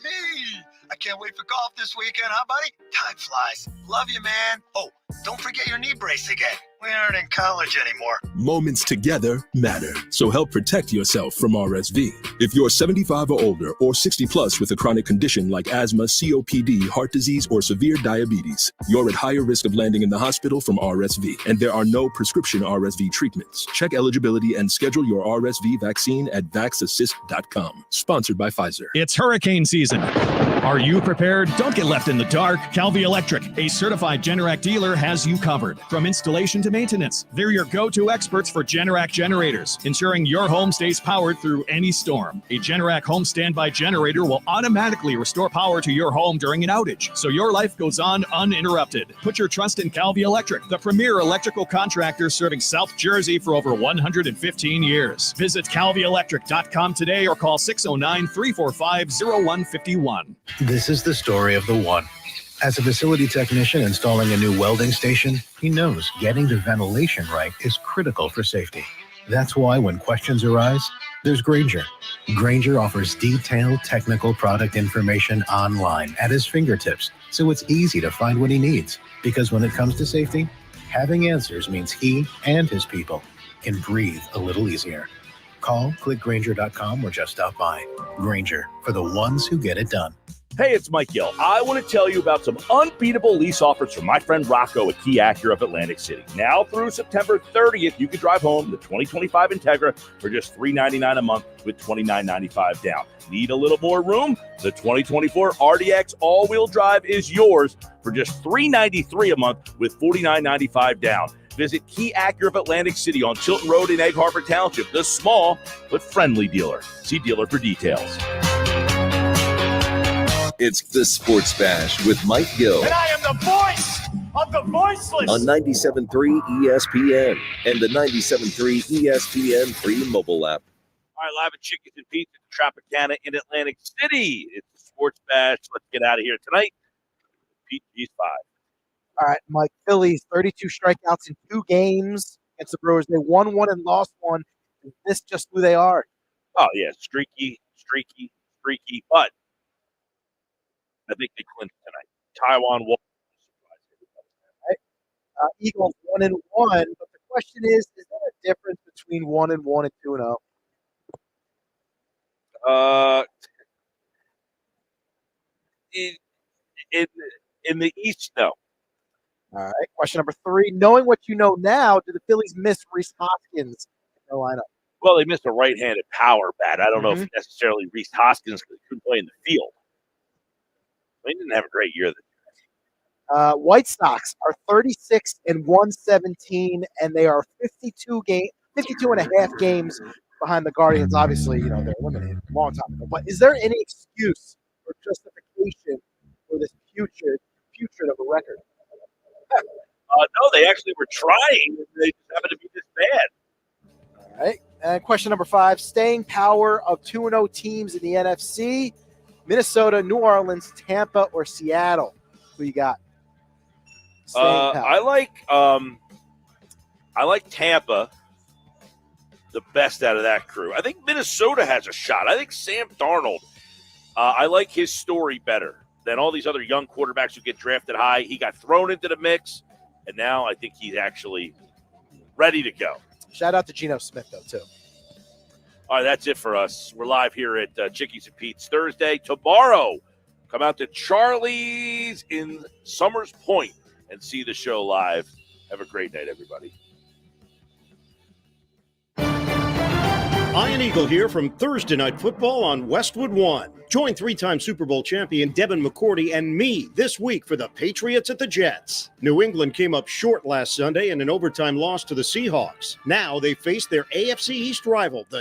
Speaker 7: Hey, I can't wait for golf this weekend, huh, buddy? Time flies. Love you, man. Oh, don't forget your knee brace again. We aren't in college anymore.
Speaker 18: Moments together matter, so help protect yourself from RSV. If you're 75 or older or 60 plus with a chronic condition like asthma, COPD, heart disease, or severe diabetes, you're at higher risk of landing in the hospital from RSV, and there are no prescription RSV treatments. Check eligibility and schedule your RSV vaccine at vaxassist.com. Sponsored by Pfizer.
Speaker 8: It's hurricane season. Are you prepared? Don't get left in the dark. Calvi Electric, a certified Generac dealer, has you covered. From installation to maintenance, they're your go-to experts for Generac generators, ensuring your home stays powered through any storm. A Generac home standby generator will automatically restore power to your home during an outage, so your life goes on uninterrupted. Put your trust in Calvi Electric, the premier electrical contractor serving South Jersey for over 115 years. Visit calvielectric.com today or call 609-345-0151.
Speaker 9: This is the story of the one. As a facility technician installing a new welding station, he knows getting the ventilation right is critical for safety. That's why when questions arise, there's Grainger. Grainger offers detailed technical product information online at his fingertips, so it's easy to find what he needs. Because when it comes to safety, having answers means he and his people can breathe a little easier. Call, click Grainger.com, or just stop by. Grainger, for the ones who get it done.
Speaker 17: Hey, it's Mike Gill. I want to tell you about some unbeatable lease offers from my friend Rocco at Key Acura of Atlantic City. Now through September 30th, you can drive home the 2025 Integra for just $399 a month with $29.95 down. Need a little more room? The 2024 RDX all-wheel drive is yours for just $393 a month with $49.95 down. visit Key Acura of Atlantic City on Chilton Road in Egg Harbor Township, the small but friendly dealer. See dealer for details.
Speaker 13: It's the Sports Bash with Mike Gill
Speaker 21: And I am the voice of the voiceless.
Speaker 13: on 97.3 ESPN and the 97.3 ESPN free mobile app.
Speaker 17: All right, live at Chickies and Pizza at Tropicana in Atlantic City. It's the Sports Bash. Let's get out of here tonight. PG's 5.
Speaker 3: All right, Mike. Phillies, 32 strikeouts in 2 games against the Brewers. They won 1 and lost 1. Is this just who they are?
Speaker 17: Oh, yeah, streaky, but I think they clinched tonight. Taiwan won.
Speaker 3: Right. Eagles 1 and 1, but the question is there a difference between 1 and 1 and 2 and 0?
Speaker 17: In the East, no.
Speaker 3: All right. Question number 3. Knowing what you know now, do the Phillies miss Rhys Hoskins in the lineup?
Speaker 17: Well, they missed a right-handed power bat. I don't know if necessarily Rhys Hoskins couldn't play in the field. They didn't have a great year this year.
Speaker 3: White Sox are 36 and 117, and they are 52 and a half games behind the Guardians. Obviously, they're eliminated a long time ago. But is there any excuse or justification for this putrid of a record?
Speaker 17: No, they actually were trying. They just happened to be this bad.
Speaker 3: All right. And question number 5, staying power of 2-0 teams in the NFC, Minnesota, New Orleans, Tampa, or Seattle. Who you got?
Speaker 17: I like Tampa the best out of that crew. I think Minnesota has a shot. I think Sam Darnold, I like his story better than all these other young quarterbacks who get drafted high. He got thrown into the mix, and now I think he's actually ready to go.
Speaker 3: Shout out to Geno Smith, though, too.
Speaker 17: All right, that's it for us. We're live here at Chickies and Pete's Thursday. Tomorrow, come out to Charlie's in Summers Point and see the show live. Have a great night, everybody.
Speaker 4: Ian Eagle here from Thursday Night Football on Westwood One. Join 3-time Super Bowl champion Devin McCourty and me this week for the Patriots at the Jets. New England came up short last Sunday in an overtime loss to the Seahawks. Now they face their AFC East rival, the